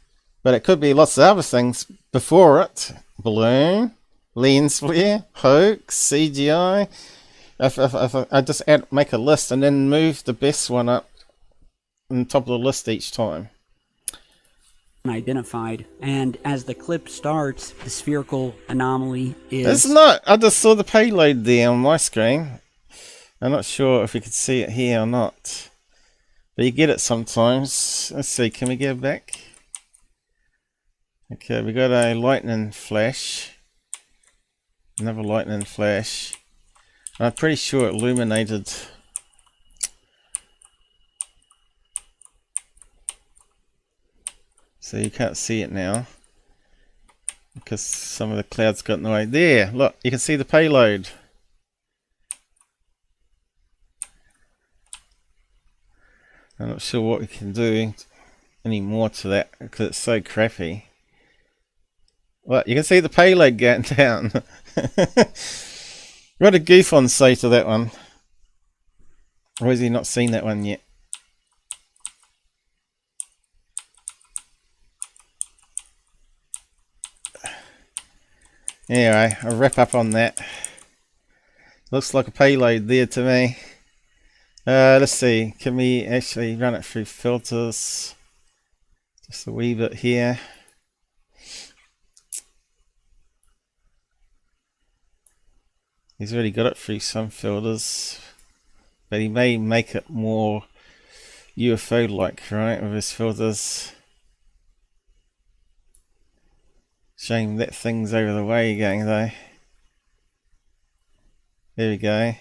but it could be lots of other things before it: balloon, lens flare, hoax, CGI. If I just make a list and then move the best one up on top of the list each time. Identified, and as the clip starts, the spherical anomaly is. It's not. I just saw the payload there on my screen. I'm not sure if you could see it here or not, but you get it sometimes. Let's see. Can we go back? Okay, we got a lightning flash. Another lightning flash. I'm pretty sure it illuminated so you can't see it now because some of the clouds got in the way. There, look, you can see the payload. I'm not sure what we can do any more to that because it's so crappy. Well, you can see the payload going down. What did Goofon say to that one? Or has he not seen that one yet? Anyway, I'll wrap up on that. Looks like a payload there to me. Let's see, can we actually run it through filters? Just a wee bit here. He's already got it through some filters, but he may make it more UFO-like, right, with his filters. Shame that thing's over the way again, though. There we go.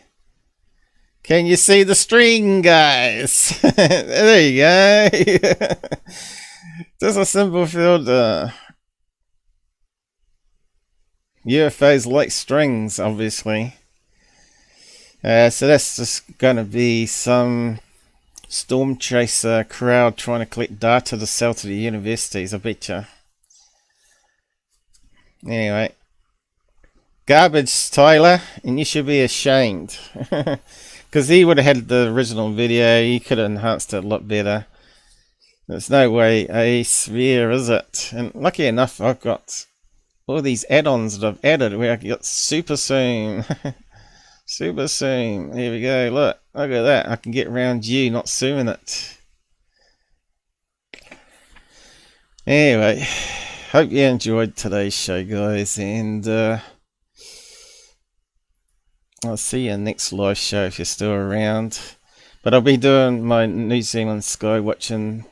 Can you see the string, guys? There you go. Just a simple filter. UFOs like strings, obviously. So that's just going to be some storm chaser crowd trying to collect data to sell to the universities, I betcha. Anyway. Garbage, Tyler, and you should be ashamed. Because he would have had the original video, he could have enhanced it a lot better. There's no way a sphere, is it? And lucky enough, I've got all these add-ons that I've added where I got super zoom. Super zoom. Here we go, look at that. I can get around you, not zooming it. Anyway, hope you enjoyed today's show, guys, and I'll see you next live show if you're still around. But I'll be doing my New Zealand sky watching.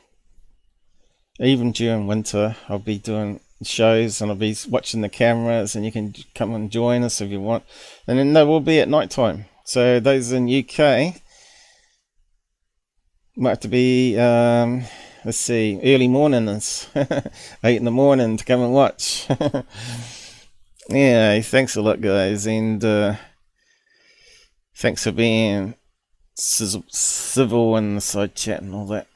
Even during winter, I'll be doing shows and I'll be watching the cameras, and you can come and join us if you want. And then they will be at night time. So those in UK might have to be, let's see, early mornings, 8 in the morning to come and watch. Yeah, thanks a lot, guys, and thanks for being civil in the side chat and all that.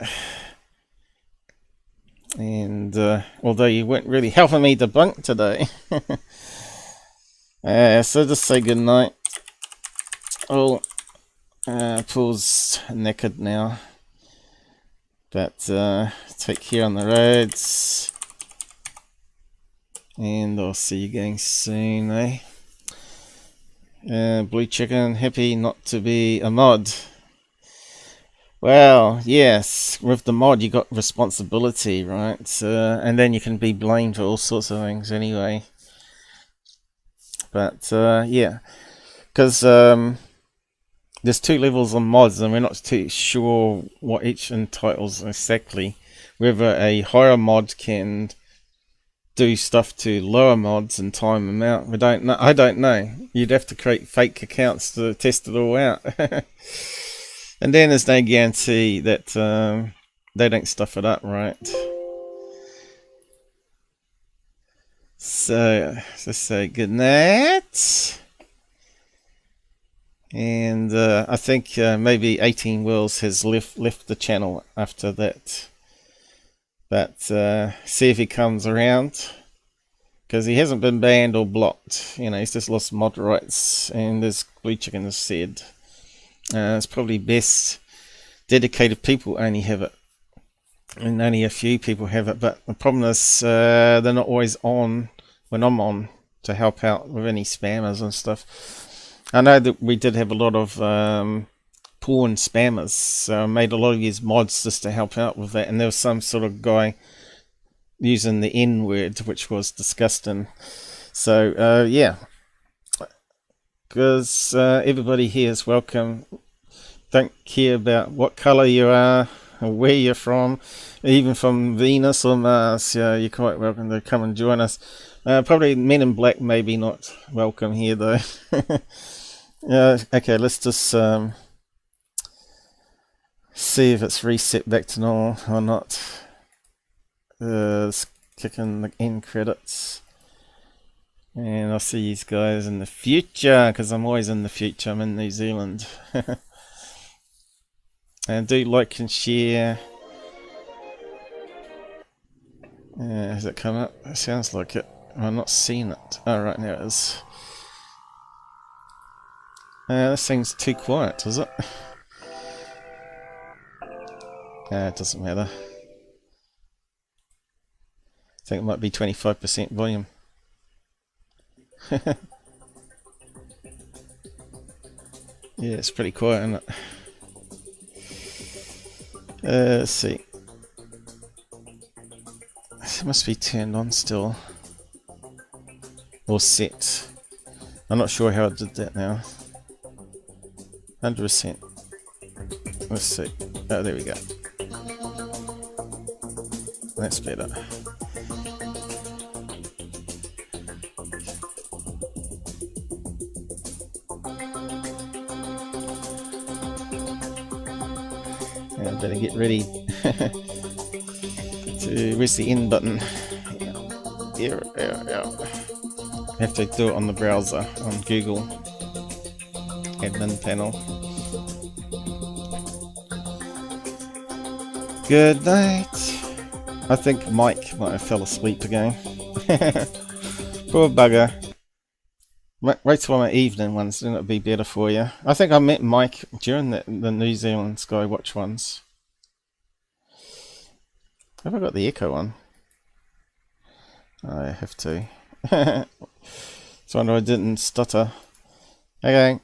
And although you weren't really helping me debunk today. So just say good night. Oh, Paul's naked now. But take care on the roads. And I'll see you again soon, eh? Blue Chicken, happy not to be a mod. Well, yes, with the mod you got responsibility, right? And then you can be blamed for all sorts of things anyway. But yeah, because there's 2 levels of mods and we're not too sure what each entitles exactly. Whether a higher mod can do stuff to lower mods and time them out. We don't know. I don't know. You'd have to create fake accounts to test it all out. And then there's no guarantee that they don't stuff it up, right? So let's say good night. And I think maybe 18 Worlds has left the channel after that. But see if he comes around, because he hasn't been banned or blocked. You know, he's just lost mod rights, and as Blue Chicken has said, it's probably best dedicated people only have it, and only a few people have it. But the problem is they're not always on when I'm on to help out with any spammers and stuff. I know that we did have a lot of porn spammers, so I made a lot of these mods just to help out with that, and there was some sort of guy using the N word, which was disgusting. So yeah, because everybody here is welcome. Don't care about what color you are or where you're from, even from Venus or Mars. Yeah, you're quite welcome to come and join us. Probably Men in Black maybe not welcome here though. Okay, let's just see if it's reset back to normal or not. let's kick in the end credits. And I'll see you guys in the future, because I'm always in the future. I'm in New Zealand. And do like and share. Has it come up? It sounds like it. I'm not seeing it. Oh, right, now it is. This thing's too quiet, is it? It doesn't matter. I think it might be 25% volume. Yeah, it's pretty quiet, isn't it? Let's see. It must be turned on still. Or set. I'm not sure how I did that now. 100%. Let's see. Oh, there we go. That's better. Yeah, I better get ready. Where's the end button? Yeah. I have to do it on the browser, on Google. Admin panel. Good night. I think Mike might have fell asleep again. Poor bugger. Wait till my evening ones, then it'll be better for you. I think I met Mike during the New Zealand Skywatch ones. Have I got the echo on? I have to. So I know I didn't stutter. Okay.